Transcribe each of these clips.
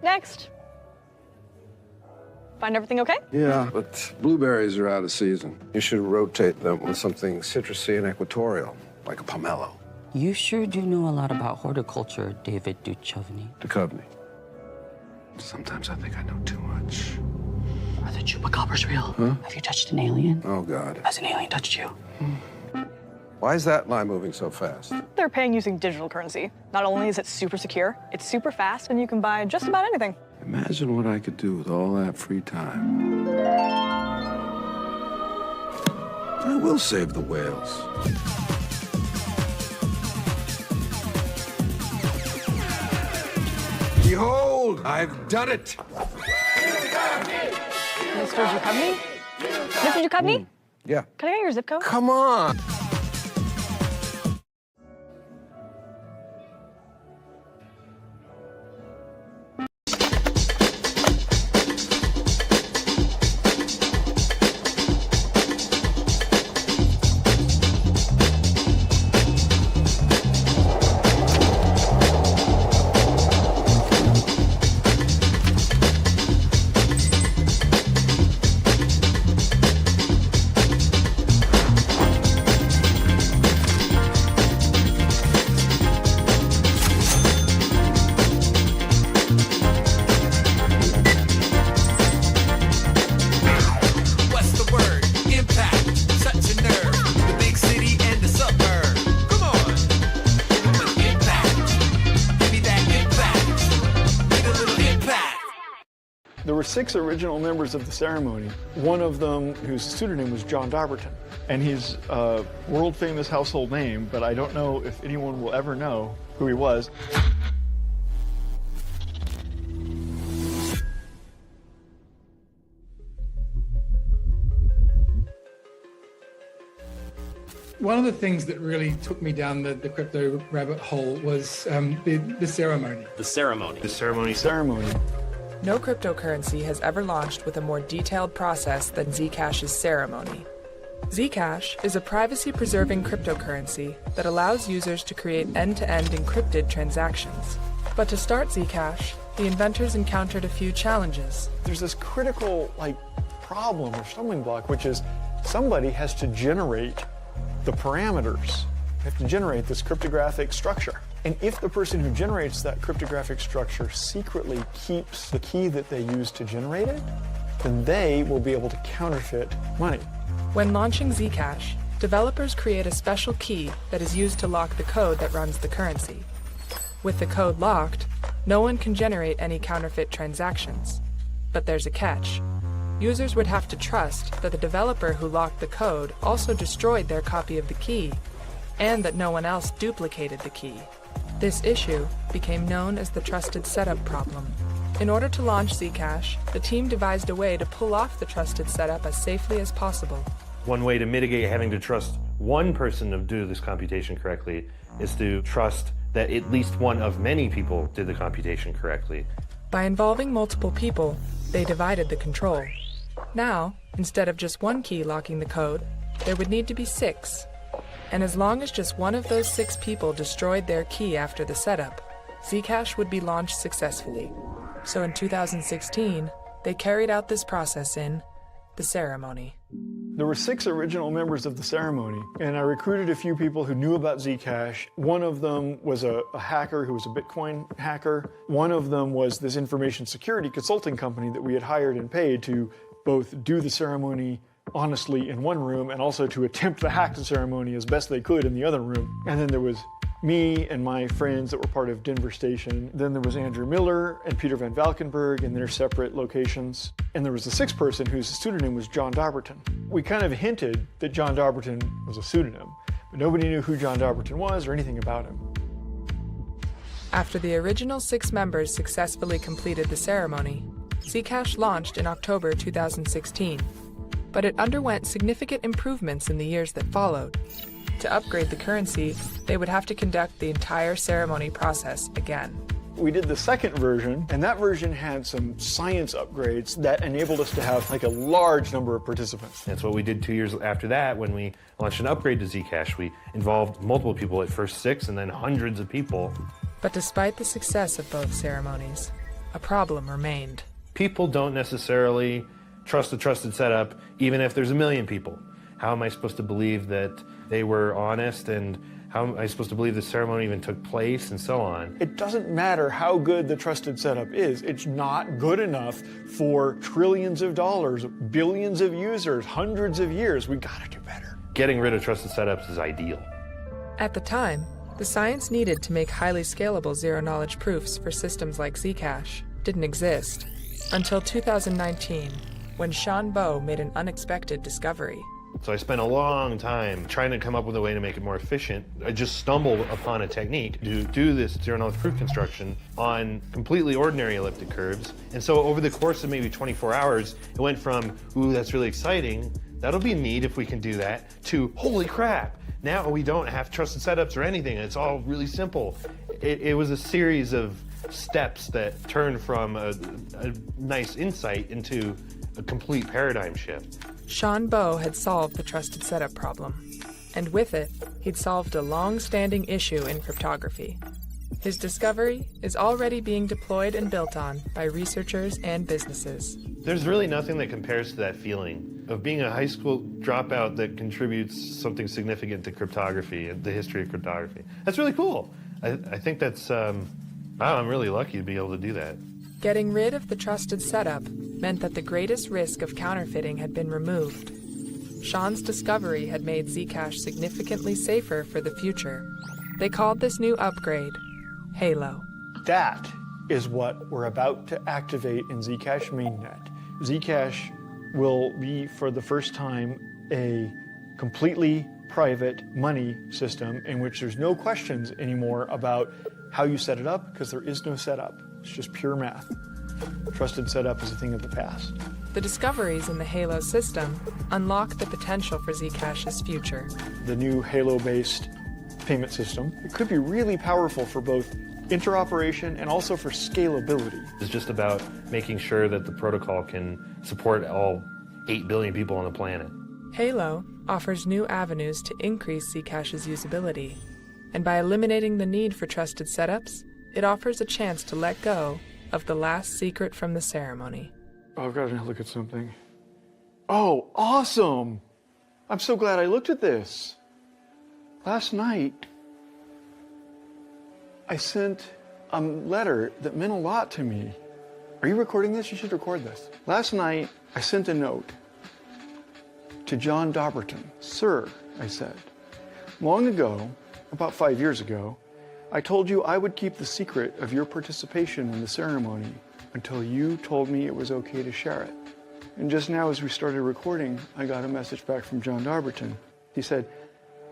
Next. Find everything okay? Yeah, but blueberries are out of season. You should rotate them with something citrusy and equatorial, like a pomelo. You sure do know a lot about horticulture, David Duchovny. Duchovny. Sometimes I think I know too much. Are the chupacabras real? Huh? Have you touched an alien? Oh, God. Has an alien touched you? Why is that line moving so fast? They're paying using digital currency. Not only is it super secure, it's super fast, and you can buy just about anything. Imagine what I could do with all that free time. I will save the whales. Behold, I've done it. Mr. Duchovny? Mr. Duchovny? Yeah. Can I get your zip code? Come on. There were 6 original members of the ceremony, one of them whose pseudonym was John Dobbertin. And he's a world-famous household name, but I don't know if anyone will ever know who he was. One of the things that really took me down the crypto rabbit hole was the ceremony. The ceremony. The ceremony. Ceremony. No cryptocurrency has ever launched with a more detailed process than Zcash's ceremony. Zcash is a privacy-preserving cryptocurrency that allows users to create end-to-end encrypted transactions. But to start Zcash, the inventors encountered a few challenges. There's this critical, problem or stumbling block, which is somebody has to generate the parameters. They have to generate this cryptographic structure. And if the person who generates that cryptographic structure secretly keeps the key that they use to generate it, then they will be able to counterfeit money. When launching Zcash, developers create a special key that is used to lock the code that runs the currency. With the code locked, no one can generate any counterfeit transactions. But there's a catch. Users would have to trust that the developer who locked the code also destroyed their copy of the key, and that no one else duplicated the key. This issue became known as the trusted setup problem. In order to launch Zcash, the team devised a way to pull off the trusted setup as safely as possible. One way to mitigate having to trust one person to do this computation correctly is to trust that at least one of many people did the computation correctly. By involving multiple people, they divided the control. Now, instead of just one key locking the code, there would need to be 6. And as long as just one of those 6 people destroyed their key after the setup, Zcash would be launched successfully. So in 2016, they carried out this process in the ceremony. There were 6 original members of the ceremony, and I recruited a few people who knew about Zcash. One of them was a hacker who was a Bitcoin hacker. One of them was this information security consulting company that we had hired and paid to both do the ceremony honestly in one room and also to attempt to hack the ceremony as best they could in the other room. And then there was me and my friends that were part of Denver Station. Then there was Andrew Miller and Peter Van Valkenburg in their separate locations. And there was a 6th person whose pseudonym was John Dobbertin. We kind of hinted that John Dobbertin was a pseudonym, but nobody knew who John Dobbertin was or anything about him. After the original 6 members successfully completed the ceremony, Zcash launched in October 2016. But it underwent significant improvements in the years that followed. To upgrade the currency, they would have to conduct the entire ceremony process again. We did the second version, and that version had some science upgrades that enabled us to have a large number of participants. That's what we did 2 years after that when we launched an upgrade to Zcash. We involved multiple people, at first 6 and then hundreds of people. But despite the success of both ceremonies, a problem remained. People don't necessarily trust a trusted setup, even if there's 1 million people. How am I supposed to believe that they were honest, and how am I supposed to believe the ceremony even took place, and so on? It doesn't matter how good the trusted setup is. It's not good enough for trillions of dollars, billions of users, hundreds of years. We gotta do better. Getting rid of trusted setups is ideal. At the time, the science needed to make highly scalable zero-knowledge proofs for systems like Zcash didn't exist until 2019, when Sean Bowe made an unexpected discovery. So I spent a long time trying to come up with a way to make it more efficient. I just stumbled upon a technique to do this zero-knowledge proof construction on completely ordinary elliptic curves. And so over the course of maybe 24 hours, it went from, ooh, that's really exciting, that'll be neat if we can do that, to, holy crap, now we don't have trusted setups or anything. It's all really simple. It was a series of steps that turned from a nice insight into a complete paradigm shift. Sean Bowe had solved the trusted setup problem, and with it, he'd solved a long-standing issue in cryptography. His discovery is already being deployed and built on by researchers and businesses. There's really nothing that compares to that feeling of being a high school dropout that contributes something significant to cryptography and the history of cryptography. That's really cool. I think that's, wow, I'm really lucky to be able to do that. Getting rid of the trusted setup meant that the greatest risk of counterfeiting had been removed. Sean's discovery had made Zcash significantly safer for the future. They called this new upgrade Halo. That is what we're about to activate in Zcash mainnet. Zcash will be, for the first time, a completely private money system in which there's no questions anymore about how you set it up, because there is no setup. It's just pure math. Trusted setup is a thing of the past. The discoveries in the Halo system unlock the potential for Zcash's future. The new Halo-based payment system, it could be really powerful for both interoperation and also for scalability. It's just about making sure that the protocol can support all 8 billion people on the planet. Halo offers new avenues to increase Zcash's usability, and by eliminating the need for trusted setups, it offers a chance to let go of the last secret from the ceremony. Oh, I've got to look at something. Oh, awesome! I'm so glad I looked at this. Last night, I sent a letter that meant a lot to me. Are you recording this? You should record this. Last night, I sent a note to John Dobbertin. Sir, I said, long ago, about 5 years ago, I told you I would keep the secret of your participation in the ceremony until you told me it was okay to share it. And just now, as we started recording, I got a message back from John Dobbertin. He said,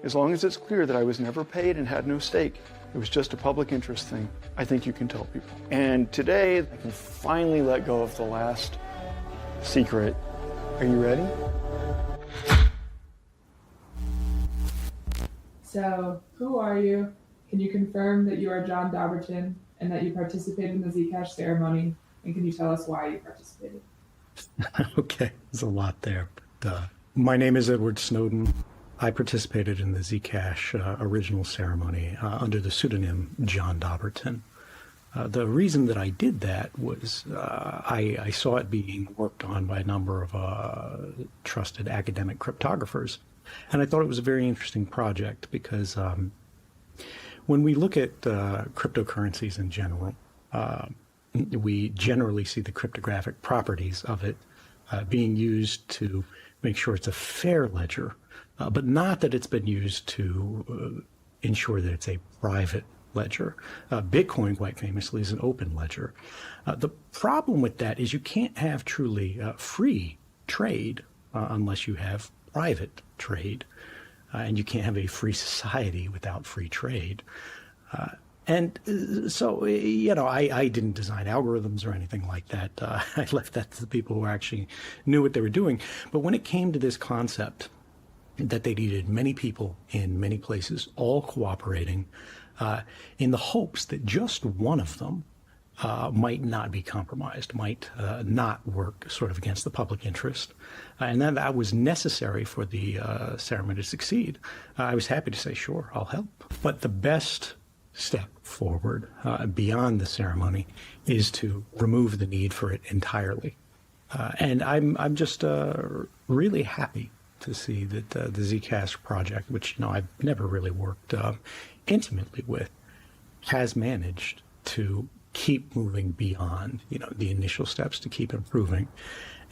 as long as it's clear that I was never paid and had no stake, it was just a public interest thing, I think you can tell people. And today, I can finally let go of the last secret. Are you ready? So, who are you? Can you confirm that you are John Dobbertin and that you participated in the Zcash ceremony? And can you tell us why you participated? Okay, there's a lot there. But, my name is Edward Snowden. I participated in the Zcash original ceremony under the pseudonym John Dobbertin. The reason that I did that was I saw it being worked on by a number of trusted academic cryptographers. And I thought it was a very interesting project because when we look at cryptocurrencies in general, we generally see the cryptographic properties of it being used to make sure it's a fair ledger, but not that it's been used to ensure that it's a private ledger. Bitcoin, quite famously, is an open ledger. The problem with that is you can't have truly free trade unless you have private trade, and you can't have a free society without free trade. And so, you know, I didn't design algorithms or anything like that. I left that to the people who actually knew what they were doing. But when it came to this concept that they needed many people in many places, all cooperating, in the hopes that just one of them might not be compromised, might not work sort of against the public interest, and that was necessary for the ceremony to succeed, I was happy to say, sure, I'll help. But the best step forward beyond the ceremony is to remove the need for it entirely. And I'm just really happy to see that the Zcash project, which I've never really worked intimately with, has managed to keep moving beyond the initial steps to keep improving,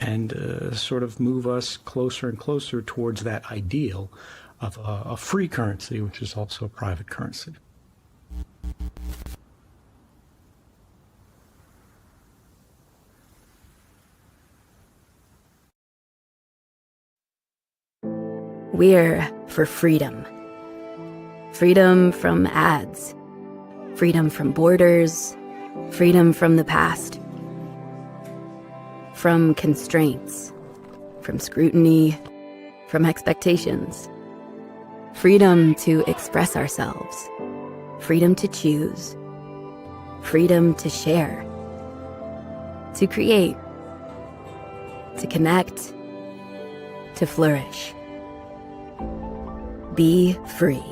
and sort of move us closer and closer towards that ideal of a free currency, which is also a private currency. We're for freedom. Freedom from ads. Freedom from borders. Freedom from the past. From constraints. From scrutiny. From expectations. Freedom to express ourselves. Freedom to choose. Freedom to share. To create. To connect. To flourish. Be free.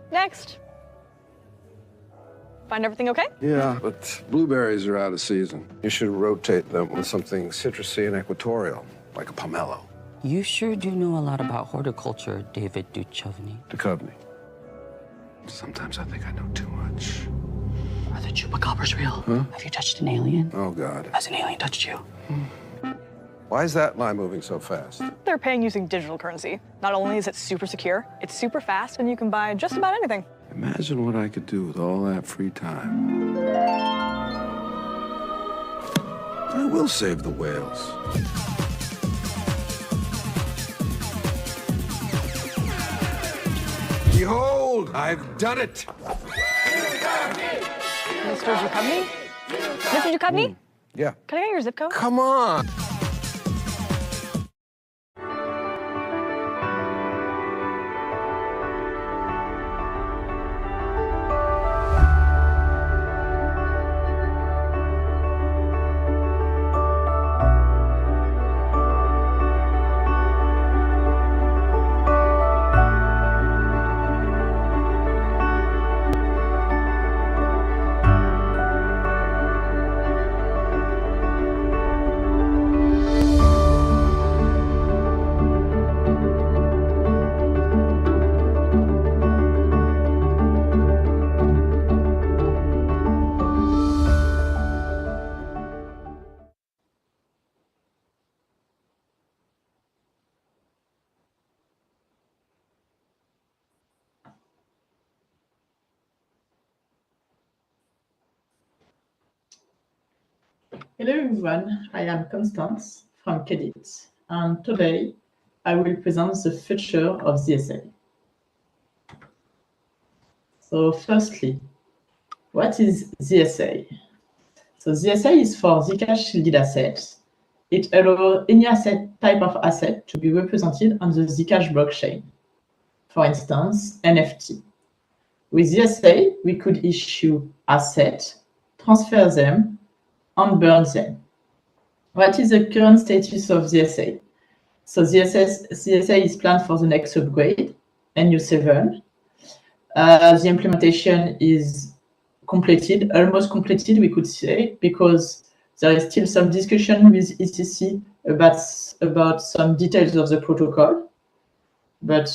Next. Find everything okay? Yeah, but blueberries are out of season. You should rotate them with something citrusy and equatorial, like a pomelo. You sure do know a lot about horticulture, David Duchovny. Duchovny. Sometimes I think I know too much. Are the chupacabras real? Huh? Have you touched an alien? Oh, God. Has an alien touched you? Why is that line moving so fast? They're paying using digital currency. Not only is it super secure, it's super fast, and you can buy just about anything. Imagine what I could do with all that free time. I will save the whales. Behold, I've done it! Mr. Duchovny? Mr. Duchovny? Yeah. Can I get your zip code? Come on! Hello everyone, I am Constance from Kedit, and today I will present the future of ZSA. So firstly, what is ZSA? So ZSA is for Zcash shielded assets. It allows any type of asset to be represented on the Zcash blockchain. For instance, NFT. With ZSA, we could issue assets, transfer them, and burn them. What is the current status of ZSA? So ZSA is planned for the next upgrade, NU7. The implementation is completed, almost completed, we could say, because there is still some discussion with ECC about some details of the protocol, but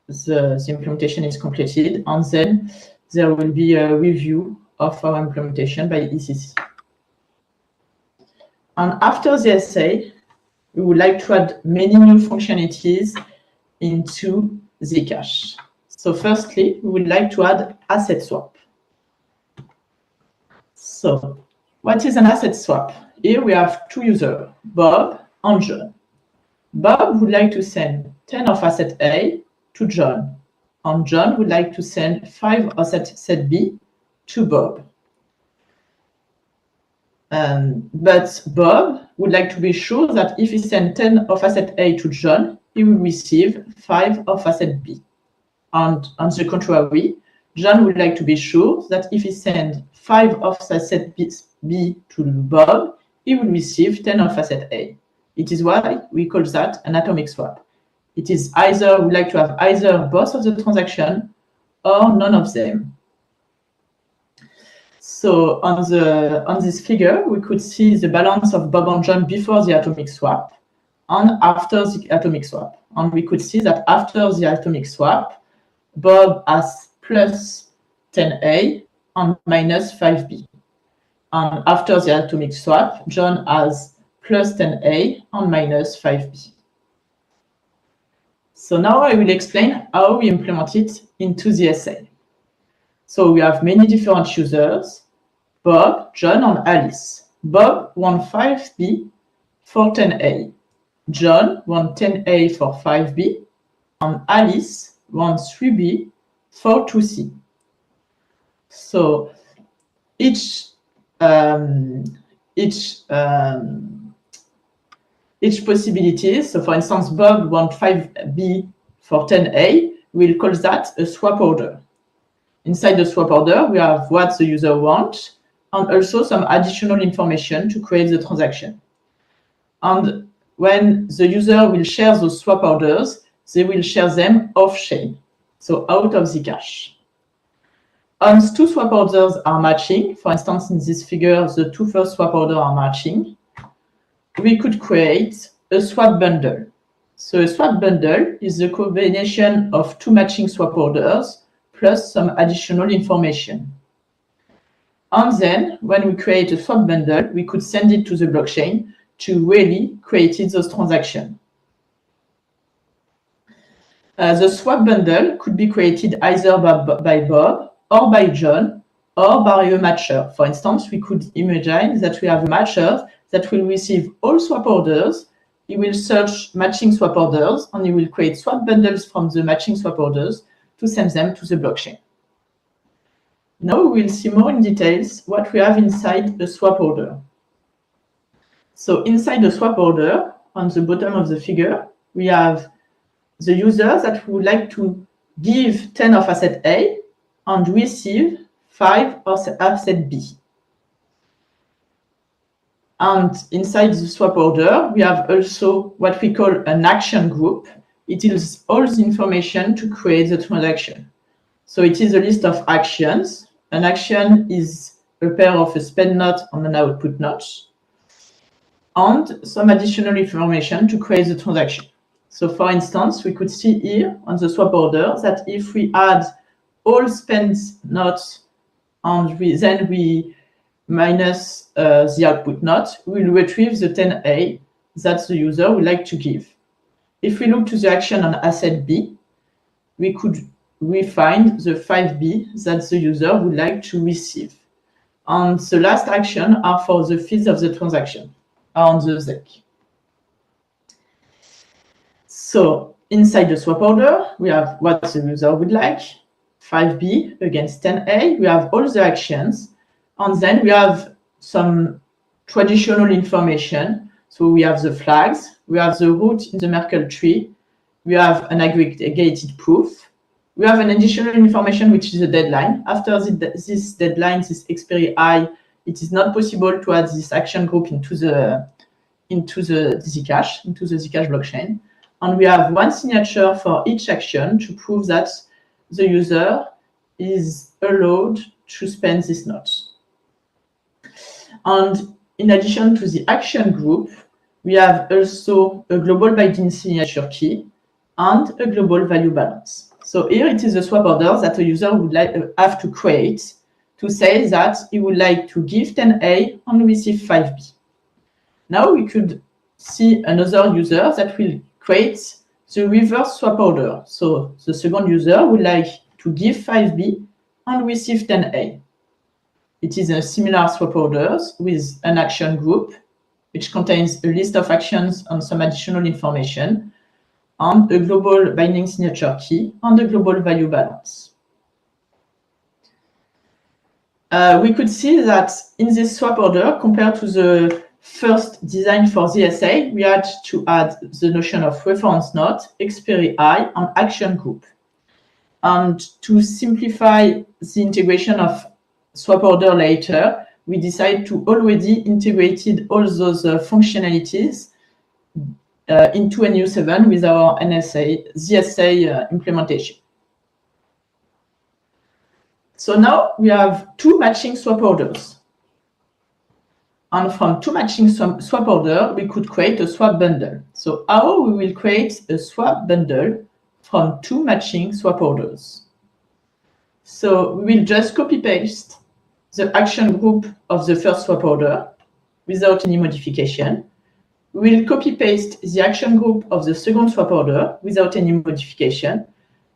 the implementation is completed, and then there will be a review of our implementation by ECC. And after the SA, we would like to add many new functionalities into Zcash. So firstly, we would like to add asset swap. So what is an asset swap? Here we have two users, Bob and John. Bob would like to send 10 of asset A to John, and John would like to send 5 of asset B to Bob. But Bob would like to be sure that if he sends 10 of asset A to John, he will receive 5 of asset B. And on the contrary, John would like to be sure that if he sends 5 of asset B to Bob, he will receive 10 of asset A. It is why we call that an atomic swap. It is either we like to have either both of the transactions or none of them. So on this figure, we could see the balance of Bob and John before the atomic swap and after the atomic swap. And we could see that after the atomic swap, Bob has plus 10A and minus 5B. And after the atomic swap, John has plus 10A and minus 5B. So now I will explain how we implement it into the SA. So we have many different users, Bob, John, and Alice. Bob wants 5B for 10A. John wants 10A for 5B. And Alice wants 3B for 2C. So each possibility, so for instance, Bob wants 5B for 10A, we'll call that a swap order. Inside the swap order, we have what the user wants and also some additional information to create the transaction. And when the user will share those swap orders, they will share them off-chain, so out of Zcash. Once 2 swap orders are matching, for instance, in this figure, the 2 first swap orders are matching, we could create a swap bundle. So a swap bundle is the combination of 2 matching swap orders plus some additional information. And then, when we create a swap bundle, we could send it to the blockchain to really create those transactions. The swap bundle could be created either by Bob or by John or by a matcher. For instance, we could imagine that we have a matcher that will receive all swap orders. He will search matching swap orders and he will create swap bundles from the matching swap orders to send them to the blockchain. Now we'll see more in details what we have inside the swap order. So inside the swap order, on the bottom of the figure, we have the user that would like to give 10 of asset A and receive 5 of asset B. And inside the swap order, we have also what we call an action group. It is all the information to create the transaction. So it is a list of actions. An action is a pair of a spend node and an output node, and some additional information to create the transaction. So for instance, we could see here on the swap order that if we add all spend nodes and then we minus the output node, we will retrieve the 10A that the user would like to give. If we look to the action on asset B, we find the 5B that the user would like to receive. And the last action are for the fees of the transaction on the ZEC. So inside the swap order, we have what the user would like, 5B against 10A. We have all the actions. And then we have some traditional information. So we have the flags, we have the root in the Merkle tree, we have an aggregated proof, we have an additional information which is a deadline. After this deadline, this expiry I, it is not possible to add this action group into the into the Zcash, into the Zcash blockchain. And we have one signature for each action to prove that the user is allowed to spend this node. And in addition to the action group, we have also a global binding signature key and a global value balance. So here it is a swap order that a user would have to create to say that he would like to give 10A and receive 5B. Now we could see another user that will create the reverse swap order. So the second user would like to give 5B and receive 10A. It is a similar swap orders with an action group, which contains a list of actions and some additional information, and a global binding signature key and a global value balance. We could see that in this swap order, compared to the first design for ZSA, we had to add the notion of reference node, expiry I, and action group. And to simplify the integration of swap order later, we decided to already integrated all those functionalities into NU7 with our ZSA implementation. So now we have two matching swap orders. And from two matching swap order, we could create a swap bundle. So how we will create a swap bundle from two matching swap orders? So we will just copy paste the action group of the first swap order without any modification. We will copy paste the action group of the second swap order without any modification.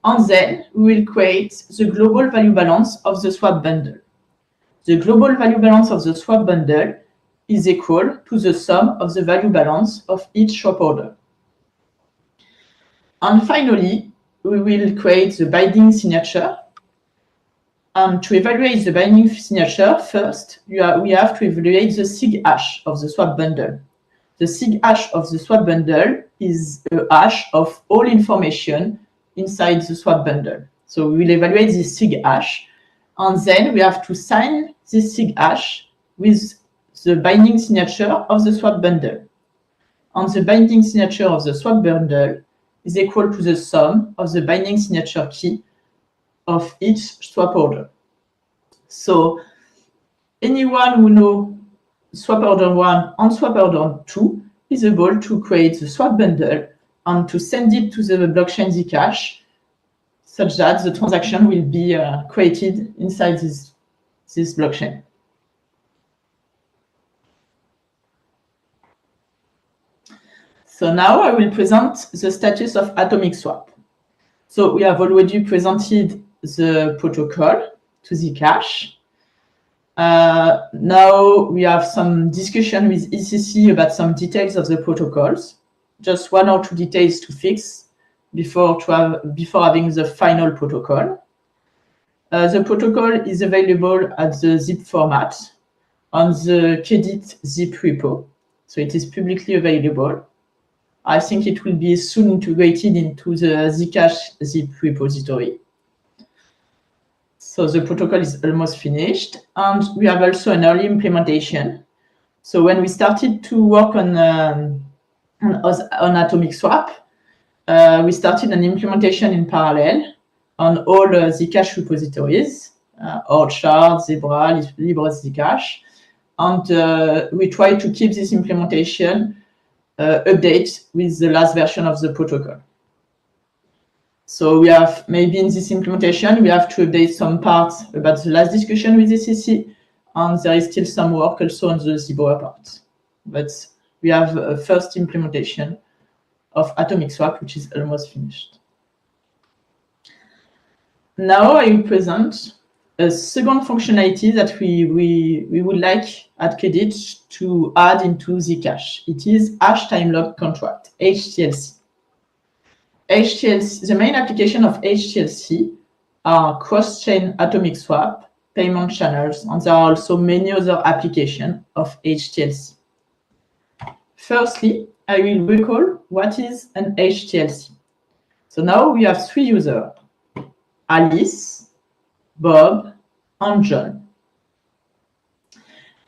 And then we will create the global value balance of the swap bundle. The global value balance of the swap bundle is equal to the sum of the value balance of each swap order. And finally, we will create the binding signature. And to evaluate the binding signature, first, we have to evaluate the SIG hash of the swap bundle. The SIG hash of the swap bundle is a hash of all information inside the swap bundle. So we will evaluate this SIG hash, and then we have to sign this SIG hash with the binding signature of the swap bundle. And the binding signature of the swap bundle is equal to the sum of the binding signature key of each swap order. So anyone who knows swap order 1 and swap order 2 is able to create the swap bundle and to send it to the blockchain Zcash such that the transaction will be created inside this blockchain. So now I will present the status of atomic swap. So we have already presented the protocol to Zcash. Now we have some discussion with ECC about some details of the protocols, just one or two details to fix before having the final protocol. The protocol is available at the zip format on the Kedit zip repo. So it is publicly available. I think it will be soon integrated into the Zcash zip repository. So the protocol is almost finished, and we have also an early implementation. So when we started to work on atomic swap, we started an implementation in parallel on all Zcash repositories, Orchard, Zebra, LibreZcash, and we try to keep this implementation update with the last version of the protocol. So we have, maybe in this implementation, we have to update some parts about the last discussion with the ECC, and there is still some work also on the Zebra part. But we have a first implementation of atomic swap, which is almost finished. Now I will present a second functionality that we would like at Kedit to add into Zcash. It is hash time lock contract, HTLC. HTLC, the main application of HTLC are cross-chain atomic swap, payment channels, and there are also many other applications of HTLC. Firstly, I will recall what is an HTLC. So now we have three users, Alice, Bob, and John.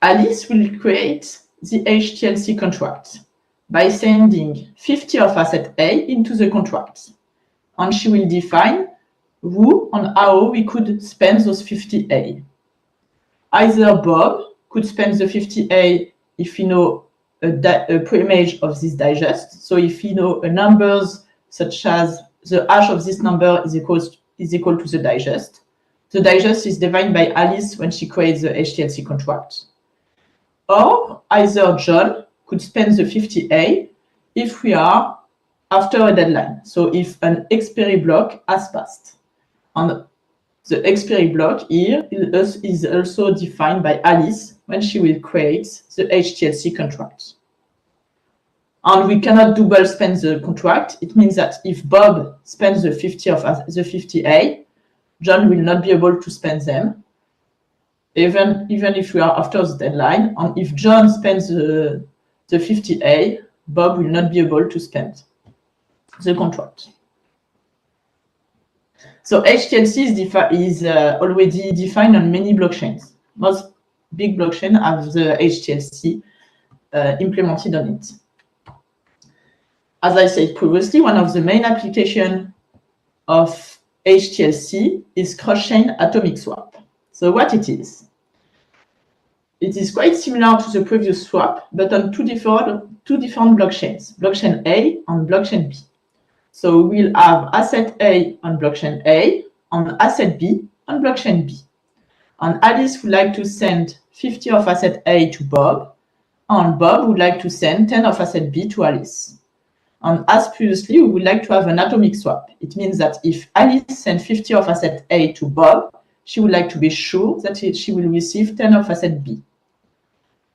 Alice will create the HTLC contract. by sending 50 of asset A into the contract. And she will define who and how we could spend those 50A. Either Bob could spend the 50A if he know a pre-image of this digest. So if he know numbers such as the hash of this number is equal to the digest. The digest is defined by Alice when she creates the HTLC contract. Or either John could spend the 50A if we are after a deadline. So if an expiry block has passed. And the expiry block here is also defined by Alice when she will create the HTLC contract. And we cannot double spend the contract. It means that if Bob spends the 50A, John will not be able to spend them, even if we are after the deadline. And if John spends the 50A, Bob will not be able to spend the contract. So HTLC is already defined on many blockchains. Most big blockchains have the HTLC implemented on it. As I said previously, one of the main applications of HTLC is cross-chain atomic swap. So what it is? It is quite similar to the previous swap, but on two different blockchains, blockchain A and blockchain B. So we'll have asset A on blockchain A and asset B on blockchain B. And Alice would like to send 50 of asset A to Bob, and Bob would like to send 10 of asset B to Alice. And as previously, we would like to have an atomic swap. It means that if Alice sends 50 of asset A to Bob, she would like to be sure that she will receive 10 of asset B.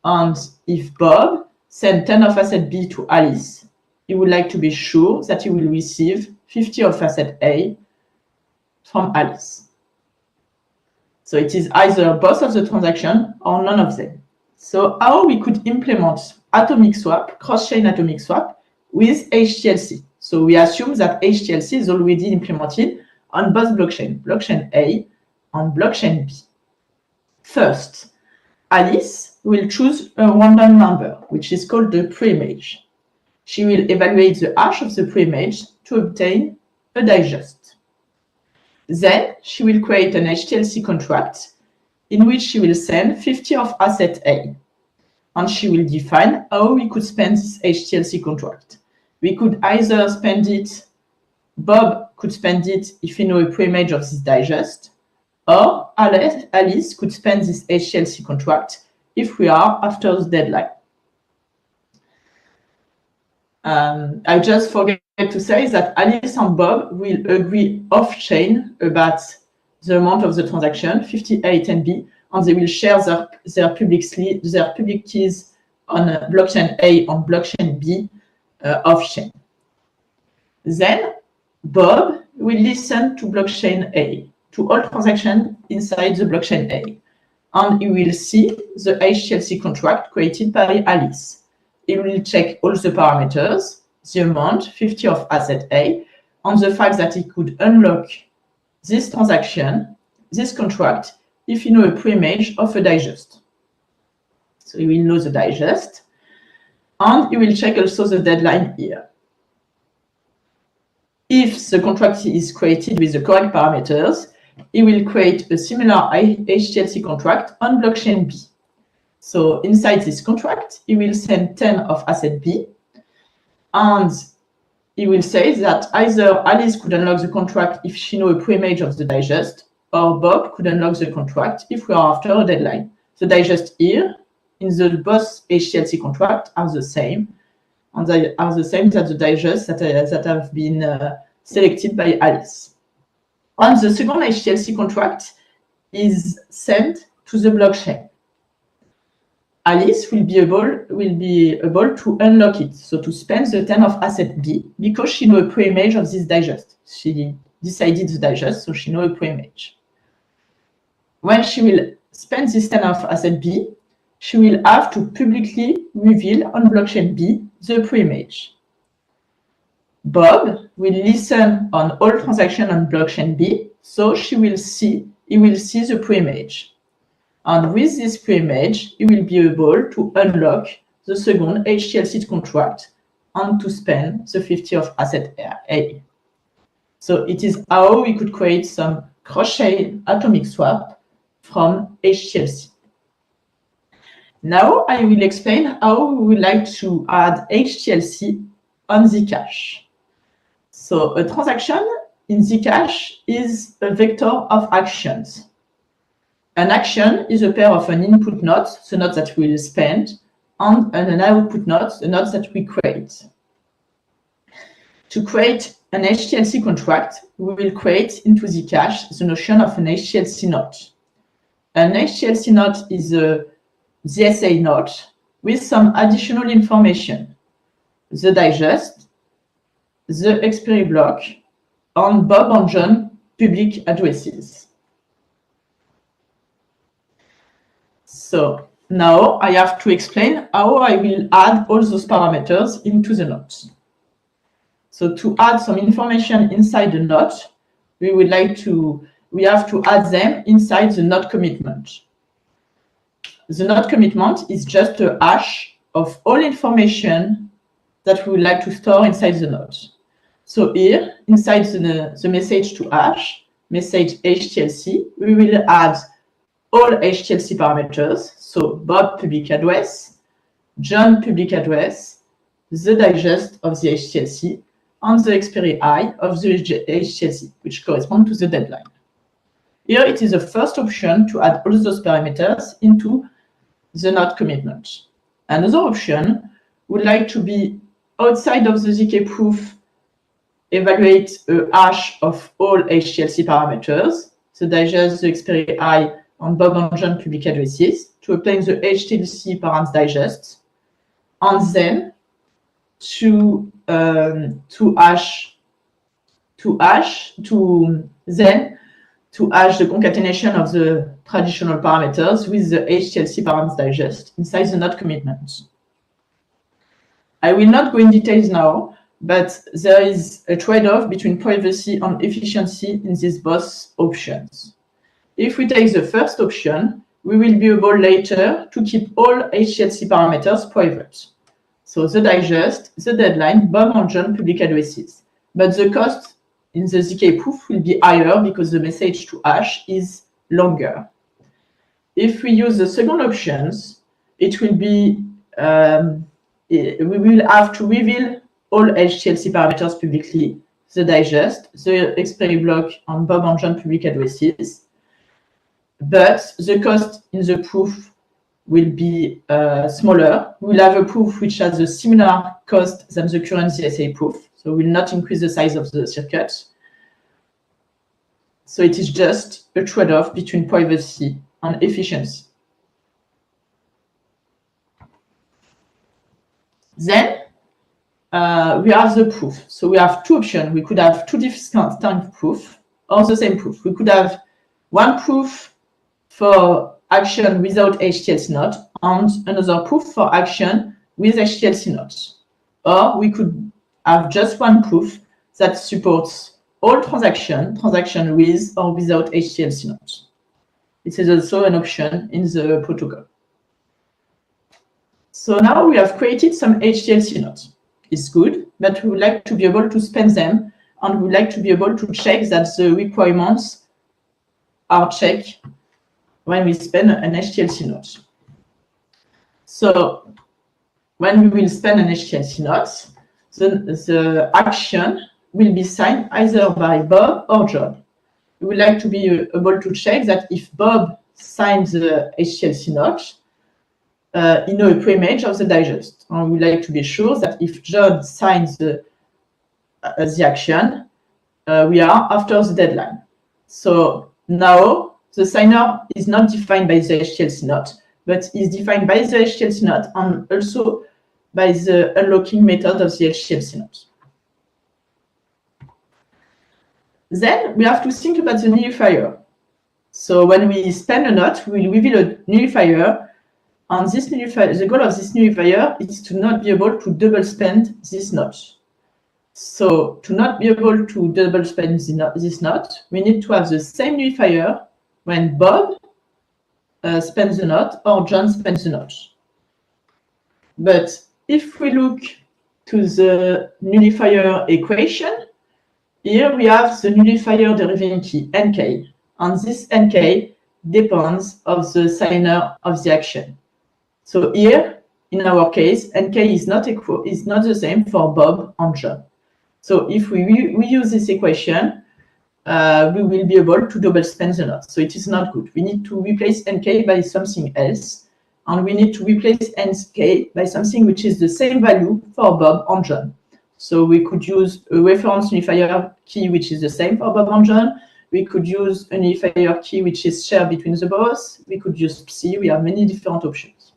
And if Bob sends 10 of asset B to Alice, he would like to be sure that he will receive 50 of asset A from Alice. So it is either both of the transactions or none of them. So how we could implement atomic swap, cross-chain atomic swap, with HTLC. So we assume that HTLC is already implemented on both blockchains, blockchain A and blockchain B. First, Alice will choose a random number, which is called the pre-image. She will evaluate the hash of the pre-image to obtain a digest. Then she will create an HTLC contract in which she will send 50 of asset A. And she will define how we could spend this HTLC contract. We could either spend it, Bob could spend it if we know a pre-image of this digest, or Alice could spend this HTLC contract if we are after the deadline. I just forget to say that Alice and Bob will agree off-chain about the amount of the transaction, 50A, 10B, and they will share their public keys on blockchain A and blockchain B off-chain. Then Bob will listen to blockchain A, to all transactions inside the blockchain A, and he will see the HTLC contract created by Alice. He will check all the parameters, the amount, 50 of asset A, and the fact that he could unlock this transaction, this contract, if he knows a pre-image of a digest. So he will know the digest, and he will check also the deadline here. If the contract is created with the correct parameters, he will create a similar HTLC contract on blockchain B. So inside this contract, he will send 10 of asset B, and he will say that either Alice could unlock the contract if she knows a pre-image of the digest, or Bob could unlock the contract if we are after a deadline. The digest here in the both HTLC contract are the same, and they are the same as the digest that have been selected by Alice. And the second HTLC contract is sent to the blockchain. Alice will be able to unlock it, so to spend the 10 of asset B, because she knows a pre-image of this digest. She decided the digest, so she knows a pre-image. When she will spend this 10 of asset B, she will have to publicly reveal on blockchain B the pre-image. Bob will listen on all transactions on blockchain B, so he will see the pre-image. And with this pre-image, he will be able to unlock the second HTLC contract and to spend the 50 of asset A. So it is how we could create some cross-chain atomic swap from HTLC. Now I will explain how we would like to add HTLC on Zcash. So a transaction in Zcash is a vector of actions. An action is a pair of an input node, the node that we will spend, and an output node, the node that we create. To create an HTLC contract, we will create into Zcash the notion of an HTLC node. An HTLC node is a ZSA node with some additional information: the digest, the expiry block, and Bob and John public addresses. So now I have to explain how I will add all those parameters into the node. So to add some information inside the node, we have to add them inside the node commitment. The node commitment is just a hash of all information that we would like to store inside the node. So here, inside the message to hash, message HTLC, we will add all HTLC parameters, so Bob public address, John public address, the digest of the HTLC, and the expiry I of the HTLC, which correspond to the deadline. Here it is the first option to add all those parameters into the node commitment. Another option would like to be outside of the ZK proof, evaluate a hash of all HTLC parameters, the digest, the expiry I, and Bob and John public addresses, to obtain the HTLC parent digest, and then to hash the concatenation of the traditional parameters with the HTLC parent digest inside the node commitment. I will not go in details now, but there is a trade-off between privacy and efficiency in these both options. If we take the first option, we will be able later to keep all HTLC parameters private. So the digest, the deadline, Bob and John public addresses. But the cost in the ZK proof will be higher because the message to hash is longer. If we use the second options, it will be we will have to reveal all HTLC parameters publicly, the digest, the expiry block, and Bob and John public addresses. But the cost in the proof will be smaller. We'll have a proof which has a similar cost than the current ZSA proof, so we'll not increase the size of the circuit. So it is just a trade-off between privacy and efficiency. Then we have the proof. So we have two options. We could have two different types of proof or the same proof. We could have one proof for action without HTLC node and another proof for action with HTLC nodes. Or we could have just one proof that supports all transaction with or without HTLC nodes. It is also an option in the protocol. So now we have created some HTLC nodes. It's good, but we would like to be able to spend them, and we would like to be able to check that the requirements are checked when we spend an HTLC node. So when we will spend an HTLC node, the action will be signed either by Bob or John. We would like to be able to check that if Bob signs the HTLC node, in a preimage of the digest. And we would like to be sure that if John signs the action, we are after the deadline. So now the signer is not defined by the HTLC node, but is defined by the HTLC node and also by the unlocking method of the HTLC node. Then we have to think about the nullifier. So when we spend a node, we will reveal a nullifier. And this nullifier, the goal of this nullifier is to not be able to double spend this node. So to not be able to double spend this node, we need to have the same nullifier when Bob spends the node or John spends the node. But if we look to the nullifier equation. Here we have the nullifier deriving key, nk, and this nk depends of the signer of the action. So here, in our case, nk is not the same for Bob and John. So if we use this equation, we will be able to double spend the lot. So it is not good. We need to replace nk by something else, and we need to replace nk by something which is the same value for Bob and John. So we could use a reference nullifier key which is the same for Bob and John. We could use a nullifier key which is shared between the both. We could use psi. We have many different options.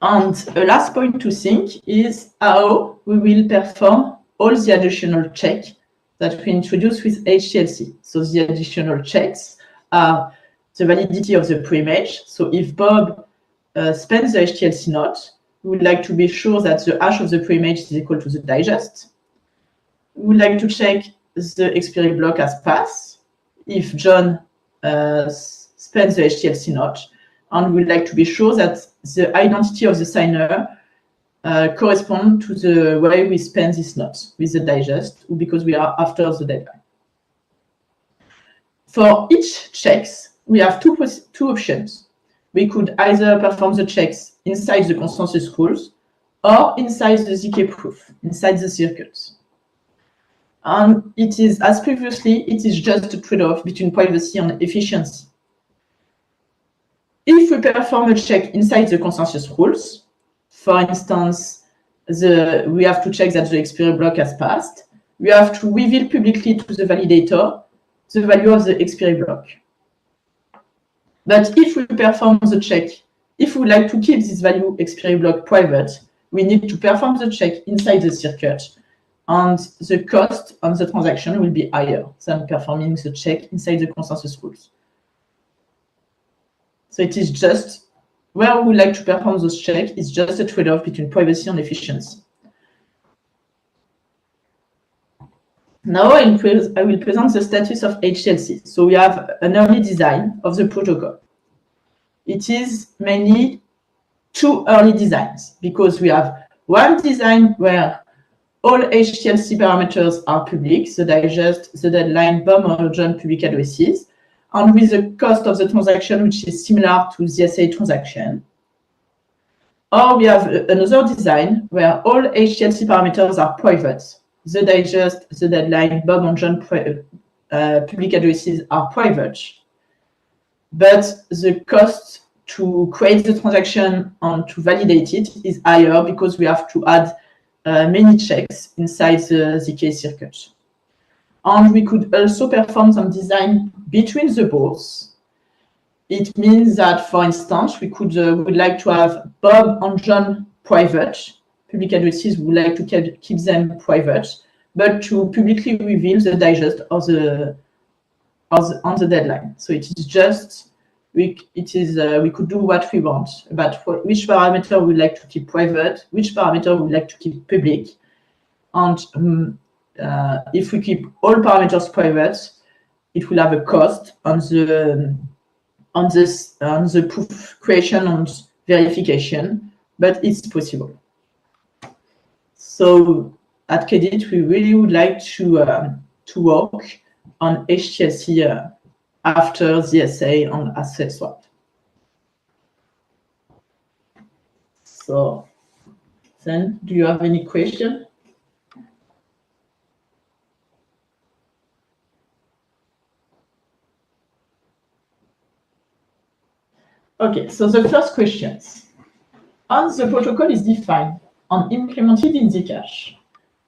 And a last point to think is how we will perform all the additional checks that we introduce with HTLC. So the additional checks are the validity of the preimage. So if Bob spends the HTLC node, we would like to be sure that the hash of the preimage is equal to the digest. We would like to check the expiry block as pass if John spends the HTLC node, and we would like to be sure that the identity of the signer corresponds to the way we spend this node with the digest, because we are after the deadline. For each checks, we have two options. We could either perform the checks inside the consensus rules or inside the ZK proof, inside the circuits. And it is, as previously, it is just a trade-off between privacy and efficiency. If we perform a check inside the consensus rules, for instance, we have to check that the expiry block has passed, we have to reveal publicly to the validator the value of the expiry block. But if we perform the check, if we would like to keep this value expiry block private, we need to perform the check inside the circuit, and the cost on the transaction will be higher than performing the check inside the consensus rules. So it is just where we would like to perform those checks, it's just a trade-off between privacy and efficiency. Now I will present the status of HTLC. So we have an early design of the protocol. It is mainly two early designs, because we have one design where all HTLC parameters are public, the digest, the deadline, Bob or John public addresses, and with the cost of the transaction which is similar to the SA transaction. Or we have another design where all HTLC parameters are private. The digest, the deadline, Bob and John public addresses are private, but the cost to create the transaction and to validate it is higher, because we have to add many checks inside the ZK circuit. And we could also perform some design between the both. It means that, for instance, we would like to have Bob and John private. Public addresses, we would like to keep them private, but to publicly reveal the digest on the deadline. So it is just, we could do what we want about which parameter we would like to keep private, which parameter we would like to keep public. And if we keep all parameters private, it will have a cost on the proof creation and verification, but it's possible. So at Kedit, we really would like to work on HTLC after the SA and asset swap. So then, do you have any question? Okay, so the first questions. Once the protocol is defined and implemented in Zcash,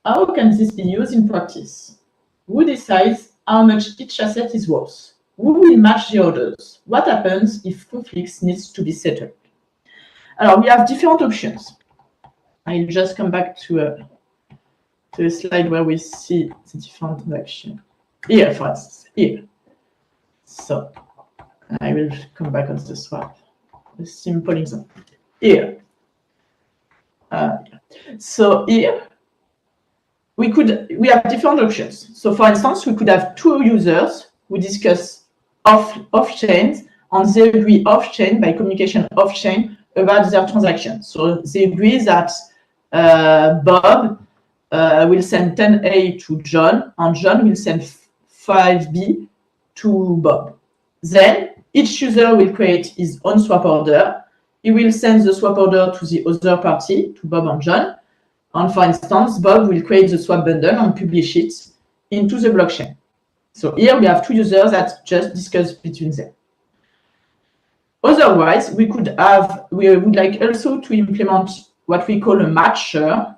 how can this be used in practice? Who decides how much each asset is worth? Who will match the orders? What happens if conflicts needs to be settled? We have different options. I'll just come back to a slide where we see the different transactions. Here, for instance, here. So I will come back on the swap. A simple example. Here. So here, we have different options. So for instance, we could have two users who discuss off-chain, and they agree off-chain by communication off-chain about their transactions. So they agree that Bob will send 10A to John, and John will send 5B to Bob. Then each user will create his own swap order. He will send the swap order to the other party, to Bob and John. And for instance, Bob will create the swap bundle and publish it into the blockchain. So here we have two users that just discuss between them. Otherwise, we would like also to implement what we call a matcher.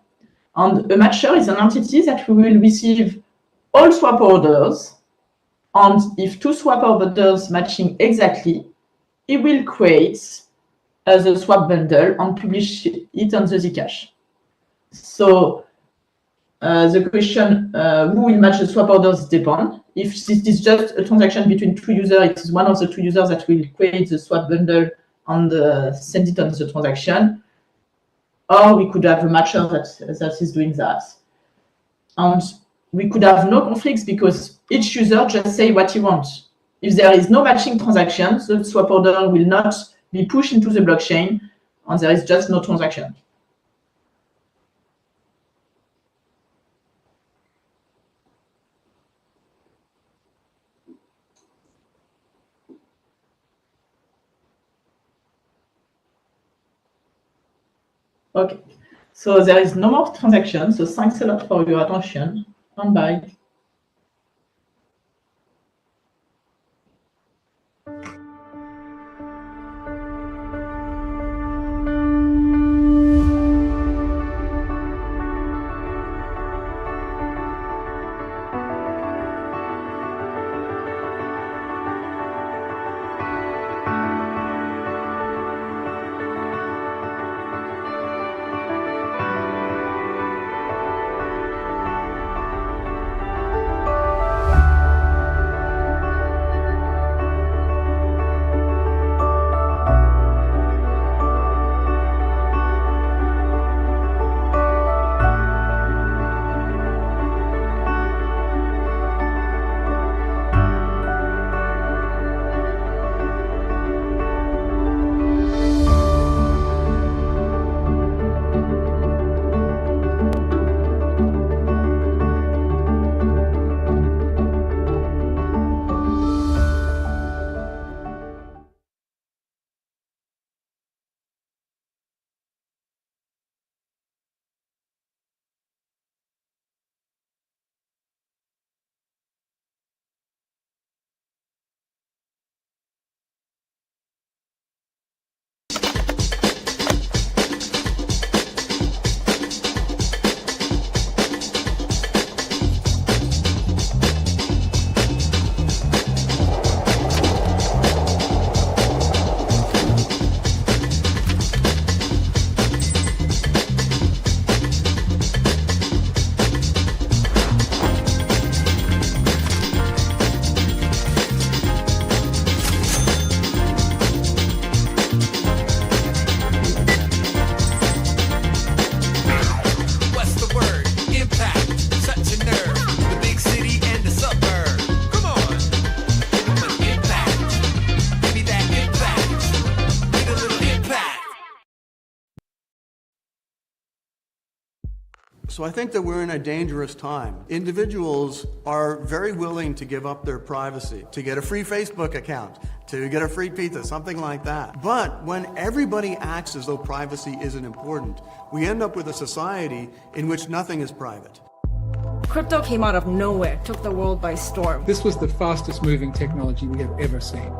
And a matcher is an entity that we will receive all swap orders. And if two swap orders matching exactly, it will create the swap bundle and publish it on the Zcash. So the question, who will match the swap orders depends. If this is just a transaction between two users, it is one of the two users that will create the swap bundle and send it on the transaction. Or we could have a matcher that is doing that. And we could have no conflicts because each user just say what he wants. If there is no matching transaction, the swap order will not be pushed into the blockchain, and there is just no transaction. Okay, so there is no more transaction. So thanks a lot for your attention, and bye. So I think that we're in a dangerous time. Individuals are very willing to give up their privacy, to get a free Facebook account, to get a free pizza, something like that. But when everybody acts as though privacy isn't important, we end up with a society in which nothing is private. Crypto came out of nowhere, took the world by storm. This was the fastest moving technology we have ever seen.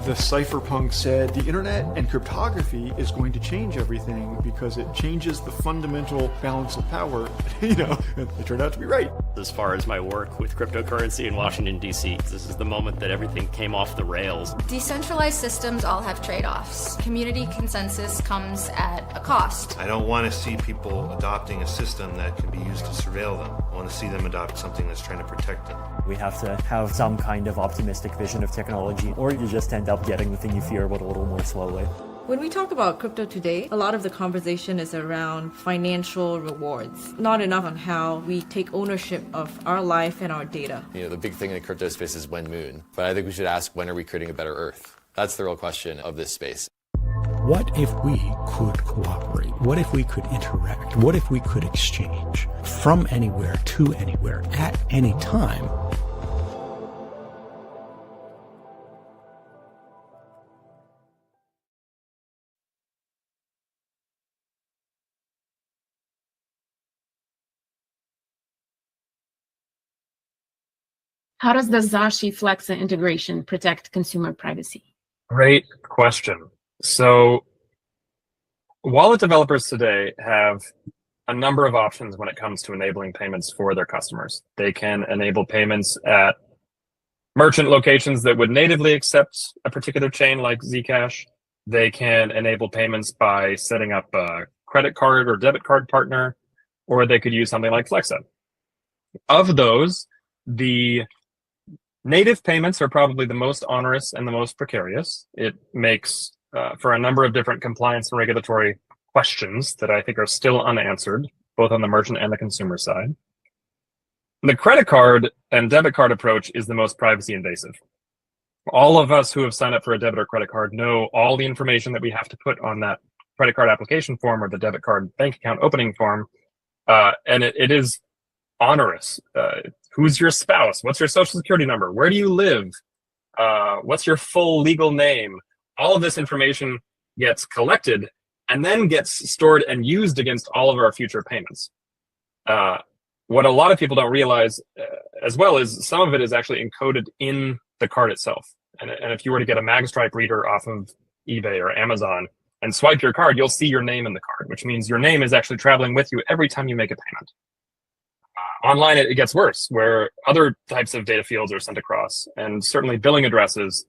The cypherpunk said the internet and cryptography is going to change everything because it changes the fundamental balance of power. You know, it turned out to be right. As far as my work with cryptocurrency in Washington, D.C., this is the moment that everything came off the rails. Decentralized systems all have trade-offs. Community consensus comes at a cost. I don't want to see people adopting a system that can be used to surveil them. I want to see them adopt something that's trying to protect them. We have to have some kind of optimistic vision of technology, or you just end up getting the thing you fear but a little more slowly. When we talk about crypto today, a lot of the conversation is around financial rewards. Not enough on how we take ownership of our life and our data. You know, the big thing in the crypto space is when moon, but I think we should ask, when are we creating a better Earth? That's the real question of this space. what if we could cooperate? What if we could interact? What if we could exchange from anywhere to anywhere at any time? How does the Zashi Flexa integration protect consumer privacy? Great question. So wallet developers today have a number of options when it comes to enabling payments for their customers. They can enable payments at merchant locations that would natively accept a particular chain like Zcash. They can enable payments by setting up a credit card or debit card partner, or they could use something like Flexa. Of those, the native payments are probably the most onerous and the most precarious. It makes for a number of different compliance and regulatory questions that I think are still unanswered, both on the merchant and the consumer side. The credit card and debit card approach is the most privacy invasive. All of us who have signed up for a debit or credit card know all the information that we have to put on that credit card application form or the debit card bank account opening form, and it is onerous. Who's your spouse? What's your social security number? Where do you live? What's your full legal name? All of this information gets collected and then gets stored and used against all of our future payments. What a lot of people don't realize as well is some of it is actually encoded in the card itself. And if you were to get a magstripe reader off of eBay or Amazon and swipe your card, you'll see your name in the card, which means your name is actually traveling with you every time you make a payment. Online, it gets worse, where other types of data fields are sent across, and certainly billing addresses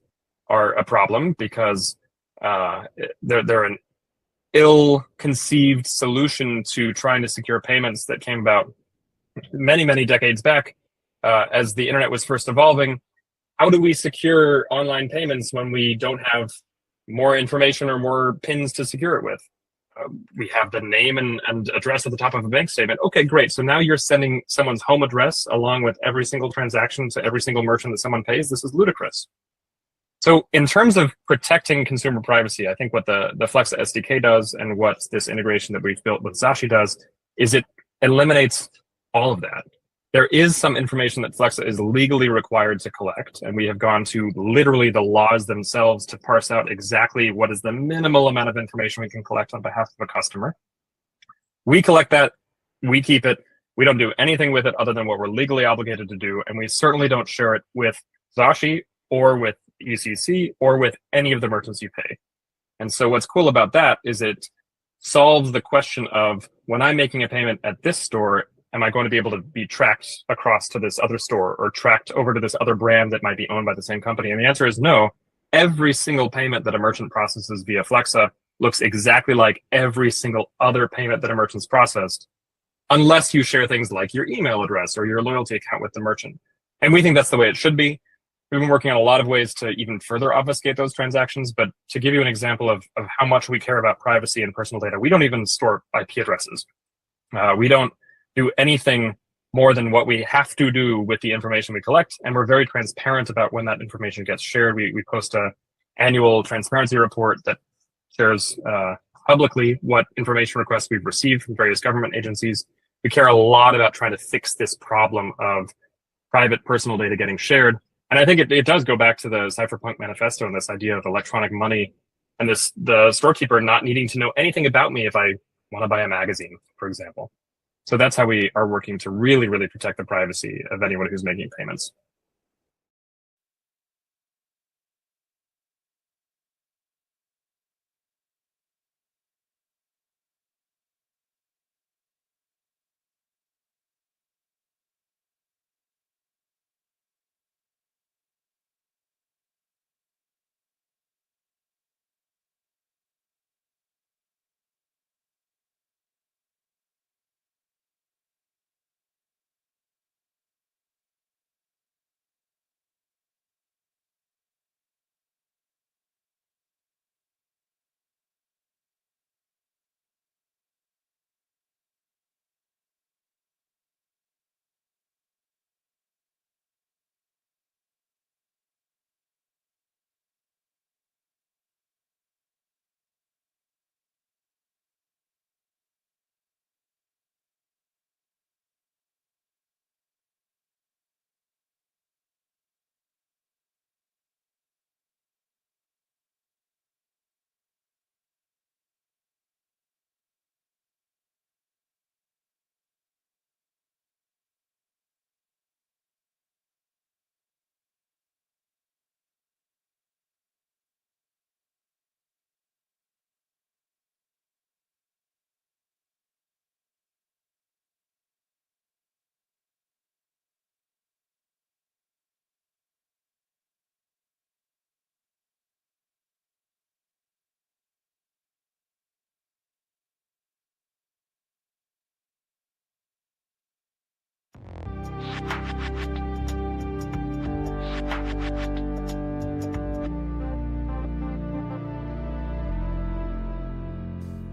are a problem because they're an ill-conceived solution to trying to secure payments that came about many, many decades back as the internet was first evolving. How do we secure online payments when we don't have more information or more pins to secure it with? We have the name and address at the top of a bank statement. Okay, great. So now you're sending someone's home address along with every single transaction to every single merchant that someone pays. This is ludicrous. So in terms of protecting consumer privacy, I think what the Flexa SDK does and what this integration that we've built with Zashi does is it eliminates all of that. There is some information that Flexa is legally required to collect, and we have gone to literally the laws themselves to parse out exactly what is the minimal amount of information we can collect on behalf of a customer. We collect that, we keep it, we don't do anything with it other than what we're legally obligated to do, and we certainly don't share it with Zashi or with UCC or with any of the merchants you pay. And so what's cool about that is it solves the question of, when I'm making a payment at this store, am I going to be able to be tracked across to this other store or tracked over to this other brand that might be owned by the same company? And the answer is no. Every single payment that a merchant processes via Flexa looks exactly like every single other payment that a merchant's processed, unless you share things like your email address or your loyalty account with the merchant. And we think that's the way it should be. We've been working on a lot of ways to even further obfuscate those transactions, but to give you an example of how much we care about privacy and personal data, we don't even store IP addresses. We don't do anything more than what we have to do with the information we collect, and we're very transparent about when that information gets shared. We post an annual transparency report that shares publicly what information requests we've received from various government agencies. We care a lot about trying to fix this problem of private personal data getting shared. And I think it does go back to the Cypherpunk manifesto and this idea of electronic money and the storekeeper not needing to know anything about me if I want to buy a magazine, for example. So that's how we are working to really, really protect the privacy of anyone who's making payments.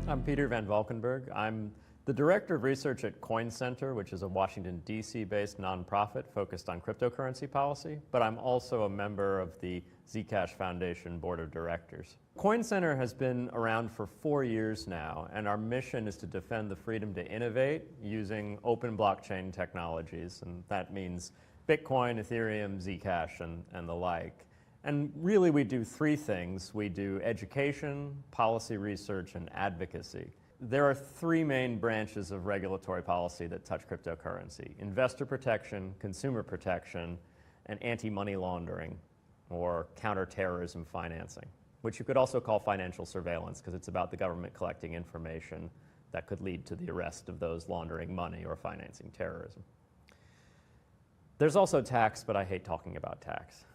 I'm Peter Van Valkenburg. I'm the Director of Research at Coin Center, which is a Washington, D.C.-based nonprofit focused on cryptocurrency policy, but I'm also a member of the Zcash Foundation Board of Directors. Coin Center has been around for 4 years now, and our mission is to defend the freedom to innovate using open blockchain technologies, and that means Bitcoin, Ethereum, Zcash, and the like. And really we do three things. We do education, policy research, and advocacy. There are three main branches of regulatory policy that touch cryptocurrency: investor protection, consumer protection, and anti-money laundering, or counterterrorism financing, which you could also call financial surveillance because it's about the government collecting information that could lead to the arrest of those laundering money or financing terrorism. There's also tax, but I hate talking about tax.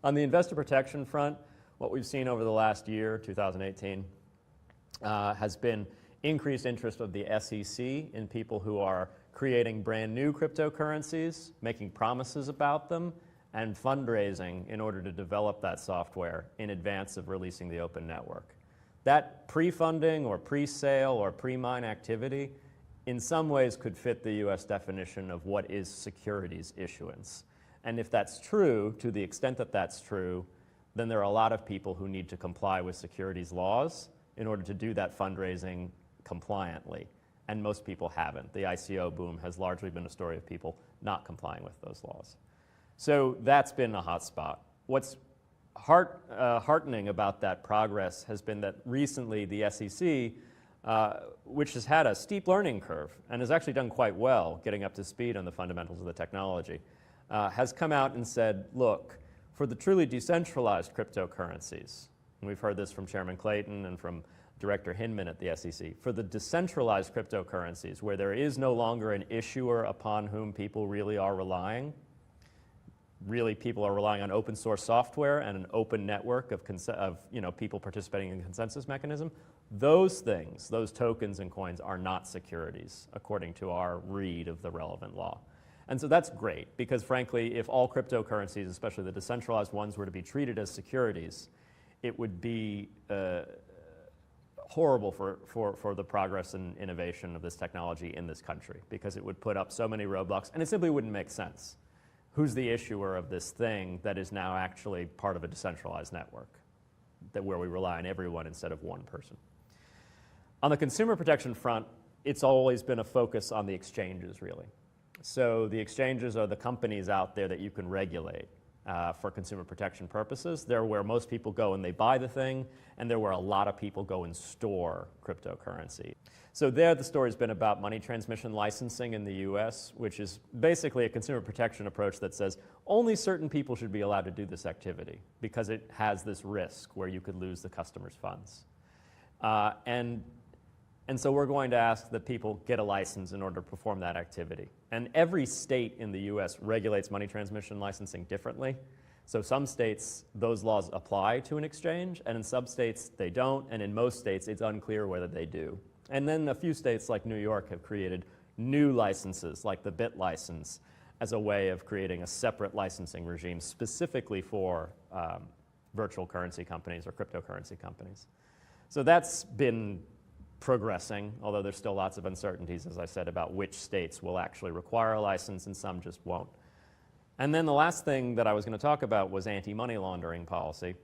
On the investor protection front, what we've seen over the last year, 2018, has been increased interest of the SEC in people who are creating brand new cryptocurrencies, making promises about them, and fundraising in order to develop that software in advance of releasing the open network. That pre-funding or pre-sale or pre-mine activity in some ways could fit the US definition of what is securities issuance. And if that's true, to the extent that that's true, then there are a lot of people who need to comply with securities laws in order to do that fundraising compliantly. And most people haven't. The ICO boom has largely been a story of people not complying with those laws. So that's been a hot spot. What's heartening about that progress has been that recently the SEC, which has had a steep learning curve and has actually done quite well getting up to speed on the fundamentals of the technology, has come out and said, look, for the truly decentralized cryptocurrencies, and we've heard this from Chairman Clayton and from Director Hinman at the SEC, for the decentralized cryptocurrencies where there is no longer an issuer upon whom people really are relying, people are relying on open source software and an open network of people participating in the consensus mechanism, those things, those tokens and coins are not securities according to our read of the relevant law. And so that's great because frankly, if all cryptocurrencies, especially the decentralized ones, were to be treated as securities, it would be horrible for the progress and innovation of this technology in this country because it would put up so many roadblocks and it simply wouldn't make sense. Who's the issuer of this thing that is now actually part of a decentralized network where we rely on everyone instead of one person? On the consumer protection front, it's always been a focus on the exchanges, really. So the exchanges are the companies out there that you can regulate for consumer protection purposes. They're where most people go and they buy the thing, and they're where a lot of people go and store cryptocurrency. So there the story's been about money transmission licensing in the US, which is basically a consumer protection approach that says only certain people should be allowed to do this activity because it has this risk where you could lose the customer's funds. And so we're going to ask that people get a license in order to perform that activity. And every state in the US regulates money transmission licensing differently. So some states, those laws apply to an exchange, and in some states they don't, and in most states it's unclear whether they do. And then a few states like New York have created new licenses, like the BIT license, as a way of creating a separate licensing regime specifically for virtual currency companies or cryptocurrency companies. So that's been progressing, although there's still lots of uncertainties, as I said, about which states will actually require a license and some just won't. And then the last thing that I was going to talk about was anti-money laundering policy.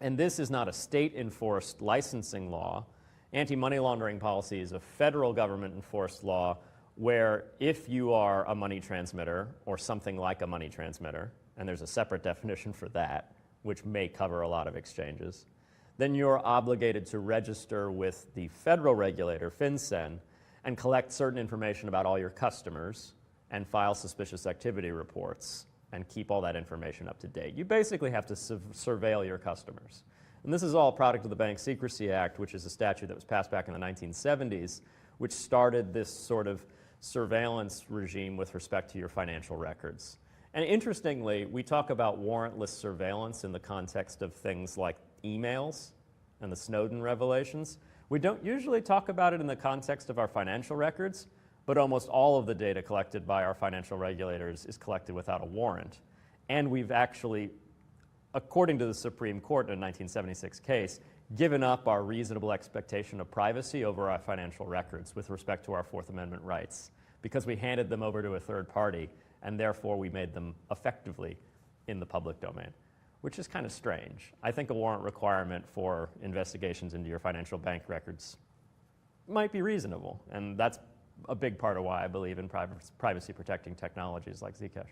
And this is not a state-enforced licensing law. Anti-money laundering policy is a federal government-enforced law where if you are a money transmitter or something like a money transmitter, and there's a separate definition for that, which may cover a lot of exchanges, then you're obligated to register with the federal regulator, FinCEN, and collect certain information about all your customers and file suspicious activity reports and keep all that information up to date. You basically have to surveil your customers. And this is all a product of the Bank Secrecy Act, which is a statute that was passed back in the 1970s, which started this sort of surveillance regime with respect to your financial records. And interestingly, we talk about warrantless surveillance in the context of things like emails and the Snowden revelations. We don't usually talk about it in the context of our financial records, but almost all of the data collected by our financial regulators is collected without a warrant. And we've actually, according to the Supreme Court in a 1976 case, given up our reasonable expectation of privacy over our financial records with respect to our Fourth Amendment rights, because we handed them over to a third party, and therefore we made them effectively in the public domain, which is kind of strange. I think a warrant requirement for investigations into your financial bank records might be reasonable, and that's a big part of why I believe in privacy protecting technologies like Zcash.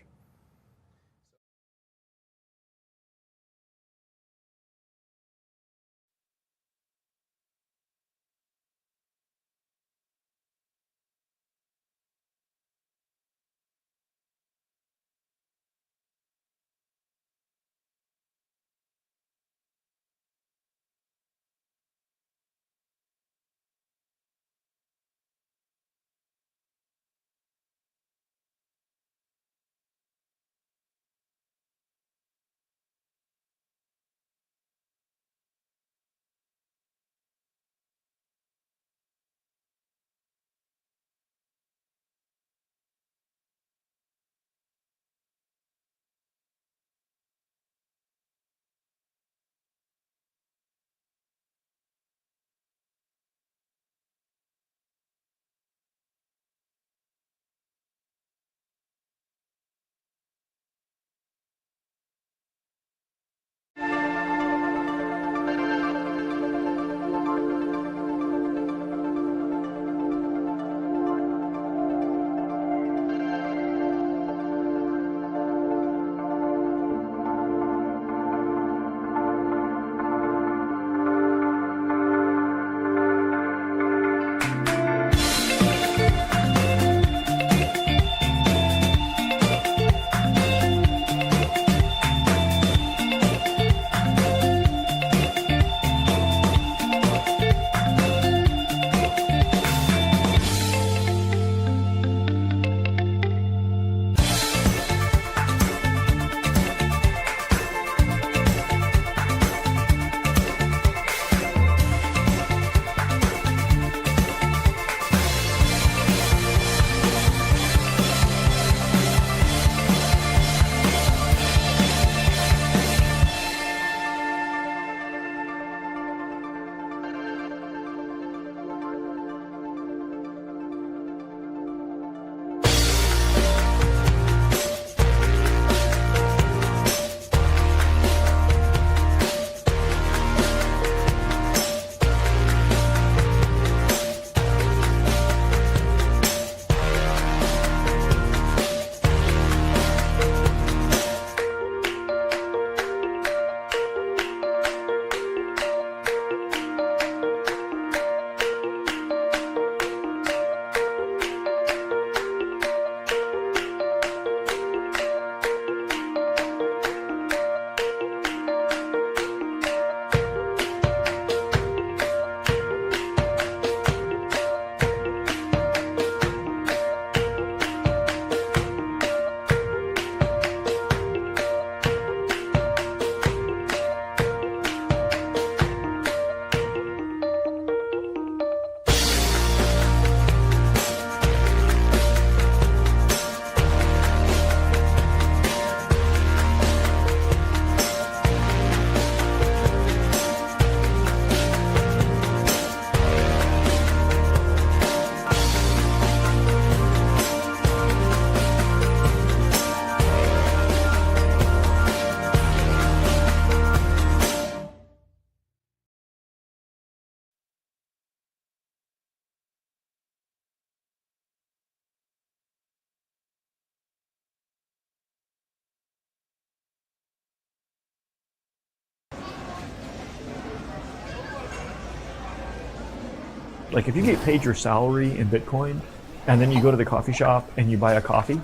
Like if you get paid your salary in Bitcoin and then you go to the coffee shop and you buy a coffee,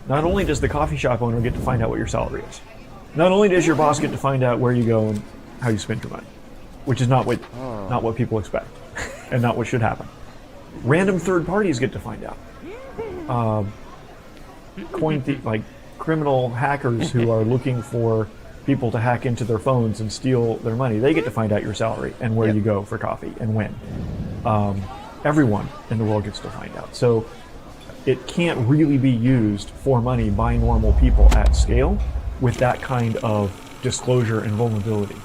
not only does the coffee shop owner get to find out what your salary is, not only does your boss get to find out where you go and how you spend your money, which is not what people expect and not what should happen. Random third parties get to find out. Like criminal hackers who are looking for people to hack into their phones and steal their money, they get to find out your salary and where you go for coffee and when. Everyone in the world gets to find out. So it can't really be used for money by normal people at scale with that kind of disclosure and vulnerability.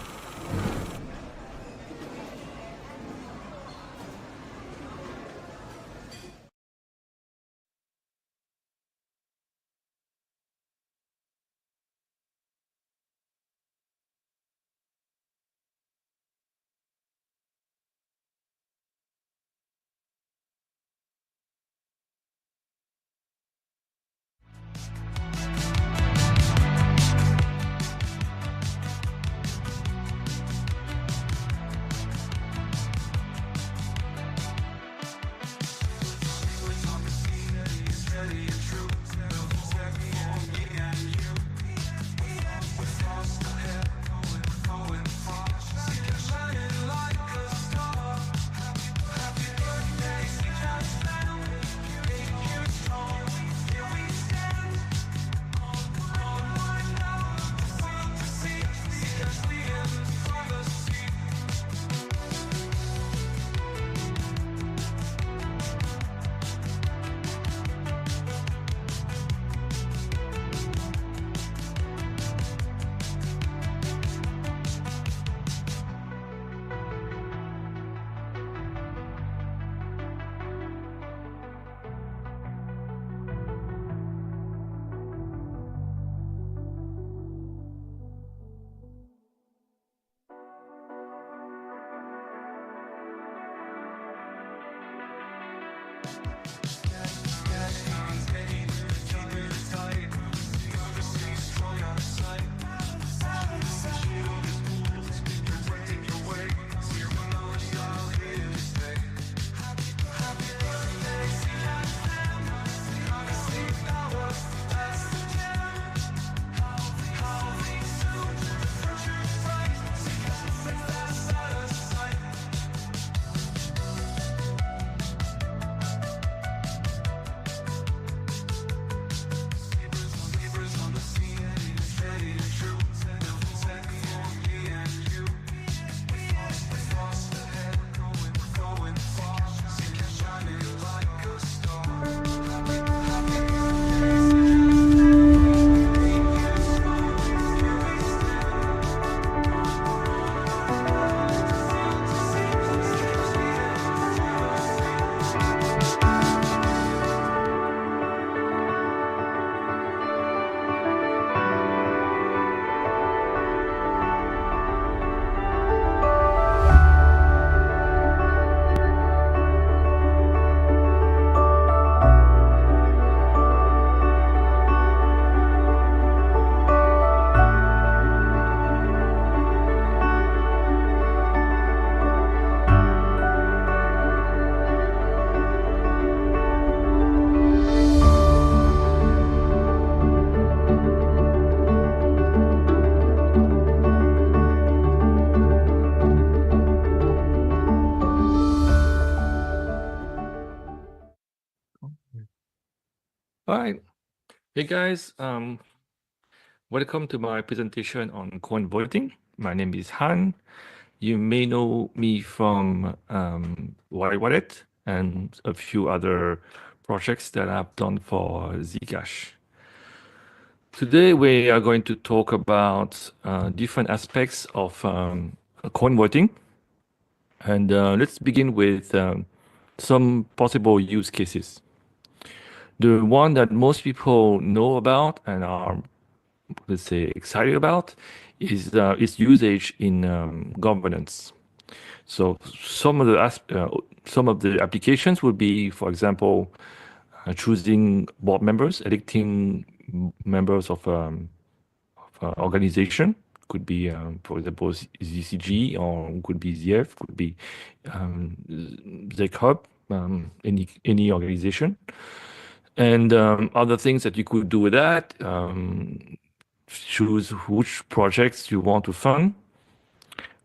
Hi. Hey guys, welcome to my presentation on coin voting. My name is Han. You may know me from Wallet and a few other projects that I've done for Zcash. Today we are going to talk about different aspects of coin voting. And let's begin with some possible use cases. The one that most people know about and are, let's say, excited about is its usage in governance. So some of the applications would be, for example, choosing board members, electing members of organization. Could be, for example, ZCG, or could be ZF, could be ZChub, any organization. And other things that you could do with that, choose which projects you want to fund.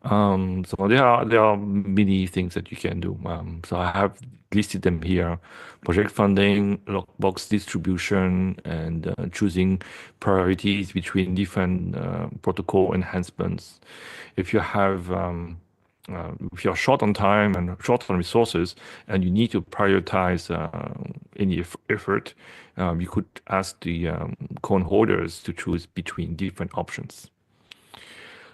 So there are many things that you can do. So I have listed them here: project funding, lockbox distribution, and choosing priorities between different protocol enhancements. If you have if you're short on time and short on resources, and you need to prioritize any effort, you could ask the coin holders to choose between different options.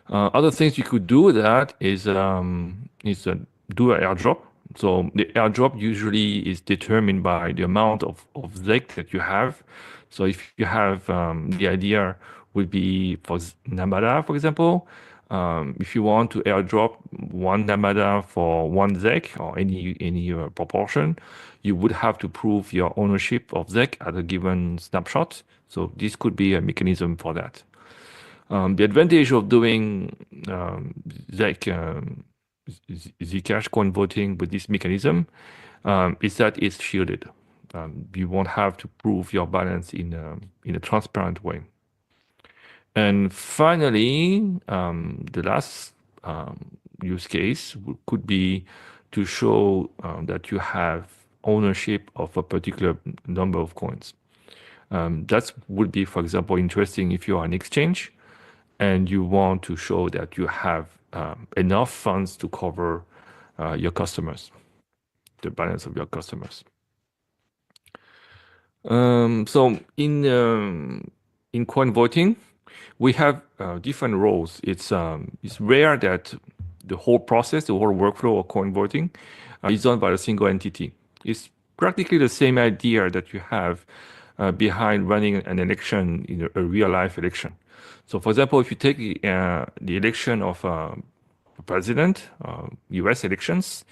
Other things you could do with that is do an airdrop. So the airdrop usually is determined by the amount of ZEC that you have. So if you have the idea would be for Namada, for example. If you want to airdrop one Namada for one ZEC or any proportion, you would have to prove your ownership of ZEC at a given snapshot. So this could be a mechanism for that. The advantage of doing Zcash coin voting with this mechanism is that it's shielded. You won't have to prove your balance in a transparent way. And finally, the last use case could be to show that you have ownership of a particular number of coins. That would be, for example, interesting if you are an exchange and you want to show that you have enough funds to cover your customers, the balance of your customers. So in coin voting, we have different roles. It's rare that the whole process, the whole workflow of coin voting is done by a single entity. It's practically the same idea that you have behind running an election in a real-life election. So, for example, if you take the election of president, U.S. elections,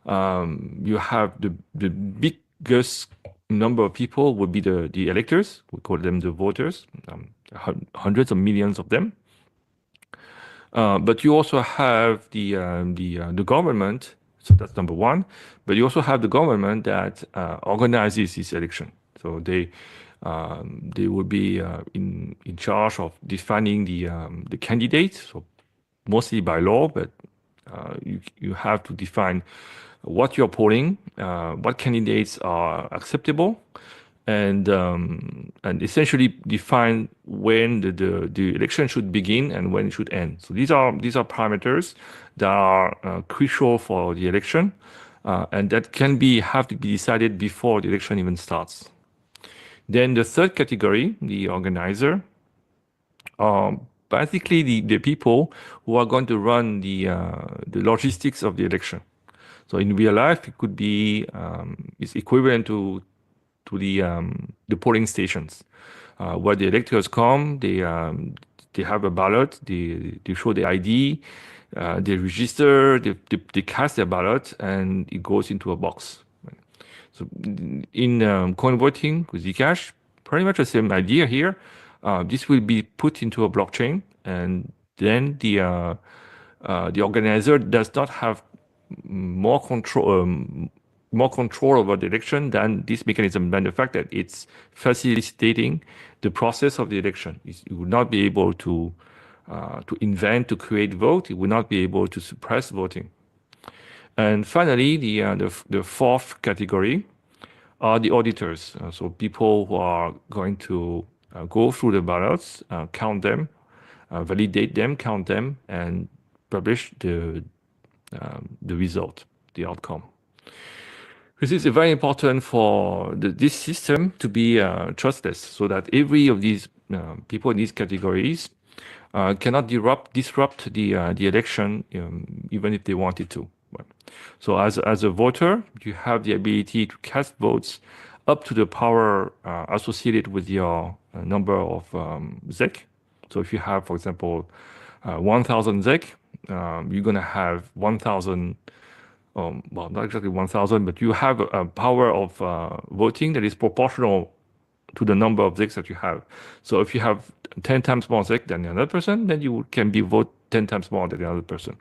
you have the big biggest number of people would be the electors. We call them the voters, hundreds of millions of them. But you also have the government, so that's number one. But you also have the government that organizes this election. So they will be in charge of defining the candidates, so mostly by law, but you have to define what you're polling, what candidates are acceptable, and essentially define when the election should begin and when it should end. So these are parameters that are crucial for the election, and that have to be decided before the election even starts. Then the third category, the organizer, are basically the people who are going to run the logistics of the election. So in real life, it could be is equivalent to the polling stations, where the electors come. They have a ballot. They show the ID. They register. They cast their ballot, and it goes into a box. So in coin voting with Zcash, pretty much the same idea here. This will be put into a blockchain, and then the organizer does not have more control over the election than this mechanism, than the fact that it's facilitating the process of the election. It will not be able to invent, to create vote. It will not be able to suppress voting. And finally, the fourth category are the auditors. So people who are going to go through the ballots, count them, validate them, count them, and publish the result, the outcome. This is very important for this system to be trustless, so that every of these people in these categories cannot disrupt the election, even if they wanted to. So as a voter, you have the ability to cast votes up to the power associated with your number of ZEC. So if you have, for example, 1,000 ZEC, you're going to have 1,000, well, not exactly 1,000, but you have a power of voting that is proportional to the number of ZECs that you have. So if you have 10 times more ZEC than the other person, then you can be vote 10 times more than the other person.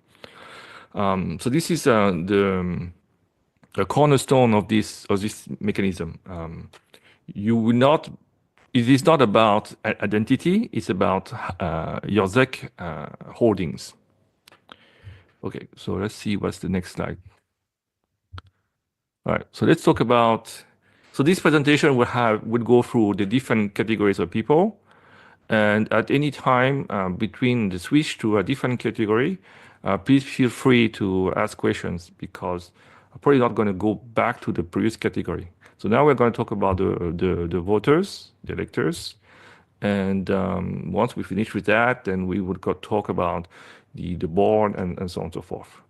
So this is the cornerstone of this mechanism. It is not about identity, it's about your ZEC holdings. Okay, so let's see what's the next slide. All right, so let's talk about, so this presentation would go through the different categories of people, and at any time between the switch to a different category, please feel free to ask questions, because I'm probably not going to go back to the previous category. So now we're going to talk about the voters, the electors, and once we finish with that, then we would talk about the board and so on and so forth.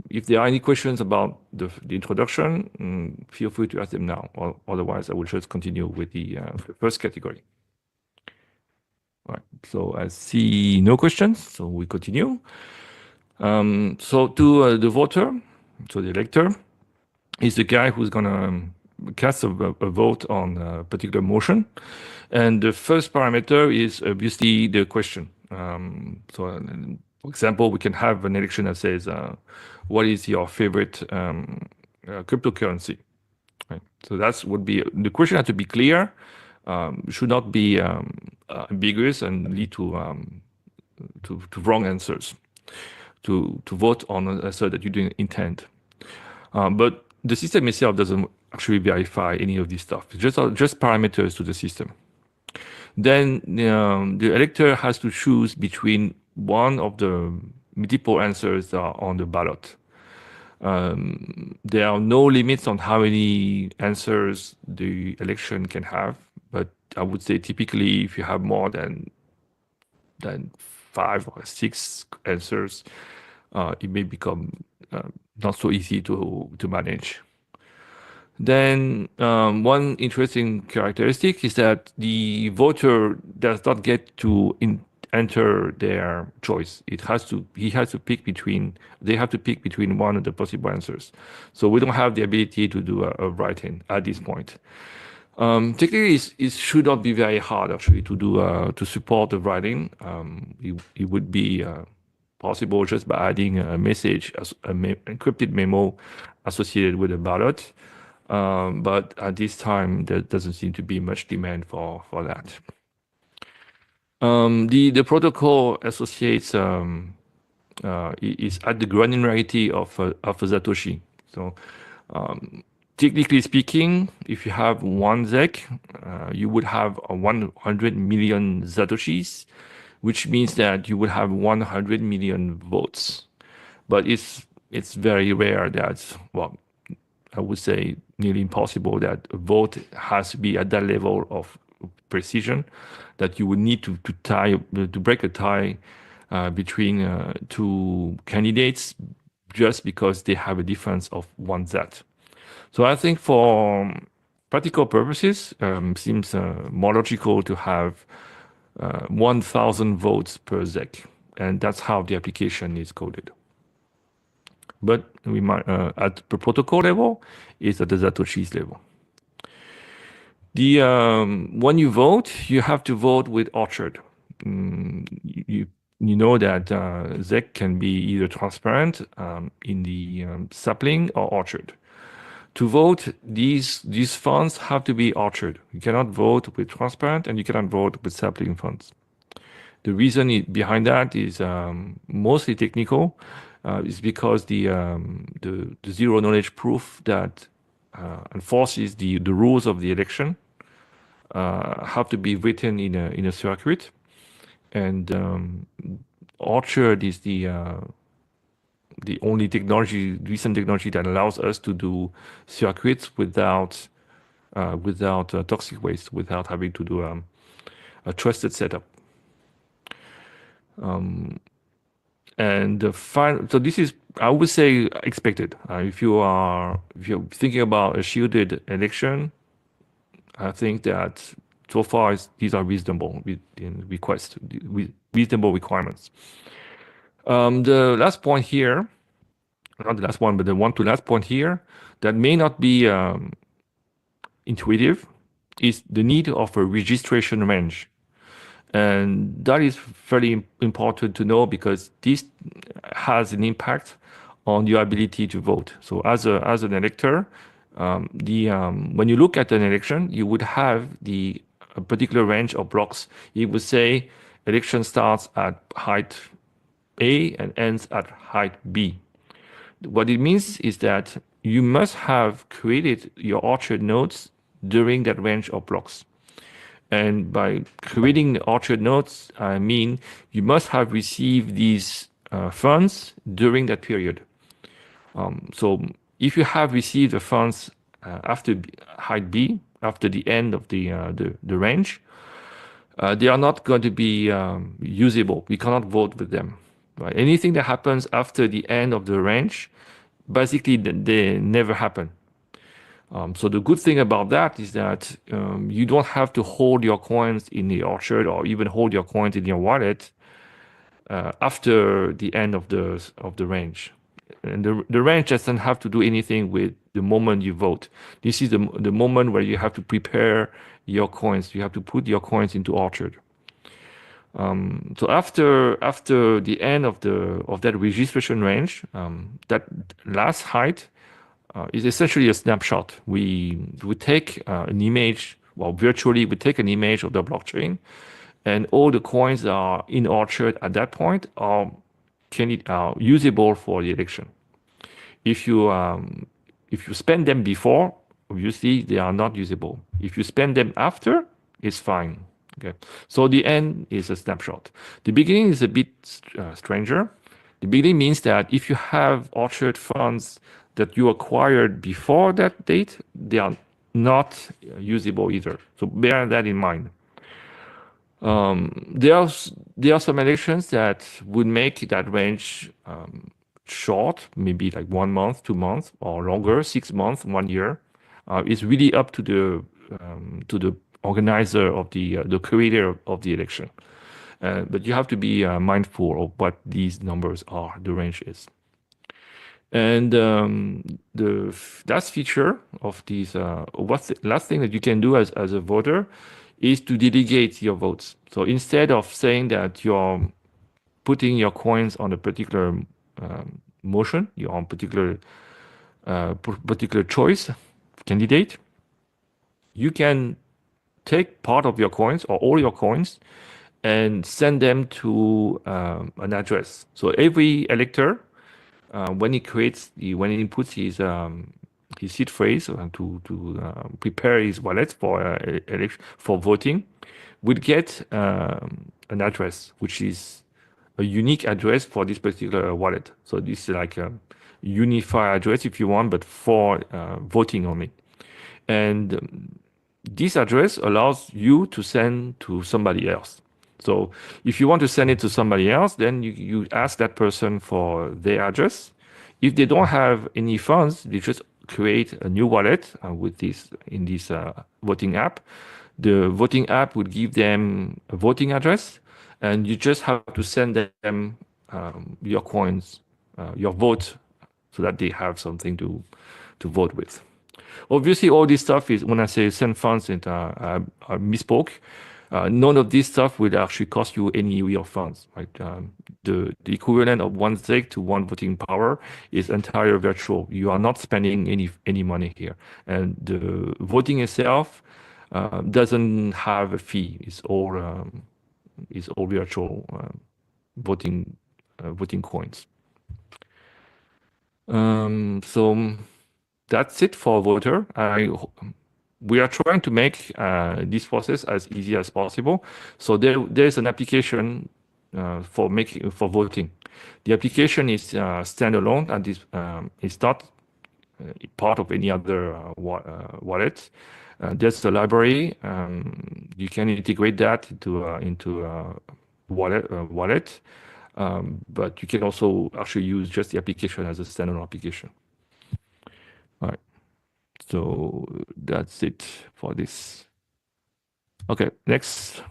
If there are any questions about the introduction, feel free to ask them now, or otherwise I will just continue with the first category. All right, so I see no questions, so we continue. So to the voter, so the elector is the guy who's going to cast a vote on a particular motion. And the first parameter is obviously the question. So, for example, we can have an election that says, what is your favorite cryptocurrency? Right? So that would be, the question has to be clear, should not be ambiguous and lead to wrong answers, to vote on an answer that you didn't intend. But the system itself doesn't actually verify any of this stuff. It's just parameters to the system. Then the elector has to choose between one of the multiple answers that are on the ballot. There are no limits on how many answers the election can have, but I would say typically if you have more than 5 or 6 answers, it may become not so easy to manage. Then one interesting characteristic is that the voter does not get to enter their choice. He has to pick between. They have to pick between one of the possible answers. So we don't have the ability to do a write-in at this point. Technically, it should not be very hard actually to do to support the writing. It would be possible just by adding a message, encrypted memo associated with a ballot. But at this time, there doesn't seem to be much demand for that. The protocol associates is at the granularity of a Satoshi. So technically speaking, if you have one ZEC, you would have 100 million Satoshis, which means that you would have 100 million votes. But it's very rare that, well, I would say nearly impossible that a vote has to be at that level of precision, that you would need to break a tie between two candidates just because they have a difference of one ZEC. So I think for practical purposes, seems more logical to have 1,000 votes per ZEC, and that's how the application is coded. But we might, at the protocol level, is at the Satoshis level. When you vote, you have to vote with Orchard. You know that ZEC can be either transparent in the sapling or Orchard. To vote, these funds have to be Orchard. You cannot vote with transparent, and you cannot vote with sapling funds. The reason behind that is mostly technical. Is because the zero knowledge proof that enforces the rules of the election have to be written in a circuit, and Orchard is the only recent technology that allows us to do circuits without toxic waste, without having to do a trusted setup. And so this is, I would say, expected. If you're thinking about a shielded election, I think that so far these are reasonable reasonable requirements. The last point here, not the last one, but the one to last point here, that may not be intuitive, is the need of a registration range. And that is very important to know because this has an impact on your ability to vote. So as an elector, when you look at an election, you would have a particular range of blocks. It would say election starts at height A and ends at height B. What it means is that you must have created your Orchard nodes during that range of blocks. And by creating the Orchard nodes, I mean you must have received these funds during that period. So if you have received the funds after height B, after the end of the range, they are not going to be usable. We cannot vote with them. Right? Anything that happens after the end of the range, basically they never happen. So the good thing about that is that you don't have to hold your coins in the Orchard or even hold your coins in your wallet after the end of the range. And the range doesn't have to do anything with the moment you vote. This is the moment where you have to prepare your coins. You have to put your coins into Orchard. So after the end of that registration range, that last height is essentially a snapshot. We take an image, well, virtually we take an image of the blockchain, and all the coins that are in Orchard at that point are usable for the election. If you spend them before, obviously they are not usable. If you spend them after, it's fine. Okay. So the end is a snapshot. The beginning is a bit stranger. The beginning means that if you have Orchard funds that you acquired before that date, they are not usable either. So bear that in mind. There are some elections that would make that range short, maybe like 1 month, 2 months, or longer, 6 months, 1 year. It's really up to the organizer of the creator of the election. But you have to be mindful of what these numbers are, the range is. And the last feature of these, what's the last thing that you can do as a voter is to delegate your votes. So instead of saying that you're putting your coins on a particular motion, you're on particular choice candidate, you can take part of your coins or all your coins and send them to an address. So every elector, when he inputs his seed phrase to prepare his wallet for voting, will get an address which is a unique address for this particular wallet. So this is like a unified address if you want, but for voting only. And this address allows you to send to somebody else. So if you want to send it to somebody else, then you ask that person for their address. If they don't have any funds, they just create a new wallet with this in this voting app. The voting app would give them a voting address, and you just have to send them your coins, your vote, so that they have something to vote with. Obviously, all this stuff is, when I say send funds, and I misspoke. None of this stuff will actually cost you any real funds. Right? The equivalent of 1 ZEC to 1 voting power is entirely virtual. You are not spending any money here, and the voting itself doesn't have a fee. It's all virtual voting coins. So that's it for voter. We are trying to make this process as easy as possible. So there's an application for voting. The application is standalone, and it's not part of any other wallet. There's a library. You can integrate that into a wallet, but you can also actually use just the application as a standalone application. All right. So that's it for this. Okay, next.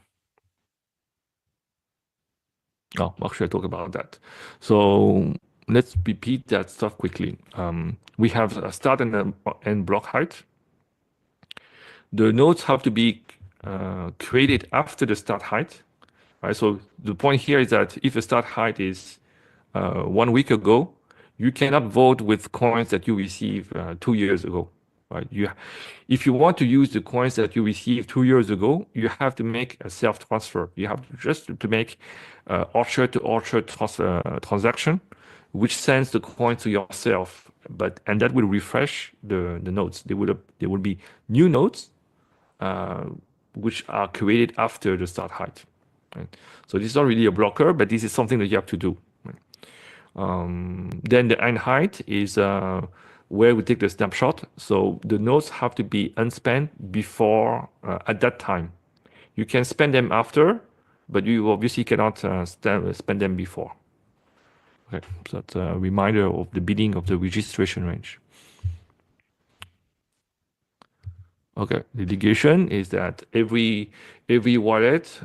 Oh, actually, I talk about that. So let's repeat that stuff quickly. We have a start and end block height. The nodes have to be created after the start height. Right? So the point here is that if the start height is 1 week ago, you cannot vote with coins that you received 2 years ago. Right? If you want to use the coins that you received 2 years ago, you have to make a self-transfer. You have to make orchard-to-orchard transaction, which sends the coin to yourself. And that will refresh the nodes. There will be new nodes, which are created after the start height. Right? So this is not really a blocker, but this is something that you have to do. Right? Then the end height is where we take the snapshot. So the nodes have to be unspent before at that time. You can spend them after, but you obviously cannot spend them before. Okay, so that's a reminder of the beginning of the registration range. Okay, the delegation is that every wallet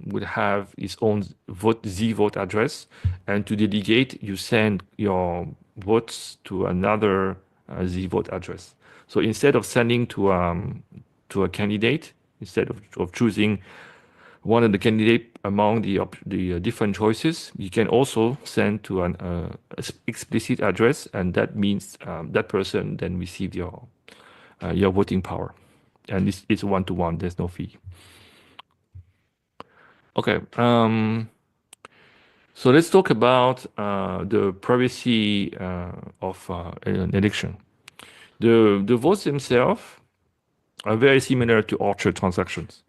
will have its own vote address, and to delegate, you send your votes to another vote address. So instead of sending to a candidate, instead of choosing one of the candidate among the different choices, you can also send to an explicit address, and that means that person then receive your voting power, and it's 1-to-1. There's no fee. Okay. So let's talk about the privacy of an election. The votes themselves are very similar to orchard transactions.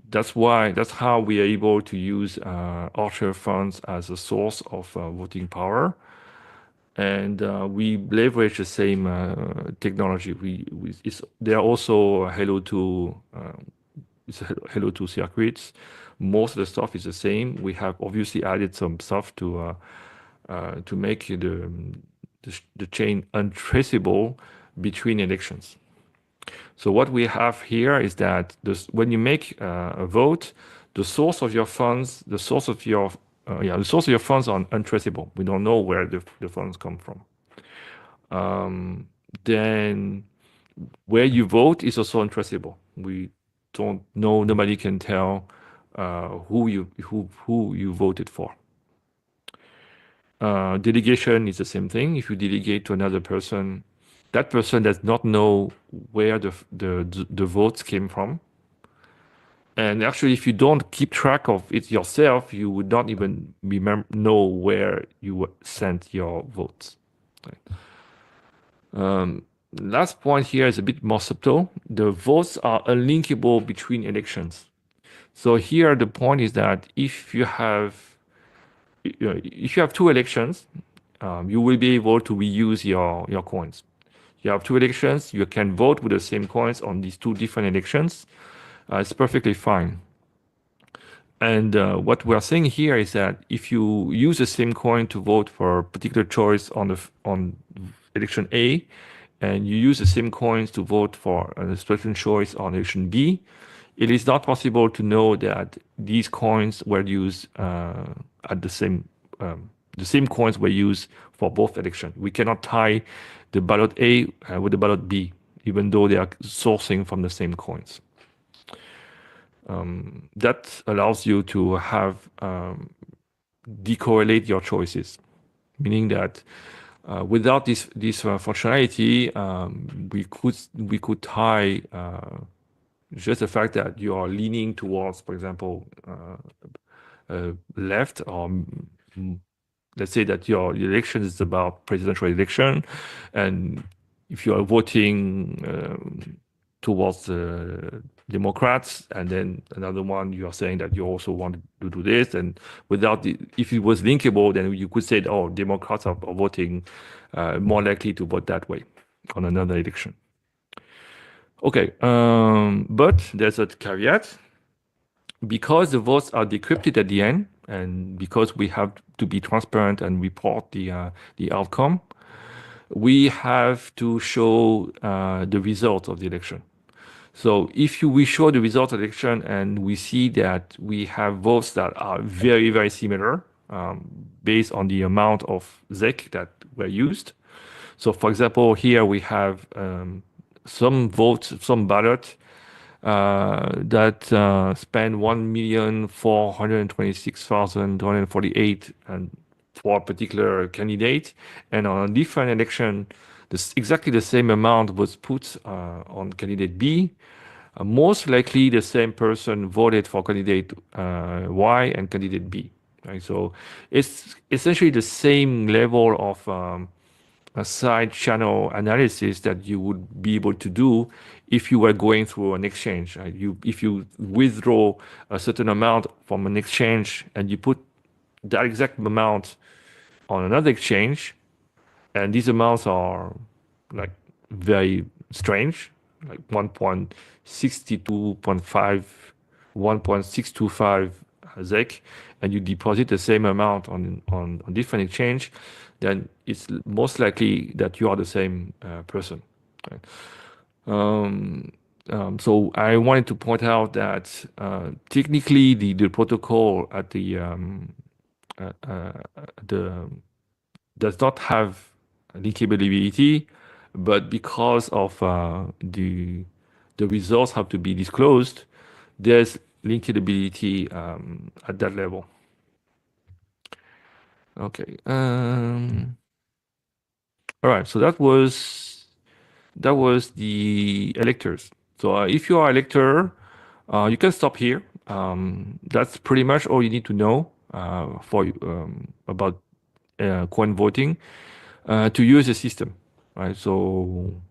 That's how we are able to use orchard funds as a source of voting power, and we leverage the same technology. There are also Halo 2 circuits. Most of the stuff is the same. We have obviously added some stuff to make the chain untraceable between elections. So what we have here is that when you make a vote, the source of your funds, the source of your funds are untraceable. We don't know where the funds come from. Then where you vote is also untraceable. We don't know. Nobody can tell who you voted for. Delegation is the same thing. If you delegate to another person, that person does not know where the votes came from. And actually, if you don't keep track of it yourself, you would not even know where you sent your votes. Right. Last point here is a bit more subtle. The votes are unlinkable between elections. So here the point is that if you have two elections, you will be able to reuse your coins. You have two elections, you can vote with the same coins on these two different elections. It's perfectly fine. And what we're saying here is that if you use the same coin to vote for a particular choice on election A, and you use the same coins to vote for a certain choice on election B, it is not possible to know that these coins were used at the same coins were used for both elections. We cannot tie the ballot A with the ballot B, even though they are sourcing from the same coins. That allows you to have decorrelate your choices, meaning that without this functionality, we could tie just the fact that you are leaning towards, for example, left, or let's say that your election is about presidential election, and if you are voting towards the Democrats, and then another one you are saying that you also want to do this, and if it was linkable, then you could say, oh, Democrats are voting more likely to vote that way on another election. Okay, but there's a caveat. Because the votes are decrypted at the end, and because we have to be transparent and report the outcome, we have to show the result of the election. So if we show the result of the election and we see that we have votes that are very, very similar based on the amount of ZEC that were used. So for example, here we have some votes, some ballot that spend 1,426,248 and for a particular candidate, and on a different election, exactly the same amount was put on candidate B. Most likely, the same person voted for candidate Y and candidate B. Right? So it's essentially the same level of a side channel analysis that you would be able to do if you were going through an exchange. Right? If you withdraw a certain amount from an exchange and you put that exact amount on another exchange, and these amounts are like very strange, like 1.62.5, 1.625 ZEC, and you deposit the same amount on different exchange, then it's most likely that you are the same person. Right? So I wanted to point out that technically the protocol at the does not have linkability, but because of the results have to be disclosed, there's linkability at that level. Okay. All right. So that was the electors. So if you are an elector, you can stop here. That's pretty much all you need to know about coin voting to use the system. Right. So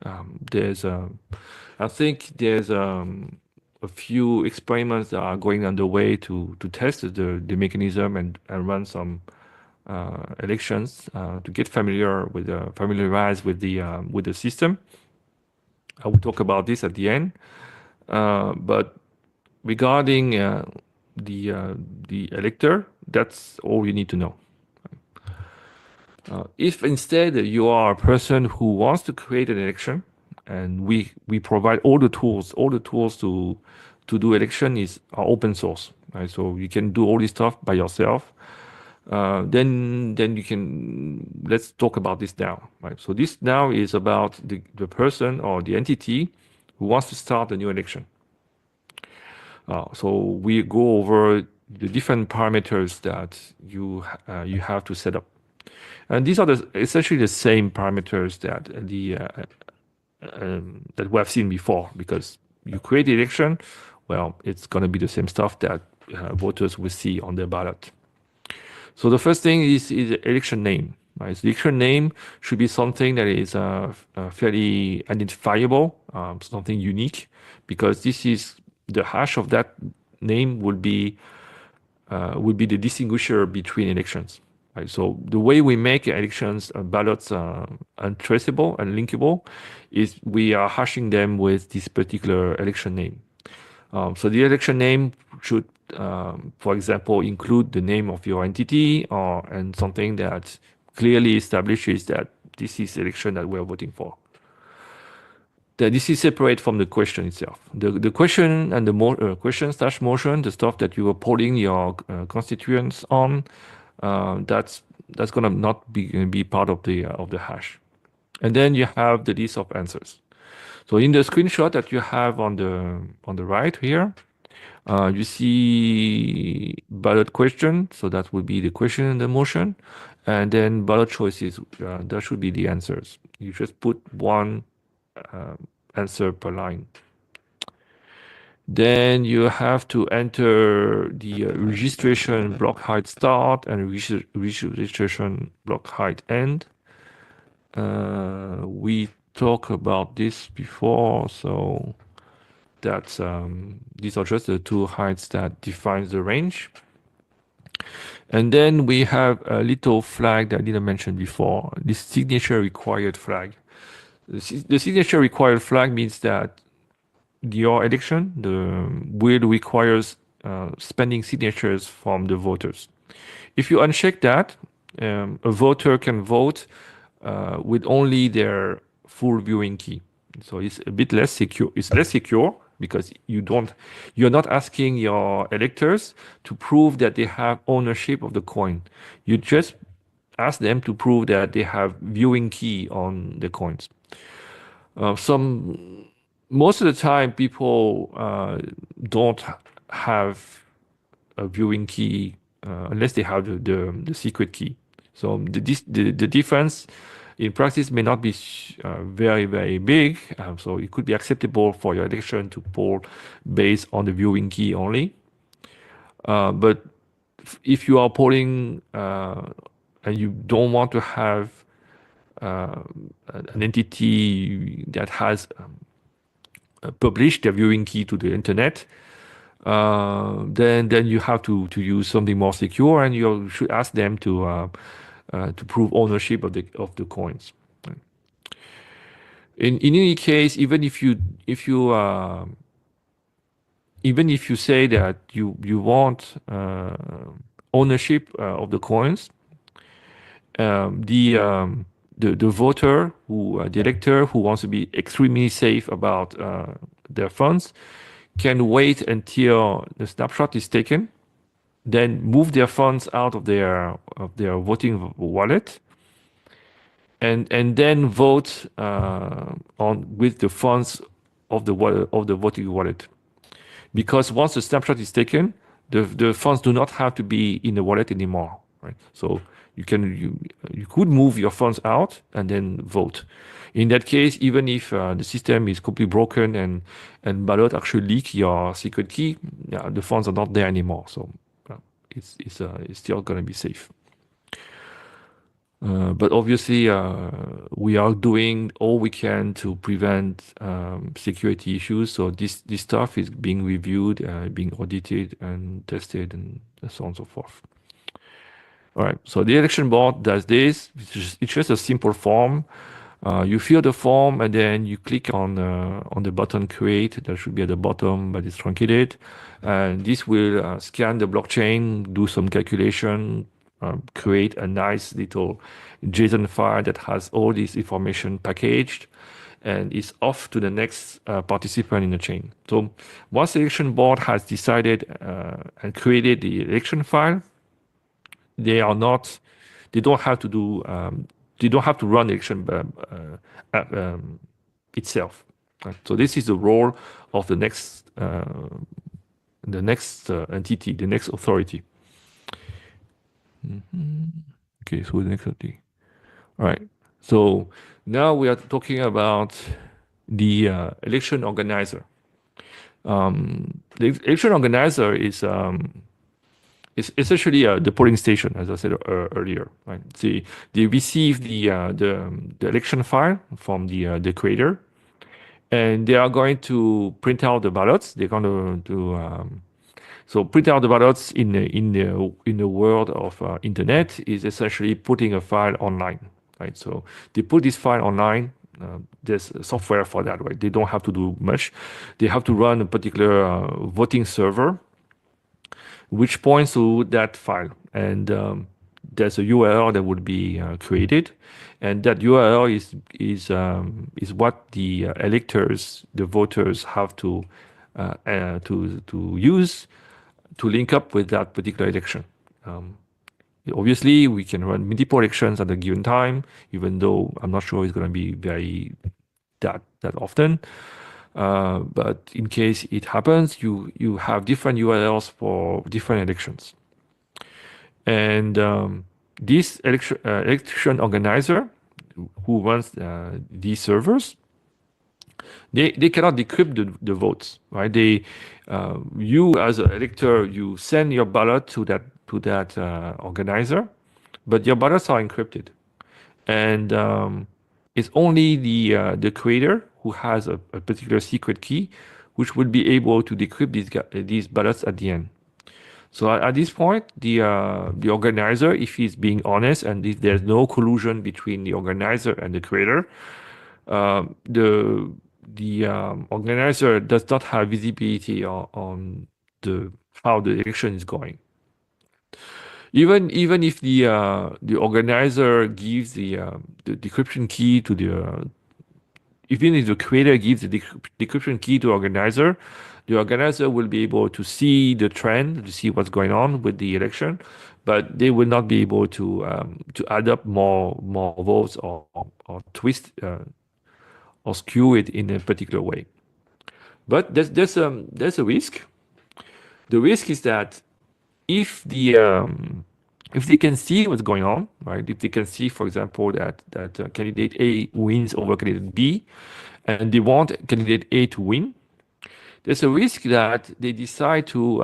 I think there's a few experiments that are going underway to test the mechanism and run some elections to get familiarized with the system. I will talk about this at the end. But regarding the elector, that's all you need to know. If instead you are a person who wants to create an election, and we provide all the tools to do election are open source, right? So you can do all this stuff by yourself. Then you can, let's talk about this now, right? So this now is about the person or the entity who wants to start a new election. So we go over the different parameters that you have to set up, and these are essentially the same parameters that that we have seen before, because you create the election, well, it's going to be the same stuff that voters will see on their ballot. So the first thing is election name. Right? So the election name should be something that is fairly identifiable, something unique, because this is the hash of that name would be the distinguisher between elections. Right? So the way we make elections ballots untraceable and linkable is we are hashing them with this particular election name. So the election name should, for example, include the name of your entity and something that clearly establishes that this is the election that we're voting for. That this is separate from the question itself. The question and the question/motion, the stuff that you are polling your constituents on, that's going to not be part of the hash. And then you have the list of answers. So in the screenshot that you have on the right here, you see ballot question. So that would be the question and the motion, and then ballot choices. That should be the answers. You just put one answer per line. Then you have to enter the registration block height start and registration block height end. We talked about this before, so that's these are just the two heights that defines the range. And then we have a little flag that I didn't mention before, this signature required flag. The signature required flag means that your election will requires spending signatures from the voters. If you uncheck that, a voter can vote with only their full viewing key. So it's a bit less secure. It's less secure because you're not asking your electors to prove that they have ownership of the coin. You just ask them to prove that they have viewing key on the coins. Most of the time, people don't have a viewing key unless they have the secret key. So the difference in practice may not be very, very big. So it could be acceptable for your election to poll based on the viewing key only. But if you are polling and you don't want to have an entity that has published their viewing key to the internet, then you have to use something more secure, and you should ask them to prove ownership of the coins. In any case, even if you say that you want ownership of the coins, the voter the elector who wants to be extremely safe about their funds can wait until the snapshot is taken, then move their funds out of their voting wallet, and then vote with the funds of the voting wallet. Because once the snapshot is taken, the funds do not have to be in the wallet anymore, right? So you could move your funds out and then vote. In that case, even if the system is completely broken and ballot actually leak your secret key, the funds are not there anymore. So it's still going to be safe. But obviously, we are doing all we can to prevent security issues. So this stuff is being reviewed, being audited and tested, and so on and so forth. All right, so the election board does this. It's just a simple form. You fill the form and then you click on the button create. That should be at the bottom, but it's truncated. And this will scan the blockchain, do some calculation, create a nice little JSON file that has all this information packaged. and is off to the next participant in the chain. So once the election board has decided and created the election file, they don't have to do they don't have to run the election itself. Right? So this is the role of the next entity, the next authority. Okay, so the next entity. All right. So now we are talking about the election organizer. The election organizer is essentially the polling station, as I said earlier. Right? They receive the election file from the creator, and they are going to print out the ballots. They're going to so print out the ballots in the world of internet is essentially putting a file online. Right? So they put this file online. There's software for that. Right? They don't have to do much. They have to run a particular voting server, which points to that file, and there's a URL that would be created, and that URL is what the electors, the voters, have to use to link up with that particular election. Obviously, we can run multiple elections at a given time, even though I'm not sure it's going to be that often. But in case it happens, you have different URLs for different elections. And this election organizer who runs these servers, they cannot decrypt the votes, right? You as an elector, you send your ballot to that organizer, but your ballots are encrypted, and it's only the creator who has a particular secret key, which will be able to decrypt these ballots at the end. So at this point, the organizer, if he's being honest and if there's no collusion between the organizer and the creator, the organizer does not have visibility on how the election is going. Even if the organizer gives the decryption key to even if the creator gives the decryption key to the organizer will be able to see the trend, to see what's going on with the election, but they will not be able to add up more votes or twist or skew it in a particular way. But there's a risk. The risk is that if they can see what's going on, right? If they can see, for example, that candidate A wins over candidate B, and they want candidate A to win, there's a risk that they decide to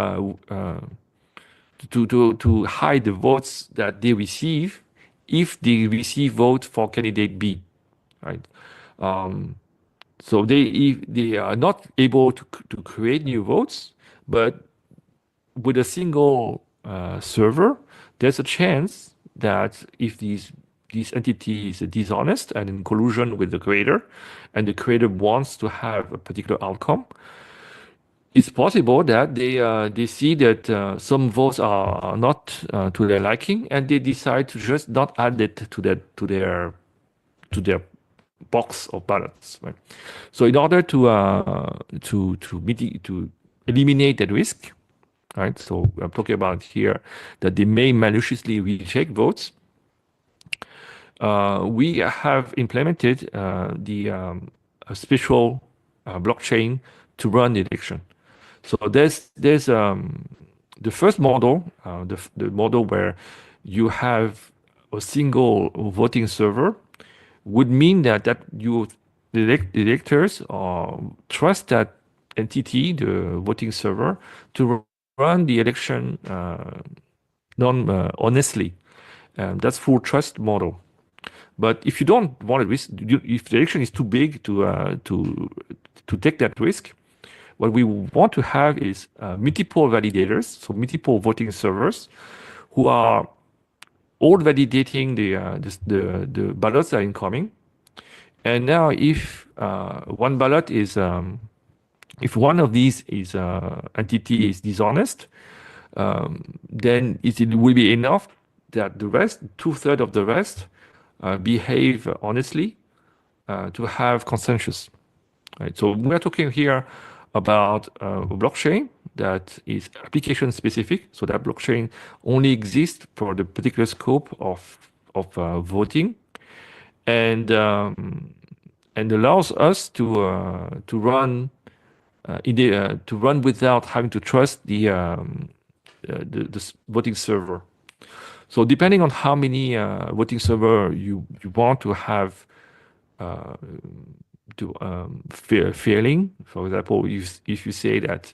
hide the votes that they receive if they receive vote for candidate B, right? So they are not able to create new votes, but with a single server, there's a chance that if this entity is dishonest and in collusion with the creator, and the creator wants to have a particular outcome, it's possible that they see that some votes are not to their liking, and they decide to just not add it to their box of ballots. Right? So in order to eliminate that risk, right? So I'm talking about here that they may maliciously reject votes. We have implemented a special blockchain to run the election. So there's the first model, the model where you have a single voting server, would mean that the electors trust that entity, the voting server, to run the election honestly. That's full trust model. But if you don't want to risk, if the election is too big to take that risk, what we want to have is multiple validators, so multiple voting servers, who are all validating the ballots that are incoming. And now, if one ballot is, if one of these entity is dishonest, then it will be enough that the rest, 2/3 of the rest, behave honestly, to have consensus. Right? So we are talking here about a blockchain that is application specific. So that blockchain only exists for the particular scope of voting, and allows us to run without having to trust the voting server. So depending on how many voting server you want to have failing, for example, if you say that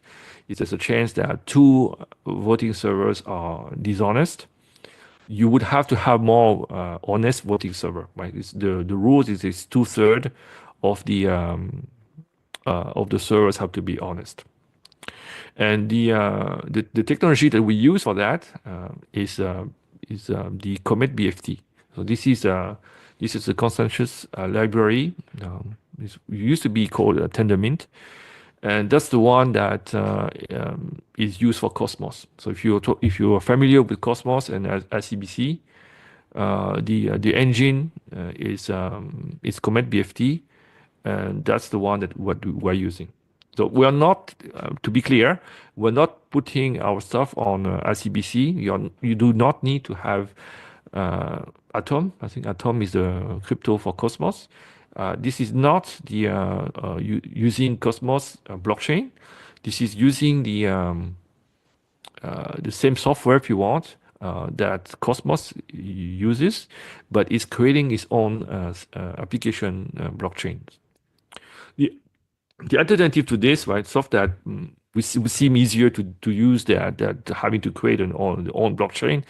there's a chance that 2 voting servers are dishonest, you would have to have more honest voting server. Right? The rules is 2/3 of the servers have to be honest. And the technology that we use for that is the commit BFT. So this is a consensus library. It used to be called Tendermint, and that's the one that is used for Cosmos. So if you are familiar with Cosmos and ICBC, the engine is commit BFT, and that's the one that what we're using. So we are not, to be clear, we're not putting our stuff on ICBC. You do not need to have Atom. I think Atom is the crypto for Cosmos. This is not the using Cosmos blockchain. This is using the same software, if you want, that Cosmos uses, but it's creating its own application blockchain. The alternative to this, right, software that would seem easier to use that having to create an own blockchain,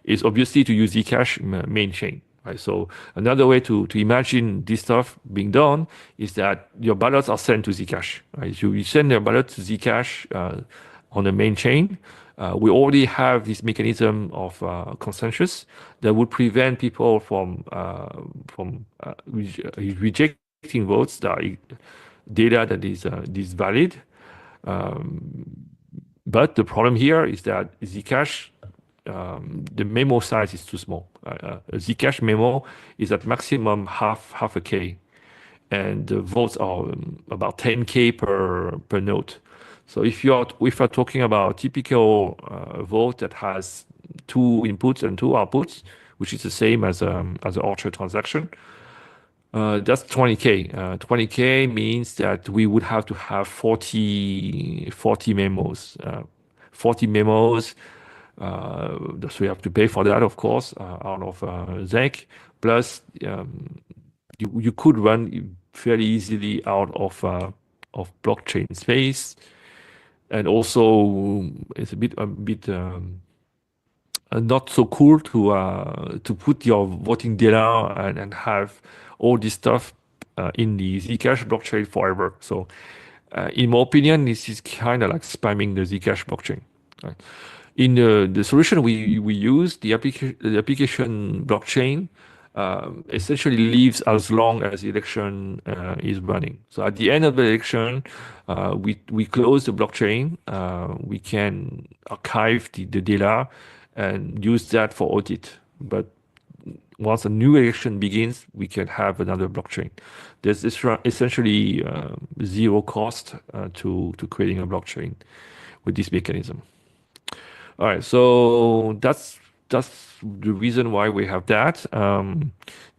is obviously to use Zcash main chain. Right? So another way to imagine this stuff being done is that your ballots are sent to Zcash. Right? So you send your ballot to Zcash on the main chain. We already have this mechanism of consensus that would prevent people from rejecting votes that are data that is valid. But the problem here is that Zcash, the memo size is too small. A Zcash memo is at maximum half a K, and the votes are about 10K per note. So if you're talking about a typical vote that has 2 inputs and 2 outputs, which is the same as an Archer transaction, that's 20K. 20K means that we would have to have 40 memos. 40 memos. So we have to pay for that, of course, out of ZEC. Plus, you could run fairly easily out of blockchain space, and also it's a bit not so cool to put your voting data and have all this stuff in the Zcash blockchain forever. So, in my opinion, this is kind of like spamming the Zcash blockchain. Right? In the solution we use, the application blockchain essentially lives as long as the election is running. So at the end of the election, we close the blockchain. We can archive the data and use that for audit. But once a new election begins, we can have another blockchain. There's essentially zero cost to creating a blockchain with this mechanism. All right, so that's the reason why we have that.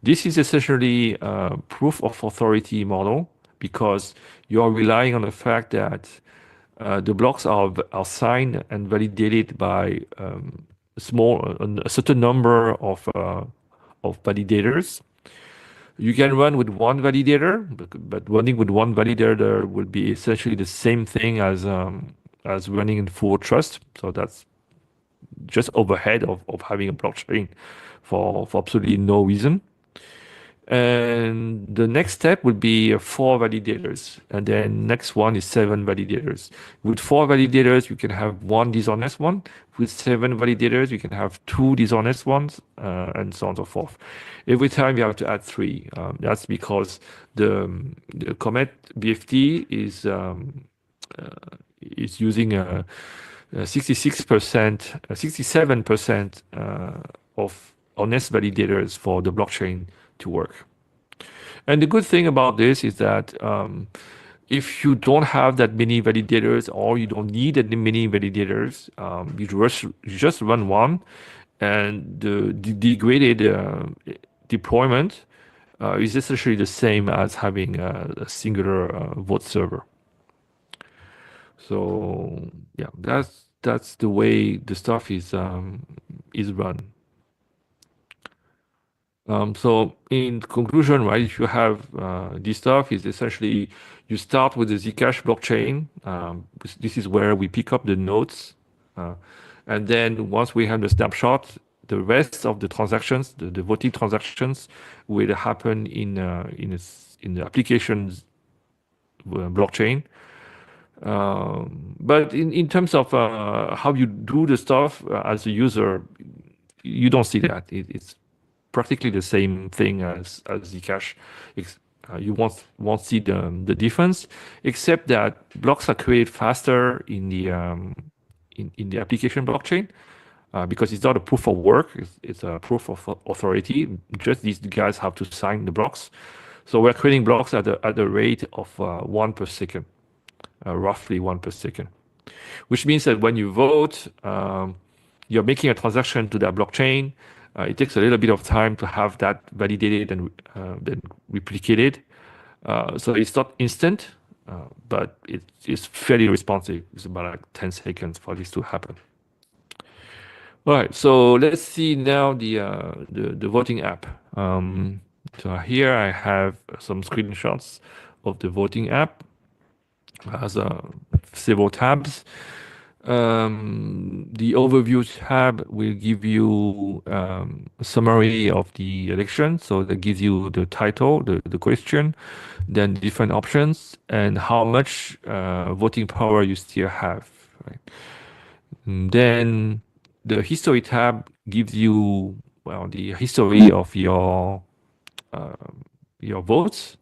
This is essentially a proof of authority model, because you are relying on the fact that the blocks are signed and validated by a certain number of validators. You can run with one validator, but running with one validator would be essentially the same thing as running in full trust. So that's just overhead of having a blockchain for absolutely no reason. And the next step would be 4 validators, and then next one is 7 validators. With 4 validators, you can have 1 dishonest one. With 7 validators, you can have 2 dishonest ones, and so on and so forth. Every time you have to add 3. That's because the Comet BFT is using 67% of honest validators for the blockchain to work. And the good thing about this is that if you don't have that many validators or you don't need that many validators, you just run one, and the degraded deployment is essentially the same as having a singular vote server. So yeah, that's the way the stuff is run. So in conclusion, right, if you have this stuff, is essentially you start with the Zcash blockchain. This is where we pick up the nodes, and then once we have the snapshot, the rest of the transactions, the voting transactions, will happen in the application's blockchain. But in terms of how you do the stuff as a user, you don't see that. It's practically the same thing as Zcash. You won't see the difference, except that blocks are created faster in the application blockchain because it's not a proof of work. It's a proof of authority. Just these guys have to sign the blocks. So we're creating blocks at the rate of 1 per second, roughly 1 per second, which means that when you vote, you're making a transaction to that blockchain. It takes a little bit of time to have that validated and then replicated. So it's not instant, but it's fairly responsive. It's about like 10 seconds for this to happen. All right, so let's see now the voting app. So here I have some screenshots of the voting app. It has several tabs. The overview tab will give you a summary of the election. So that gives you the title, the question, then different options, and how much voting power you still have. Right? And then the history tab gives you, well, the history of your votes.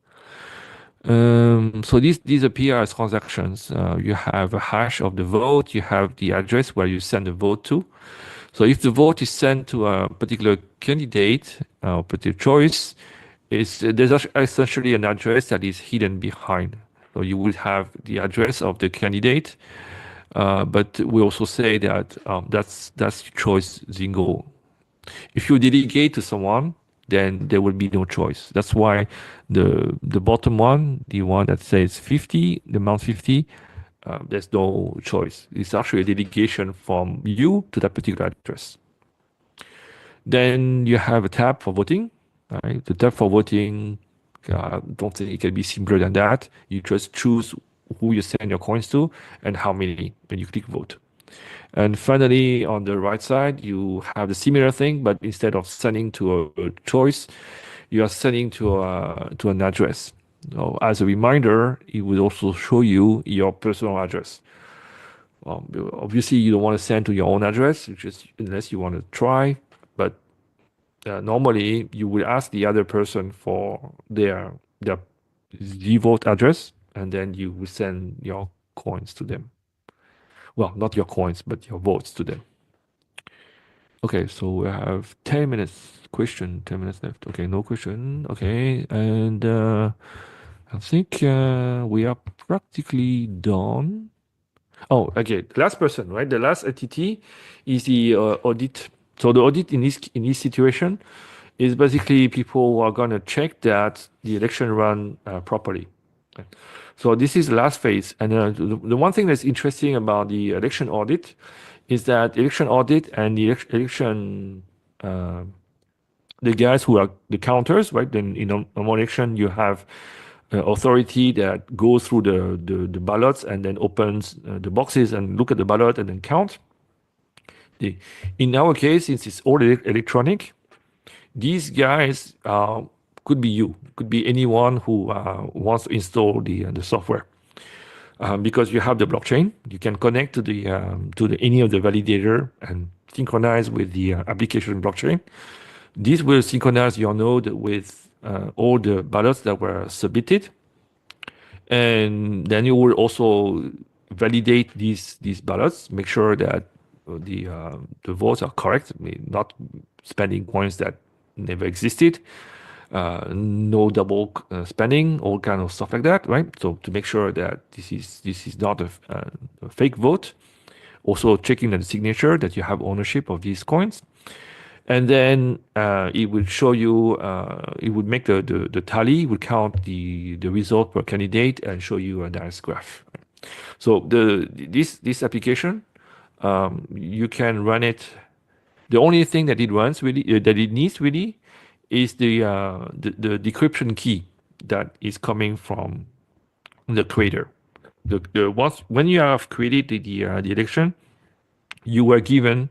So these appear as transactions. You have a hash of the vote, you have the address where you send the vote to. So if the vote is sent to a particular candidate or particular choice, there's essentially an address that is hidden behind. So you would have the address of the candidate, but we also say that that's choice Zingo. If you delegate to someone, then there will be no choice. That's why the bottom one, the one that says 50, the amount 50, there's no choice. It's actually a delegation from you to that particular address. Then you have a tab for voting. Right? The tab for voting, I don't think it can be simpler than that. You just choose who you send your coins to and how many, and you click vote. And finally, on the right side, you have the similar thing, but instead of sending to a choice, you are sending to an address. So as a reminder, it will also show you your personal address. Obviously, you don't want to send to your own address, unless you want to try. But normally, you will ask the other person for their vote address, and then you will send your coins to them. Well, not your coins, but your votes to them. Okay, so we have 10 minutes. 10 minutes left. Okay, no question. Okay, and I think we are practically done. Oh, okay, last person, right? The last entity is the audit. So the audit in this situation is basically people who are going to check that the election run properly. Okay. So this is the last phase. And the one thing that's interesting about the election audit is that election audit and the election, the guys who are the counters, right? Then in a normal election, you have authority that goes through the ballots and then opens the boxes and look at the ballot and then count. In our case, since it's all electronic, these guys could be you, could be anyone who wants to install the software, because you have the blockchain. You can connect to any of the validator and synchronize with the application blockchain. This will synchronize your node with all the ballots that were submitted, and then you will also validate these ballots, make sure that the votes are correct, not spending coins that never existed. no double spending, all kind of stuff like that, right? So to make sure that this is not a fake vote. Also checking the signature that you have ownership of these coins. And then it will show you, it would make the tally, would count the result per candidate and show you a nice graph. So this application, you can run it. The only thing that it runs really, that it needs really, is the decryption key that is coming from the creator. When you have created the election, you were given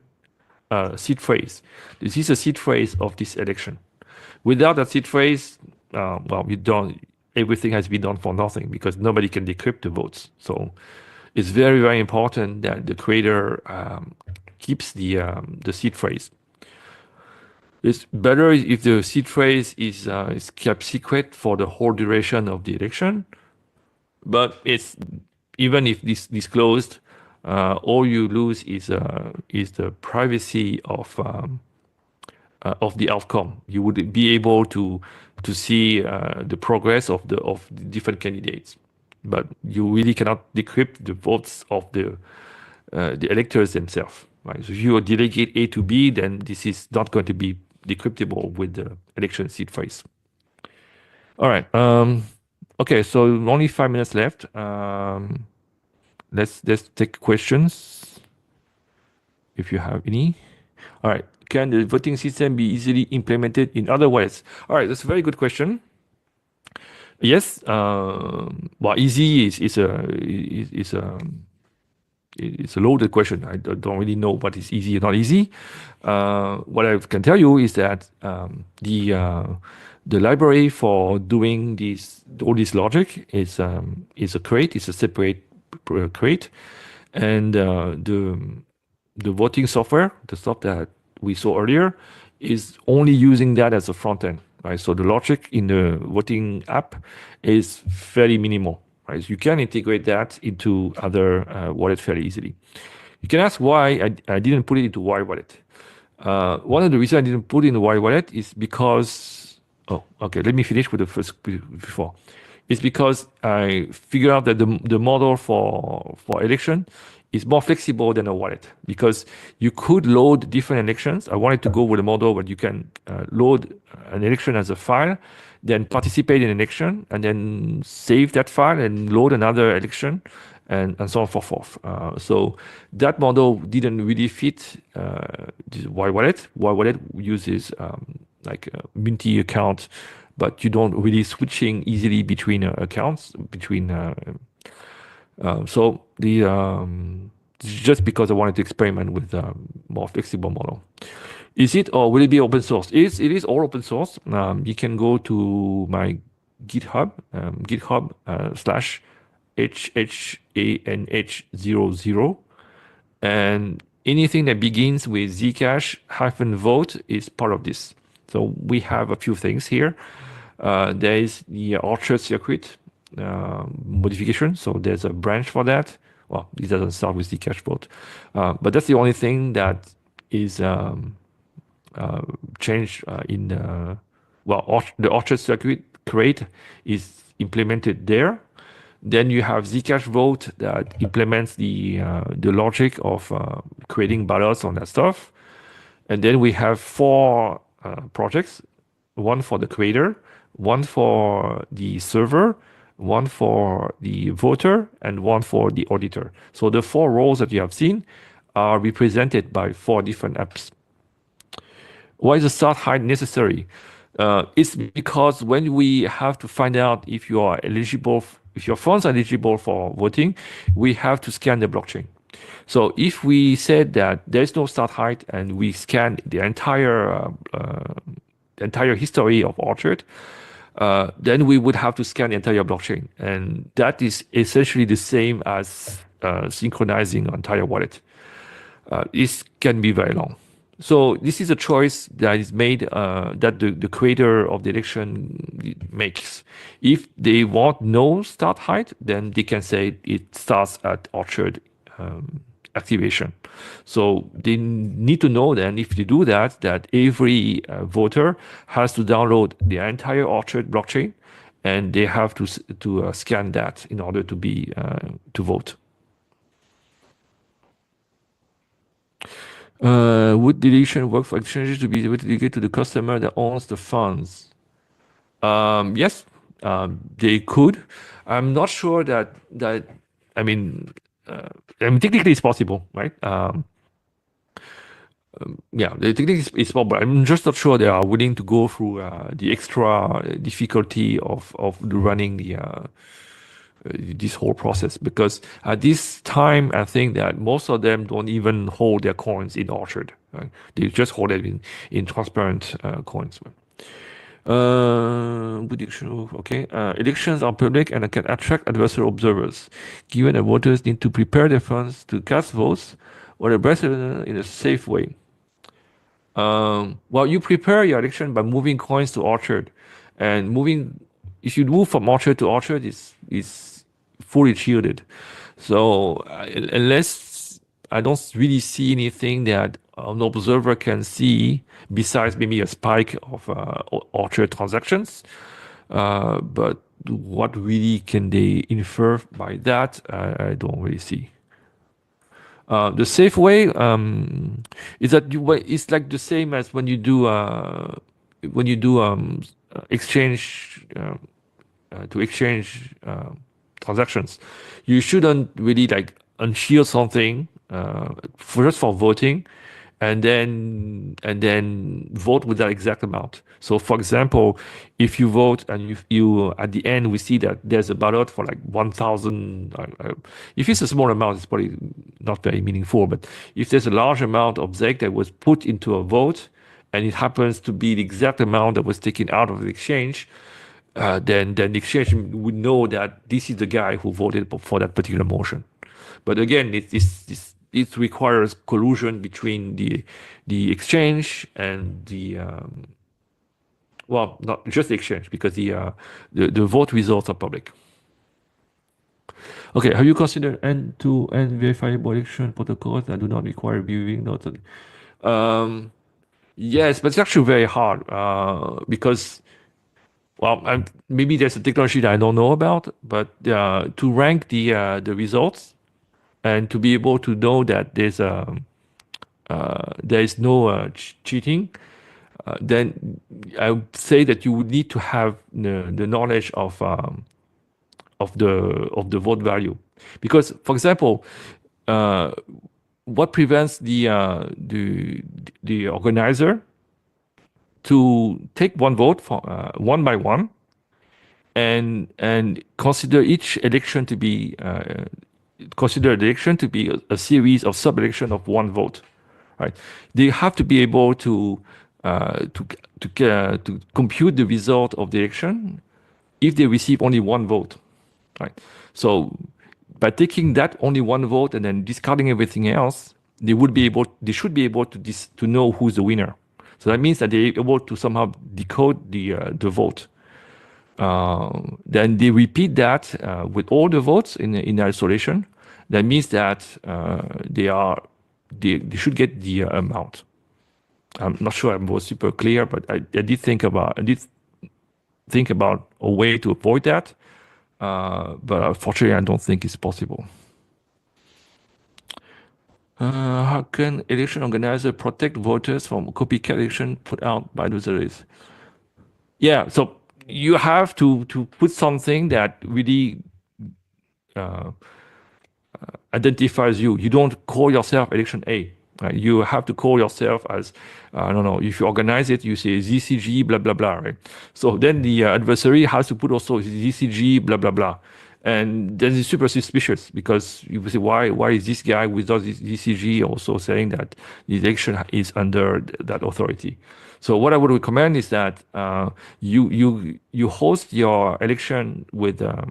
a seed phrase. This is a seed phrase of this election. Without that seed phrase, well, everything has been done for nothing because nobody can decrypt the votes. So it's very, very important that the creator keeps the seed phrase. It's better if the seed phrase is kept secret for the whole duration of the election. But even if this disclosed, all you lose is the privacy of the outcome. You would be able to see the progress of the different candidates, but you really cannot decrypt the votes of the electors themselves. Right? So if you delegate A to B, then this is not going to be decryptable with the election seed phrase. All right. Okay, so only 5 minutes left. Let's take questions if you have any. All right. Can the voting system be easily implemented in other ways? All right, that's a very good question. Yes. Well, easy is a loaded question. I don't really know what is easy or not easy. What I can tell you is that the library for doing all this logic is a crate. It's a separate crate, and the voting software, the stuff that we saw earlier, is only using that as a front end. Right? So the logic in the voting app is very minimal. Right? So you can integrate that into other wallets fairly easily. You can ask why I didn't put it into Y wallet. One of the reasons I didn't put it in the Y wallet is because, oh, okay, let me finish with the first before. It's because I figured out that the model for election is more flexible than a wallet, because you could load different elections. I wanted to go with a model where you can load an election as a file, then participate in an election, and then save that file and load another election, and so on and so forth. So that model didn't really fit Y wallet. Y wallet uses like a Minty account, but you don't really switching easily between accounts, so just because I wanted to experiment with a more flexible model. Is it or will it be open source? It is all open source. You can go to my GitHub, /HHANH00, and anything that begins with Zcash-vote is part of this. So we have a few things here. There is the Orchard circuit modification. So there's a branch for that. Well, it doesn't start with Zcash vote, but that's the only thing that is changed in the Orchard circuit crate is implemented there. Then you have Zcash vote that implements the logic of creating ballots on that stuff. And then we have 4 projects, one for the creator, one for the server, one for the voter, and one for the auditor. So the 4 roles that you have seen are represented by 4 different apps. Why is the start height necessary? It's because when we have to find out if you are eligible, if your funds are eligible for voting, we have to scan the blockchain. So if we said that there's no start height and we scan the entire history of Orchard, then we would have to scan the entire blockchain. And that is essentially the same as synchronizing an entire wallet. This can be very long. So this is a choice that is made, that the creator of the election makes. If they want no start height, then they can say it starts at Orchard activation. So they need to know then, if they do that, that every voter has to download the entire Orchard blockchain, and they have to scan that in order to be to vote. Would deletion work for exchanges to be delegated to the customer that owns the funds? Yes, they could. I'm not sure that I mean, technically it's possible, right? Yeah, technically it's possible. I'm just not sure they are willing to go through the extra difficulty of running the this whole process, because at this time I think that most of them don't even hold their coins in Orchard. Right? They just hold it in transparent coins. Okay. Elections are public and can attract adversarial observers. Given that voters need to prepare their funds to cast votes or the president in a safe way. Well, you prepare your election by moving coins to Orchard, and if you move from Orchard to Orchard, is fully shielded. So unless I don't really see anything that an observer can see besides maybe a spike of Orchard transactions, but what really can they infer by that? I don't really see. The safe way is that it's like the same as when you do exchange to exchange transactions. You shouldn't really like unshield something just for voting, and then vote with that exact amount. So, for example, if you vote and you at the end we see that there's a ballot for like 1,000. If it's a small amount, it's probably not very meaningful. But if there's a large amount of ZEC that was put into a vote, and it happens to be the exact amount that was taken out of the exchange, then the exchange would know that this is the guy who voted for that particular motion. But again, it requires collusion between the exchange and the well, not just the exchange, because the vote results are public. Okay, have you considered end-to-end verifiable election protocols that do not require viewing notes? Yes, but it's actually very hard because, well, maybe there's a technology that I don't know about, but to rank the results and to be able to know that there is no cheating, then I would say that you would need to have the knowledge of the vote value, because, for example, what prevents the organizer to take one vote for one by one and consider each election to be a series of sub-election of one vote, right? They have to be able to compute the result of the election if they receive only one vote, right? So by taking that only one vote and then discarding everything else, they should be able to know who's the winner. So that means that they're able to somehow decode the vote. Then they repeat that with all the votes in isolation. That means that they should get the amount. I'm not sure I was super clear, but I did think about a way to avoid that. But unfortunately, I don't think it's possible. How can election organizer protect voters from copycat election put out by the authorities? Yeah, so you have to put something that really identifies you. You don't call yourself election A. Right? You have to call yourself as, I don't know, if you organize it, you say ZCG, blah, blah, blah, right? So then the adversary has to put also ZCG, blah, blah, blah. And then it's super suspicious, because you will say, why is this guy without this ZCG also saying that the election is under that authority? So what I would recommend is that you host your election with a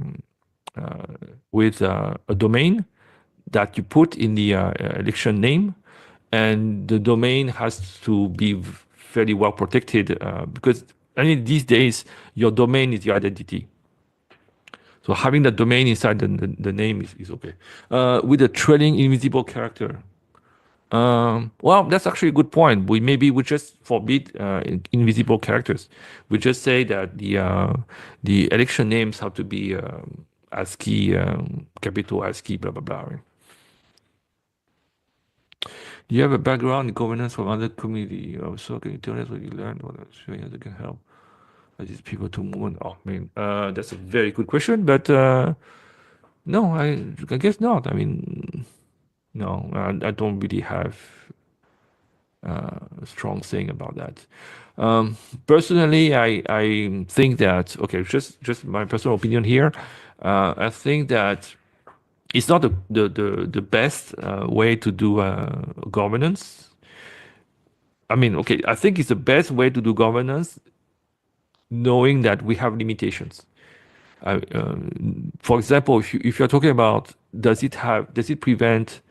domain that you put in the election name, and the domain has to be fairly well protected, because these days your domain is your identity. So having the domain inside the name is okay. With a trailing invisible character. Well, that's actually a good point. We just forbid invisible characters. We just say that the election names have to be ASCII, capital ASCII, blah blah blah. Right? Do you have a background in governance from other community? Also, can you tell us what you learned? What that can help these people to move on? Oh, I mean, that's a very good question, but no, I guess not. I mean, no, I don't really have a strong thing about that. Personally, I think that, okay, just my personal opinion here. I think that it's not the best way to do governance. I mean, okay, I think it's the best way to do governance, knowing that we have limitations. For example, if you're talking about does it prevent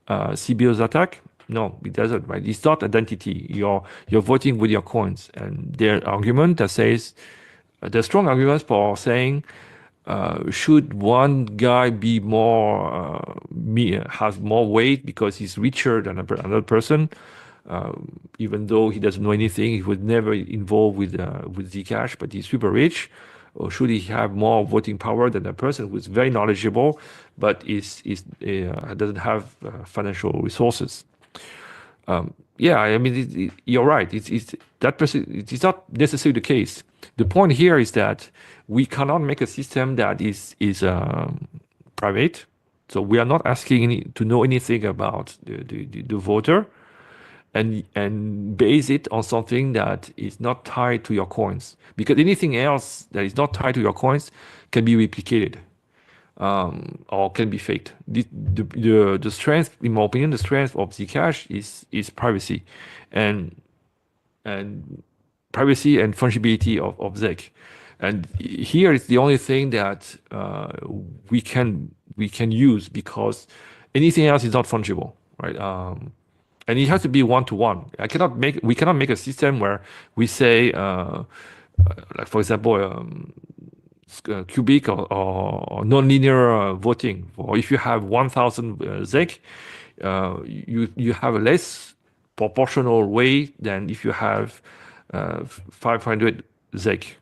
CBO's attack? No, it doesn't. Right? It's not identity. You're voting with your coins, and their argument that says there's strong arguments for saying should one guy be has more weight because he's richer than another person, even though he doesn't know anything, he was never involved with Zcash, but he's super rich. Or should he have more voting power than a person who's very knowledgeable, but doesn't have financial resources? Yeah, I mean, you're right. It's that person. It's not necessarily the case. The point here is that we cannot make a system that is private. So we are not asking to know anything about the voter, and base it on something that is not tied to your coins. Because anything else that is not tied to your coins can be replicated or can be faked. The strength, in my opinion, the strength of Zcash is privacy and privacy and fungibility of ZEC. And here is the only thing that we can use, because anything else is not fungible, right? And it has to be one-to-one. We cannot make a system where we say, like for example, cubic or non-linear voting. Or if you have 1,000 ZEC, you have a less proportional way than if you have 500 ZEC.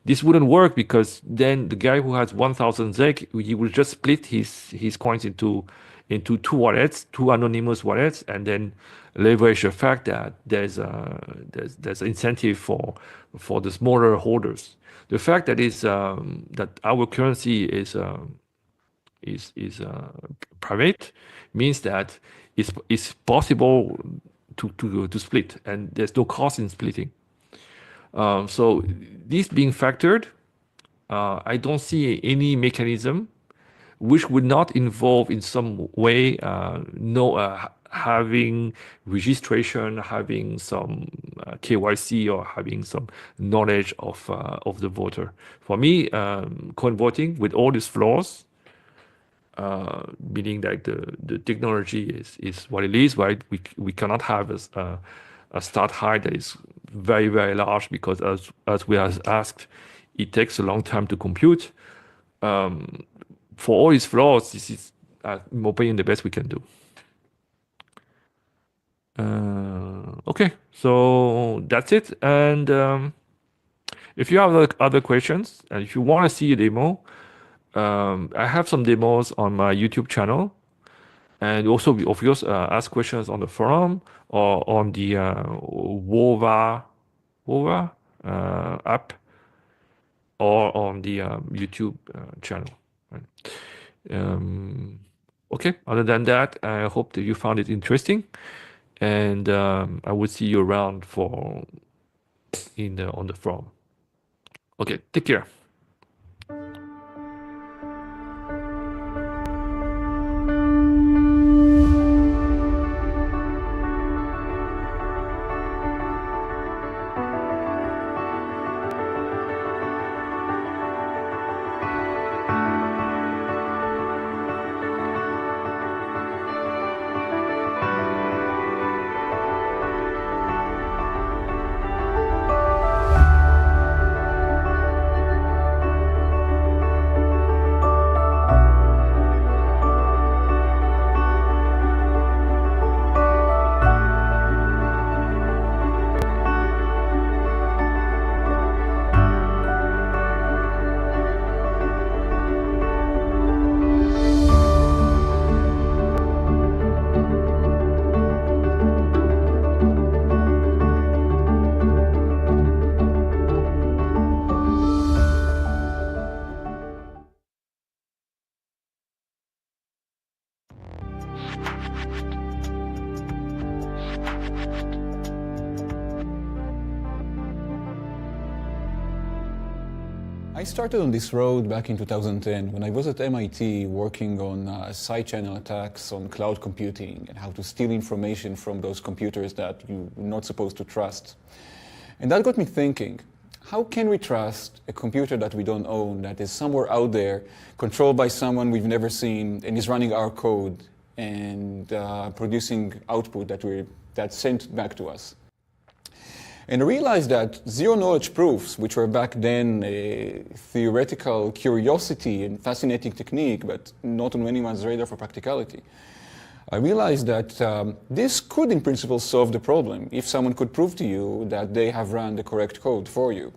This wouldn't work, because then the guy who has 1,000 ZEC, he will just split his coins into two wallets, two anonymous wallets, and then leverage the fact that there's incentive for the smaller holders. The fact that that our currency is private means that it's possible to split, and there's no cost in splitting. So this being factored, I don't see any mechanism which would not involve in some way having registration, having some KYC, or having some knowledge of the voter. For me, coin voting, with all these flaws, meaning that the technology is what it is, right? We cannot have a start height that is very, very large, because as we have asked, it takes a long time to compute. For all its flaws, this is, in my opinion, the best we can do. Okay, so that's it. And if you have other questions, and if you want to see a demo, I have some demos on my YouTube channel. And also, of course, ask questions on the forum or on the WOVA app, or on the YouTube channel. Right. Okay, other than that, I hope that you found it interesting, and I will see you around on the forum. Okay, take care. I started on this road back in 2010 when I was at MIT working on side channel attacks on cloud computing and how to steal information from those computers that you're not supposed to trust. And that got me thinking, how can we trust a computer that we don't own, that is somewhere out there, controlled by someone we've never seen, and is running our code and producing output that's sent back to us? And I realized that zero-knowledge proofs, which were back then a theoretical curiosity and fascinating technique, but not on anyone's radar for practicality, I realized that this could, in principle, solve the problem if someone could prove to you that they have run the correct code for you.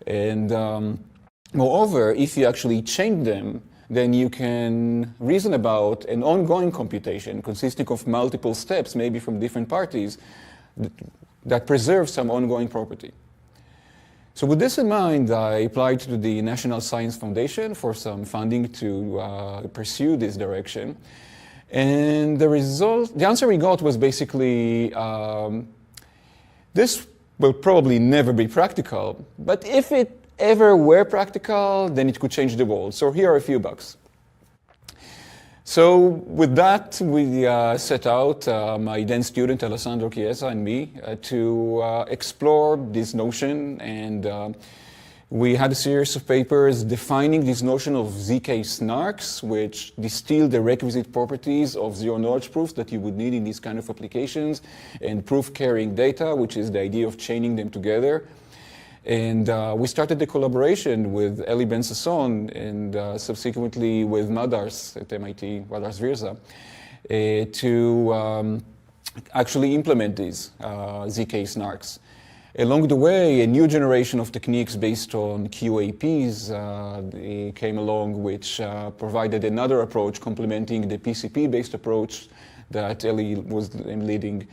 And moreover, if you actually change them, then you can reason about an ongoing computation consisting of multiple steps, maybe from different parties, that preserve some ongoing property. So with this in mind, I applied to the National Science Foundation for some funding to pursue this direction. And the answer we got was basically, this will probably never be practical, but if it ever were practical, then it could change the world. So here are a few bucks. So with that, we set out, my then student Alessandro Chiesa and me, to explore this notion, and we had a series of papers defining this notion of ZK snarks, which distill the requisite properties of zero-knowledge proofs that you would need in these kind of applications, and proof-carrying data, which is the idea of chaining them together. And we started the collaboration with Eli Ben-Sasson and subsequently with Madars at MIT, Madars Virza, to actually implement these ZK snarks. Along the way, a new generation of techniques based on QAPs came along, which provided another approach complementing the PCP-based approach that Eli was leading.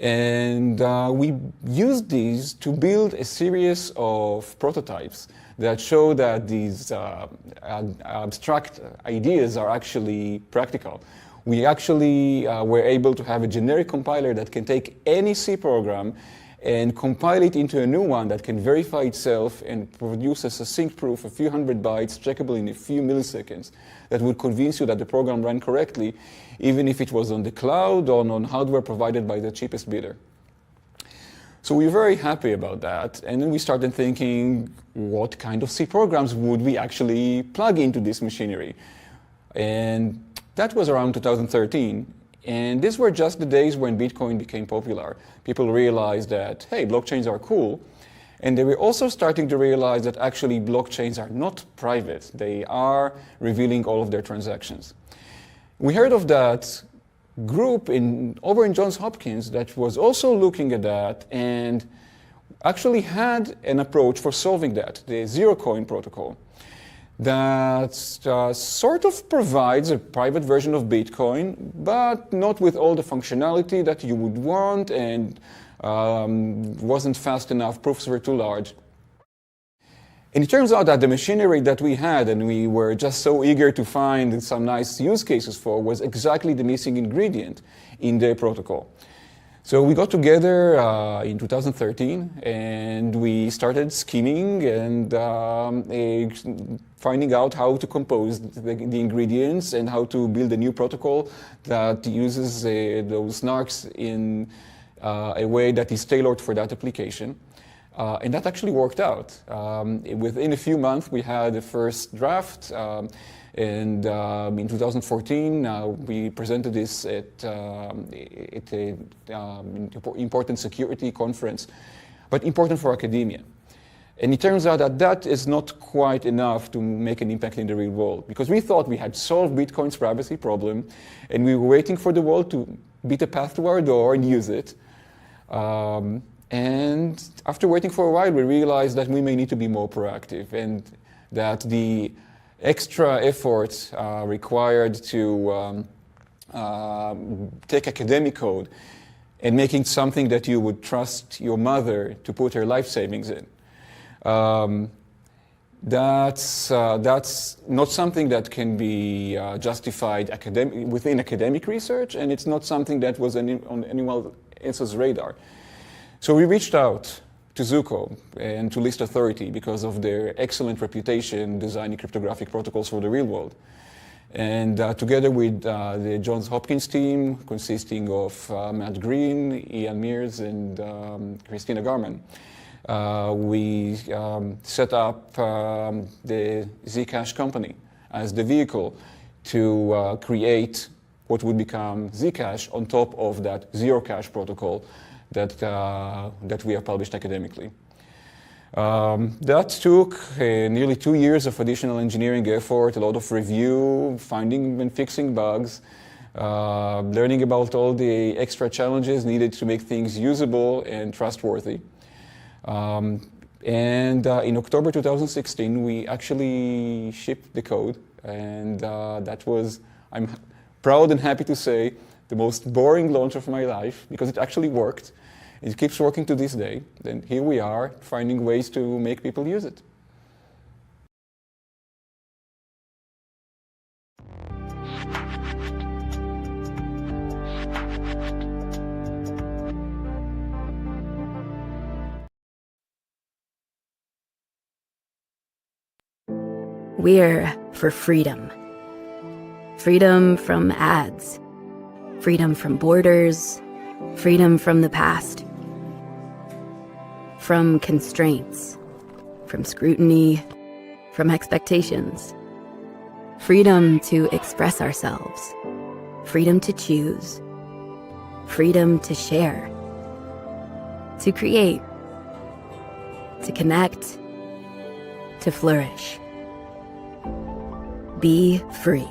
And we used these to build a series of prototypes that show that these abstract ideas are actually practical. We actually were able to have a generic compiler that can take any C program and compile it into a new one that can verify itself and produce a succinct proof, a few hundred bytes, checkable in a few milliseconds, that would convince you that the program ran correctly, even if it was on the cloud or on hardware provided by the cheapest bidder. So we were very happy about that, and then we started thinking, what kind of C programs would we actually plug into this machinery? And that was around 2013. And these were just the days when Bitcoin became popular. People realized that, hey, blockchains are cool. And they were also starting to realize that actually blockchains are not private. They are revealing all of their transactions. We heard of that group over in Johns Hopkins that was also looking at that and actually had an approach for solving that, the Zero Coin protocol, that sort of provides a private version of Bitcoin, but not with all the functionality that you would want, and wasn't fast enough, proofs were too large. And it turns out that the machinery that we had, and we were just so eager to find some nice use cases for, was exactly the missing ingredient in the protocol. So we got together in 2013, and we started scheming and finding out how to compose the ingredients and how to build a new protocol that uses those snarks in a way that is tailored for that application. And that actually worked out. Within a few months, we had the first draft. And in 2014, we presented this at an important security conference, but important for academia. And it turns out that that is not quite enough to make an impact in the real world, because we thought we had solved Bitcoin's privacy problem, and we were waiting for the world to beat a path to our door and use it. And after waiting for a while, we realized that we may need to be more proactive, and that the extra effort required to take academic code and making something that you would trust your mother to put her life savings in. That's not something that can be justified within academic research, and it's not something that was on anyone else's radar. So we reached out to Zuko and to List Authority because of their excellent reputation designing cryptographic protocols for the real world. And together with the Johns Hopkins team, consisting of Matt Green, Ian Mears, and Christina Garman, we set up the Zcash company as the vehicle to create what would become Zcash on top of that Zero Cash protocol that we have published academically. That took nearly 2 years of additional engineering effort, a lot of review, finding and fixing bugs, learning about all the extra challenges needed to make things usable and trustworthy. And in October 2016, we actually shipped the code, and that was, I'm proud and happy to say, the most boring launch of my life, because it actually worked. It keeps working to this day, and here we are, finding ways to make people use it. We're for freedom. Freedom from ads. Freedom from borders. Freedom from the past. From constraints. From scrutiny. From expectations. Freedom to express ourselves. Freedom to choose. Freedom to share. To create. To connect. To flourish. Be free.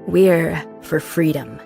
We're for freedom.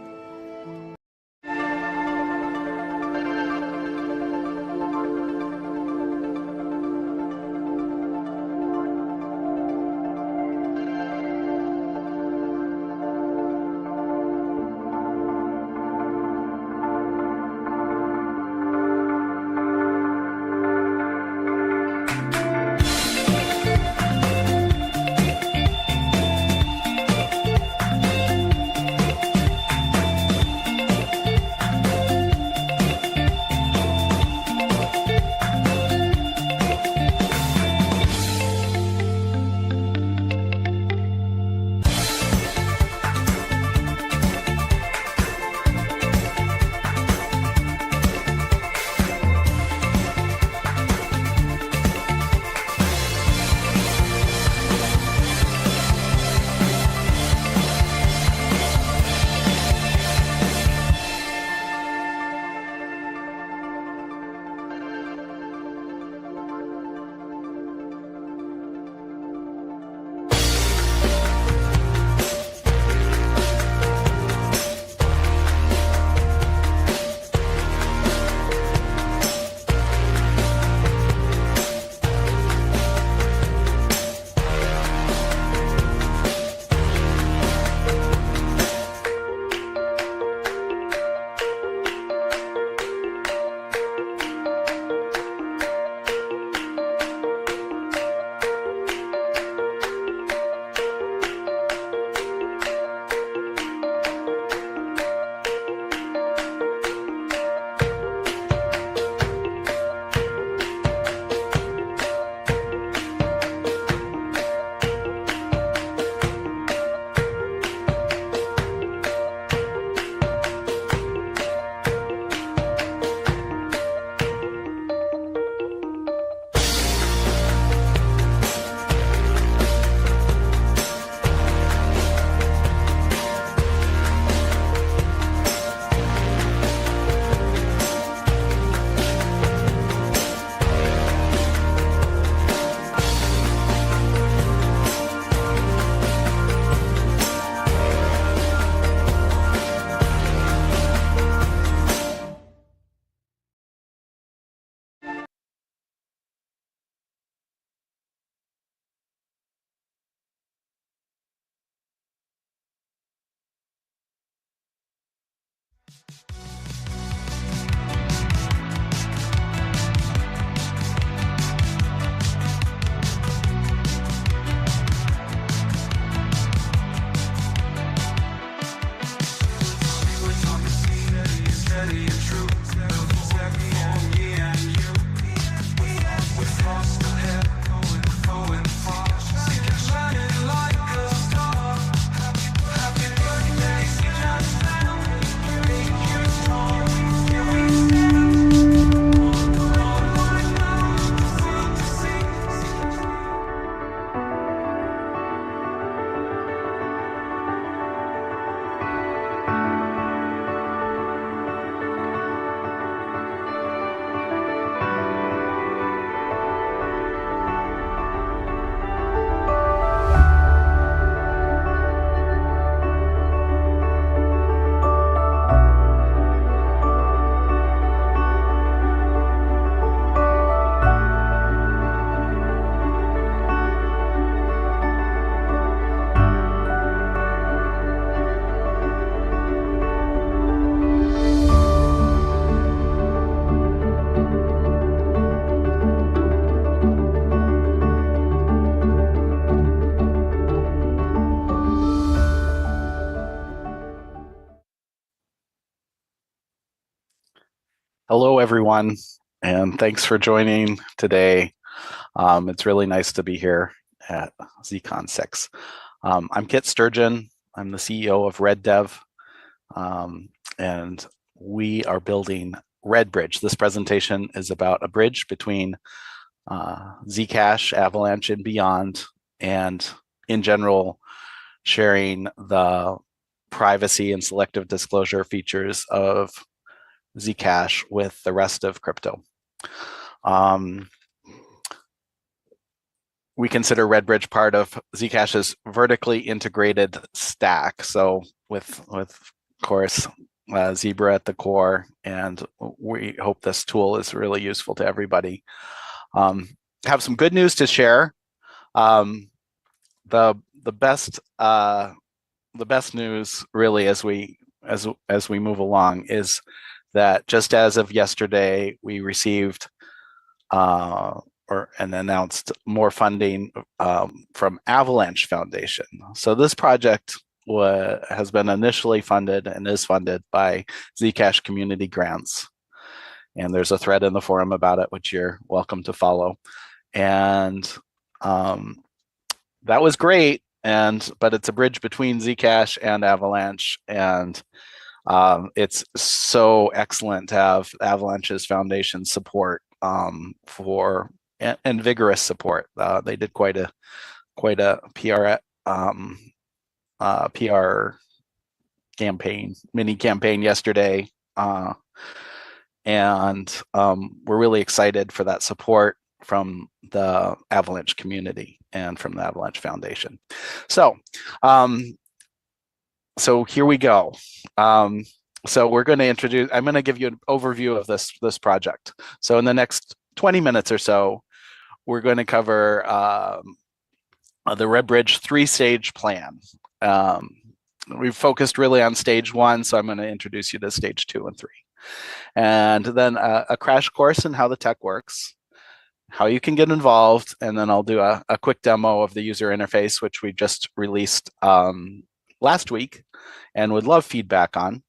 Hello, everyone, and thanks for joining today. It's really nice to be here at ZCon 6. I'm Kit Sturgeon. I'm the CEO of RedDev, and we are building RedBridge. This presentation is about a bridge between Zcash, Avalanche, and beyond, and in general, sharing the privacy and selective disclosure features of Zcash with the rest of crypto. We consider RedBridge part of Zcash's vertically integrated stack. So with of course, Zebra at the core, and we hope this tool is really useful to everybody. Have some good news to share. The best news really as we move along is that just as of yesterday, we received and announced more funding from Avalanche Foundation. So this project has been initially funded and is funded by Zcash community grants. And there's a thread in the forum about it, which you're welcome to follow. And that was great, but it's a bridge between Zcash and Avalanche, and it's so excellent to have Avalanche's foundation support and vigorous support. They did quite a PR campaign, mini campaign yesterday, and we're really excited for that support from the Avalanche community and from the Avalanche Foundation. So here we go. So we're going to I'm going to give you an overview of this project. So in the next 20 minutes or so, we're going to cover the RedBridge 3-stage plan. We've focused really on stage 1, so I'm going to introduce you to stage 2 and 3. And then a crash course in how the tech works, how you can get involved, and then I'll do a quick demo of the user interface, which we just released last week and would love feedback on.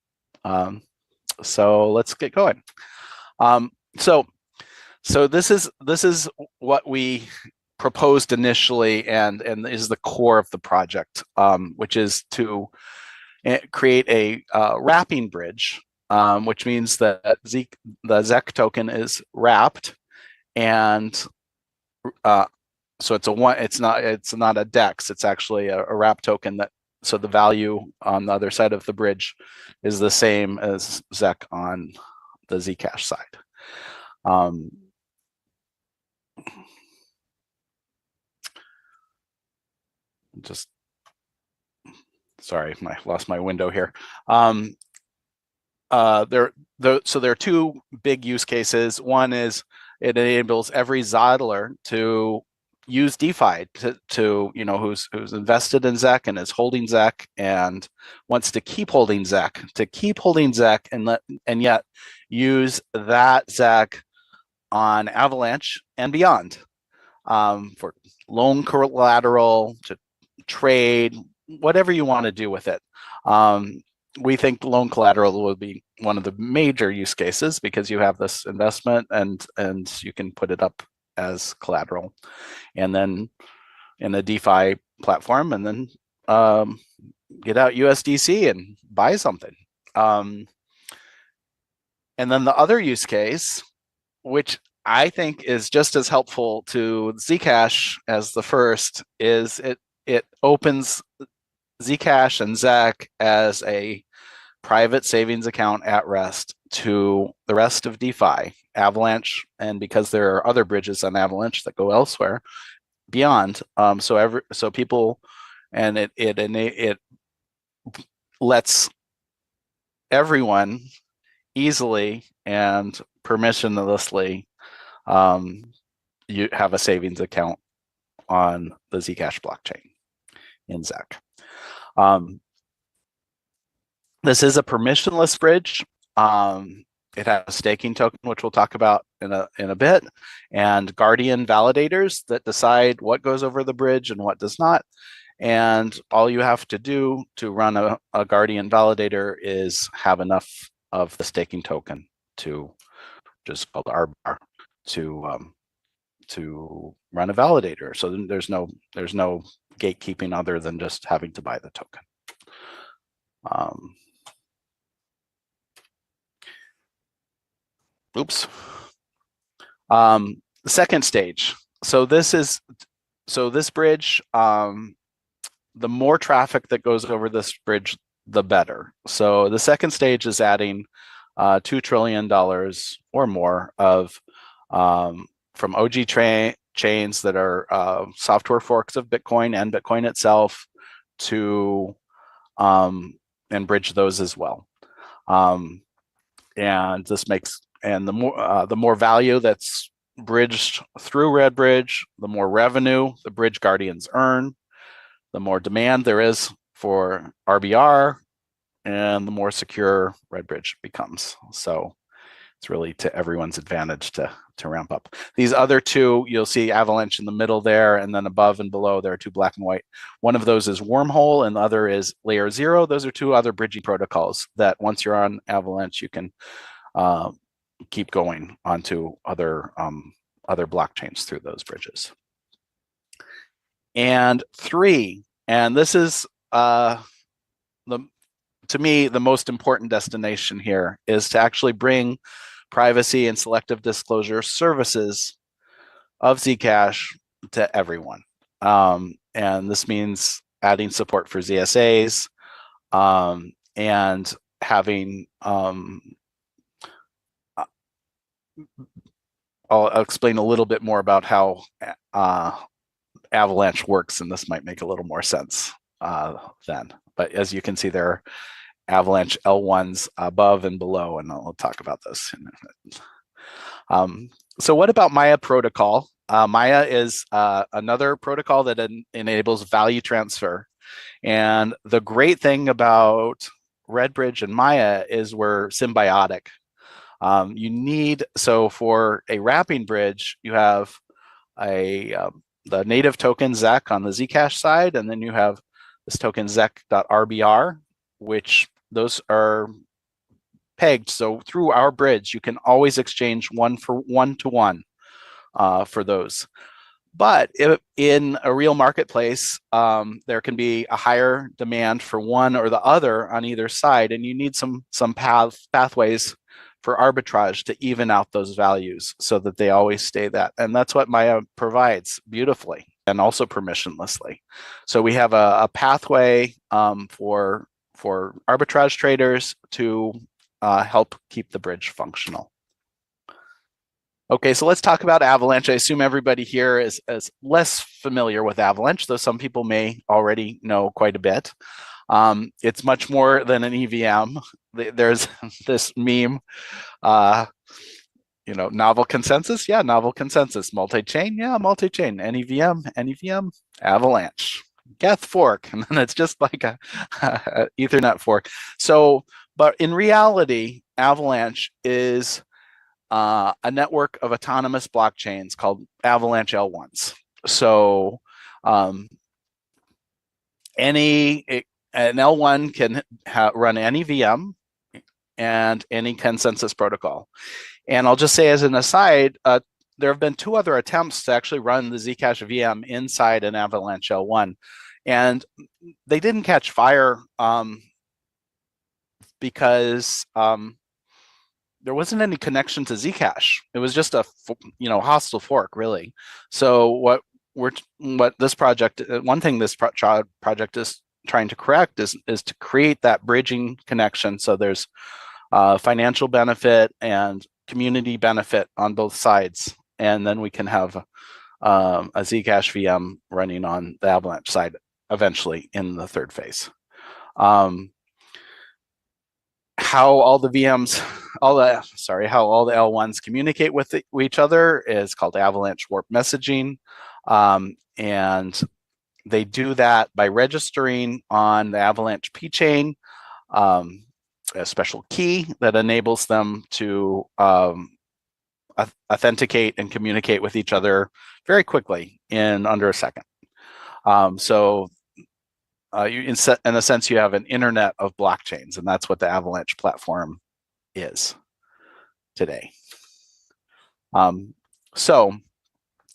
So let's get going. So this is what we proposed initially, and is the core of the project, which is to create a wrapping bridge, which means that the ZEC token is wrapped, and so it's not a DEX, it's actually a wrap token so the value on the other side of the bridge is the same as ZEC on the Zcash side. Sorry, I lost my window here. So there are two big use cases. One is it enables every ZODLer to use DeFi to who's invested in ZEC and is holding ZEC and wants to keep holding ZEC, and yet use that ZEC on Avalanche and beyond, for loan collateral, to trade, whatever you want to do with it. We think loan collateral will be one of the major use cases because you have this investment and you can put it up as collateral, and then in a DeFi platform, and then get out USDC and buy something. And then the other use case, which I think is just as helpful to Zcash as the first, is it opens Zcash and ZEC as a private savings account at rest to the rest of DeFi, Avalanche, and because there are other bridges on Avalanche that go elsewhere beyond. So people, and it lets everyone easily and permissionlessly you have a savings account on the Zcash blockchain in ZEC. This is a permissionless bridge. It has a staking token, which we'll talk about in a bit, and guardian validators that decide what goes over the bridge and what does not. And all you have to do to run a guardian validator is have enough of the staking token to just called RBAR, to run a validator. So there's no gatekeeping other than just having to buy the token. Oops. The second stage. So this bridge, the more traffic that goes over this bridge, the better. So the second stage is adding $2 trillion or more of from OG chains that are software forks of Bitcoin and Bitcoin itself to and bridge those as well. And this makes, and the more value that's bridged through RedBridge, the more revenue the bridge guardians earn, the more demand there is for RBR, and the more secure RedBridge becomes. So it's really to everyone's advantage to ramp up. These other two, you'll see Avalanche in the middle there, and then above and below there are two black and white. One of those is Wormhole, and the other is Layer 0. Those are two other bridging protocols that once you're on Avalanche, you can keep going onto other blockchains through those bridges. And 3, and this is to me the most important destination here, is to actually bring privacy and selective disclosure services of Zcash to everyone. And this means adding support for ZSAs and having I'll explain a little bit more about how Avalanche works, and this might make a little more sense then. But as you can see, there are Avalanche L1s above and below, and I'll talk about this in a minute. So what about Maya protocol? Maya is another protocol that enables value transfer. And the great thing about RedBridge and Maya is we're symbiotic. So for a wrapping bridge, you have the native token ZEC on the Zcash side, and then you have this token ZEC.RBR, which those are pegged. So through our bridge, you can always exchange one-to-one for those. But in a real marketplace, there can be a higher demand for one or the other on either side, and you need some pathways for arbitrage to even out those values so that they always stay that. And that's what Maya provides beautifully and also permissionlessly. So we have a pathway for arbitrage traders to help keep the bridge functional. Okay, so let's talk about Avalanche. I assume everybody here is less familiar with Avalanche, though some people may already know quite a bit. It's much more than an EVM. There's this meme, novel consensus. Yeah, novel consensus. Multi-chain. Yeah, multi-chain. NEVM, Avalanche. Geth fork. And then it's just like a Ethernet fork. So, but in reality, Avalanche is a network of autonomous blockchains called Avalanche L1s. So an L1 can run any VM and any consensus protocol. And I'll just say as an aside, there have been 2 other attempts to actually run the Zcash VM inside an Avalanche L1. And they didn't catch fire because there wasn't any connection to Zcash. It was just a hostile fork, really. So what this project, one thing this project is trying to correct is to create that bridging connection. So there's financial benefit and community benefit on both sides, and then we can have a Zcash VM running on the Avalanche side eventually in the 3rd phase. How all the VMs, how all the L1s communicate with each other is called Avalanche Warp Messaging. And they do that by registering on the Avalanche P chain, a special key that enables them to authenticate and communicate with each other very quickly in under a second. In a sense, you have an internet of blockchains, and that's what the Avalanche platform is today. So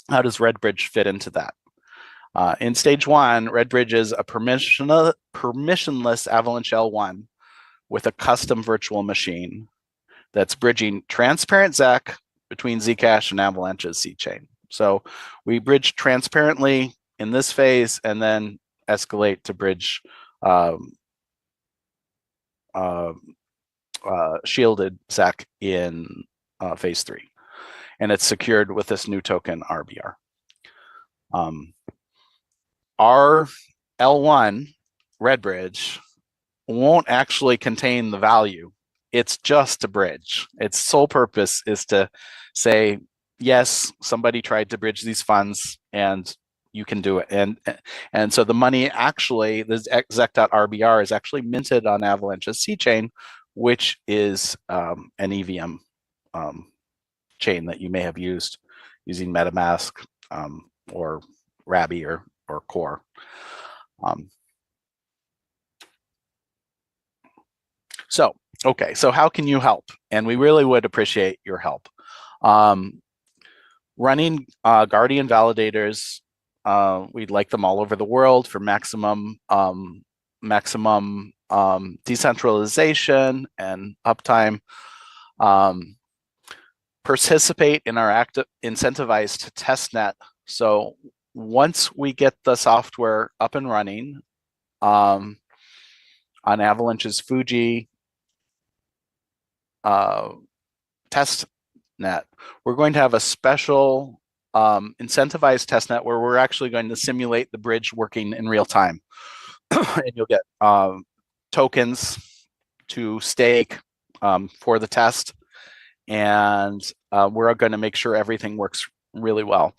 how does RedBridge fit into that? In stage 1, RedBridge is a permissionless Avalanche L1 with a custom virtual machine that's bridging transparent ZEC between Zcash and Avalanche's C chain. So we bridge transparently in this phase and then escalate to bridge shielded ZEC in phase 3. And it's secured with this new token RBR. Our L1 RedBridge won't actually contain the value. It's just a bridge. Its sole purpose is to say, yes, somebody tried to bridge these funds and you can do it. And so the money actually, the ZEC.RBR is actually minted on Avalanche's C chain, which is an EVM chain that you may have used using MetaMask or Rabby or Core. So how can you help? And we really would appreciate your help. Running Guardian validators, we'd like them all over the world for maximum decentralization and uptime. Participate in our incentivized testnet. So once we get the software up and running on Avalanche's Fuji test net, we're going to have a special incentivized testnet where we're actually going to simulate the bridge working in real time. And you'll get tokens to stake for the test. And we're going to make sure everything works really well.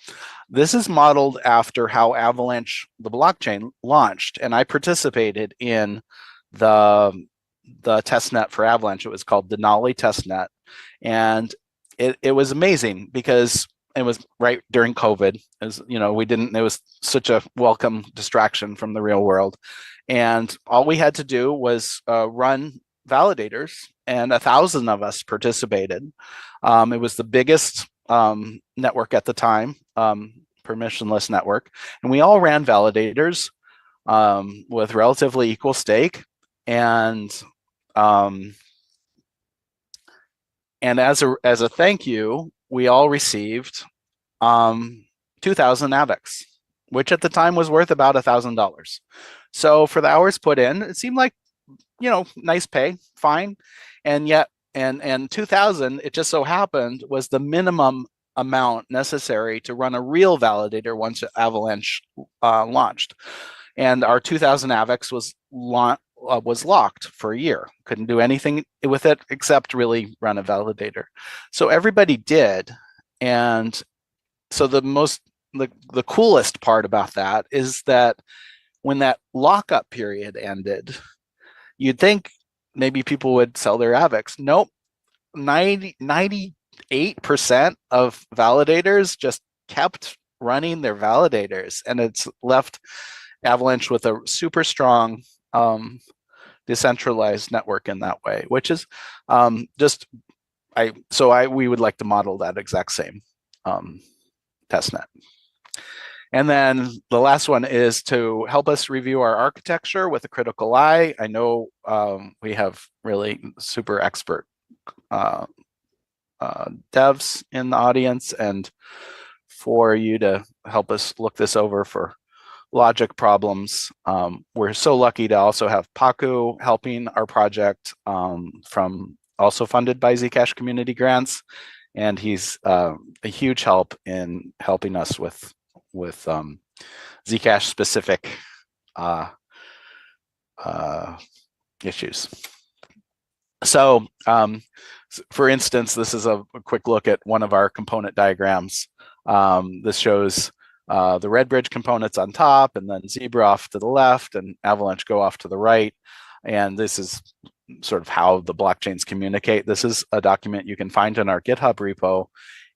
This is modeled after how Avalanche, the blockchain, launched. And I participated in the testnet for Avalanche. It was called Denali testnet. And it was amazing because it was right during COVID. It was such a welcome distraction from the real world. And all we had to do was run validators, and 1,000 of us participated. It was the biggest network at the time, permissionless network. And we all ran validators with relatively equal stake. And as a thank you, we all received 2,000 AVAX, which at the time was worth about $1,000. So for the hours put in, it seemed like, nice pay, fine. And yet, and 2,000, it just so happened, was the minimum amount necessary to run a real validator once Avalanche launched. And our 2,000 AVAX was locked for a year. Couldn't do anything with it except really run a validator. So everybody did. And so the coolest part about that is that when that lockup period ended, you'd think maybe people would sell their AVAX. Nope. 98% of validators just kept running their validators, and it's left Avalanche with a super strong decentralized network in that way, which is we would like to model that exact same testnet. And then the last one is to help us review our architecture with a critical eye. I know we have really super expert devs in the audience, and for you to help us look this over for logic problems. We're so lucky to also have Paku helping our project from also funded by Zcash community grants. And he's a huge help in helping us with Zcash specific issues. So for instance, this is a quick look at one of our component diagrams. This shows the RedBridge components on top, and then Zebra off to the left, and Avalanche Go off to the right. And this is sort of how the blockchains communicate. This is a document you can find in our GitHub repo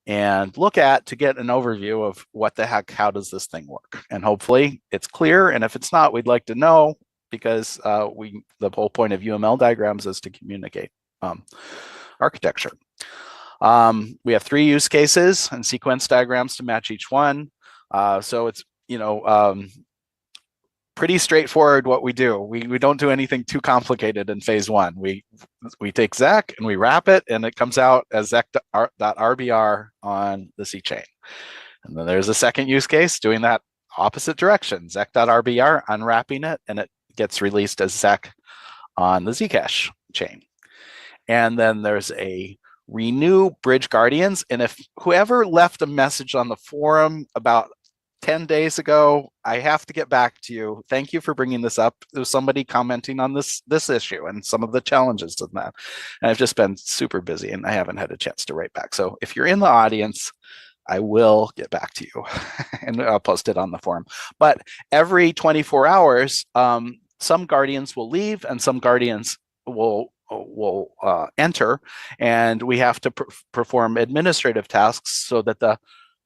and look at to get an overview of what the heck, how does this thing work? And hopefully it's clear. And if it's not, we'd like to know, because the whole point of UML diagrams is to communicate architecture. We have 3 use cases and sequence diagrams to match each one. So it's, pretty straightforward what we do. We don't do anything too complicated in phase 1. We take ZEC and we wrap it, and it comes out as ZEC.RBR on the C chain. And then there's a second use case doing that opposite direction, ZEC.RBR, unwrapping it, and it gets released as ZEC on the Zcash chain. And then there's a renew bridge guardians. And if whoever left a message on the forum about 10 days ago, I have to get back to you. Thank you for bringing this up. There was somebody commenting on this issue and some of the challenges of that. And I've just been super busy and I haven't had a chance to write back. So if you're in the audience, I will get back to you and I'll post it on the forum. But every 24 hours, some guardians will leave and some guardians will enter, and we have to perform administrative tasks so that the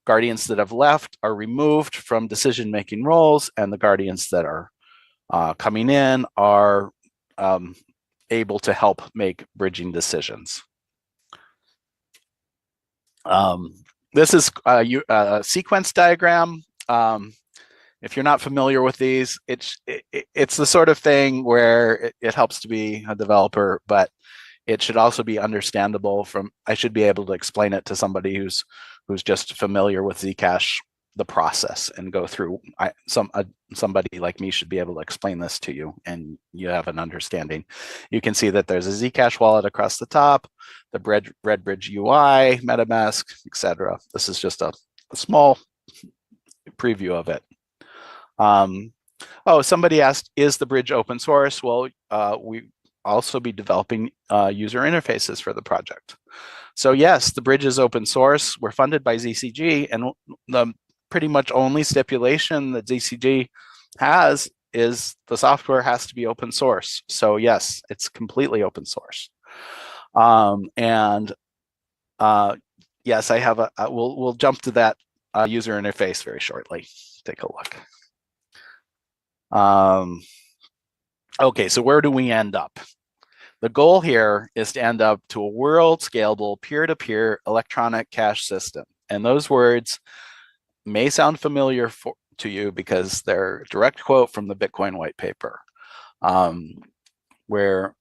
guardians that have left are removed from decision-making roles, and the guardians that are coming in are able to help make bridging decisions. This is a sequence diagram. If you're not familiar with these, it's the sort of thing where it helps to be a developer, but it should also be understandable I should be able to explain it to somebody who's just familiar with Zcash, the process, and go through. Somebody like me should be able to explain this to you, and you have an understanding. You can see that there's a Zcash wallet across the top, the Redbridge UI, MetaMask, etc. This is just a small preview of it. Oh, somebody asked, is the bridge open source? Well, we also be developing user interfaces for the project. So yes, the bridge is open source. We're funded by ZCG, and the pretty much only stipulation that ZCG has is the software has to be open source. So yes, it's completely open source. Yes, I have we'll jump to that user interface very shortly. Take a look. Okay, so where do we end up? The goal here is to end up to a world scalable peer-to-peer electronic cash system. And those words may sound familiar to you because they're a direct quote from the Bitcoin white paper, where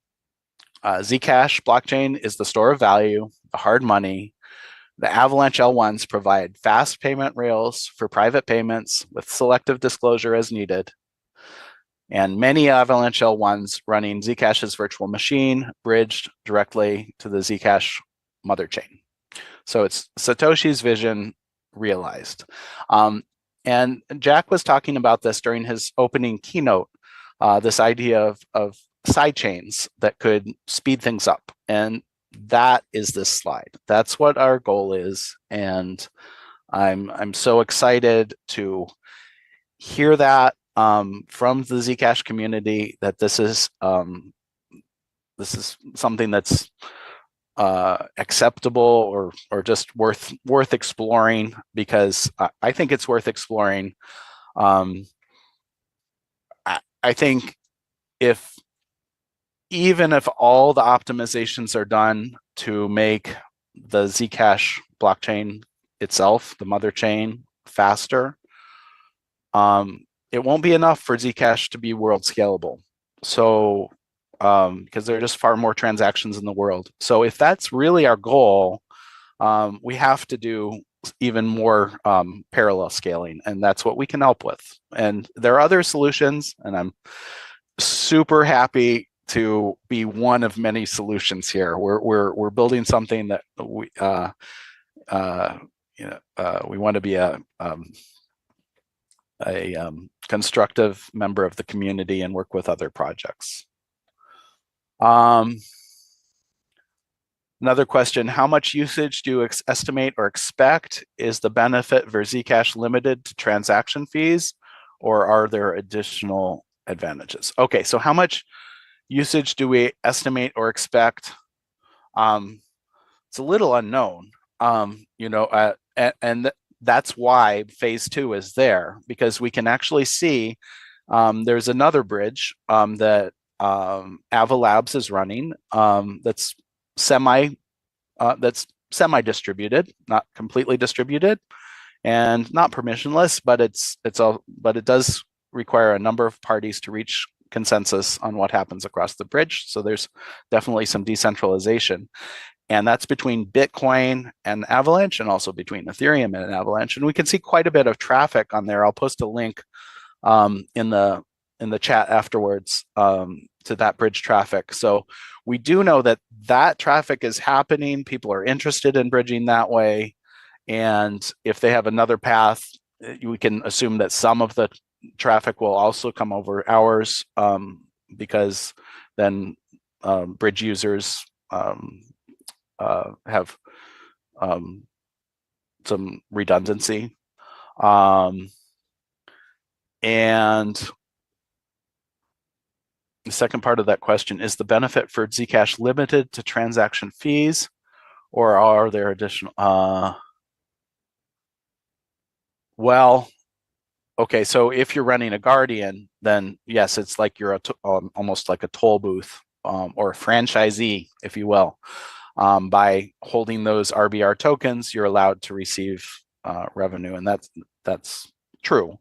Zcash blockchain is the store of value, the hard money. The Avalanche L1s provide fast payment rails for private payments with selective disclosure as needed. And many Avalanche L1s running Zcash's virtual machine bridged directly to the Zcash mother chain. So it's Satoshi's vision realized. And Jack was talking about this during his opening keynote, this idea of side chains that could speed things up. And that is this slide. That's what our goal is. And I'm so excited to hear that from the Zcash community, that this is something that's acceptable or just worth exploring, because I think it's worth exploring. I think even if all the optimizations are done to make the Zcash blockchain itself, the mother chain, faster, it won't be enough for Zcash to be world scalable. So, because there are just far more transactions in the world. So if that's really our goal, we have to do even more parallel scaling, and that's what we can help with. And there are other solutions, and I'm super happy to be one of many solutions here. We're building something that we want to be a constructive member of the community and work with other projects. Another question, how much usage do you estimate or expect? Is the benefit for Zcash limited to transaction fees, or are there additional advantages? Okay, so how much usage do we estimate or expect? It's a little unknown, and that's why phase 2 is there, because we can actually see there's another bridge that Ava Labs is running that's semi-distributed, not completely distributed, and not permissionless, but it does require a number of parties to reach consensus on what happens across the bridge. So there's definitely some decentralization. And that's between Bitcoin and Avalanche, and also between Ethereum and Avalanche. And we can see quite a bit of traffic on there. I'll post a link in the chat afterwards to that bridge traffic. So we do know that that traffic is happening. People are interested in bridging that way. And if they have another path, we can assume that some of the traffic will also come over ours, because then bridge users have some redundancy. And the second part of that question is the benefit for Zcash limited to transaction fees, or are there additional? Well, okay, so if you're running a Guardian, then yes, it's like you're almost like a toll booth, or a franchisee, if you will. By holding those RBR tokens, you're allowed to receive revenue, and that's true.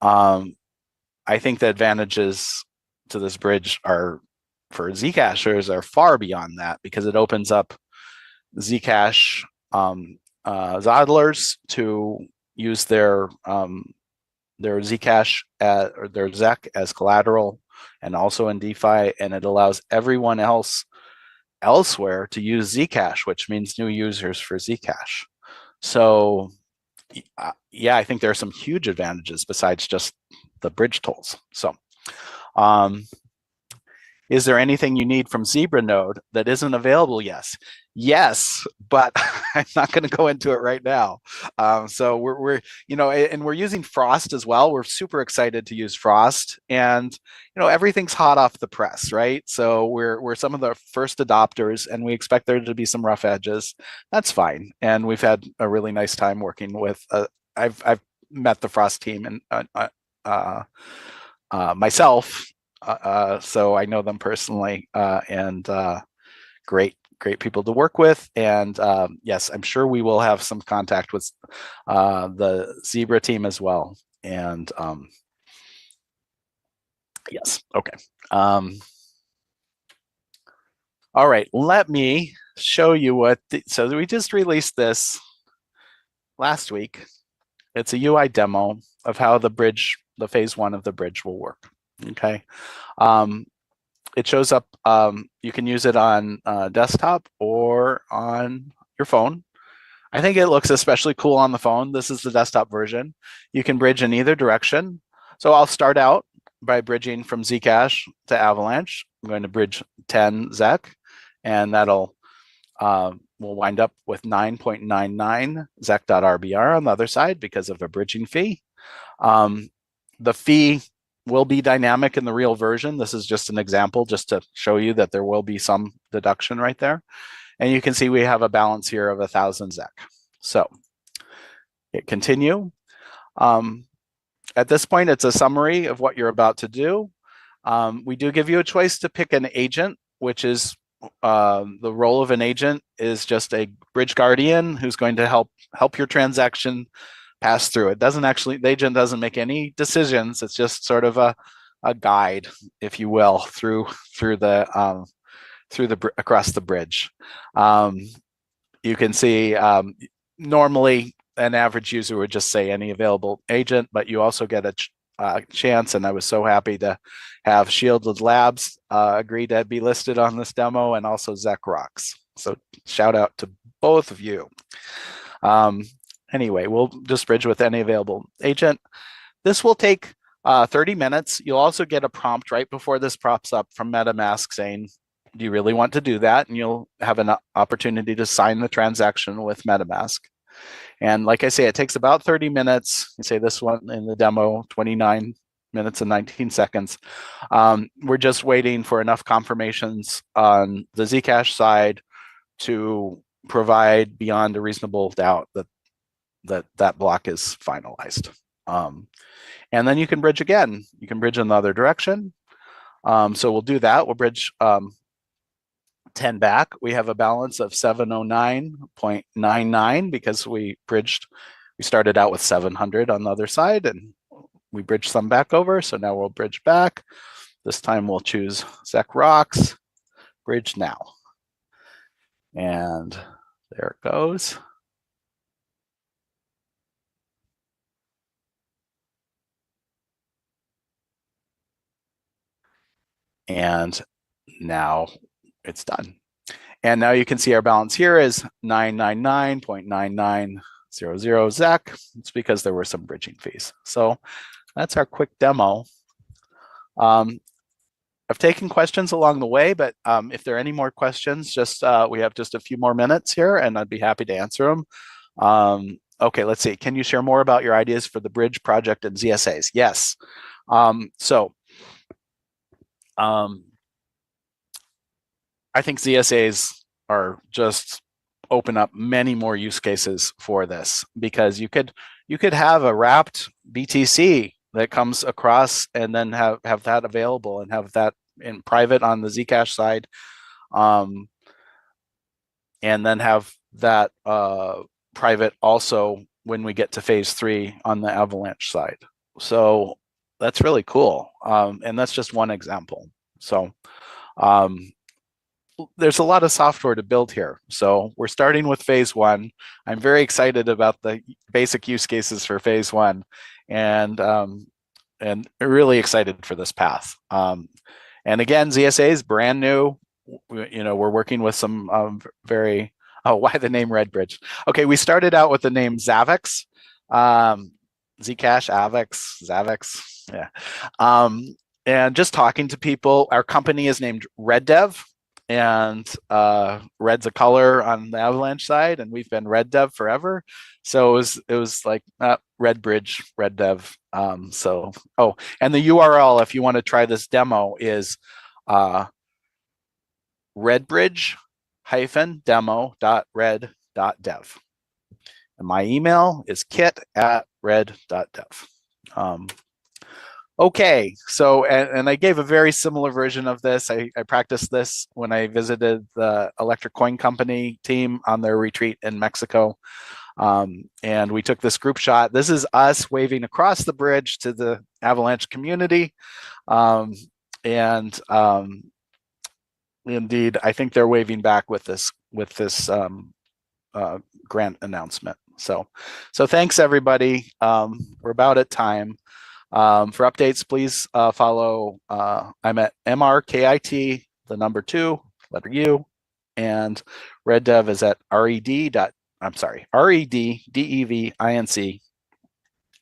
I think the advantages to this bridge are for Zcashers are far beyond that, because it opens up Zcash Zodlers to use their Zcash or their ZEC as collateral, and also in DeFi, and it allows everyone else elsewhere to use Zcash, which means new users for Zcash. So yeah, I think there are some huge advantages besides just the bridge tolls. So is there anything you need from Zebra Node that isn't available? Yes, but I'm not going to go into it right now. So we're and we're using Frost as well. We're super excited to use Frost, and everything's hot off the press, right? So we're some of the first adopters, and we expect there to be some rough edges. That's fine, and we've had a really nice time working with. I've met the Frost team and myself. So I know them personally, and great people to work with. And yes, I'm sure we will have some contact with the Zebra team as well. And yes, okay. All right, let me show you what. So we just released this last week. It's a UI demo of how the bridge, the phase 1 of the bridge will work. Okay, it shows up. You can use it on desktop or on your phone. I think it looks especially cool on the phone. This is the desktop version. You can bridge in either direction. So I'll start out by bridging from Zcash to Avalanche. I'm going to bridge 10 ZEC, and that'll we'll wind up with 9.99 ZEC.RBR on the other side because of a bridging fee. The fee will be dynamic in the real version. This is just an example just to show you that there will be some deduction right there. And you can see we have a balance here of 1,000 ZEC. So hit continue. At this point, it's a summary of what you're about to do. We do give you a choice to pick an agent, which is the role of an agent is just a bridge guardian who's going to help your transaction pass through. It doesn't actually, the agent doesn't make any decisions. It's just sort of a guide, if you will, through the across the bridge. You can see normally an average user would just say any available agent, but you also get a chance, and I was so happy to have Shielded Labs agree to be listed on this demo, and also ZEC Rocks. So shout out to both of you. Anyway, we'll just bridge with any available agent. This will take 30 minutes. You'll also get a prompt right before this pops up from MetaMask saying, do you really want to do that? And you'll have an opportunity to sign the transaction with MetaMask. And like I say, it takes about 30 minutes. You say this one in the demo, 29 minutes and 19 seconds. We're just waiting for enough confirmations on the Zcash side to provide beyond a reasonable doubt that block is finalized. And then you can bridge again. You can bridge in the other direction. So we'll do that. We'll bridge 10 back, we have a balance of 709.99 because we started out with 700 on the other side and we bridged some back over. So now we'll bridge back. This time we'll choose Zec Rocks, bridge now. And there it goes. And now it's done. And now you can see our balance here is 999.9900 ZEC. It's because there were some bridging fees. So that's our quick demo. I've taken questions along the way, but if there are any more questions, we have just a few more minutes here and I'd be happy to answer them. Okay, let's see. Can you share more about your ideas for the bridge project and ZSAs? Yes. I think ZSAs are just open up many more use cases for this, because you could have a wrapped BTC that comes across and then have that available and have that in private on the Zcash side, and then have that private also when we get to phase 3 on the Avalanche side. So that's really cool, and that's just one example. So there's a lot of software to build here. So we're starting with phase 1. I'm very excited about the basic use cases for phase 1, and really excited for this path. And again, ZSA is brand new. We're working with some why the name Redbridge? Okay, we started out with the name Zavex, Zcash, Avex, Zavex, yeah. And just talking to people. Our company is named RedDev, and red's a color on the Avalanche side, and we've been RedDev forever. So it was like Redbridge, RedDev. And the URL, if you want to try this demo, is redbridge-demo.red.dev. And my email is kit@red.dev. Okay, so, and I gave a very similar version of this. I practiced this when I visited the Electric Coin Company team on their retreat in Mexico. And we took this group shot. This is us waving across the bridge to the Avalanche community. Indeed, I think they're waving back with this grant announcement. So thanks everybody. We're about at time. For updates, please follow. I'm at MRKIT, the number 2, letter U, and RedDev is at REDDEVINC,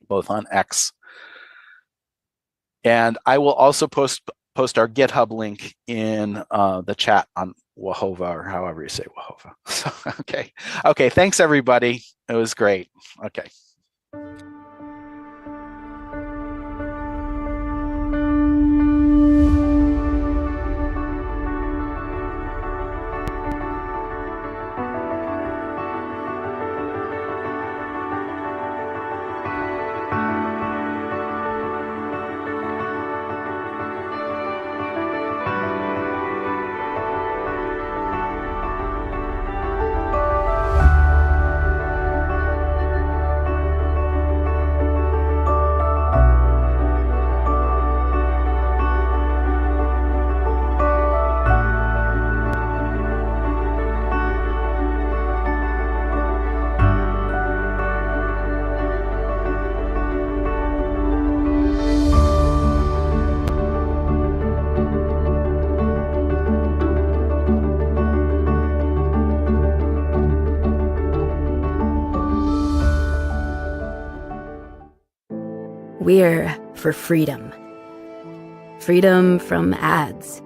both on X. And I will also post our GitHub link in the chat on Wahova, or however you say Wahova. So, okay. Thanks everybody. It was great. Okay. We're for freedom. Freedom from ads.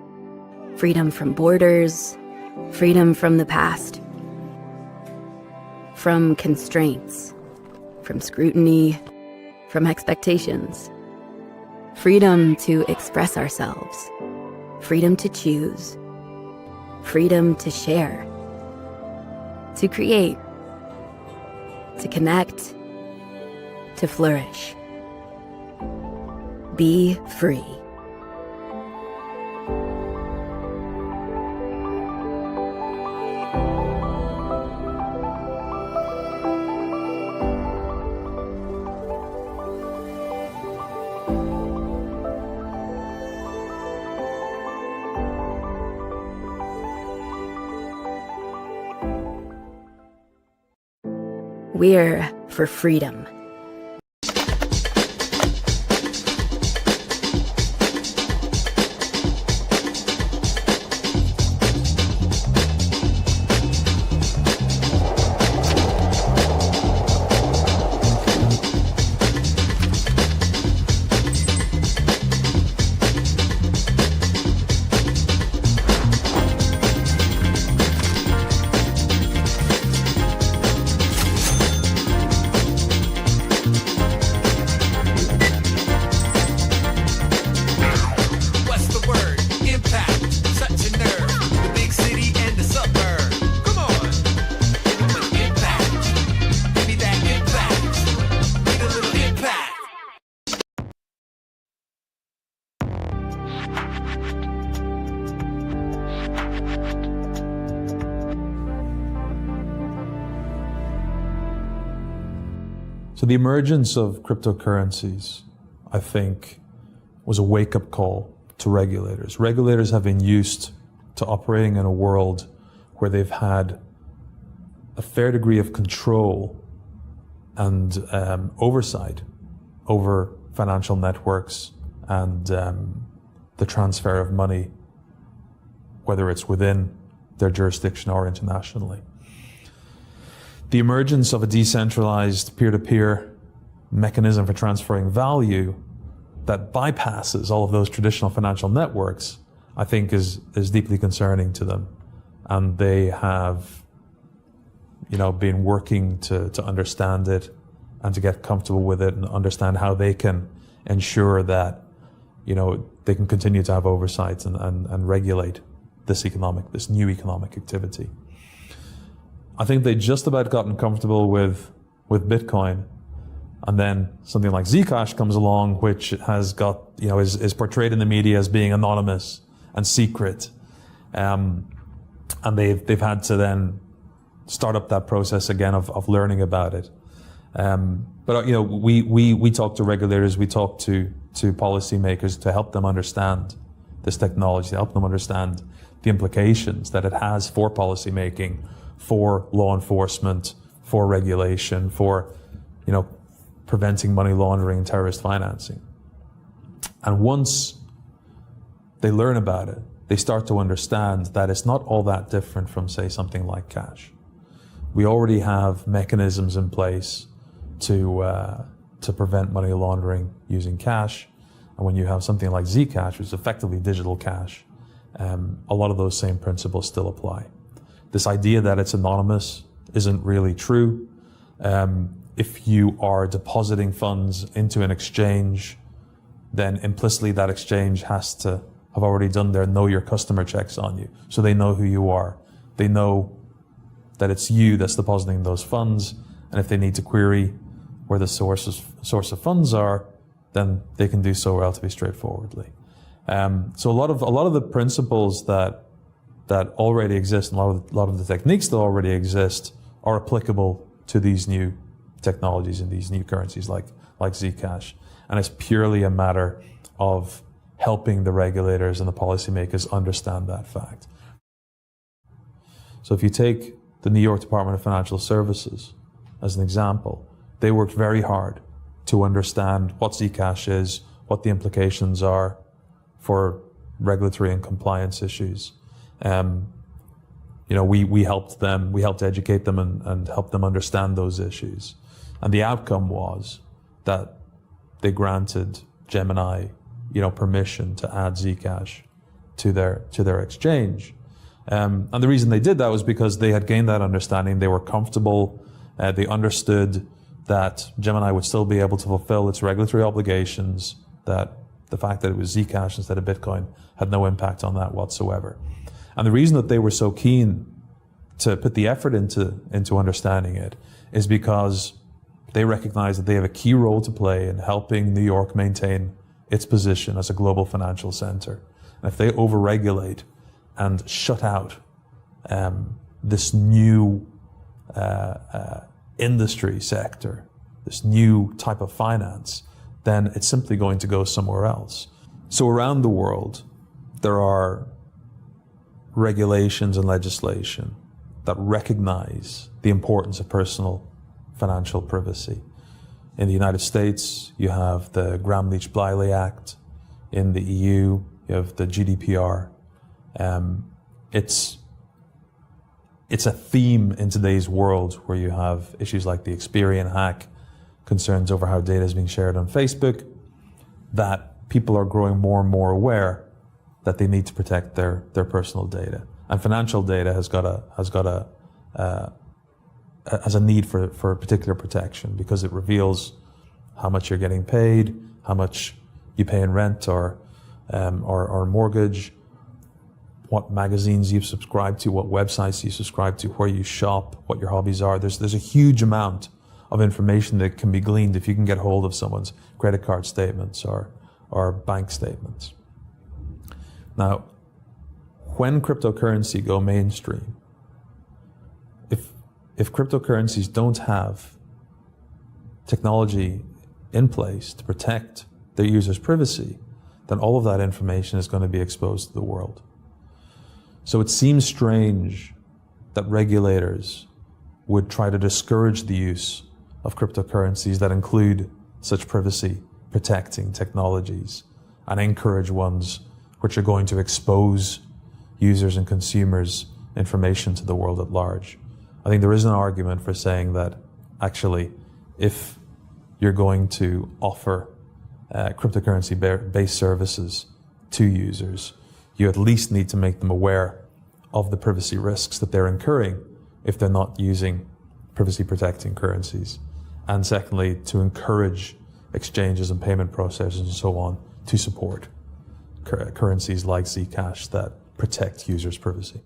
Freedom from borders. Freedom from the past. From constraints. From scrutiny. From expectations. Freedom to express ourselves. Freedom to choose. Freedom to share. To create. To connect. To flourish. Be free. We're for freedom. So the emergence of cryptocurrencies, I think, was a wake-up call to regulators. Regulators have been used to operating in a world where they've had a fair degree of control and oversight over financial networks and the transfer of money, whether it's within their jurisdiction or internationally. The emergence of a decentralized peer-to-peer mechanism for transferring value that bypasses all of those traditional financial networks, I think is deeply concerning to them. And they have, been working to understand it and to get comfortable with it and understand how they can ensure that, they can continue to have oversight and regulate this new economic activity. I think they just about gotten comfortable with Bitcoin, and then something like Zcash comes along, which has got, is portrayed in the media as being anonymous and secret, and they've had to then start up that process again of learning about it. But we talk to regulators, we talk to policymakers to help them understand this technology, to help them understand the implications that it has for policymaking, for law enforcement, for regulation, for, preventing money laundering and terrorist financing. And once they learn about it, they start to understand that it's not all that different from, say, something like cash. We already have mechanisms in place to prevent money laundering using cash. And when you have something like Zcash, which is effectively digital cash, a lot of those same principles still apply. This idea that it's anonymous isn't really true. If you are depositing funds into an exchange, then implicitly that exchange has to have already done their know your customer checks on you. So they know who you are. They know that it's you that's depositing those funds. And if they need to query where the source of funds are, then they can do so relatively straightforwardly. So a lot of the principles that already exist and a lot of the techniques that already exist are applicable to these new technologies and these new currencies like Zcash. And it's purely a matter of helping the regulators and the policymakers understand that fact. So if you take the New York Department of Financial Services as an example, they worked very hard to understand what Zcash is, what the implications are for regulatory and compliance issues. We helped educate them and help them understand those issues. And the outcome was that they granted Gemini, permission to add Zcash to their exchange. And the reason they did that was because they had gained that understanding. They were comfortable. They understood that Gemini would still be able to fulfill its regulatory obligations, that the fact that it was Zcash instead of Bitcoin had no impact on that whatsoever. And the reason that they were so keen to put the effort into understanding it is because they recognize that they have a key role to play in helping New York maintain its position as a global financial center. And if they overregulate and shut out this new industry sector, this new type of finance, then it's simply going to go somewhere else. So around the world, there are regulations and legislation that recognize the importance of personal financial privacy. In the United States, you have the Gramm-Leach-Bliley Act. In the EU, you have the GDPR. It's a theme in today's world where you have issues like the Experian hack, concerns over how data is being shared on Facebook, that people are growing more and more aware that they need to protect their personal data. And financial data has a need for particular protection because it reveals how much you're getting paid, how much you pay in rent or mortgage, what magazines you've subscribed to, what websites you subscribe to, where you shop, what your hobbies are. There's a huge amount of information that can be gleaned if you can get hold of someone's credit card statements or bank statements. Now, when cryptocurrency go mainstream, if cryptocurrencies don't have technology in place to protect their users' privacy, then all of that information is going to be exposed to the world. So it seems strange that regulators would try to discourage the use of cryptocurrencies that include such privacy-protecting technologies and encourage ones which are going to expose users' and consumers' information to the world at large. I think there is an argument for saying that actually, if you're going to offer cryptocurrency-based services to users, you at least need to make them aware of the privacy risks that they're incurring if they're not using privacy-protecting currencies. And secondly, to encourage exchanges and payment processors and so on to support currencies like Zcash that protect users' privacy.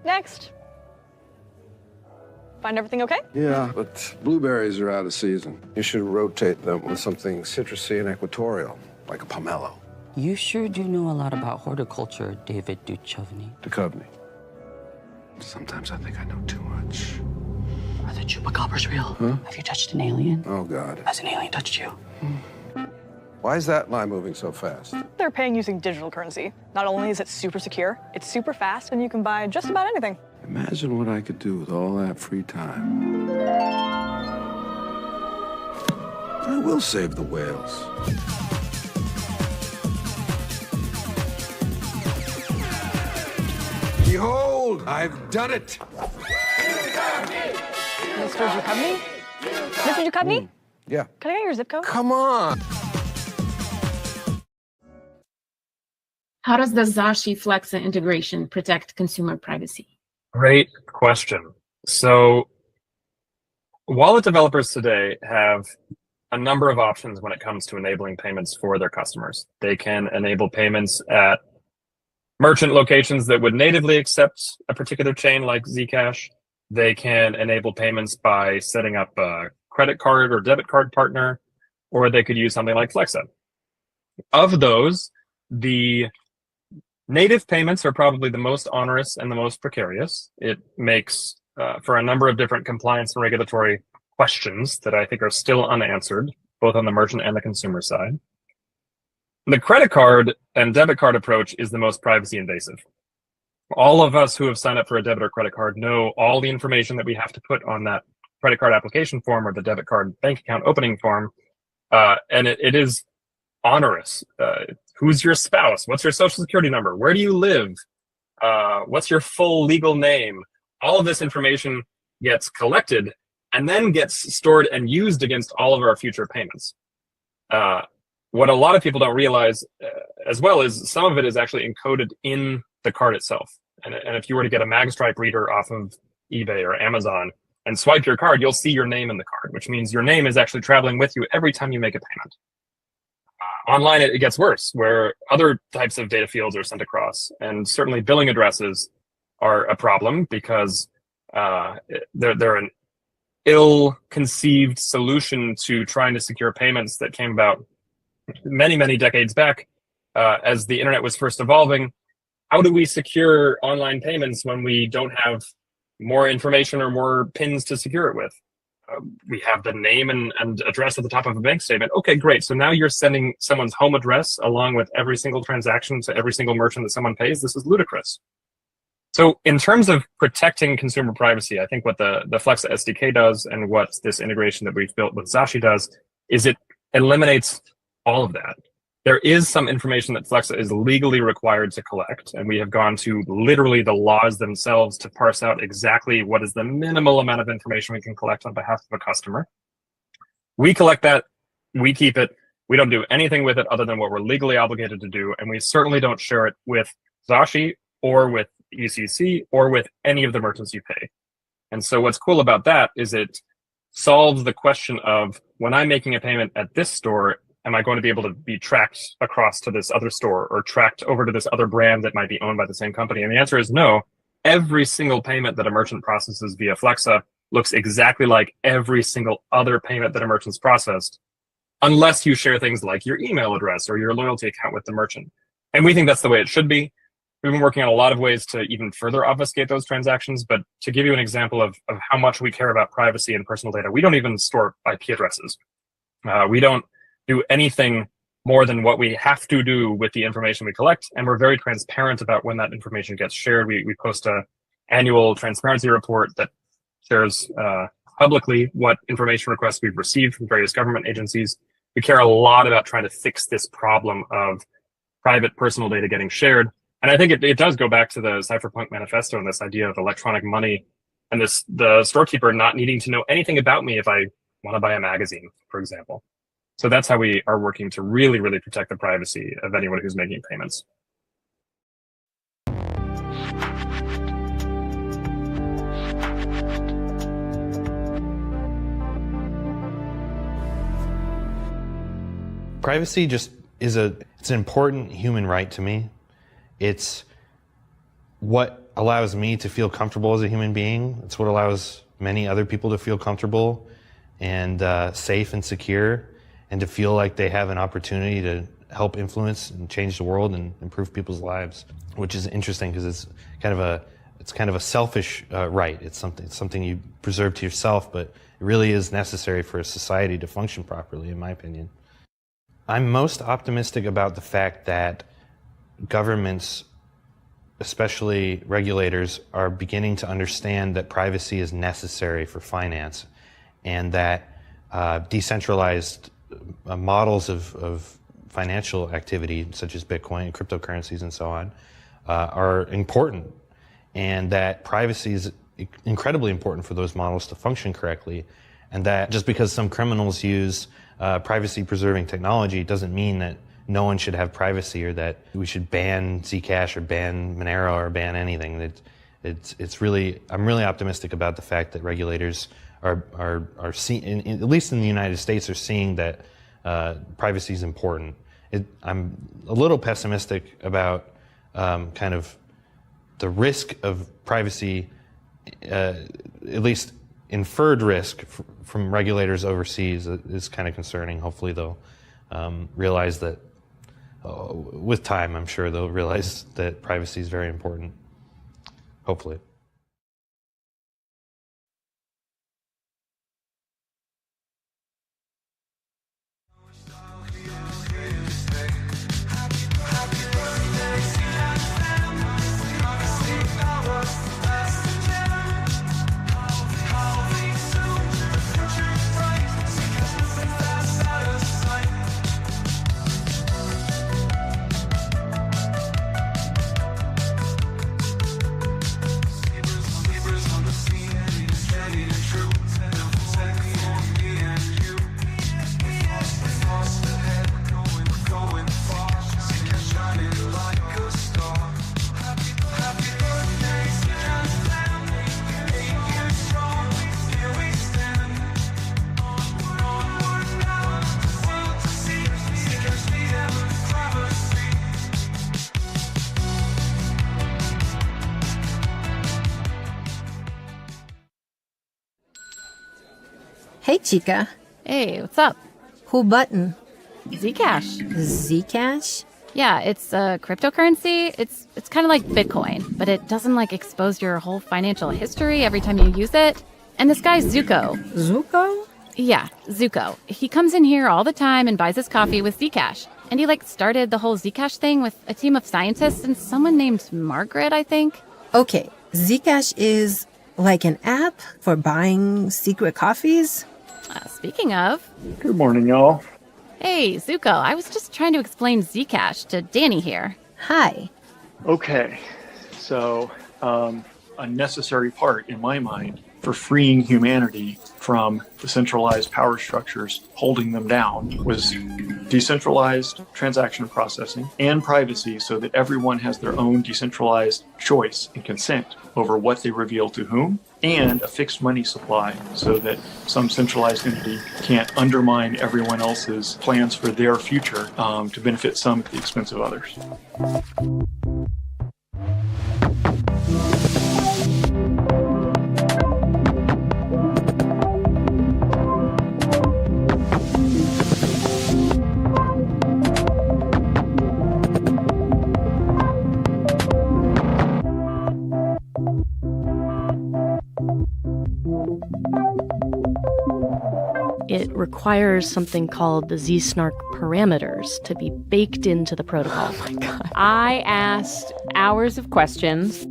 Next. Find everything okay? Yeah, but blueberries are out of season. You should rotate them with something citrusy and equatorial, like a pomelo. You sure do know a lot about horticulture, David Duchovny. Sometimes I think I know too much. Are the chupacabras real? Huh? Have you touched an alien? Oh, God. Has an alien touched you? Why is that line moving so fast? They're paying using digital currency. Not only is it super secure, it's super fast, and you can buy just about anything. Imagine what I could do with all that free time. I will save the whales. Behold, I've done it. Mr. Duchovny? Mr. Duchovny? Yeah. Can I get your zip code? Come on. How does the Zashi Flexa integration protect consumer privacy? Great question. So wallet developers today have a number of options when it comes to enabling payments for their customers. They can enable payments at merchant locations that would natively accept a particular chain like Zcash. They can enable payments by setting up a credit card or debit card partner, or they could use something like Flexa. Of those, the native payments are probably the most onerous and the most precarious. It makes for a number of different compliance and regulatory questions that I think are still unanswered, both on the merchant and the consumer side. The credit card and debit card approach is the most privacy invasive. All of us who have signed up for a debit or credit card know all the information that we have to put on that credit card application form or the debit card bank account opening form, and it is onerous. Who's your spouse? What's your social security number? Where do you live? What's your full legal name? All of this information gets collected and then gets stored and used against all of our future payments. What a lot of people don't realize as well is some of it is actually encoded in the card itself. And if you were to get a magstripe reader off of eBay or Amazon and swipe your card, you'll see your name in the card, which means your name is actually traveling with you every time you make a payment. Online, it gets worse, where other types of data fields are sent across, and certainly billing addresses are a problem because they're an ill-conceived solution to trying to secure payments that came about many, many decades back as the internet was first evolving. How do we secure online payments when we don't have more information or more pins to secure it with? We have the name and address at the top of a bank statement. Okay, great. So now you're sending someone's home address along with every single transaction to every single merchant that someone pays. This is ludicrous. So in terms of protecting consumer privacy, I think what the Flexa SDK does and what this integration that we've built with Zashi does is it eliminates all of that. There is some information that Flexa is legally required to collect, and we have gone to literally the laws themselves to parse out exactly what is the minimal amount of information we can collect on behalf of a customer. We collect that, we keep it, we don't do anything with it other than what we're legally obligated to do, and we certainly don't share it with Zashi or with UCC or with any of the merchants you pay. And so what's cool about that is it solves the question of, when I'm making a payment at this store, am I going to be able to be tracked across to this other store or tracked over to this other brand that might be owned by the same company? And the answer is no. Every single payment that a merchant processes via Flexa looks exactly like every single other payment that a merchant's processed, unless you share things like your email address or your loyalty account with the merchant. And we think that's the way it should be. We've been working on a lot of ways to even further obfuscate those transactions, but to give you an example of how much we care about privacy and personal data, we don't even store IP addresses. We don't do anything more than what we have to do with the information we collect, and we're very transparent about when that information gets shared. We post an annual transparency report that shares publicly what information requests we've received from various government agencies. We care a lot about trying to fix this problem of private personal data getting shared. And I think it does go back to the Cypherpunk manifesto and this idea of electronic money and the storekeeper not needing to know anything about me if I want to buy a magazine, for example. So that's how we are working to really, really protect the privacy of anyone who's making payments. Privacy just is it's an important human right to me. It's what allows me to feel comfortable as a human being. It's what allows many other people to feel comfortable and safe and secure, and to feel like they have an opportunity to help influence and change the world and improve people's lives, which is interesting because it's kind of a selfish right. It's something you preserve to yourself, but it really is necessary for a society to function properly, in my opinion. I'm most optimistic about the fact that governments, especially regulators, are beginning to understand that privacy is necessary for finance, and that decentralized models of financial activity, such as Bitcoin and cryptocurrencies and so on, are important, and that privacy is incredibly important for those models to function correctly, and that just because some criminals use privacy-preserving technology doesn't mean that no one should have privacy, or that we should ban Zcash or ban Monero or ban anything. It's really, I'm really optimistic about the fact that regulators are seeing, at least in the United States, are seeing that privacy is important. I'm a little pessimistic about kind of the risk of privacy, at least inferred risk from regulators overseas is kind of concerning. Hopefully they'll realize that with time, I'm sure they'll realize that privacy is very important. Hopefully. Hey, Chica. Hey, what's up? Who button? Zcash. Zcash? Yeah, it's a cryptocurrency. It's kind of like Bitcoin, but it doesn't like expose your whole financial history every time you use it. And this guy's Zuko. Zuko? Yeah, Zuko. He comes in here all the time and buys his coffee with Zcash. And he like started the whole Zcash thing with a team of scientists and someone named Margaret, I think. Okay, Zcash is like an app for buying secret coffees? Speaking of... Good morning, y'all. Hey, Zuko, I was just trying to explain Zcash to Danny here. Hi. Okay, so a necessary part in my mind for freeing humanity from the centralized power structures holding them down was decentralized transaction processing and privacy, so that everyone has their own decentralized choice and consent over what they reveal to whom, and a fixed money supply so that some centralized entity can't undermine everyone else's plans for their future to benefit some at the expense of others. It requires something called the Z-snark parameters to be baked into the protocol. Oh my God. I asked hours of questions.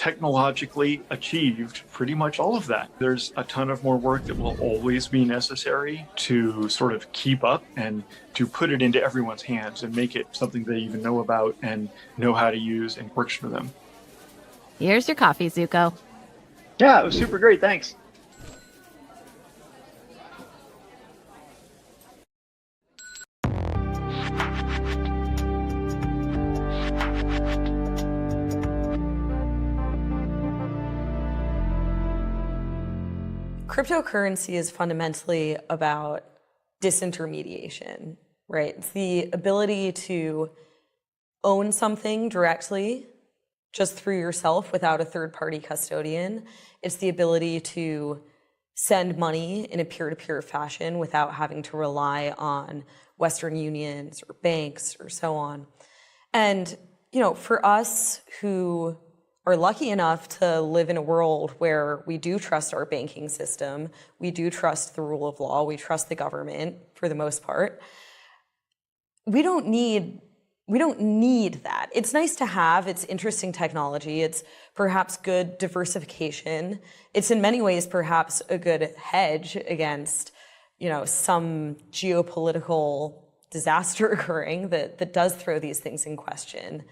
technologically achieved pretty much all of that. There's a ton of more work that will always be necessary to sort of keep up and to put it into everyone's hands and make it something they even know about and know how to use and works for them. Here's your coffee, Zuko. Yeah, it was super great. Thanks. Cryptocurrency is fundamentally about disintermediation, right? It's the ability to own something directly just through yourself without a third-party custodian. It's the ability to send money in a peer-to-peer fashion without having to rely on Western unions or banks or so on. And, you know, for us who are lucky enough to live in a world where we do trust our banking system, we do trust the rule of law, we trust the government for the most part, we don't need that. It's nice to have, it's interesting technology, it's perhaps good diversification. It's in many ways perhaps a good hedge against, you know, some geopolitical disaster occurring that does throw these things in question.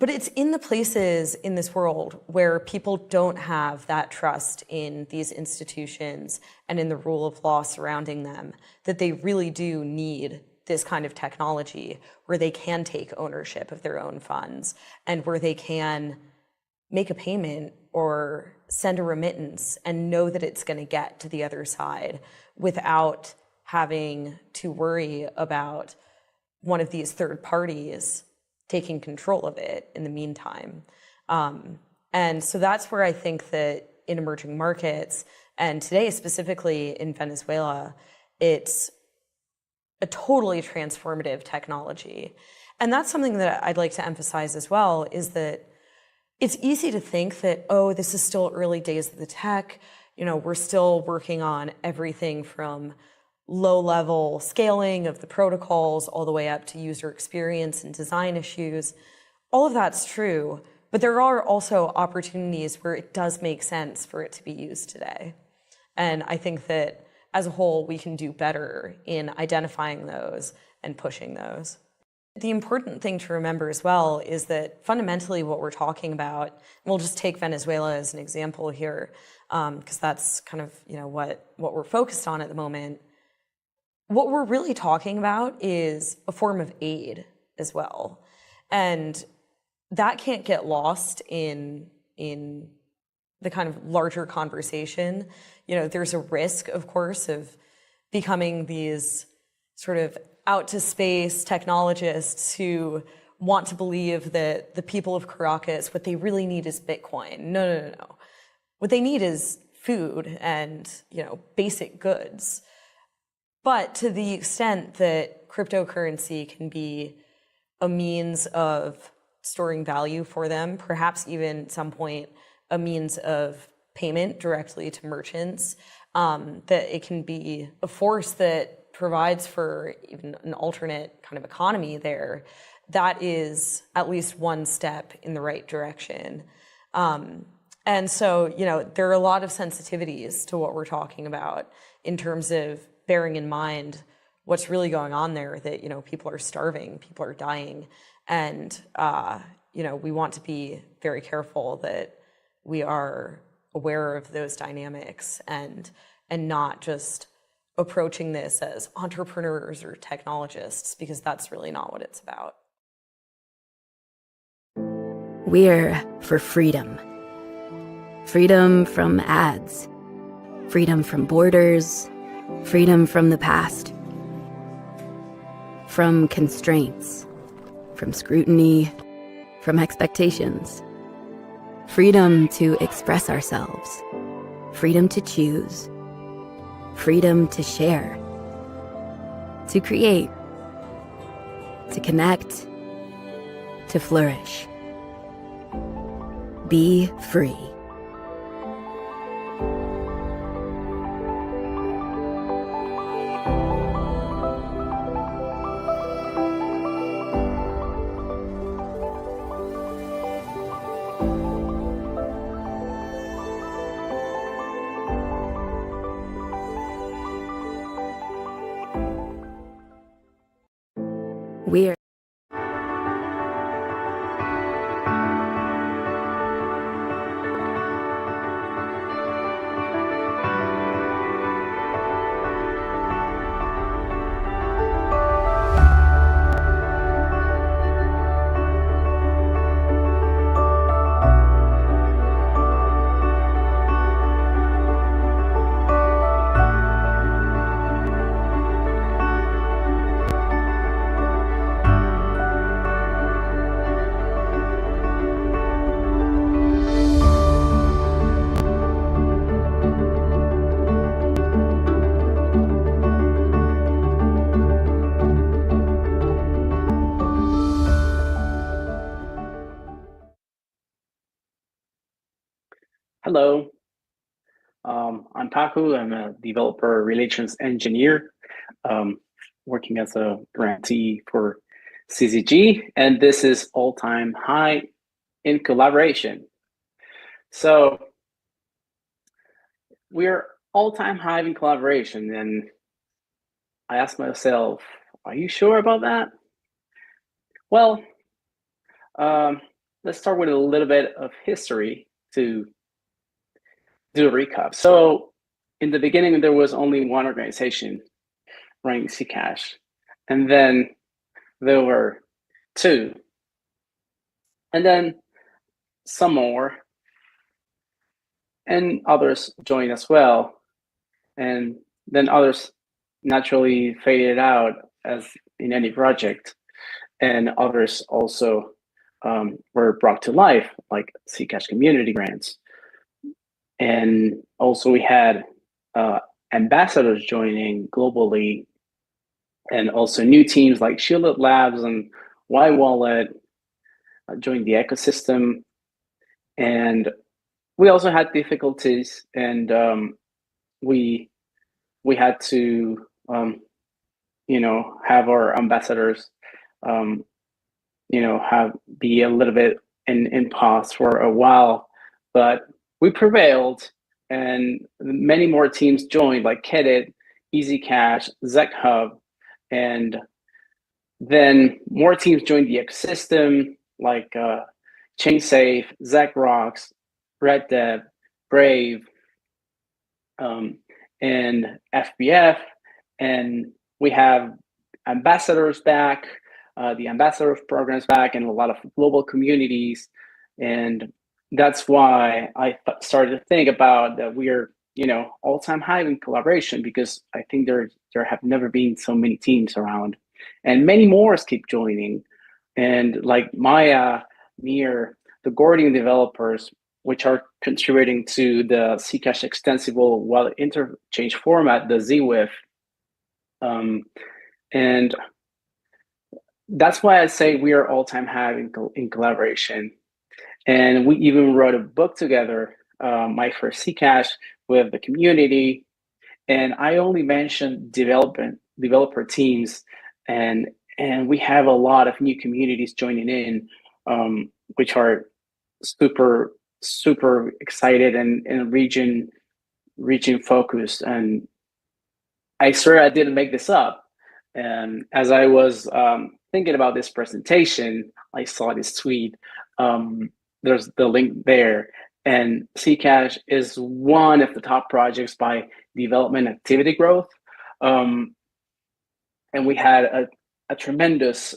But it's in the places in this world where people don't have that trust in these institutions and in the rule of law surrounding them that they really do need this kind of technology where they can take ownership of their own funds and where they can make a payment or send a remittance and know that it's going to get to the other side without having to worry about one of these third parties taking control of it in the meantime. And so that's where I think that in emerging markets, and today specifically in Venezuela, it's a totally transformative technology. And that's something that I'd like to emphasize as well, is that it's easy to think that, oh, this is still early days of the tech. You know, we're still working on everything from low-level scaling of the protocols all the way up to user experience and design issues. All of that's true, but there are also opportunities where it does make sense for it to be used today. And I think that as a whole, we can do better in identifying those and pushing those. The important thing to remember as well is that fundamentally what we're talking about, and we'll just take Venezuela as an example here, because that's kind of, you know, what we're focused on at the moment. What we're really talking about is a form of aid as well. And that can't get lost in the kind of larger conversation. You know, there's a risk, of course, of becoming these sort of out to space technologists who want to believe that the people of Caracas, what they really need is Bitcoin. No. What they need is food and, you know, basic goods. But to the extent that cryptocurrency can be a means of storing value for them, perhaps even at some point a means of payment directly to merchants, that it can be a force that provides for even an alternate kind of economy there, that is at least one step in the right direction. And so, you know, there are a lot of sensitivities to what we're talking about in terms of bearing in mind what's really going on there, that, you know, people are starving, people are dying. And, you know, we want to be very careful that we are aware of those dynamics and not just approaching this as entrepreneurs or technologists, because that's really not what it's about. We're for freedom. Freedom from ads. Freedom from borders. Freedom from the past. From constraints. From scrutiny. From expectations. Freedom to express ourselves. Freedom to choose. Freedom to share. To create. To connect. To flourish. Be free. We're Hello, I'm Paku. I'm a developer relations engineer, working as a grantee for CZG, and this is all-time high in collaboration. So we're all-time high in collaboration, and I asked myself, are you sure about that? Well, let's start with a little bit of history to do a recap. So in the beginning, there was only one organization running Zcash, and then there were two, and then some more, and others joined as well, and then others naturally faded out as in any project, and others also were brought to life, like Zcash community grants. And also we had ambassadors joining globally, and also new teams like Shielded Labs and Y Wallet joined the ecosystem. And we also had difficulties, and we had to have our ambassadors be a little bit in pause for a while, but we prevailed, and many more teams joined, like Kedit, EasyCash, ZecHub, and then more teams joined the ecosystem, like ChainSafe, ZecRocks, RedDev, Brave, and FBF, and we have ambassadors back, the ambassador programs back, and a lot of global communities, and that's why I started to think about that we're all-time high in collaboration, because I think there have never been so many teams around, and many more keep joining, and like Maya, Mir, the Gordian developers, which are contributing to the Zcash extensible wallet interchange format, the ZWIF, and that's why I say we are all-time high in collaboration. And we even wrote a book together, My First Zcash, with the community. And I only mentioned developer teams, and we have a lot of new communities joining in, which are super excited and region focused. And I swear I didn't make this up. And as I was thinking about this presentation, I saw this tweet. There's the link there. And Zcash is one of the top projects by development activity growth. And we had a tremendous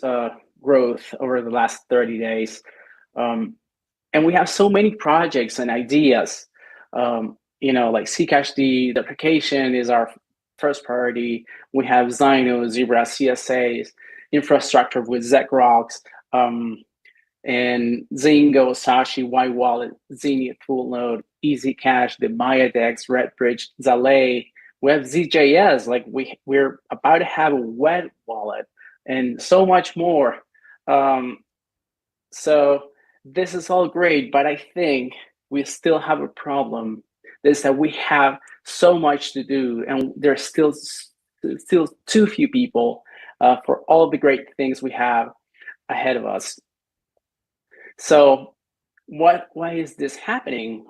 growth over the last 30 days. And we have so many projects and ideas. Like Zcash, the application is our first priority. We have Zino, Zebra, CSAs, infrastructure with ZecRocks, and Zingo, Sashi, Y Wallet, Zenith, Full Node, EasyCash, the MayaDex, RedBridge, Zale. We have ZJS, like we're about to have a wet wallet, and so much more. So this is all great, but I think we still have a problem. Is that we have so much to do, and there's still too few people for all the great things we have ahead of us. So why is this happening?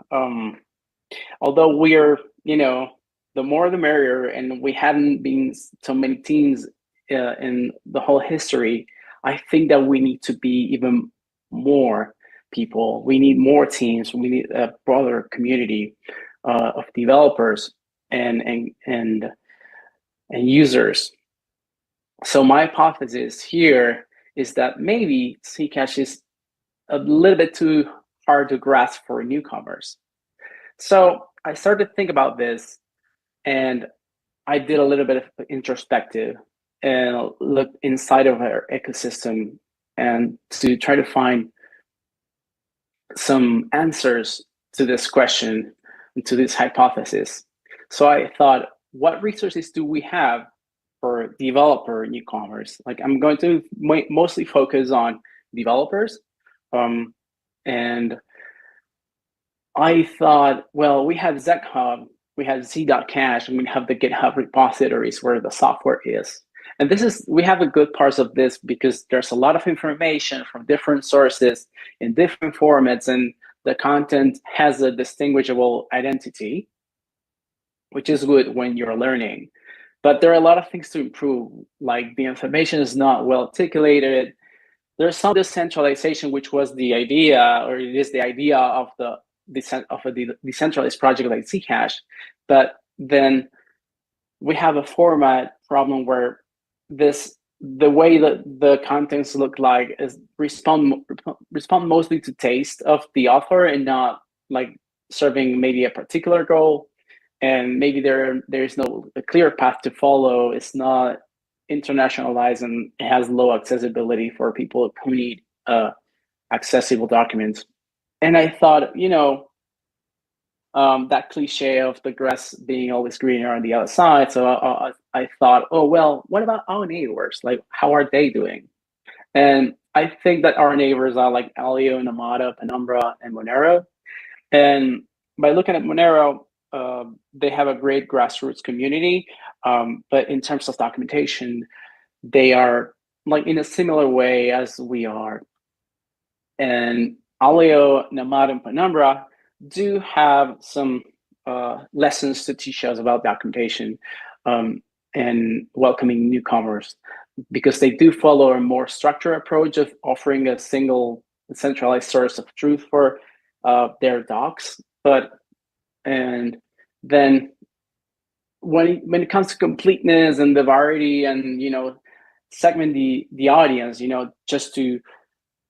Although we're, the more the merrier, and we haven't been so many teams in the whole history, I think that we need to be even more people. We need more teams. We need a broader community of developers and users. So my hypothesis here is that maybe Zcash is a little bit too hard to grasp for newcomers. So I started to think about this, and I did a little bit of introspective and looked inside of our ecosystem and to try to find some answers to this question and to this hypothesis. So I thought, what resources do we have for developer newcomers? Like, I'm going to mostly focus on developers. And I thought, well, we have ZConv, we have Z.cash, and we have the GitHub repositories where the software is. And we have a good parts of this because there's a lot of information from different sources in different formats, and the content has a distinguishable identity, which is good when you're learning. But there are a lot of things to improve, like the information is not well articulated. There's some decentralization, which was the idea, or it is the idea of a decentralized project like Zcash. But then we have a format problem where the way that the contents look like is respond mostly to taste of the author and not like serving maybe a particular goal. And maybe there's no a clear path to follow. It's not internationalized, and it has low accessibility for people who need accessible documents. And I thought, that cliche of the grass being always greener on the other side. So I thought, oh, well, what about our neighbors? Like, how are they doing? And I think that our neighbors are like Alio, Namada, Penumbra, and Monero. And by looking at Monero, they have a great grassroots community. But in terms of documentation, they are like in a similar way as we are. And Alio, Namada, and Penumbra do have some lessons to teach us about documentation and welcoming newcomers, because they do follow a more structured approach of offering a single centralized source of truth for their docs. And then when it comes to completeness and the variety and segment the audience, just to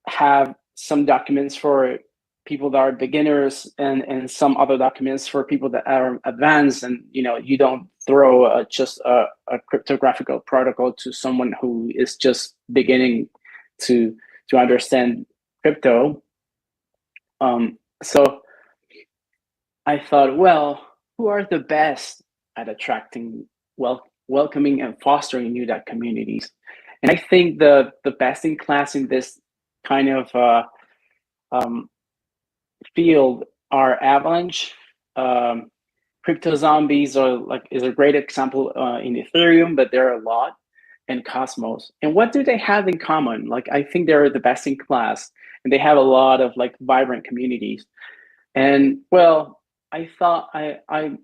have some documents for people that are beginners and some other documents for people that are advanced, and you don't throw just a cryptographic protocol to someone who is just beginning to understand crypto. So I thought, well, who are the best at attracting, welcoming and fostering new DAC communities? And I think the best in class in this kind of field are Avalanche, Crypto Zombies is a great example in Ethereum, but there are a lot, and Cosmos. And what do they have in common? Like, I think they're the best in class, and they have a lot of like vibrant communities. And well, I thought I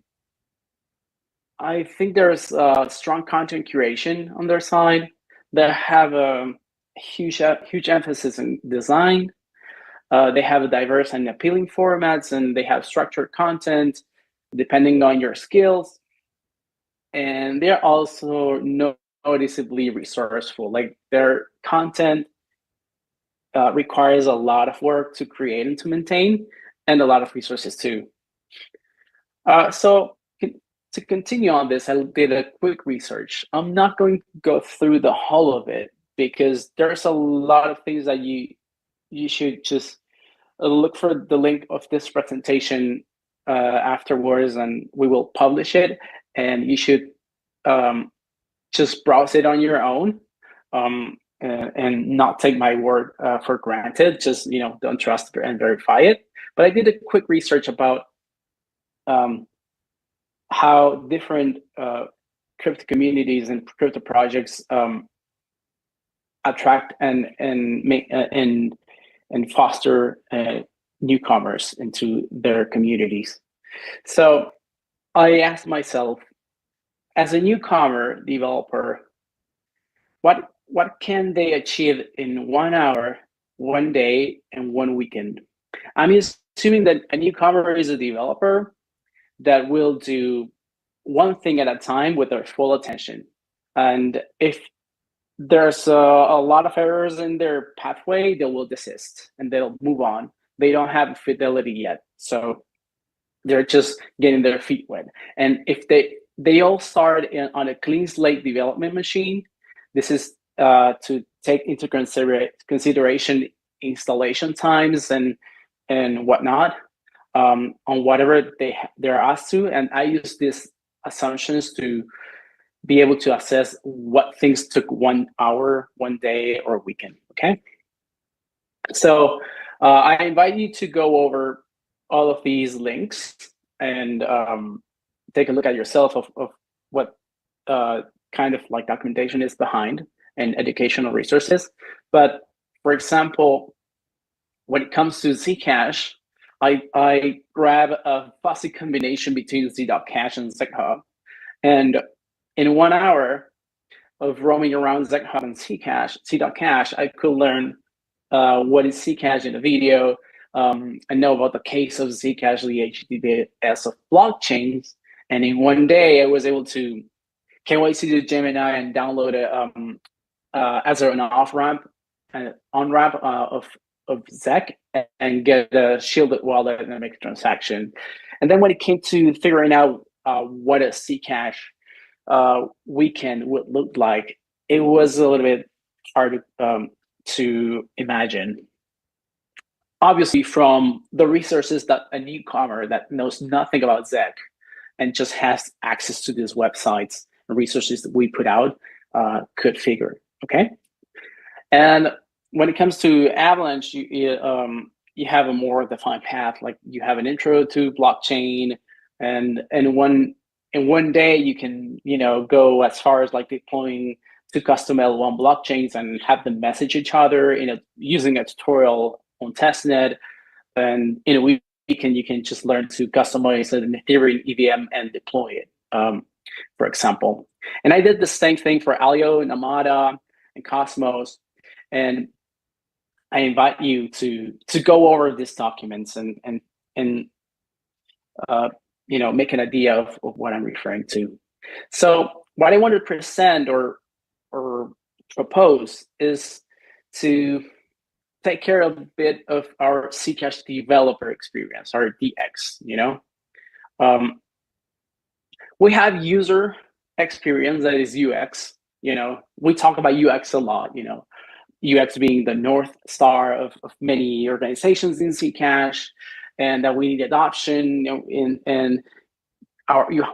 think there's strong content curation on their side. They have a huge emphasis in design. They have a diverse and appealing formats, and they have structured content depending on your skills. And they're also noticeably resourceful. Like, their content requires a lot of work to create and to maintain, and a lot of resources too. So to continue on this, I did a quick research. I'm not going to go through the whole of it because there's a lot of things that you should just look for the link of this presentation afterwards, and we will publish it. And you should just browse it on your own and not take my word for granted. Just don't trust and verify it. But I did a quick research about how different crypto communities and crypto projects attract and foster newcomers into their communities. So I asked myself, as a newcomer developer, what what can they achieve in 1 hour, 1 day, and 1 weekend? I'm assuming that a newcomer is a developer that will do one thing at a time with their full attention. And if there's a lot of errors in their pathway, they will desist and they'll move on. They don't have fidelity yet. So they're just getting their feet wet. And if they all start on a clean slate development machine, this is to take into consideration installation times and whatnot on whatever they're asked to. And I use these assumptions to be able to assess what things took 1 hour, 1 day, or a weekend, okay? So I invite you to go over all of these links and take a look at yourself of what kind of like documentation is behind and educational resources. But for example, when it comes to Zcash, I grab a fuzzy combination between Z.Cash and ZHub. And in 1 hour of roaming around ZHub and Z.Cash, I could learn what is Zcash in a video, and know about the case of Zcash, the HTTPS of blockchains. And in 1 day, I was able to KYC to Gemini and download it as an off-ramp and on-ramp of ZEC and get a shielded wallet and make a transaction. And then when it came to figuring out what a Zcash weekend would look like, it was a little bit hard to imagine. Obviously, from the resources that a newcomer that knows nothing about ZEC and just has access to these websites and resources that we put out could figure, okay? And when it comes to Avalanche, you have a more defined path. Like you have an intro to blockchain, and in one day you can go as far as like deploying 2 custom L1 blockchains and have them message each other using a tutorial on testnet. And in a weekend you can just learn to customize an Ethereum EVM and deploy it, for example. And I did the same thing for Alio and Amada and Cosmos. And I invite you to go over these documents and make an idea of what I'm referring to. So what I want to present or propose is to take care of a bit of our Zcash developer experience, our DX. We have user experience, that is UX. We talk about UX a lot. UX being the North Star of many organizations in Zcash, and that we need adoption,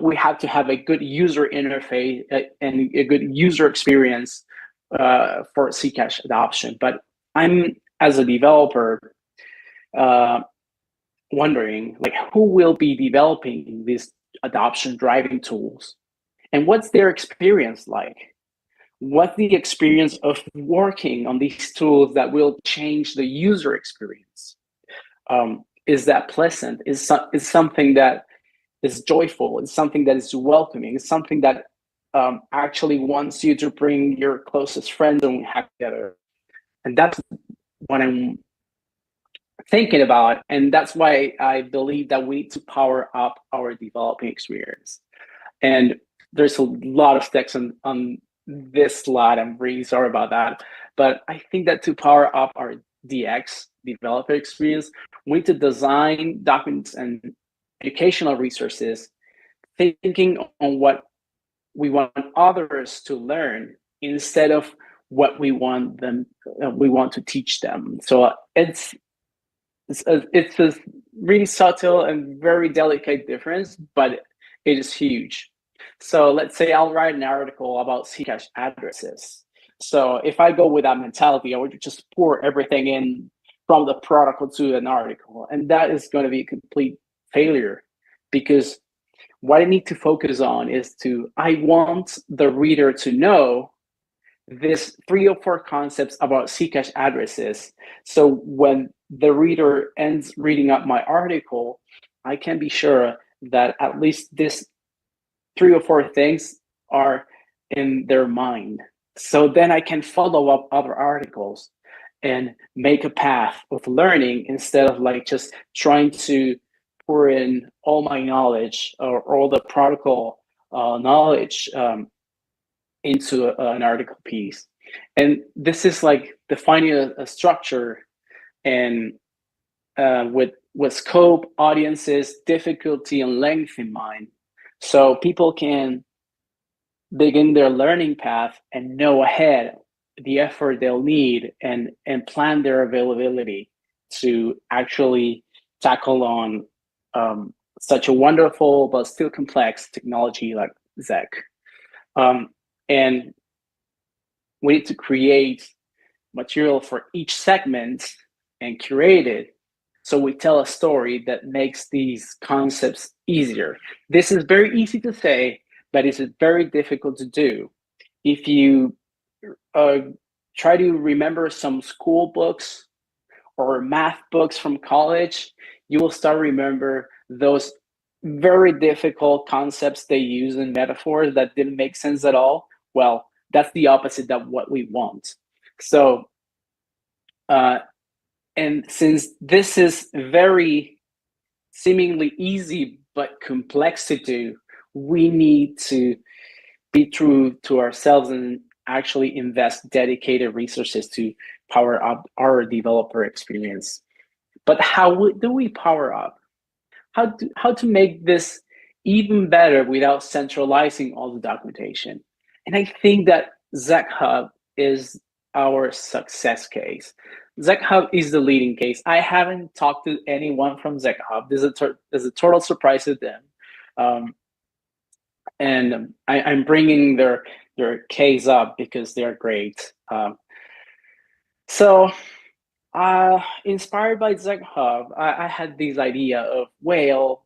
we have to have a good user interface and a good user experience for Zcash adoption. But I'm, as a developer, wondering who will be developing these adoption driving tools, and what's their experience like? What's the experience of working on these tools that will change the user experience? Is that pleasant? Is something that is joyful? Is something that is welcoming? Is something that actually wants you to bring your closest friends and hack together? And that's what I'm thinking about. And that's why I believe that we need to power up our developing experience. And there's a lot of text on this slide. I'm really sorry about that. But I think that to power up our DX developer experience, we need to design documents and educational resources thinking on what we want others to learn instead of what we want to teach them. So it's a really subtle and very delicate difference, but it is huge. So let's say I'll write an article about Zcash addresses. So if I go with that mentality, I would just pour everything in from the protocol to an article, and that is going to be a complete failure, because what I need to focus on is I want the reader to know this 3 or 4 concepts about Zcash addresses. So when the reader ends reading up my article, I can be sure that at least this 3 or 4 things are in their mind. So then I can follow up other articles and make a path of learning instead of like just trying to pour in all my knowledge or all the protocol knowledge into an article piece. And this is like defining a structure and with scope, audiences, difficulty, and length in mind. So people can begin their learning path and know ahead the effort they'll need and plan their availability to actually tackle on such a wonderful but still complex technology like ZEC. And we need to create material for each segment and curate it so we tell a story that makes these concepts easier. This is very easy to say, but it's very difficult to do. If you try to remember some school books or math books from college, you will start remember those very difficult concepts they use in metaphors that didn't make sense at all. Well, that's the opposite of what we want. So, and since this is very seemingly easy but complex to do, we need to be true to ourselves and actually invest dedicated resources to power up our developer experience. But how do we power up? How to make this even better without centralizing all the documentation? And I think that ZEC Hub is our success case. ZEC Hub is the leading case. I haven't talked to anyone from ZEC Hub. This is a total surprise to them. And I'm bringing their case up because they're great. So inspired by ZEC Hub, I had this idea of, well,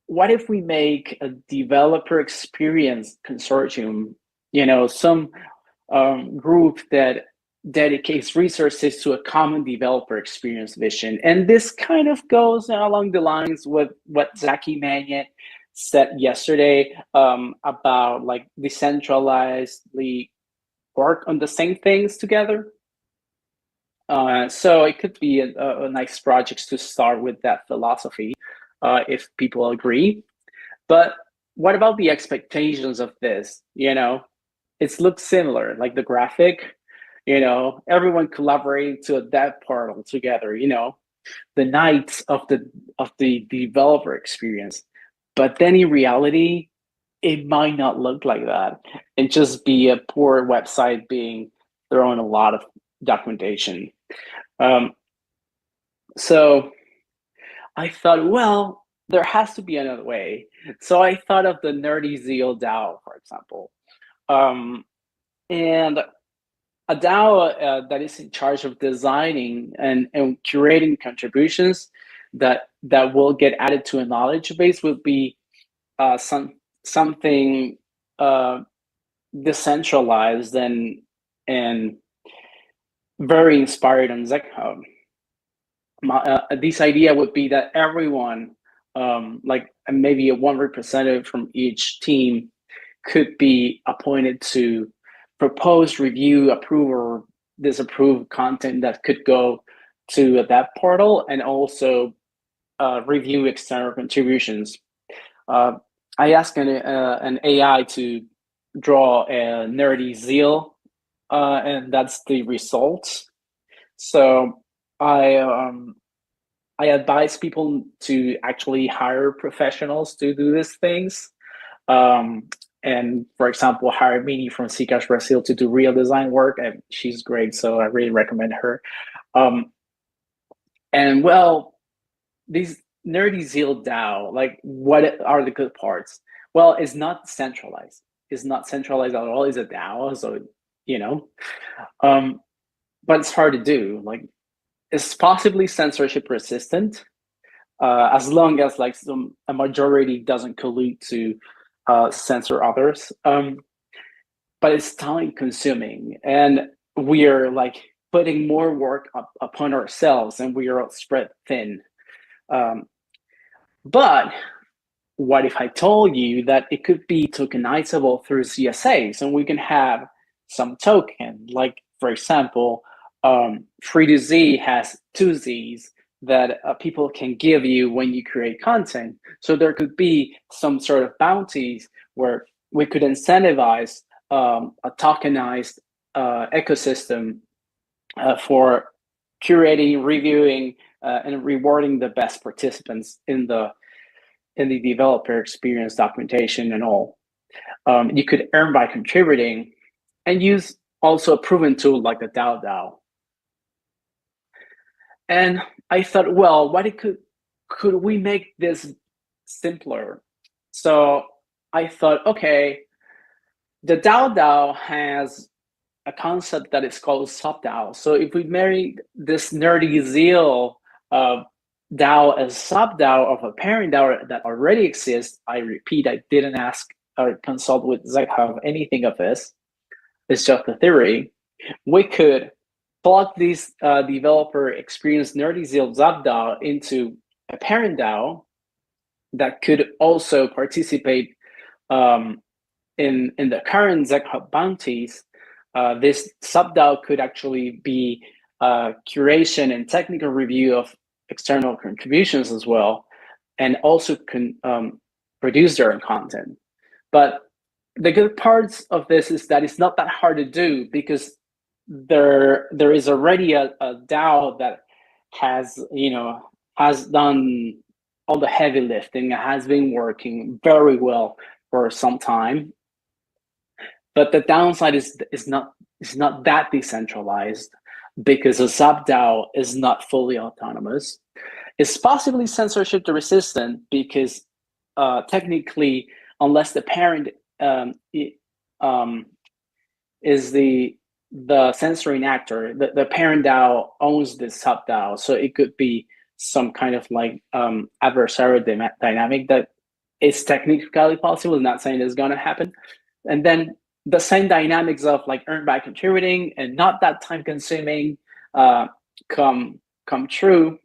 what if we make a developer experience consortium, some group that dedicates resources to a common developer experience vision. And this kind of goes along the lines with what Zaki Magnet said yesterday about like decentralizedly work on the same things together. So it could be a nice project to start with that philosophy if people agree. But what about the expectations of this? It looks similar, like the graphic, everyone collaborating to a dev portal together, the knights of the developer experience. But then in reality, it might not look like that and just be a poor website being thrown a lot of documentation. So I thought, well, there has to be another way. So I thought of the Nerdy Zeal DAO, for example. And a DAO that is in charge of designing and curating contributions that will get added to a knowledge base would be something decentralized and very inspired on ZEC Hub. This idea would be that everyone, like maybe one representative from each team, could be appointed to propose, review, approve, or disapprove content that could go to that portal, and also review external contributions. I asked an AI to draw a Nerdy Zeal, and that's the result. So I advise people to actually hire professionals to do these things. And for example, hire Mini from Zcash Brazil to do real design work, and she's great, so I really recommend her. And well, these Nerdy Zeal DAO, like, what are the good parts? Well, it's not centralized. It's not centralized at all. It's a DAO, so but it's hard to do. Like, it's possibly censorship resistant, as long as like a majority doesn't collude to censor others. But it's time consuming, and we are like putting more work upon ourselves, and we are spread thin. But what if I told you that it could be tokenizable through CSAs, and we can have some token. Like, for example, free to Z has 2 Zs that people can give you when you create content. So there could be some sort of bounties where we could incentivize a tokenized ecosystem for curating, reviewing, and rewarding the best participants in the developer experience documentation and all. You could earn by contributing and use also a proven tool like the DAO. And I thought, well, what could we make this simpler? So I thought, okay, the DAO has a concept that is called sub-DAO. So if we marry this nerdy zeal of DAO as sub-DAO of a parent DAO that already exists, I repeat, I didn't ask or consult with ZconVI anything of this. It's just a theory. We could plug this developer experience nerdy zeal sub-DAO into a parent DAO that could also participate in the current ZconVI bounties. This sub-DAO could actually be curation and technical review of external contributions as well, and also can produce their own content. But the good parts of this is that it's not that hard to do, because there is already a DAO that has done all the heavy lifting, has been working very well for some time. But the downside is not that decentralized, because a sub-DAO is not fully autonomous. It's possibly censorship resistant, because technically, unless the parent is the censoring actor, the parent DAO owns this sub-DAO, so it could be some kind of like adversarial dynamic that is technically possible. Not saying it's going to happen. And then the same dynamics of like earn by contributing and not that time consuming come true,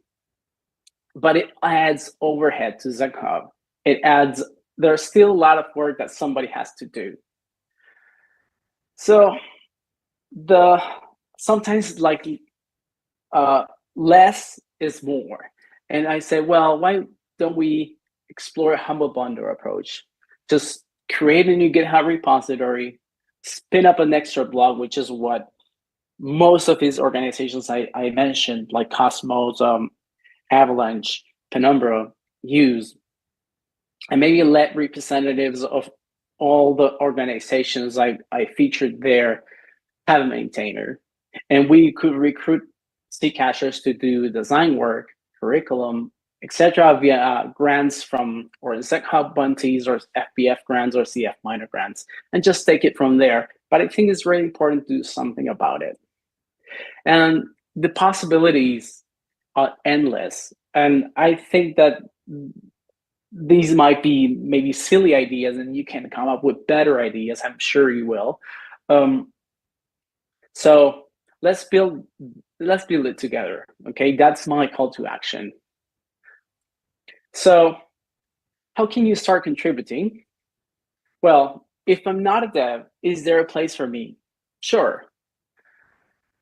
but it adds overhead to ZconVI. There's still a lot of work that somebody has to do. So sometimes like less is more. And I say, well, why don't we explore a humble bundle approach? Just create a new GitHub repository, spin up an extra blog, which is what most of these organizations I mentioned, like Cosmos, Avalanche, Penumbra, use, and maybe let representatives of all the organizations I featured there have a maintainer. And we could recruit Zcashers to do design work, curriculum, etc. via grants from or ZconVI bounties or FBF grants or CF minor grants, and just take it from there. But I think it's really important to do something about it. And the possibilities are endless. And I think that these might be maybe silly ideas, and you can come up with better ideas. I'm sure you will. So let's build it together. Okay, that's my call to action. So how can you start contributing? Well, if I'm not a dev, is there a place for me? Sure.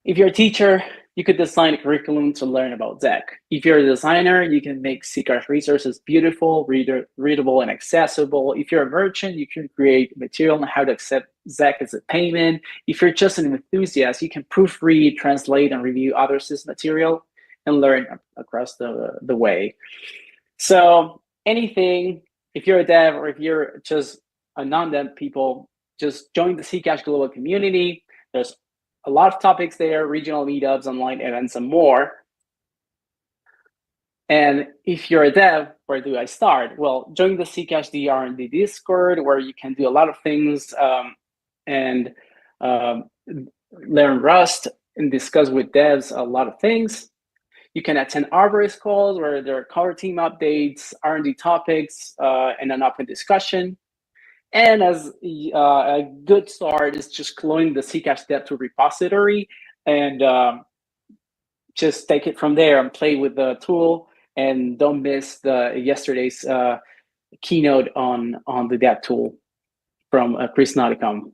If you're a teacher, you could design a curriculum to learn about Zec. If you're a designer, you can make Zcash resources beautiful, readable, and accessible. If you're a merchant, you can create material on how to accept Zec as a payment. If you're just an enthusiast, you can proofread, translate, and review others' material and learn across the way. So anything, if you're a dev or if you're just a non-dev people, just join the Zcash global community. There's a lot of topics there, regional meetups, online events, and more. And if you're a dev, where do I start? Well, join the Zcash DR and the Discord, where you can do a lot of things and learn Rust and discuss with devs a lot of things. You can attend Arborist calls, where there are core team updates, R&D topics, and an open discussion. And as a good start is just cloning the Zcash dev to repository and just take it from there and play with the tool. And don't miss yesterday's keynote on the dev tool from Chris Nauticum.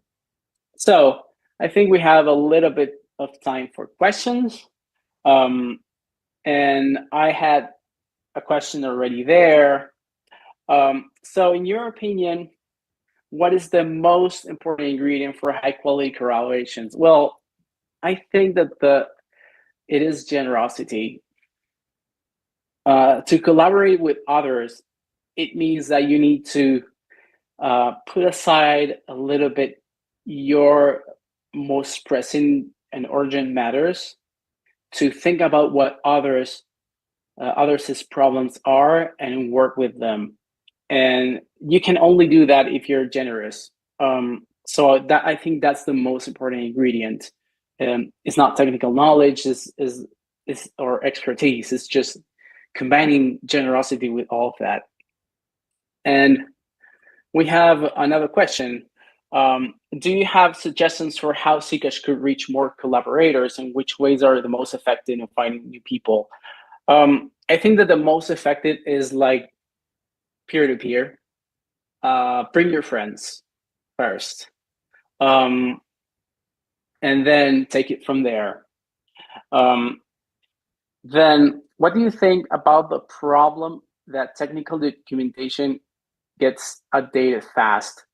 So I think we have a little bit of time for questions. And I had a question already there. So in your opinion, what is the most important ingredient for high quality collaborations? Well, I think that it is generosity. To collaborate with others, it means that you need to put aside a little bit your most pressing and urgent matters to think about what others' problems are and work with them. And you can only do that if you're generous. So that, I think that's the most important ingredient. It's not technical knowledge, is or expertise. It's just combining generosity with all of that. And we have another question. Do you have suggestions for how Zcash could reach more collaborators, and which ways are the most effective in finding new people? I think that the most effective is like peer-to-peer. Bring your friends first, and then take it from there. Then what do you think about the problem that technical documentation gets outdated fast?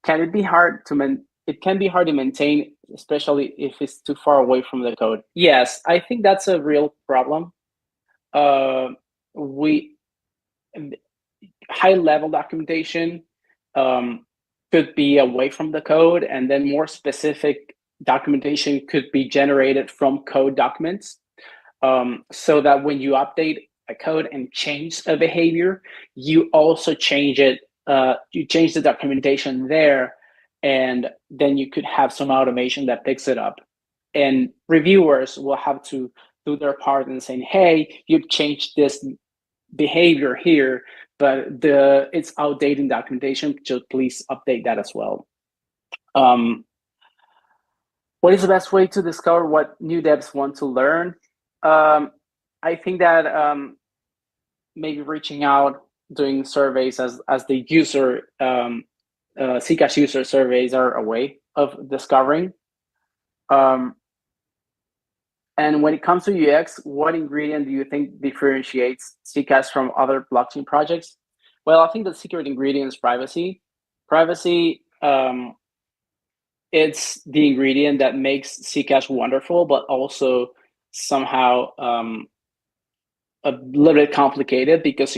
Can it be hard to it can be hard to maintain, especially if it's too far away from the code? Yes, I think that's a real problem. High level documentation could be away from the code, and then more specific documentation could be generated from code documents, so that when you update a code and change a behavior, you also change it. You change the documentation there, and then you could have some automation that picks it up. And reviewers will have to do their part in saying, hey, you've changed this behavior here, but it's outdated documentation, so please update that as well. What is the best way to discover what new devs want to learn? I think that maybe reaching out, doing surveys as the user, Zcash user surveys are a way of discovering. And when it comes to UX, what ingredient do you think differentiates Zcash from other blockchain projects? Well, I think the secret ingredient is privacy. Privacy, it's the ingredient that makes Zcash wonderful, but also somehow a little bit complicated, because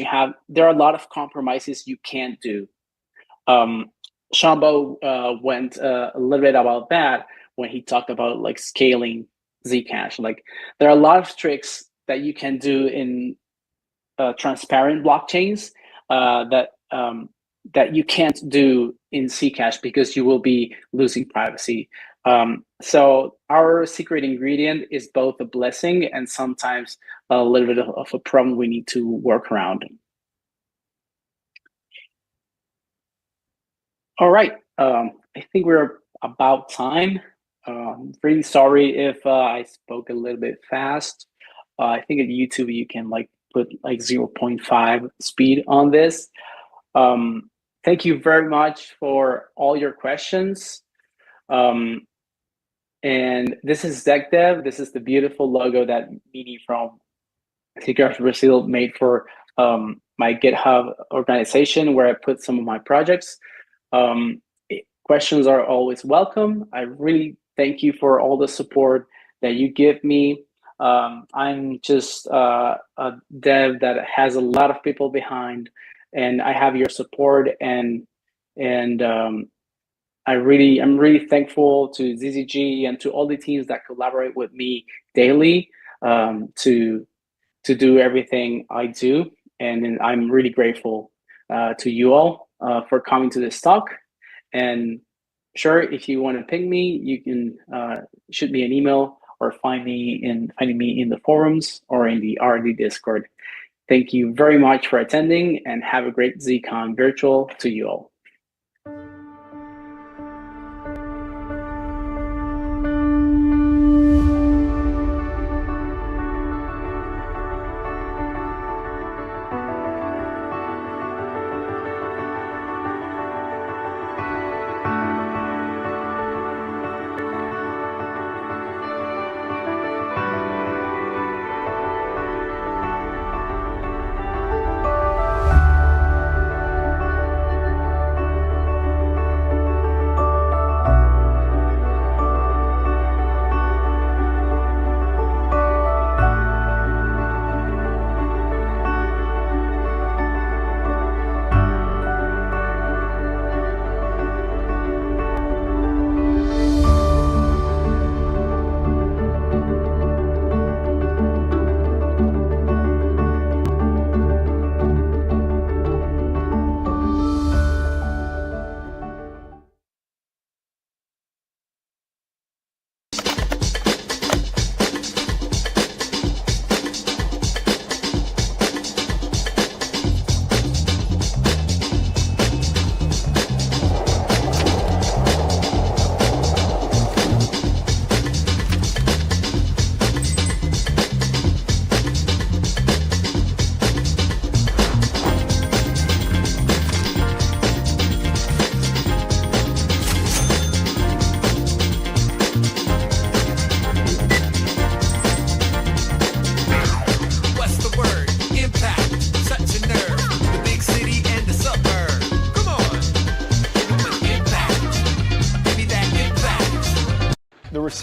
there are a lot of compromises you can't do. Shambo went a little bit about that when he talked about like scaling Zcash. Like there are a lot of tricks that you can do in transparent blockchains that you can't do in Zcash, because you will be losing privacy. So our secret ingredient is both a blessing and sometimes a little bit of a problem we need to work around. All right, I think we're about time. Really sorry if I spoke a little bit fast. I think at YouTube you can like put like 0.5 speed on this. Thank you very much for all your questions. And this is ZecDev. This is the beautiful logo that Mini from Zcash Brazil made for my GitHub organization, where I put some of my projects. Questions are always welcome. I really thank you for all the support that you give me. I'm just a dev that has a lot of people behind, and I have your support, and I'm really thankful to ZZG and to all the teams that collaborate with me daily to do everything I do. And I'm really grateful to you all for coming to this talk. And sure, if you want to ping me, you can shoot me an email or finding me in the forums or in the RD Discord. Thank you very much for attending, and have a great ZCon virtual to you all.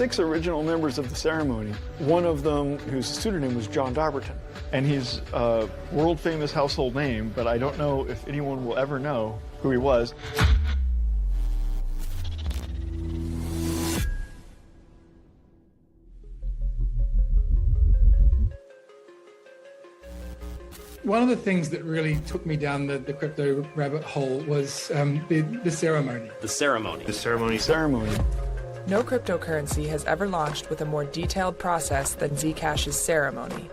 6 original members of the ceremony, one of them, whose pseudonym was John Dobbertin. And he's a world-famous household name, but I don't know if anyone will ever know who he was. One of the things that really took me down the crypto rabbit hole was the ceremony. The ceremony. The ceremony. Ceremony. No cryptocurrency has ever launched with a more detailed process than Zcash's ceremony.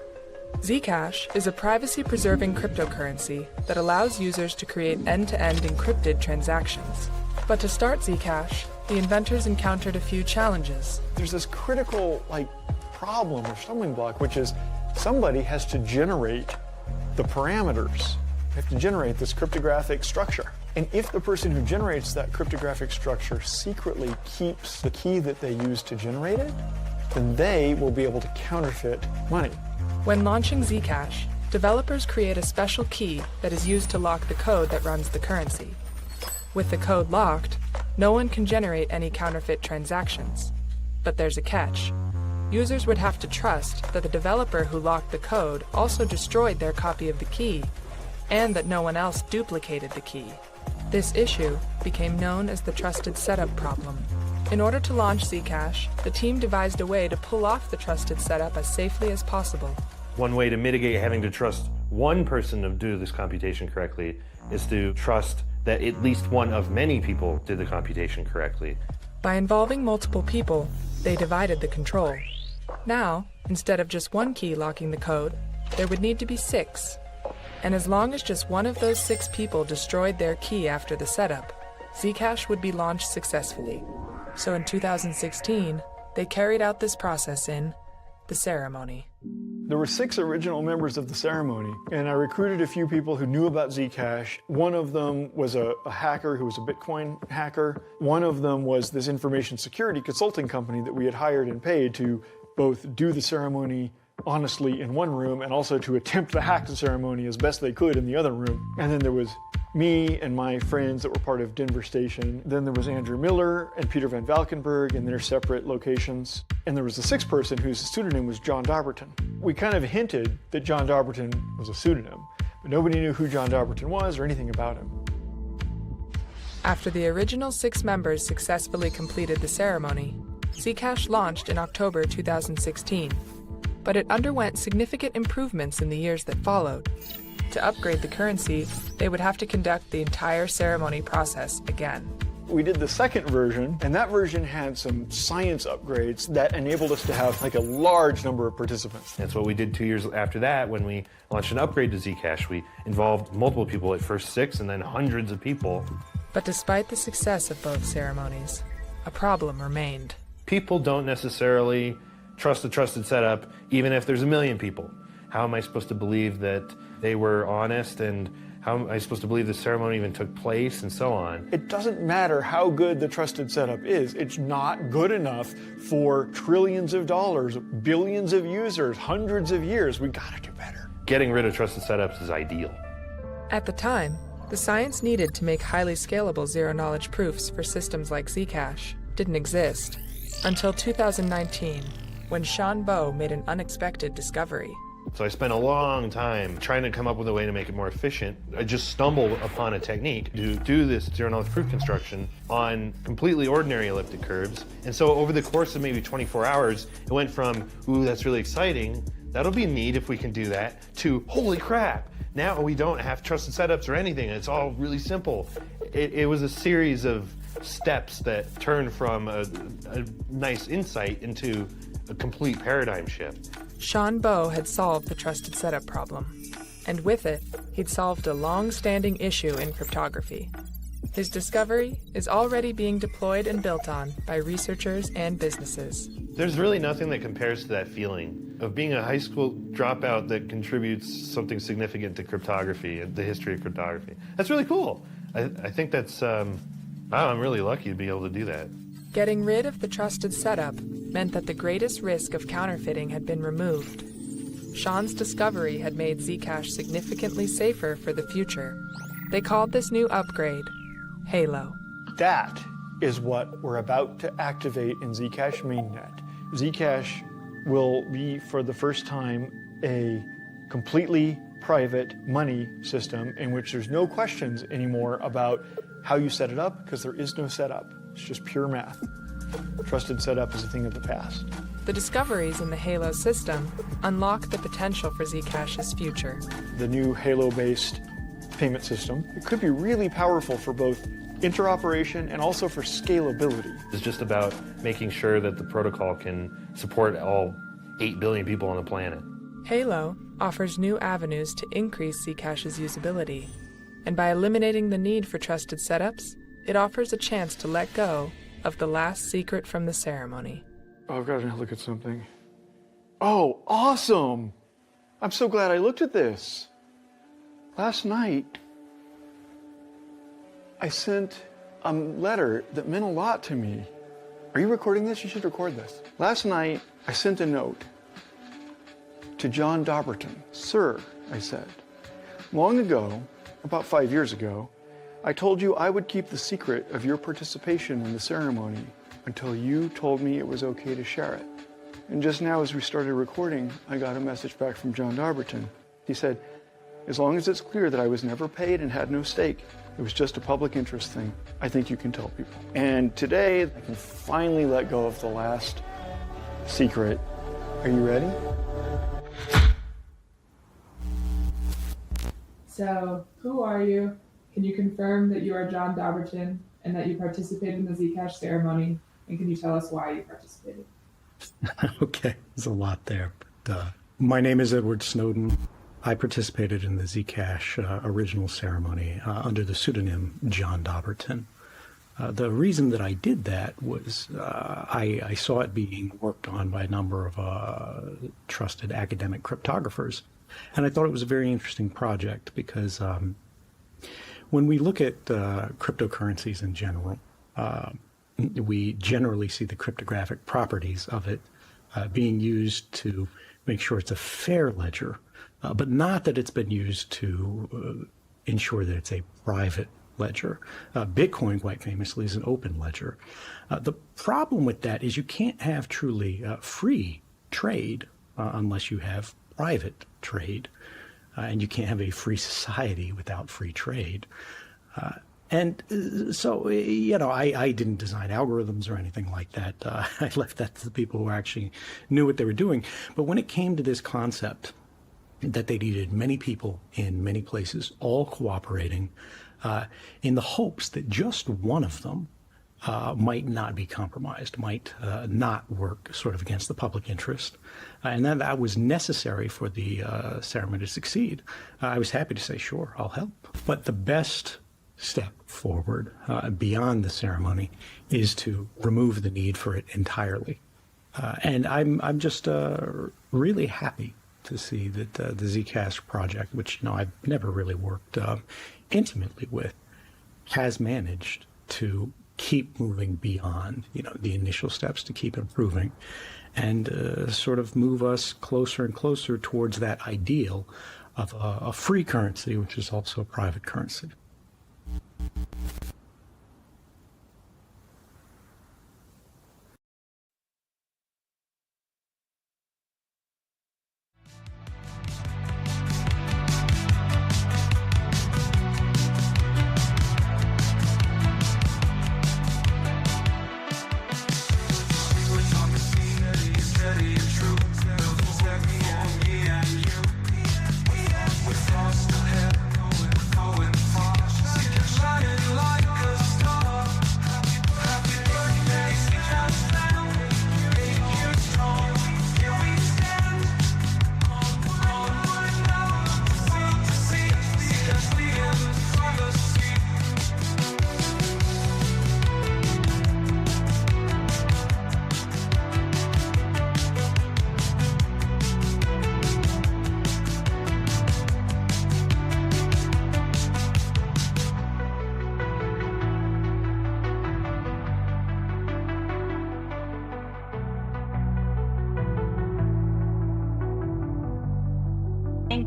Zcash is a privacy-preserving cryptocurrency that allows users to create end-to-end encrypted transactions. But to start Zcash, the inventors encountered a few challenges. There's this critical problem or stumbling block, which is somebody has to generate the parameters. They have to generate this cryptographic structure. And if the person who generates that cryptographic structure secretly keeps the key that they use to generate it, then they will be able to counterfeit money. When launching Zcash, developers create a special key that is used to lock the code that runs the currency. With the code locked, no one can generate any counterfeit transactions. But there's a catch. Users would have to trust that the developer who locked the code also destroyed their copy of the key, and that no one else duplicated the key. This issue became known as the trusted setup problem. In order to launch Zcash, the team devised a way to pull off the trusted setup as safely as possible. One way to mitigate having to trust one person to do this computation correctly is to trust that at least one of many people did the computation correctly. By involving multiple people, they divided the control. Now, instead of just one key locking the code, there would need to be 6. And as long as just one of those 6 people destroyed their key after the setup, Zcash would be launched successfully. So in 2016, they carried out this process in the ceremony. There were 6 original members of the ceremony, and I recruited a few people who knew about Zcash. One of them was a hacker who was a Bitcoin hacker. One of them was this information security consulting company that we had hired and paid to both do the ceremony honestly in one room and also to attempt to hack the ceremony as best they could in the other room. And then there was me and my friends that were part of Denver Station. Then there was Andrew Miller and Peter Van Valkenburg in their separate locations. And there was a 6th person whose pseudonym was John Dobbertin. We kind of hinted that John Dobbertin was a pseudonym, but nobody knew who John Dobbertin was or anything about him. After the original 6 members successfully completed the ceremony, Zcash launched in October 2016, but it underwent significant improvements in the years that followed. To upgrade the currency, they would have to conduct the entire ceremony process again. We did the second version, and that version had some science upgrades that enabled us to have a large number of participants. That's what we did 2 years after that when we launched an upgrade to Zcash. We involved multiple people, at first 6 and then hundreds of people. But despite the success of both ceremonies, a problem remained. People don't necessarily trust the trusted setup, even if there's 1 million people. How am I supposed to believe that they were honest, and how am I supposed to believe the ceremony even took place, and so on? It doesn't matter how good the trusted setup is. It's not good enough for trillions of dollars, billions of users, hundreds of years. We gotta do better. Getting rid of trusted setups is ideal. At the time, the science needed to make highly scalable zero-knowledge proofs for systems like Zcash didn't exist until 2019, when Sean Bowe made an unexpected discovery. So I spent a long time trying to come up with a way to make it more efficient. I just stumbled upon a technique to do this zero-knowledge proof construction on completely ordinary elliptic curves. And so over the course of maybe 24 hours, it went from, ooh, that's really exciting, that'll be neat if we can do that, to, holy crap, now we don't have trusted setups or anything. It's all really simple. It was a series of steps that turned from a nice insight into a complete paradigm shift. Sean Bowe had solved the trusted setup problem, and with it, he'd solved a long-standing issue in cryptography. His discovery is already being deployed and built on by researchers and businesses. There's really nothing that compares to that feeling of being a high school dropout that contributes something significant to cryptography and the history of cryptography. That's really cool. I think that's, I'm really lucky to be able to do that. Getting rid of the trusted setup meant that the greatest risk of counterfeiting had been removed. Sean's discovery had made Zcash significantly safer for the future. They called this new upgrade Halo. That is what we're about to activate in Zcash mainnet. Zcash will be, for the first time, a completely private money system in which there's no questions anymore about how you set it up, because there is no setup. It's just pure math. Trusted setup is a thing of the past. The discoveries in the Halo system unlock the potential for Zcash's future. The new Halo-based payment system, it could be really powerful for both interoperation and also for scalability. It's just about making sure that the protocol can support all 8 billion people on the planet. Halo offers new avenues to increase Zcash's usability, and by eliminating the need for trusted setups, it offers a chance to let go of the last secret from the ceremony. Oh, I've got to look at something. Oh, awesome! I'm so glad I looked at this. Last night, I sent a letter that meant a lot to me. Are you recording this? You should record this. Last night, I sent a note to John Dobberton. Sir, I said, long ago, about 5 years ago, I told you I would keep the secret of your participation in the ceremony until you told me it was okay to share it. And just now, as we started recording, I got a message back from John Dobberton. He said, as long as it's clear that I was never paid and had no stake, it was just a public interest thing, I think you can tell people. And today, I can finally let go of the last secret. Are you ready? So, who are you? Can you confirm that you are John Dobberton and that you participated in the Zcash ceremony? And can you tell us why you participated? Okay, there's a lot there. But, my name is Edward Snowden. I participated in the Zcash original ceremony under the pseudonym John Dobberton. The reason that I did that was I saw it being worked on by a number of trusted academic cryptographers. And I thought it was a very interesting project because when we look at cryptocurrencies in general, we generally see the cryptographic properties of it being used to make sure it's a fair ledger, but not that it's been used to ensure that it's a private ledger. Bitcoin, quite famously, is an open ledger. The problem with that is you can't have truly free trade unless you have private trade, and you can't have a free society without free trade. And so, you know, I didn't design algorithms or anything like that. I left that to the people who actually knew what they were doing. But when it came to this concept that they needed many people in many places, all cooperating, in the hopes that just one of them might not be compromised, might not work sort of against the public interest, and that was necessary for the ceremony to succeed. I was happy to say, sure, I'll help. But the best step forward beyond the ceremony is to remove the need for it entirely. And I'm just really happy to see that the Zcash project, which I've never really worked intimately with, has managed to keep moving beyond the initial steps, to keep improving and sort of move us closer and closer towards that ideal of a free currency, which is also a private currency.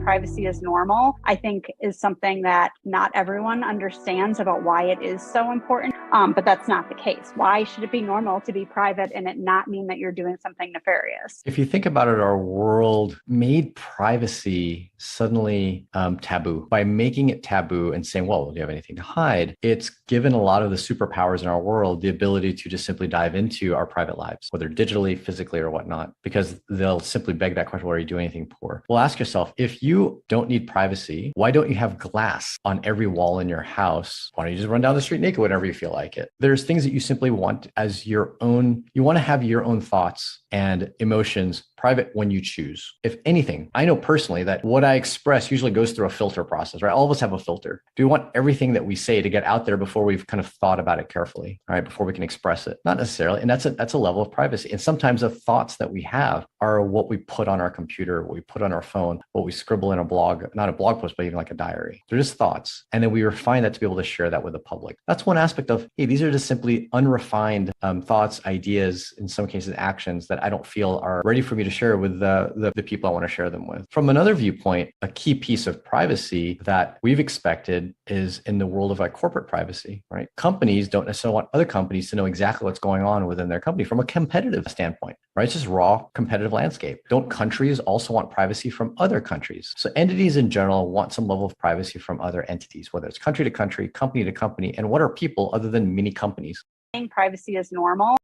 Privacy is normal, I think, is something that not everyone understands about why it is so important. But that's not the case. Why should it be normal to be private and it not mean that you're doing something nefarious? If you think about it, our world made privacy suddenly taboo. By making it taboo and saying, well, do you have anything to hide? It's given a lot of the superpowers in our world the ability to just simply dive into our private lives, whether digitally, physically, or whatnot, because they'll simply beg that question, well, are you doing anything poor? Well, ask yourself, if you don't need privacy, why don't you have glass on every wall in your house? Why don't you just run down the street naked whenever you feel like it? There's things that you simply want as your own. You want to have your own thoughts and emotions private when you choose. If anything, I know personally that what I express usually goes through a filter process, right? All of us have a filter. Do we want everything that we say to get out there before we've kind of thought about it carefully, right? Before we can express it? Not necessarily. And that's a level of privacy. And sometimes the thoughts that we have are what we put on our computer, what we put on our phone, what we scribble in a blog, not a blog post, but even like a diary. They're just thoughts. And then we refine that to be able to share that with the public. That's one aspect of, hey, these are just simply unrefined thoughts, ideas, in some cases, actions that I don't feel are ready for me to share with the people I want to share them with. From another viewpoint, a key piece of privacy that we've expected is in the world of like corporate privacy, right? Companies don't necessarily want other companies to know exactly what's going on within their company from a competitive standpoint, right? It's just raw competitive landscape. Don't countries also want privacy from other countries? So entities in general want some level of privacy from other entities, whether it's country to country, company to company, and what are people other than mini companies? Privacy is normal.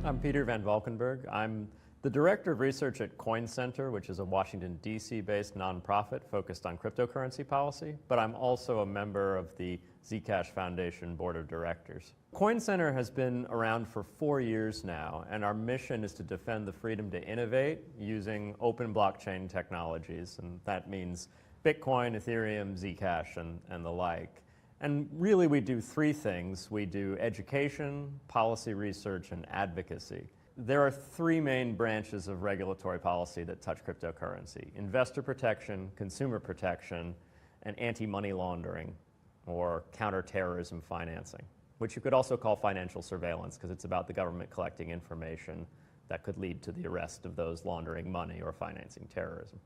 I'm Peter Van Valkenburg. I'm the Director of Research at Coin Center, which is a Washington, D.C. based nonprofit focused on cryptocurrency policy, but I'm also a member of the Zcash Foundation Board of Directors. Coin Center has been around for 4 years now, and our mission is to defend the freedom to innovate using open blockchain technologies, and that means Bitcoin, Ethereum, Zcash, and the like. And really we do three things. We do education, policy research, and advocacy. There are three main branches of regulatory policy that touch cryptocurrency: investor protection, consumer protection, and anti-money laundering or counterterrorism financing, which you could also call financial surveillance because it's about the government collecting information that could lead to the arrest of those laundering money or financing terrorism.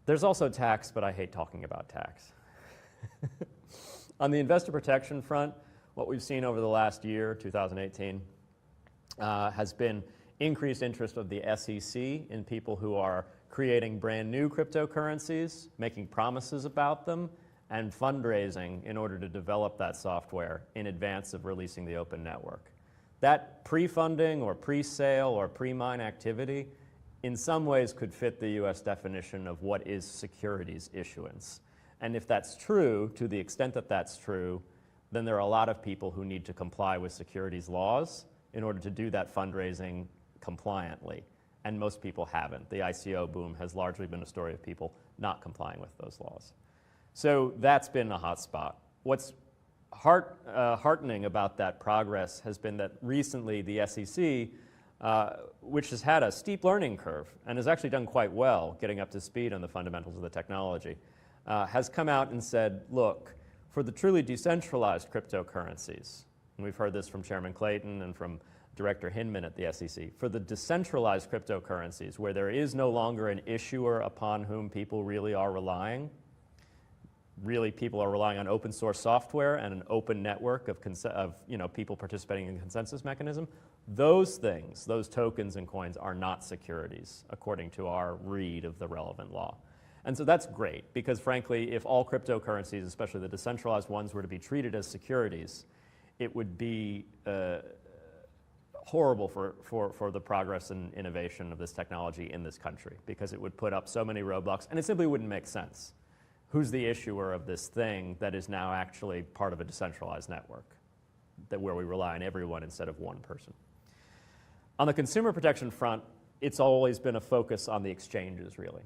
There's also tax, but I hate talking about tax. On the investor protection front, what we've seen over the last year, 2018, has been increased interest of the SEC in people who are creating brand new cryptocurrencies, making promises about them, and fundraising in order to develop that software in advance of releasing the open network. That pre-funding or pre-sale or pre-mine activity in some ways could fit the US definition of what is securities issuance. And if that's true, to the extent that that's true, then there are a lot of people who need to comply with securities laws in order to do that fundraising compliantly. And most people haven't. The ICO boom has largely been a story of people not complying with those laws. So that's been a hot spot. What's heartening about that progress has been that recently the SEC, which has had a steep learning curve and has actually done quite well getting up to speed on the fundamentals of the technology, has come out and said, look, for the truly decentralized cryptocurrencies, and we've heard this from Chairman Clayton and from Director Hinman at the SEC, for the decentralized cryptocurrencies where there is no longer an issuer upon whom people really are relying, people are relying on open source software and an open network of people participating in the consensus mechanism, those things, those tokens and coins are not securities, according to our read of the relevant law. And so that's great, because frankly, if all cryptocurrencies, especially the decentralized ones, were to be treated as securities, it would be horrible for the progress and innovation of this technology in this country, because it would put up so many roadblocks, and it simply wouldn't make sense. Who's the issuer of this thing that is now actually part of a decentralized network, where we rely on everyone instead of one person? On the consumer protection front, it's always been a focus on the exchanges, really.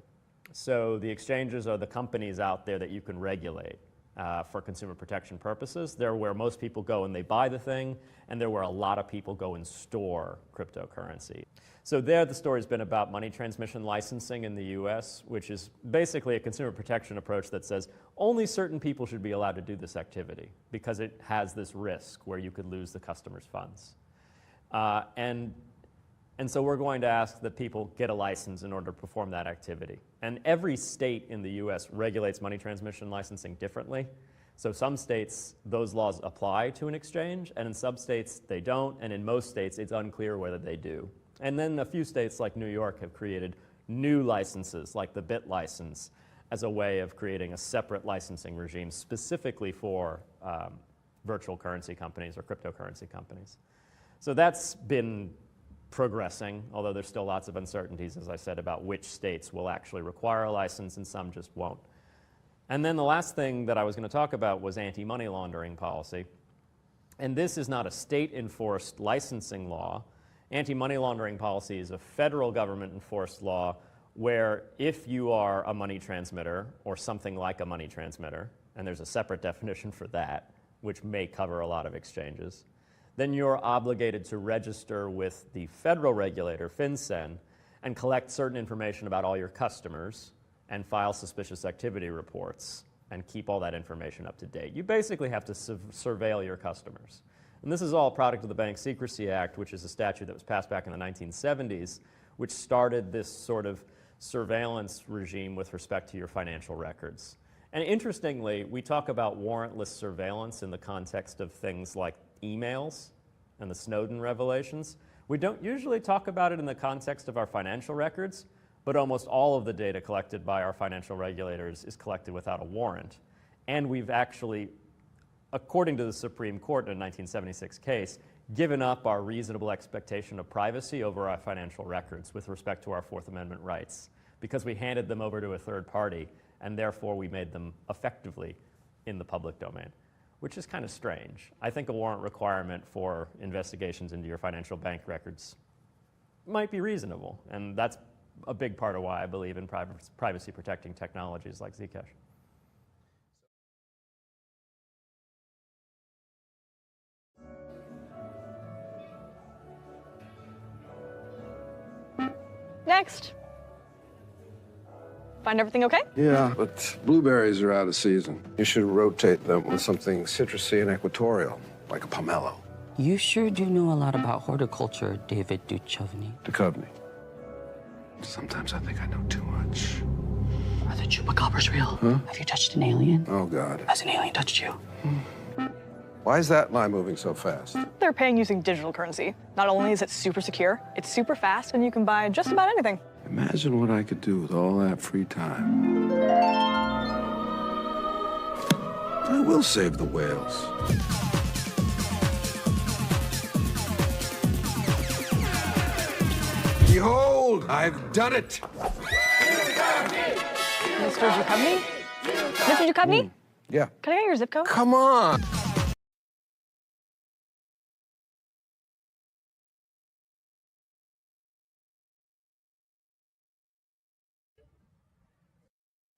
So the exchanges are the companies out there that you can regulate for consumer protection purposes. They're where most people go and they buy the thing, and they're where a lot of people go and store cryptocurrency. So there the story's been about money transmission licensing in the US, which is basically a consumer protection approach that says only certain people should be allowed to do this activity because it has this risk where you could lose the customer's funds. And so we're going to ask that people get a license in order to perform that activity. And every state in the US regulates money transmission licensing differently. So some states, those laws apply to an exchange, and in some states they don't, and in most states it's unclear whether they do. And then a few states like New York have created new licenses, like the BIT license, as a way of creating a separate licensing regime specifically for virtual currency companies or cryptocurrency companies. So that's been progressing, although there's still lots of uncertainties, as I said, about which states will actually require a license and some just won't. And then the last thing that I was going to talk about was anti-money laundering policy. And this is not a state-enforced licensing law. Anti-money laundering policy is a federal government-enforced law where if you are a money transmitter or something like a money transmitter, and there's a separate definition for that, which may cover a lot of exchanges, then you're obligated to register with the federal regulator, FinCEN, and collect certain information about all your customers and file suspicious activity reports and keep all that information up to date. You basically have to surveil your customers. And this is all a product of the Bank Secrecy Act, which is a statute that was passed back in the 1970s, which started this sort of surveillance regime with respect to your financial records. And interestingly, we talk about warrantless surveillance in the context of things like emails and the Snowden revelations. We don't usually talk about it in the context of our financial records, but almost all of the data collected by our financial regulators is collected without a warrant. And we've actually, according to the Supreme Court in a 1976 case, given up our reasonable expectation of privacy over our financial records with respect to our Fourth Amendment rights, because we handed them over to a third party, and therefore we made them effectively in the public domain, which is kind of strange. I think a warrant requirement for investigations into your financial bank records might be reasonable, and that's a big part of why I believe in privacy protecting technologies like Zcash. Next. Find everything okay? Yeah, but blueberries are out of season. You should rotate them with something citrusy and equatorial, like a pomelo. You sure do know a lot about horticulture, David Duchovny. Sometimes I think I know too much. Are the chupacabras real? Huh? Have you touched an alien? Oh, God. Has an alien touched you? Why is that line moving so fast? They're paying using digital currency. Not only is it super secure, it's super fast, and you can buy just about anything. Imagine what I could do with all that free time. I will save the whales. Behold, I've done it. Mr. Duchovny? Mr. Duchovny? Yeah. Can I get your zip code? Come on.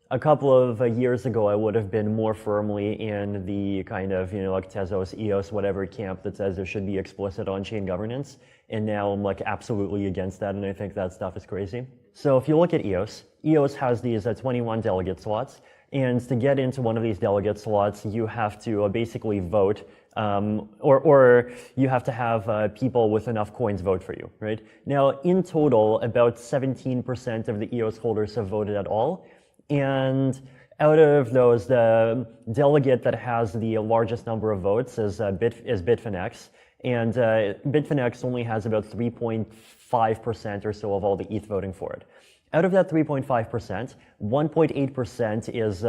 A couple of years ago, I would have been more firmly in the kind of, like Tezos, EOS, whatever camp that says there should be explicit on-chain governance. And now I'm like absolutely against that, and I think that stuff is crazy. So if you look at EOS, EOS has these 21 delegate slots. And to get into one of these delegate slots, you have to basically vote, or you have to have people with enough coins vote for you, right? Now, in total, about 17% of the EOS holders have voted at all. And out of those, the delegate that has the largest number of votes is Bitfinex. And Bitfinex only has about 3.5% or so of all the ETH voting for it. Out of that 3.5%, 1.8% is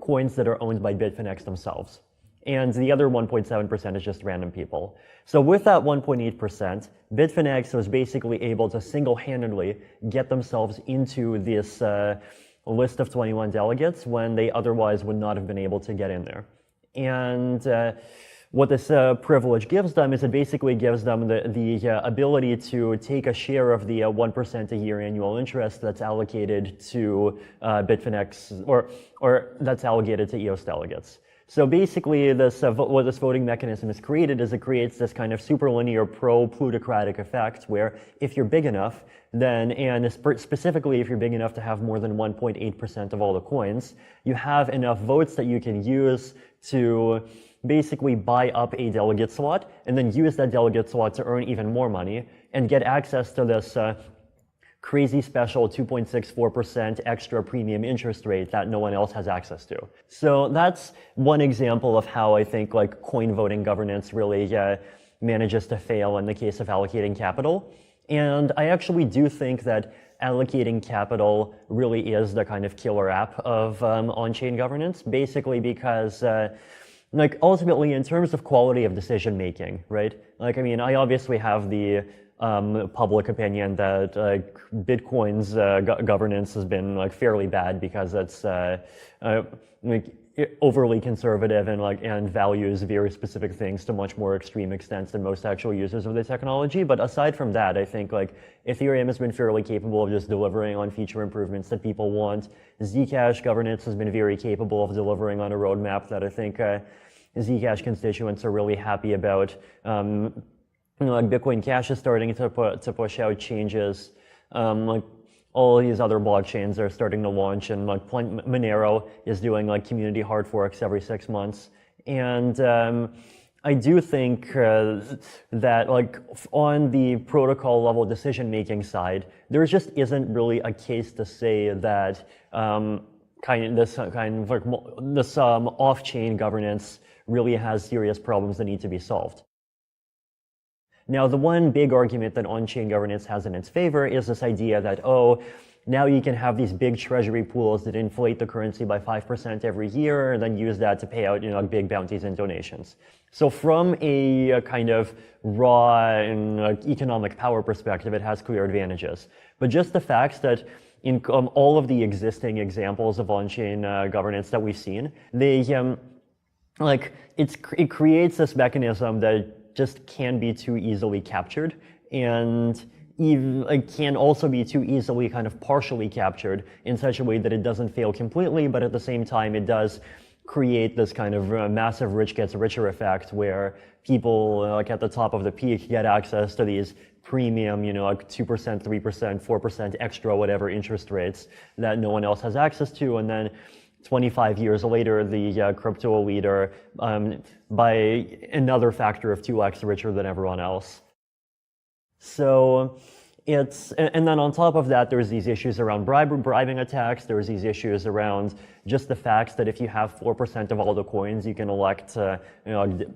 coins that are owned by Bitfinex themselves. And the other 1.7% is just random people. So with that 1.8%, Bitfinex was basically able to single-handedly get themselves into this list of 21 delegates when they otherwise would not have been able to get in there. And what this privilege gives them is it basically gives them the ability to take a share of the 1% a year annual interest that's allocated to Bitfinex, or that's allocated to EOS delegates. So basically, what this voting mechanism has created is it creates this kind of superlinear pro-plutocratic effect where if you're big enough, then, and specifically if you're big enough to have more than 1.8% of all the coins, you have enough votes that you can use to basically buy up a delegate slot and then use that delegate slot to earn even more money and get access to this crazy special 2.64% extra premium interest rate that no one else has access to. So that's one example of how I think like coin voting governance really manages to fail in the case of allocating capital. And I actually do think that allocating capital really is the kind of killer app of on-chain governance, basically because like ultimately in terms of quality of decision making, right? Like, I mean, I obviously have the public opinion that Bitcoin's governance has been like fairly bad because it's like overly conservative and values very specific things to much more extreme extents than most actual users of the technology. But aside from that, I think like Ethereum has been fairly capable of just delivering on feature improvements that people want. Zcash governance has been very capable of delivering on a roadmap that I think Zcash constituents are really happy about. Like Bitcoin Cash is starting to push out changes. Like all these other blockchains are starting to launch, and like Monero is doing like community hard forks every 6 months. And I do think that like on the protocol level decision making side, there just isn't really a case to say that this off-chain governance really has serious problems that need to be solved. Now, the one big argument that on-chain governance has in its favor is this idea that, oh, now you can have these big treasury pools that inflate the currency by 5% every year and then use that to pay out, big bounties and donations. So from a kind of raw and economic power perspective, it has clear advantages. But just the fact that in all of the existing examples of on-chain governance that we've seen, they it creates this mechanism that just can be too easily captured, and can also be too easily kind of partially captured in such a way that it doesn't fail completely, but at the same time it does create this kind of massive rich gets richer effect where people like at the top of the peak get access to these premium, like 2%, 3%, 4% extra whatever interest rates that no one else has access to, and then 25 years later, the crypto leader by another factor of 2x richer than everyone else. So and then on top of that, there's these issues around bribing attacks. There's these issues around just the facts that if you have 4% of all the coins, you can elect to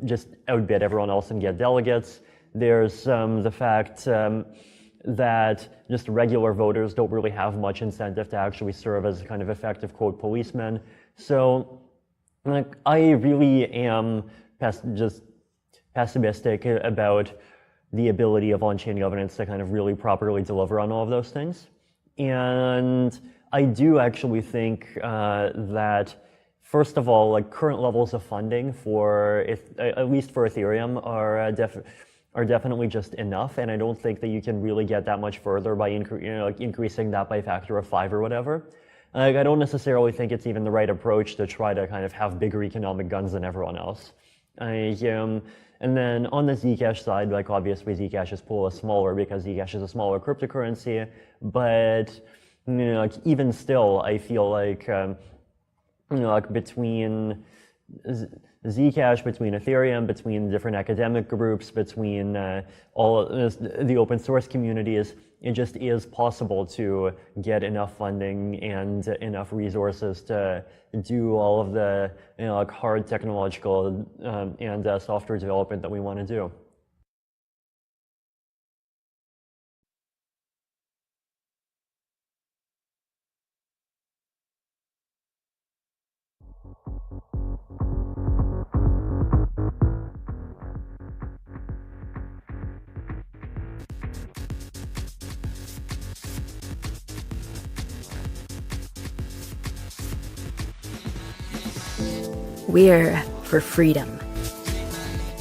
just outbid everyone else and get delegates. There's the fact that just regular voters don't really have much incentive to actually serve as kind of effective, quote, policemen. So I really am just pessimistic about the ability of on-chain governance to kind of really properly deliver on all of those things. And I do actually think that, first of all, like current levels of funding for, at least for Ethereum, are definitely just enough, and I don't think that you can really get that much further by increasing that by a factor of 5 or whatever. I don't necessarily think it's even the right approach to try to kind of have bigger economic guns than everyone else. And then on the Zcash side, like obviously Zcash's pool is smaller because Zcash is a smaller cryptocurrency, but like even still, I feel like like between Zcash, between Ethereum, between different academic groups, between all the open source communities, it just is possible to get enough funding and enough resources to do all of the like hard technological and software development that we want to do. We're for freedom.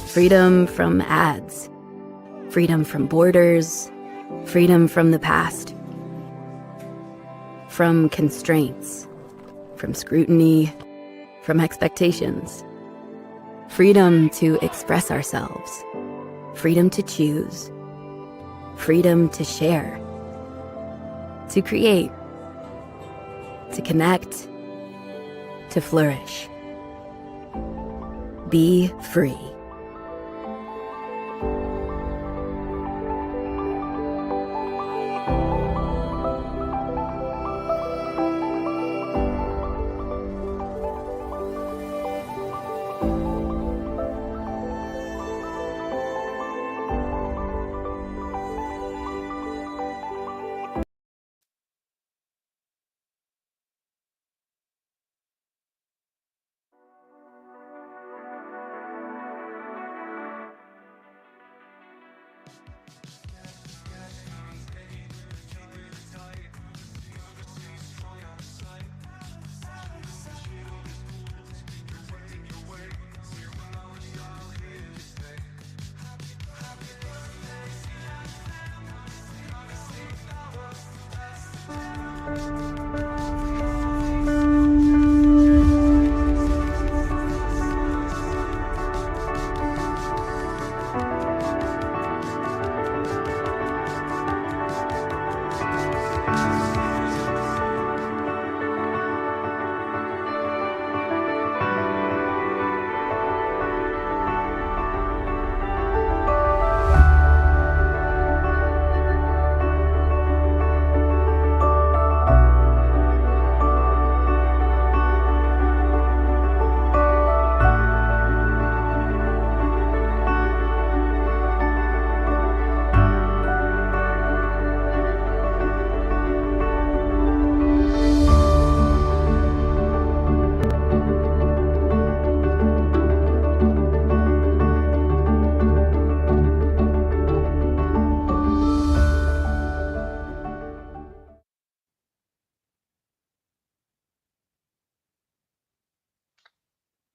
Freedom from ads. Freedom from borders. Freedom from the past. From constraints. From scrutiny. From expectations. Freedom to express ourselves. Freedom to choose. Freedom to share. To create. To connect. To flourish. Be free.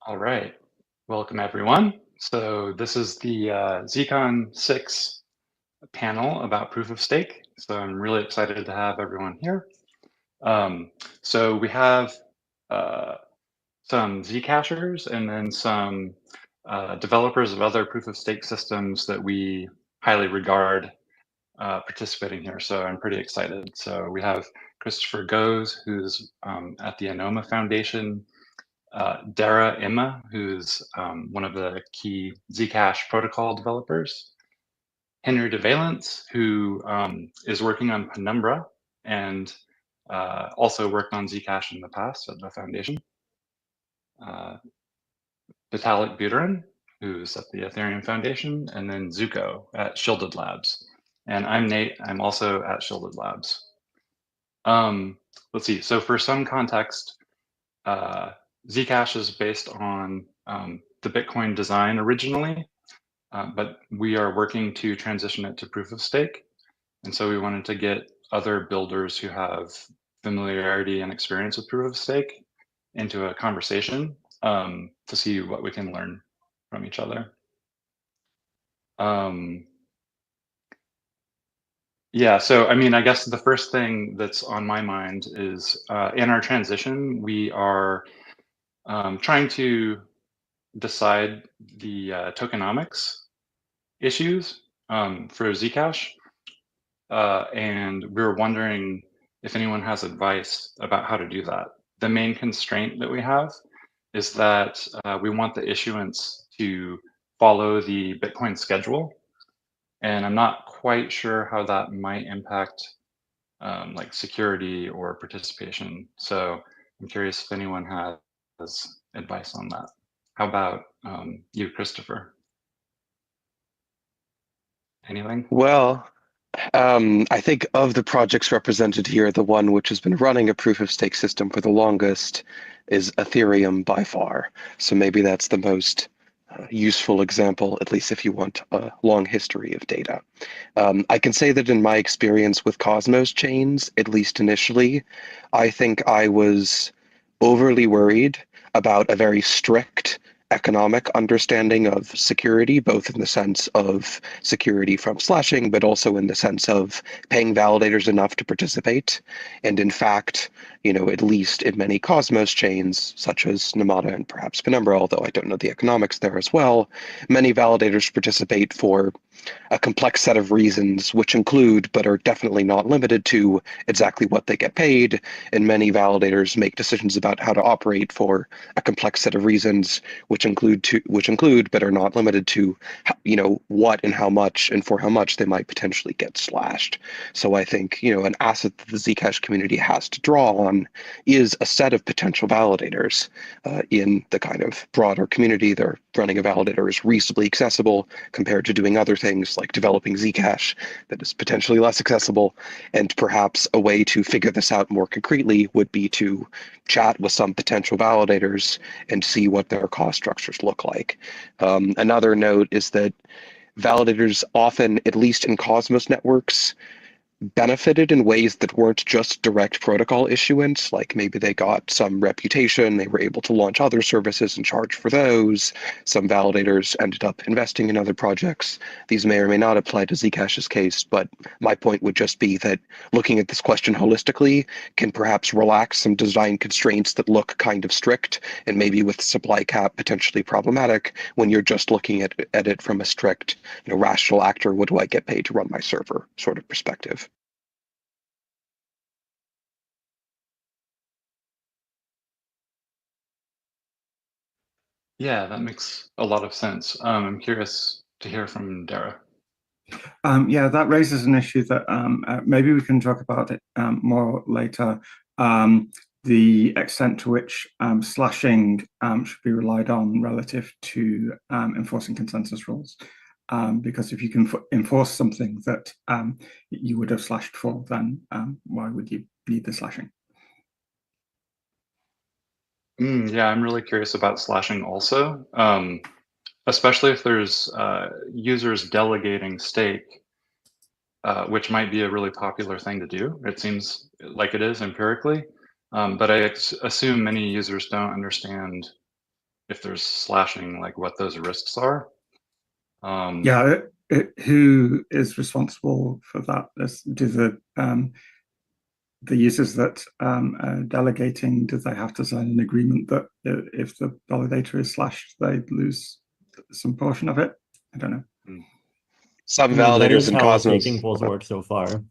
All right, welcome everyone. So this is the ZCon 6 panel about proof of stake. So I'm really excited to have everyone here. So we have some Zcashers and then some developers of other proof of stake systems that we highly regard participating here. So I'm pretty excited. So we have Christopher Goes, who's at the Anoma Foundation, Dara Imma, who's one of the key Zcash protocol developers, Henry de Valence, who is working on Penumbra and also worked on Zcash in the past at the foundation, Vitalik Buterin, who's at the Ethereum Foundation, and then Zuko at Shielded Labs. And I'm Nate, I'm also at Shielded Labs. Let's see, so for some context, Zcash is based on the Bitcoin design originally, but we are working to transition it to proof of stake. And so we wanted to get other builders who have familiarity and experience with proof of stake into a conversation to see what we can learn from each other. Yeah, so I mean, I guess the first thing that's on my mind is in our transition, we are trying to decide the tokenomics issues for Zcash. And we're wondering if anyone has advice about how to do that. The main constraint that we have is that we want the issuance to follow the Bitcoin schedule. And I'm not quite sure how that might impact like security or participation. So I'm curious if anyone has advice on that. How about you, Christopher? Anything? Well, I think of the projects represented here, the one which has been running a proof of stake system for the longest is Ethereum by far. So maybe that's the most useful example, at least if you want a long history of data. I can say that in my experience with Cosmos chains, at least initially, I think I was overly worried about a very strict economic understanding of security, both in the sense of security from slashing, but also in the sense of paying validators enough to participate. And in fact, you know, at least in many Cosmos chains, such as Namada and perhaps Penumbra, although I don't know the economics there as well, many validators participate for a complex set of reasons, which include, but are definitely not limited to, exactly what they get paid. And many validators make decisions about how to operate for a complex set of reasons, which include, but are not limited to, you know, what and how much and for how much they might potentially get slashed. So I think, you know, an asset that the Zcash community has to draw on is a set of potential validators in the kind of broader community. Their running a validator is reasonably accessible compared to doing other things like developing Zcash that is potentially less accessible. And perhaps a way to figure this out more concretely would be to chat with some potential validators and see what their cost structures look like. Another note is that validators often, at least in Cosmos networks, benefited in ways that weren't just direct protocol issuance, like maybe they got some reputation, they were able to launch other services and charge for those. Some validators ended up investing in other projects. These may or may not apply to Zcash's case, but my point would just be that looking at this question holistically can perhaps relax some design constraints that look kind of strict and maybe with supply cap potentially problematic when you're just looking at it from a strict, you know, rational actor, what do I get paid to run my server sort of perspective. Yeah, that makes a lot of sense. I'm curious to hear from Dara. Yeah, that raises an issue that maybe we can talk about it more later. The extent to which slashing should be relied on relative to enforcing consensus rules. Because if you can enforce something that you would have slashed for, then why would you need the slashing? Yeah, I'm really curious about slashing also, especially if there's users delegating stake, which might be a really popular thing to do. It seems like it is empirically, but I assume many users don't understand if there's slashing, like what those risks are. Yeah, who is responsible for that? Do the users that are delegating, do they have to sign an agreement that if the validator is slashed, they lose some portion of it? I don't know. Some That validators is in how Cosmos. staking pools work so far.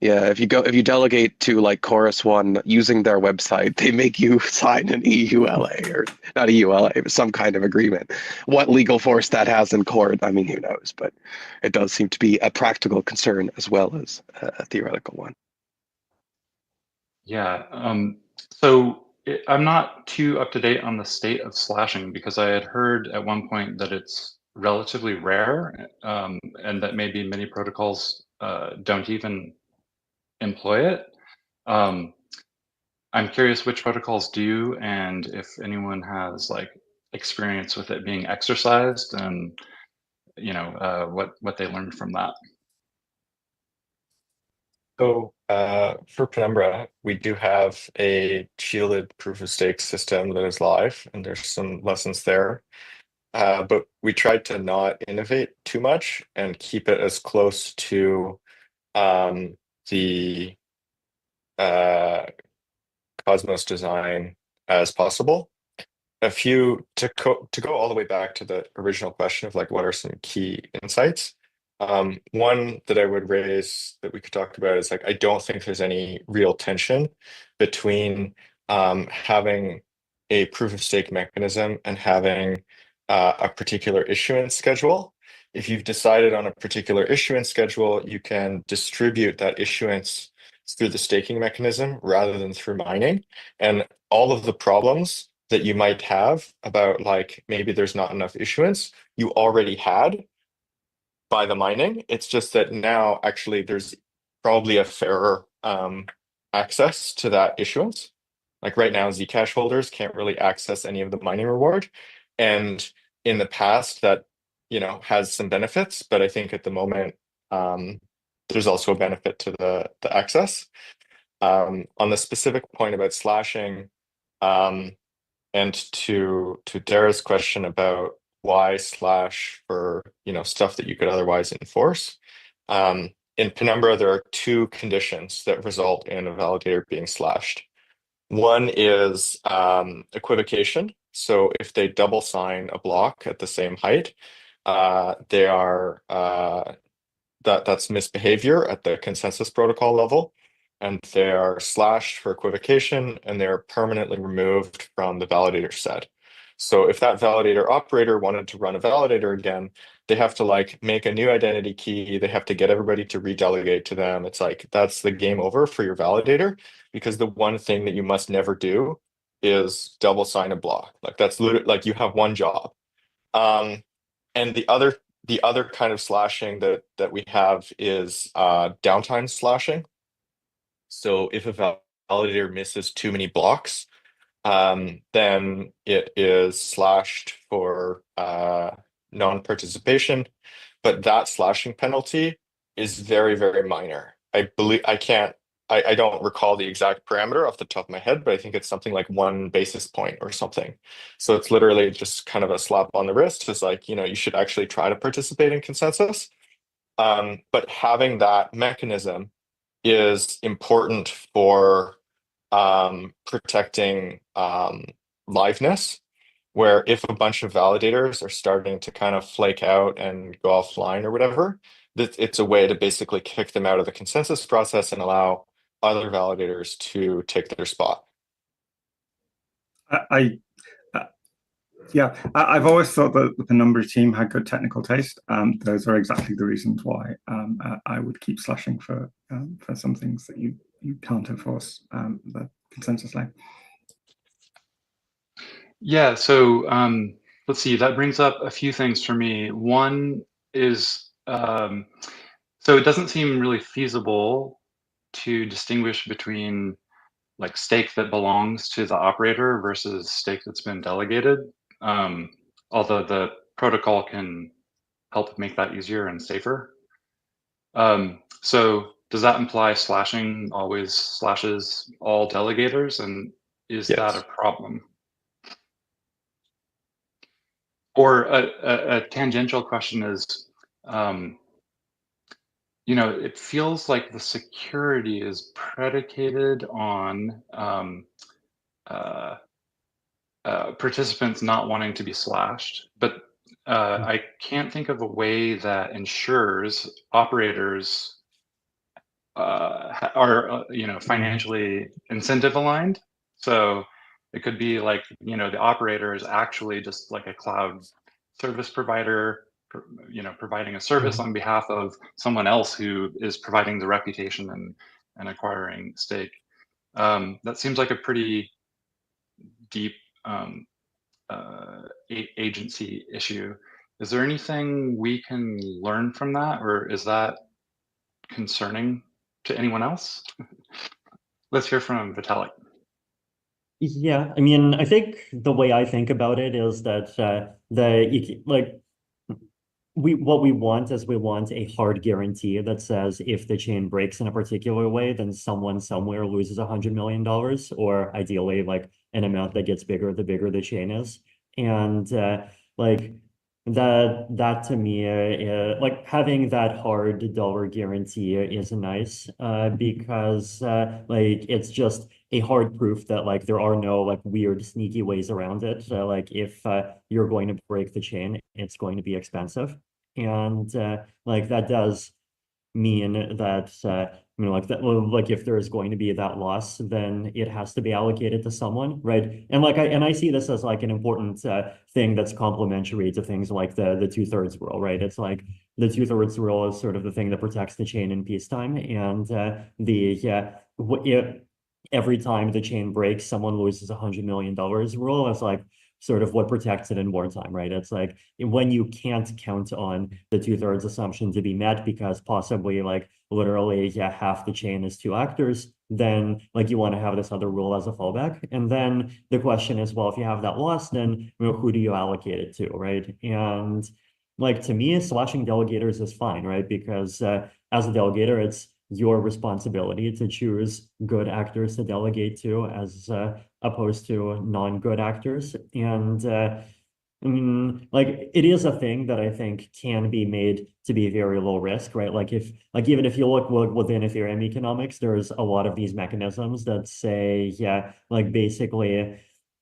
Yeah, if you delegate to like Chorus One using their website, they make you sign an EULA, or not EULA, but some kind of agreement. What legal force that has in court, I mean, who knows? But it does seem to be a practical concern as well as a theoretical one. Yeah. So I'm not too up to date on the state of slashing, because I had heard at one point that it's relatively rare, and that maybe many protocols don't even employ it. I'm curious which protocols do, and if anyone has like experience with it being exercised, and what they learned from that. So for Penumbra, we do have a shielded proof of stake system that is live, and there's some lessons there. But we tried to not innovate too much and keep it as close to the Cosmos design as possible. To go all the way back to the original question of like what are some key insights. One that I would raise that we could talk about is like I don't think there's any real tension between having a proof of stake mechanism and having a particular issuance schedule. If you've decided on a particular issuance schedule, you can distribute that issuance through the staking mechanism rather than through mining. And all of the problems that you might have about like maybe there's not enough issuance, you already had by the mining. It's just that now actually there's probably a fairer access to that issuance. Like right now, Zcash holders can't really access any of the mining reward. And in the past that, has some benefits, but I think at the moment, there's also a benefit to the access. On the specific point about slashing, and to Dara's question about why slash for stuff that you could otherwise enforce. In Penumbra, there are two conditions that result in a validator being slashed. One is equivocation. So if they double sign a block at the same height, they are that's misbehavior at the consensus protocol level, and they are slashed for equivocation, and they're permanently removed from the validator set. So if that validator operator wanted to run a validator again, they have to like make a new identity key. They have to get everybody to redelegate to them. It's like that's the game over for your validator, because the one thing that you must never do is double sign a block. Like that's literally like you have one job. And the other kind of slashing that we have is downtime slashing. So if a validator misses too many blocks, then it is slashed for non-participation, but that slashing penalty is very, very minor. I don't recall the exact parameter off the top of my head, but I think it's something like 1 basis point or something. So it's literally just kind of a slap on the wrist. It's like, you should actually try to participate in consensus. But having that mechanism is important for protecting liveness, where if a bunch of validators are starting to kind of flake out and go offline or whatever, it's a way to basically kick them out of the consensus process and allow other validators to take their spot. I've always thought that the Penumbra team had good technical taste. Those are exactly the reasons why I would keep slashing for some things that you can't enforce the consensus line. Yeah, so let's see, that brings up a few things for me. One is, so it doesn't seem really feasible to distinguish between like stake that belongs to the operator versus stake that's been delegated, although the protocol can help make that easier and safer. So does that imply slashing always slashes all delegators, and is that a problem? Or a tangential question is, it feels like the security is predicated on participants not wanting to be slashed, but I can't think of a way that ensures operators are financially incentive aligned. So it could be like the operator is actually just like a cloud service provider, providing a service on behalf of someone else who is providing the reputation and acquiring stake. That seems like a pretty deep agency issue. Is there anything we can learn from that, or is that concerning to anyone else? Let's hear from Vitalik. Yeah, I mean, I think the way I think about it is that what we want is we want a hard guarantee that says if the chain breaks in a particular way, then someone somewhere loses $100 million, or ideally like an amount that gets bigger the bigger the chain is. And like that to me, like having that hard dollar guarantee is nice because like it's just a hard proof that like there are no like weird sneaky ways around it. Like if you're going to break the chain, it's going to be expensive, and like that does mean that like that, like if there is going to be that loss, then it has to be allocated to someone, right? And like I see this as like an important thing that's complementary to things like the 2/3 rule, right? It's like the 2/3 rule is sort of the thing that protects the chain in peacetime, and every time the chain breaks, someone loses $100 million rule is like sort of what protects it in wartime, right? It's like when you can't count on the 2/3 assumption to be met because possibly like literally half the chain is two actors, then like you want to have this other rule as a fallback. And then the question is, well, if you have that loss, then who do you allocate it to, right? And like to me, slashing delegators is fine, right? Because as a delegator, it's your responsibility to choose good actors to delegate to as opposed to non-good actors. And I mean, like it is a thing that I think can be made to be very low risk, right? Like even if you look within Ethereum economics, there's a lot of these mechanisms that say, like basically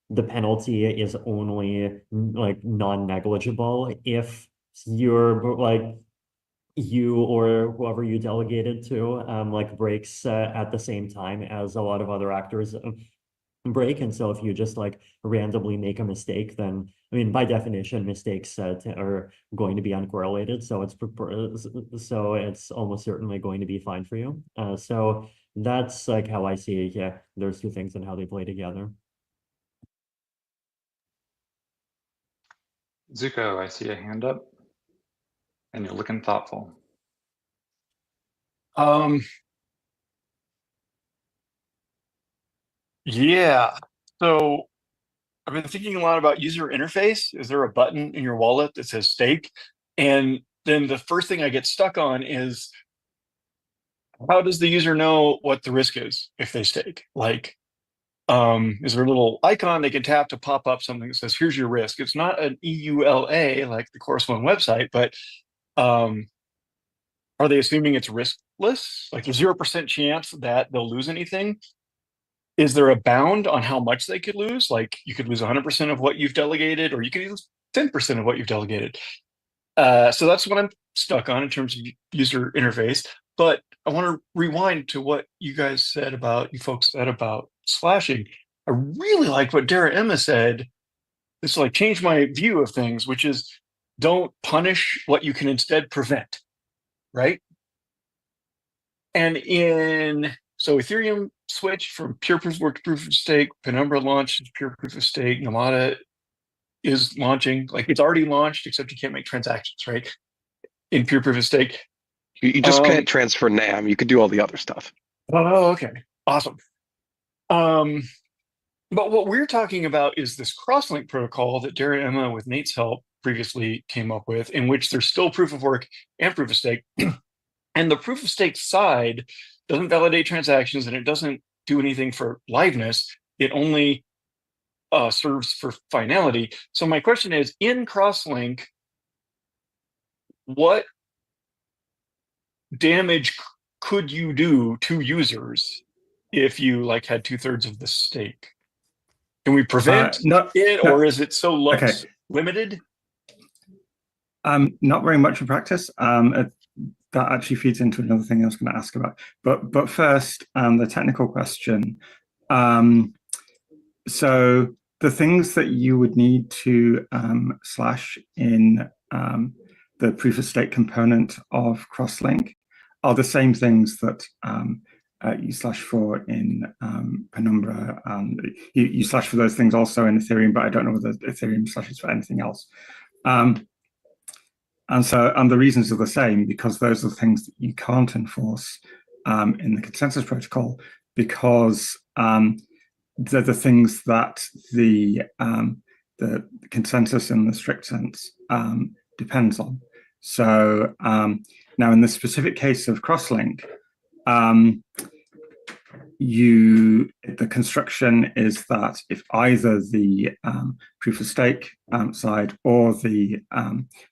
the penalty is only like non-negligible if you're like you or whoever you delegated to like breaks at the same time as a lot of other actors break. And so if you just like randomly make a mistake, then I mean by definition mistakes are going to be uncorrelated, so it's almost certainly going to be fine for you. So that's like how I see those two things and how they play together. Zuko, I see a hand up and you're looking thoughtful. Yeah. So I've been thinking a lot about user interface. Is there a button in your wallet that says stake? And then the first thing I get stuck on is how does the user know what the risk is if they stake? Like, is there a little icon they can tap to pop up something that says, here's your risk? It's not an EULA like the Course One website, but are they assuming it's riskless? Like there's 0% chance that they'll lose anything? Is there a bound on how much they could lose? Like you could lose 100% of what you've delegated, or you could lose 10% of what you've delegated. So that's what I'm stuck on in terms of user interface. But I want to rewind to what you folks said about slashing. I really like what Dara Emma said. It's like changed my view of things, which is don't punish what you can instead prevent, right? And so Ethereum switched from pure proof of work to proof of stake. Penumbra launched pure proof of stake. Nomada is launching, like it's already launched, except you can't make transactions, right? In pure proof of stake. You just can't transfer NAM. You could do all the other stuff. Oh, okay. Awesome. But what we're talking about is this crosslink protocol that Dara Emma, with Nate's help, previously came up with, in which there's still proof of work and proof of stake. And the proof of stake side doesn't validate transactions and it doesn't do anything for liveness. It only serves for finality. So my question is, in crosslink, what damage could you do to users if you like had 2/3 of the stake? Can we prevent it, or is it so limited? Not very much in practice. That actually feeds into another thing I was going to ask about. But first, the technical question. So the things that you would need to slash in the proof of stake component of crosslink are the same things that you slash for in Penumbra. You slash for those things also in Ethereum, but I don't know whether Ethereum slashes for anything else. And the reasons are the same, because those are the things that you can't enforce in the consensus protocol, because they're the things that the consensus in the strict sense depends on. So now in the specific case of crosslink, the construction is that if either the proof of stake side or the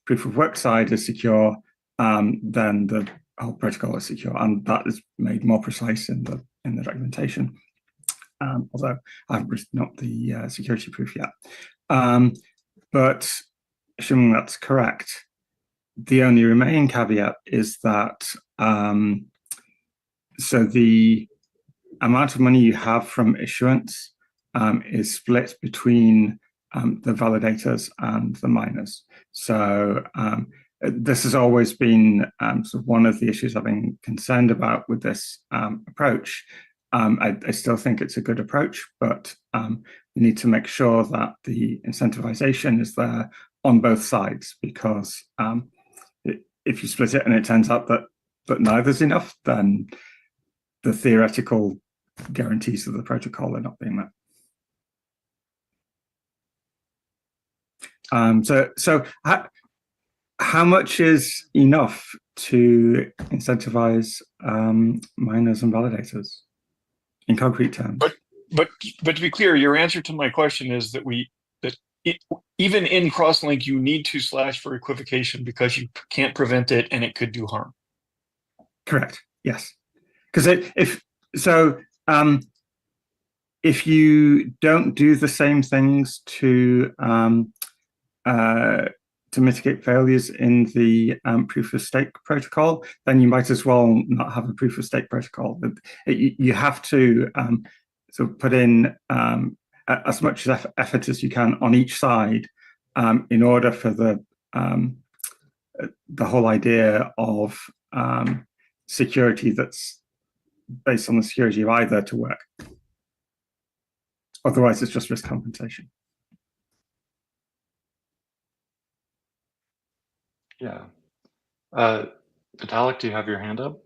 proof of work side is secure, then the whole protocol is secure, and that is made more precise in the documentation. Although I haven't written up the security proof yet. But assuming that's correct, the only remaining caveat is that so the amount of money you have from issuance is split between the validators and the miners. So this has always been sort of one of the issues I've been concerned about with this approach. I still think it's a good approach, but we need to make sure that the incentivization is there on both sides, because if you split it and it turns out that neither's enough, then the theoretical guarantees of the protocol are not being met. So how much is enough to incentivize miners and validators in concrete terms? But to be clear, your answer to my question is that even in crosslink, you need to slash for equivocation because you can't prevent it and it could do harm. Correct. Yes. Because if you don't do the same things to mitigate failures in the proof of stake protocol, then you might as well not have a proof of stake protocol. You have to sort of put in as much effort as you can on each side in order for the whole idea of security that's based on the security of either to work. Otherwise, it's just risk compensation. Yeah. Vitalik, do you have your hand up?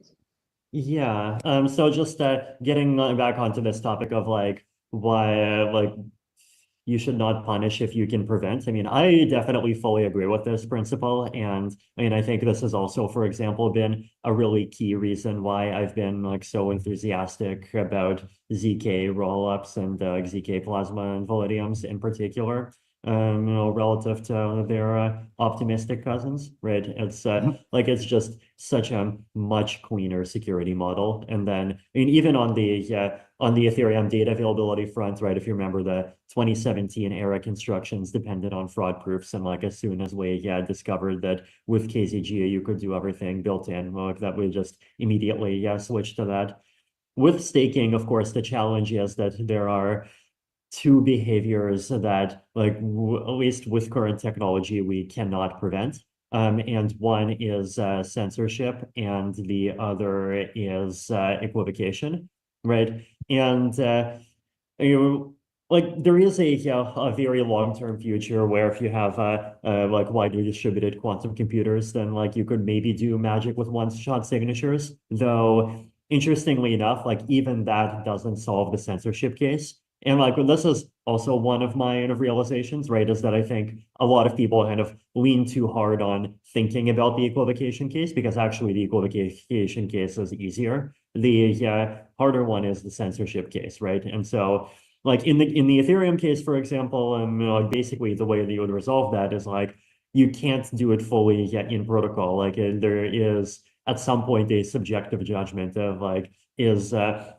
Yeah. So just getting back onto this topic of like why you should not punish if you can prevent. I mean, I definitely fully agree with this principle. And I mean, I think this has also, for example, been a really key reason why I've been like so enthusiastic about ZK rollups and ZK plasma and Validiums in particular. Relative to their optimistic cousins, right? It's like it's just such a much cleaner security model. And then, I mean, even on the Ethereum data availability front, right? If you remember, the 2017 era constructions depended on fraud proofs, and like as soon as we discovered that with KZG you could do everything built in, like that we just immediately switched to that. With staking, of course, the challenge is that there are two behaviors that, like, at least with current technology, we cannot prevent. And one is censorship, and the other is equivocation, right? And like there is a very long-term future where if you have like widely distributed quantum computers, then like you could maybe do magic with one-shot signatures. Though, interestingly enough, like even that doesn't solve the censorship case. And like this is also one of my realizations, right, is that I think a lot of people kind of lean too hard on thinking about the equivocation case, because actually the equivocation case is easier. The harder one is the censorship case, right? And so like in the Ethereum case, for example, like basically the way that you would resolve that is like you can't do it fully yet in protocol. Like there is at some point a subjective judgment of like is a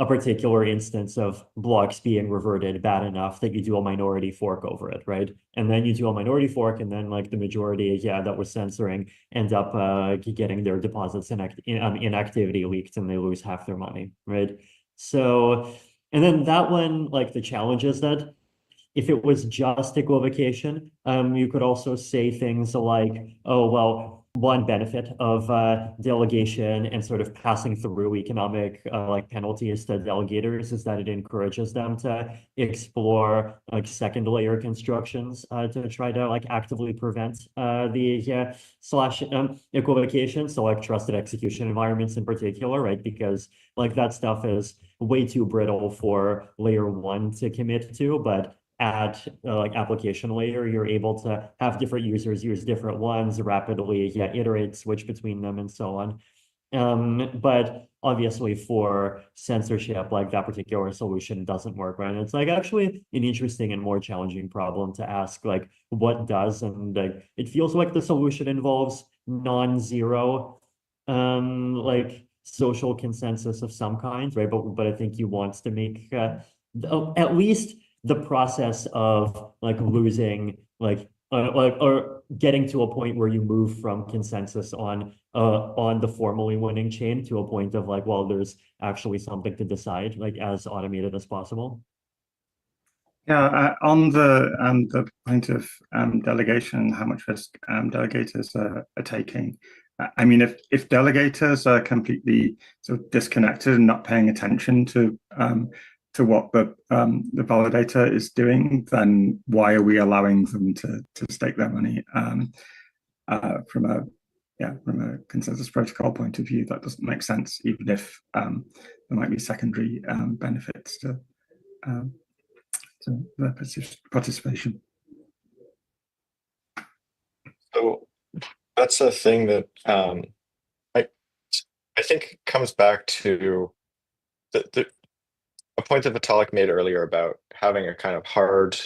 particular instance of blocks being reverted bad enough that you do a minority fork over it, right? And then you do a minority fork, and then like the majority, that was censoring, end up getting their deposits in activity leaked, and they lose half their money, right? So, and then that one, like the challenge is that if it was just equivocation, you could also say things like, oh, well, one benefit of delegation and sort of passing through economic like penalties to delegators is that it encourages them to explore like second layer constructions to try to like actively prevent the slash equivocation. So like trusted execution environments in particular, right? Because like that stuff is way too brittle for layer one to commit to, but at like application layer, you're able to have different users use different ones rapidly, iterate, switch between them, and so on. But obviously for censorship, like that particular solution doesn't work, right? And it's like actually an interesting and more challenging problem to ask, like what does, and it feels like the solution involves non-zero like social consensus of some kind, right? But I think you want to make at least the process of like losing like or getting to a point where you move from consensus on the formally winning chain to a point of like, well, there's actually something to decide, like as automated as possible. Yeah, on the point of delegation, how much risk delegators are taking. I mean, if delegators are completely sort of disconnected and not paying attention to what the validator is doing, then why are we allowing them to stake their money? From a consensus protocol point of view, that doesn't make sense, even if there might be secondary benefits to their participation. So that's a thing that I think comes back to a point that Vitalik made earlier about having a kind of hard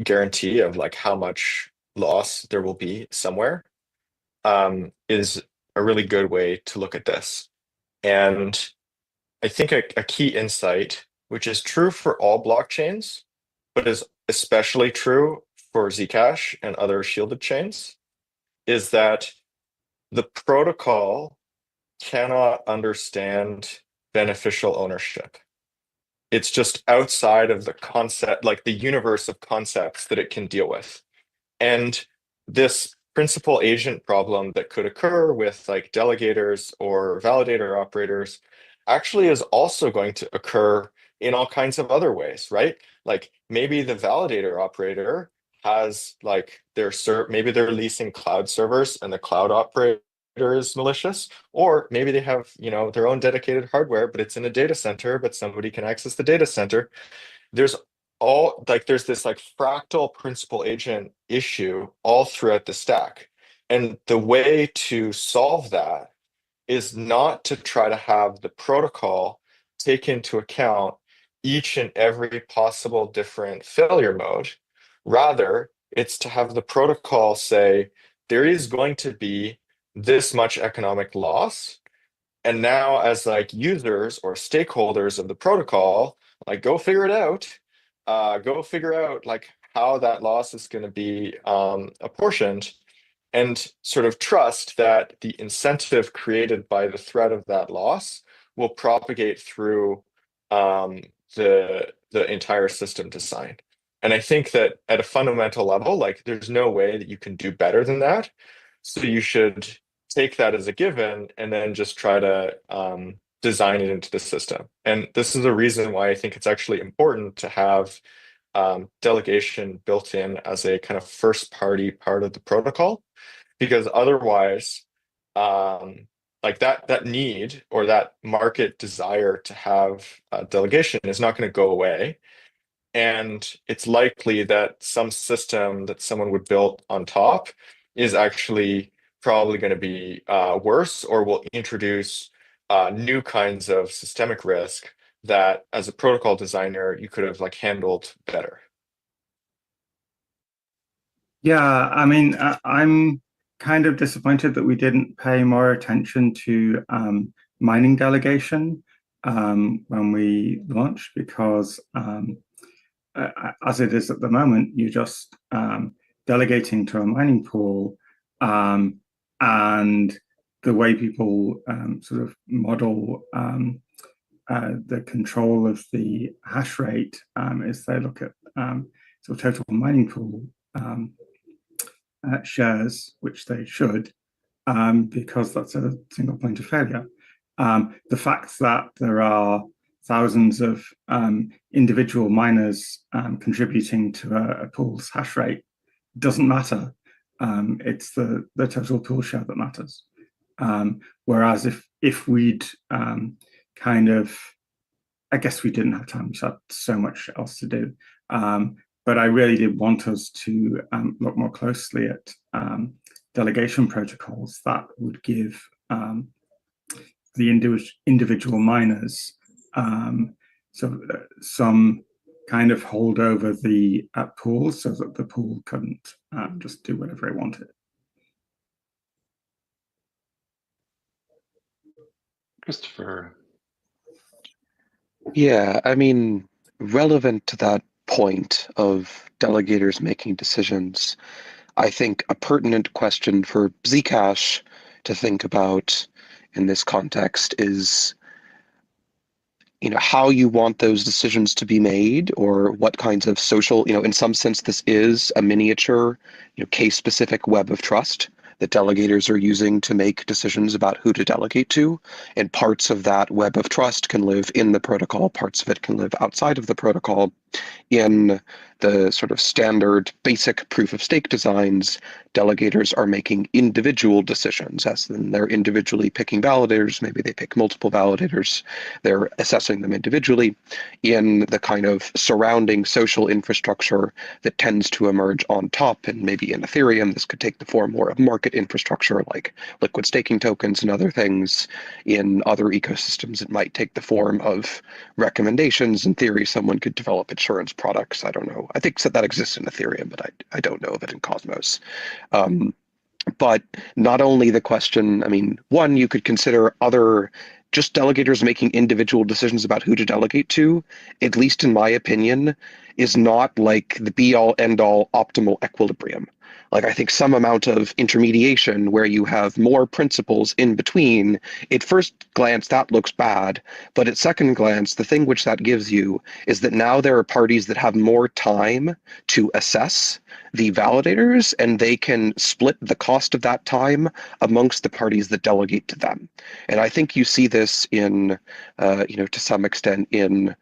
guarantee of like how much loss there will be somewhere is a really good way to look at this. And I think a key insight, which is true for all blockchains, but is especially true for Zcash and other shielded chains, is that the protocol cannot understand beneficial ownership. It's just outside of the concept, like the universe of concepts that it can deal with. And this principal agent problem that could occur with like delegators or validator operators actually is also going to occur in all kinds of other ways, right? Like maybe the validator operator has like maybe they're leasing cloud servers and the cloud operator is malicious, or maybe they have their own dedicated hardware, but it's in a data center, but somebody can access the data center. There's this like fractal principal agent issue all throughout the stack. And the way to solve that is not to try to have the protocol take into account each and every possible different failure mode. Rather, it's to have the protocol say, there is going to be this much economic loss. And now as like users or stakeholders of the protocol, like go figure it out. Go figure out like how that loss is going to be apportioned, and sort of trust that the incentive created by the threat of that loss will propagate through the entire system design. And I think that at a fundamental level, like there's no way that you can do better than that. So you should take that as a given and then just try to design it into the system. And this is a reason why I think it's actually important to have delegation built in as a kind of first party part of the protocol, because otherwise like that need or that market desire to have delegation is not going to go away. And it's likely that some system that someone would build on top is actually probably going to be worse, or will introduce new kinds of systemic risk that as a protocol designer, you could have like handled better? Yeah, I mean, I'm kind of disappointed that we didn't pay more attention to mining delegation when we launched, because as it is at the moment, you're just delegating to a mining pool, and the way people sort of model the control of the hash rate is they look at sort of total mining pool shares, which they should, because that's a single point of failure. The fact that there are thousands of individual miners contributing to a pool's hash rate doesn't matter. It's the total pool share that matters. Whereas if we'd kind of, I guess we didn't have time, we had so much else to do. But I really did want us to look more closely at delegation protocols that would give the individual miners some kind of hold over the pool, so that the pool couldn't just do whatever it wanted. Christopher. Yeah, I mean, relevant to that point of delegators making decisions, I think a pertinent question for Zcash to think about in this context is, how you want those decisions to be made, or what kinds of social, in some sense, this is a miniature, case-specific web of trust that delegators are using to make decisions about who to delegate to. And parts of that web of trust can live in the protocol, parts of it can live outside of the protocol. In the sort of standard basic proof of stake designs, delegators are making individual decisions, as in they're individually picking validators. Maybe they pick multiple validators. They're assessing them individually. In the kind of surrounding social infrastructure that tends to emerge on top, and maybe in Ethereum, this could take the form more of market infrastructure like liquid staking tokens and other things. In other ecosystems, it might take the form of recommendations. In theory, someone could develop insurance products. I don't know. I think that exists in Ethereum, but I don't know of it in Cosmos. But not only the question, I mean, one, you could consider other just delegators making individual decisions about who to delegate to, at least in my opinion, is not like the be-all, end-all optimal equilibrium. Like, I think some amount of intermediation where you have more principles in between, at first glance, that looks bad. But at second glance, the thing which that gives you is that now there are parties that have more time to assess the validators, and they can split the cost of that time amongst the parties that delegate to them. And I think you see this in, to some extent in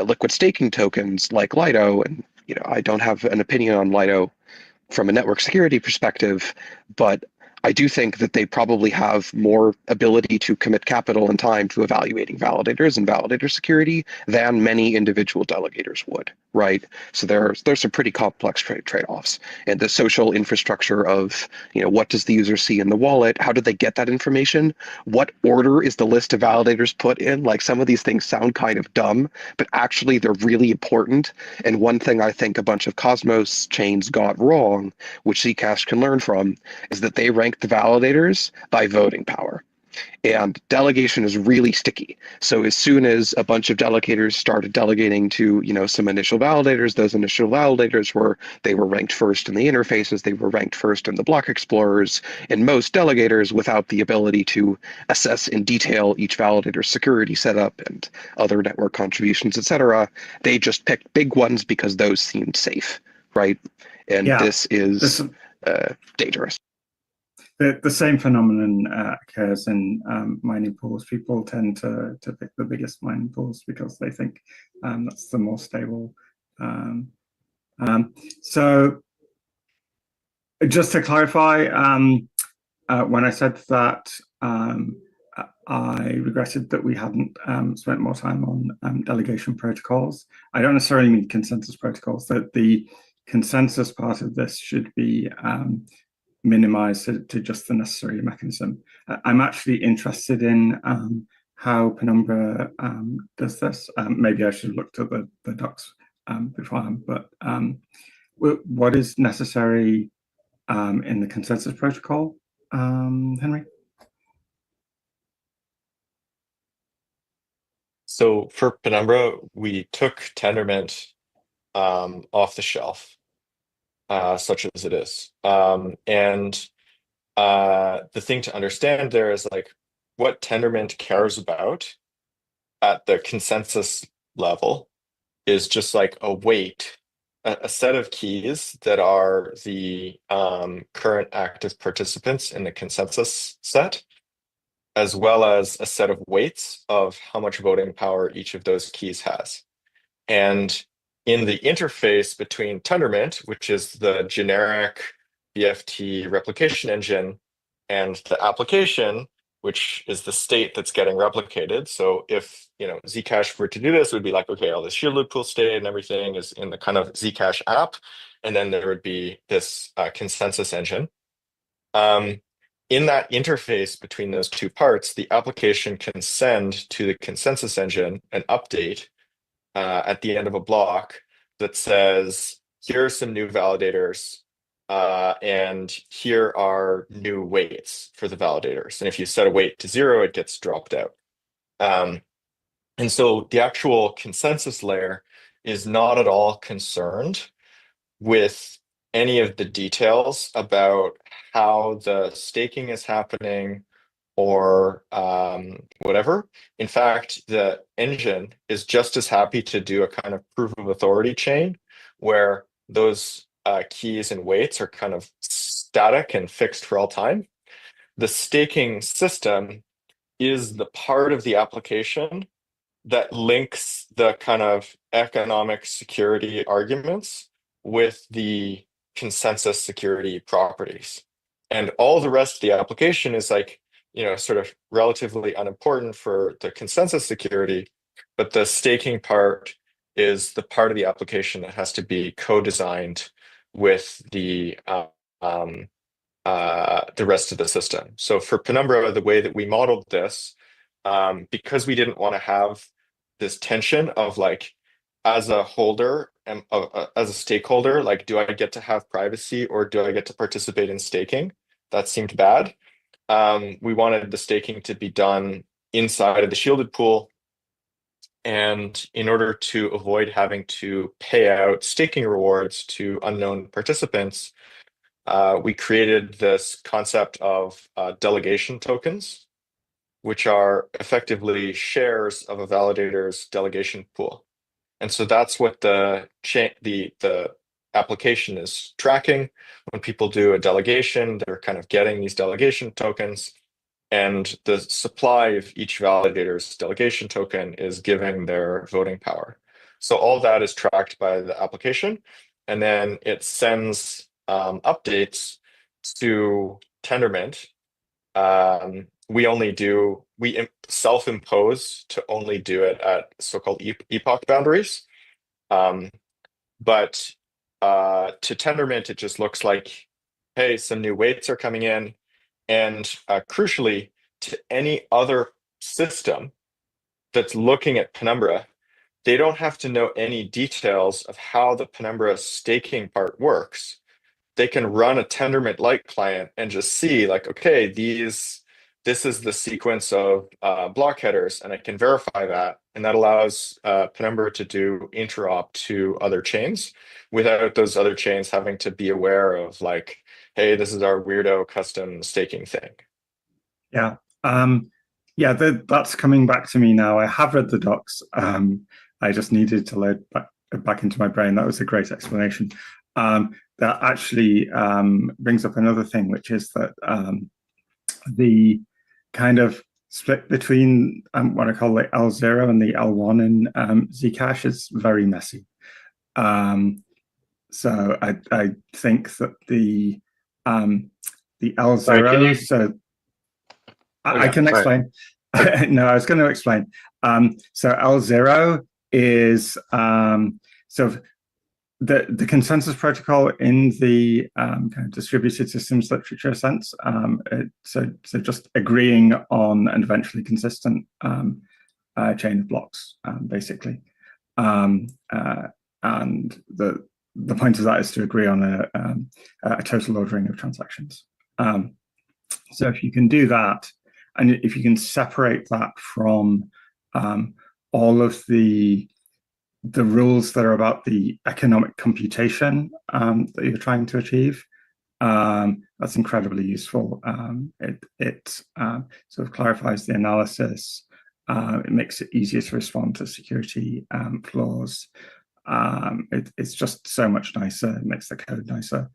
liquid staking tokens like Lido. And, I don't have an opinion on Lido from a network security perspective, but I do think that they probably have more ability to commit capital and time to evaluating validators and validator security than many individual delegators would, right? So there's some pretty complex trade-offs. And the social infrastructure of, what does the user see in the wallet? How do they get that information? What order is the list of validators put in? Like, some of these things sound kind of dumb, but actually they're really important. And one thing I think a bunch of Cosmos chains got wrong, which Zcash can learn from, is that they rank the validators by voting power. And delegation is really sticky. So as soon as a bunch of delegators started delegating to, some initial validators, those initial validators were ranked first in the interfaces, they were ranked first in the block explorers, and most delegators, without the ability to assess in detail each validator's security setup and other network contributions, etc., they just picked big ones because those seemed safe, right? And this is dangerous. The same phenomenon occurs in mining pools. People tend to pick the biggest mining pools because they think that's the more stable. So just to clarify, when I said that I regretted that we hadn't spent more time on delegation protocols, I don't necessarily mean consensus protocols, that the consensus part of this should be minimized to just the necessary mechanism. I'm actually interested in how Penumbra does this. Maybe I should have looked at the docs beforehand, but what is necessary in the consensus protocol, Henry? So for Penumbra, we took Tendermint off the shelf, such as it is. And the thing to understand there is like what Tendermint cares about at the consensus level is just like a weight, a set of keys that are the current active participants in the consensus set, as well as a set of weights of how much voting power each of those keys has. And in the interface between Tendermint, which is the generic BFT replication engine, and the application, which is the state that's getting replicated. So if Zcash were to do this, it would be like, okay, all this shielded pool state and everything is in the kind of Zcash app, and then there would be this consensus engine. In that interface between those two parts, the application can send to the consensus engine an update at the end of a block that says, here are some new validators, and here are new weights for the validators. And if you set a weight to 0, it gets dropped out. And so the actual consensus layer is not at all concerned with any of the details about how the staking is happening or whatever. In fact, the engine is just as happy to do a kind of proof of authority chain where those keys and weights are kind of static and fixed for all time. The staking system is the part of the application that links the kind of economic security arguments with the consensus security properties. And all the rest of the application is like, sort of relatively unimportant for the consensus security, but the staking part is the part of the application that has to be co-designed with the rest of the system. So for Penumbra, the way that we modeled this, because we didn't want to have this tension of like, as a holder and as a stakeholder, like, do I get to have privacy or do I get to participate in staking? That seemed bad. We wanted the staking to be done inside of the shielded pool. And in order to avoid having to pay out staking rewards to unknown participants, we created this concept of delegation tokens, which are effectively shares of a validator's delegation pool. And so that's what the application is tracking. When people do a delegation, they're kind of getting these delegation tokens, and the supply of each validator's delegation token is giving their voting power. So all that is tracked by the application, and then it sends updates to Tendermint. We self-impose to only do it at so-called epoch boundaries. But to Tendermint, it just looks like, hey, some new weights are coming in. And crucially, to any other system that's looking at Penumbra, they don't have to know any details of how the Penumbra staking part works. They can run a Tendermint-like client and just see like, okay, this is the sequence of block headers, and I can verify that. And that allows Penumbra to do interop to other chains without those other chains having to be aware of like, hey, this is our weirdo custom staking thing. Yeah. That's coming back to me now. I have read the docs. I just needed to load back into my brain. That was a great explanation. That actually brings up another thing, which is that the kind of split between what I call the L0 and the L1 in Zcash is very messy. So I think that the L0. Sorry, so I can explain. No, I was going to explain. So L0 is sort of the consensus protocol in the kind of distributed systems literature sense, so just agreeing on an eventually consistent chain of blocks, basically. And the point of that is to agree on a total ordering of transactions. So if you can do that, and if you can separate that from all of the rules that are about the economic computation that you're trying to achieve, that's incredibly useful. It sort of clarifies the analysis. It makes it easier to respond to security flaws. It's just so much nicer. It makes the code nicer.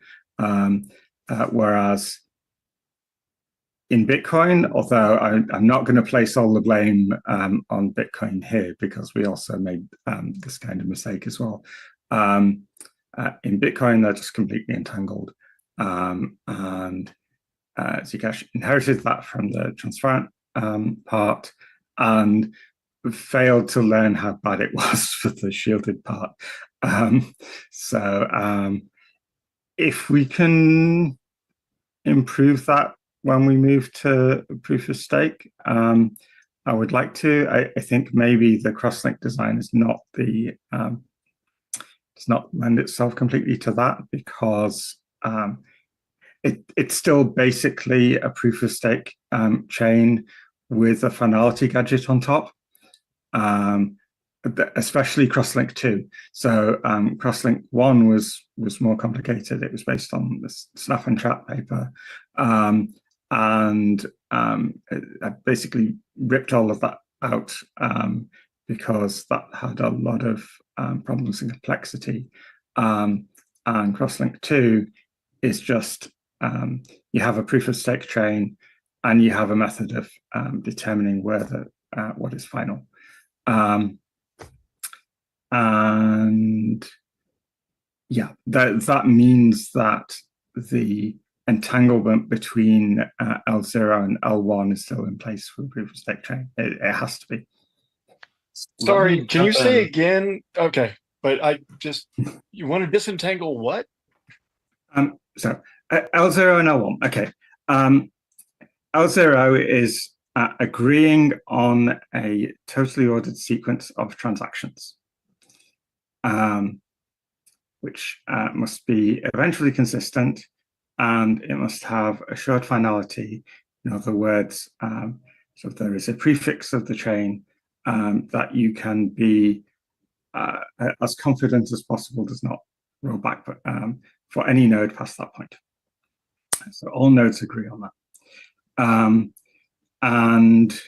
Whereas in Bitcoin, although I'm not going to place all the blame on Bitcoin here, because we also made this kind of mistake as well. In Bitcoin, they're just completely entangled. And Zcash inherited that from the transparent part and failed to learn how bad it was for the shielded part. If we can improve that when we move to proof of stake, I would like to. I think maybe the cross-link design is not does not lend itself completely to that, because it's still basically a proof of stake chain with a finality gadget on top, especially crosslink 2. So crosslink 1 was more complicated. It was based on this Snap and Trap paper, and I basically ripped all of that out because that had a lot of problems and complexity. And crosslink 2 is just you have a proof of stake chain, and you have a method of determining where what is final. And yeah, that means that the entanglement between L0 and L1 is still in place for the proof of stake chain. It has to be. Sorry, can you say again? Okay, but you want to disentangle what? So L0 and L1. Okay. L0 is agreeing on a totally ordered sequence of transactions, which must be eventually consistent, and it must have assured finality. In other words, so there is a prefix of the chain that you can be as confident as possible does not roll back for any node past that point. So all nodes agree on that. And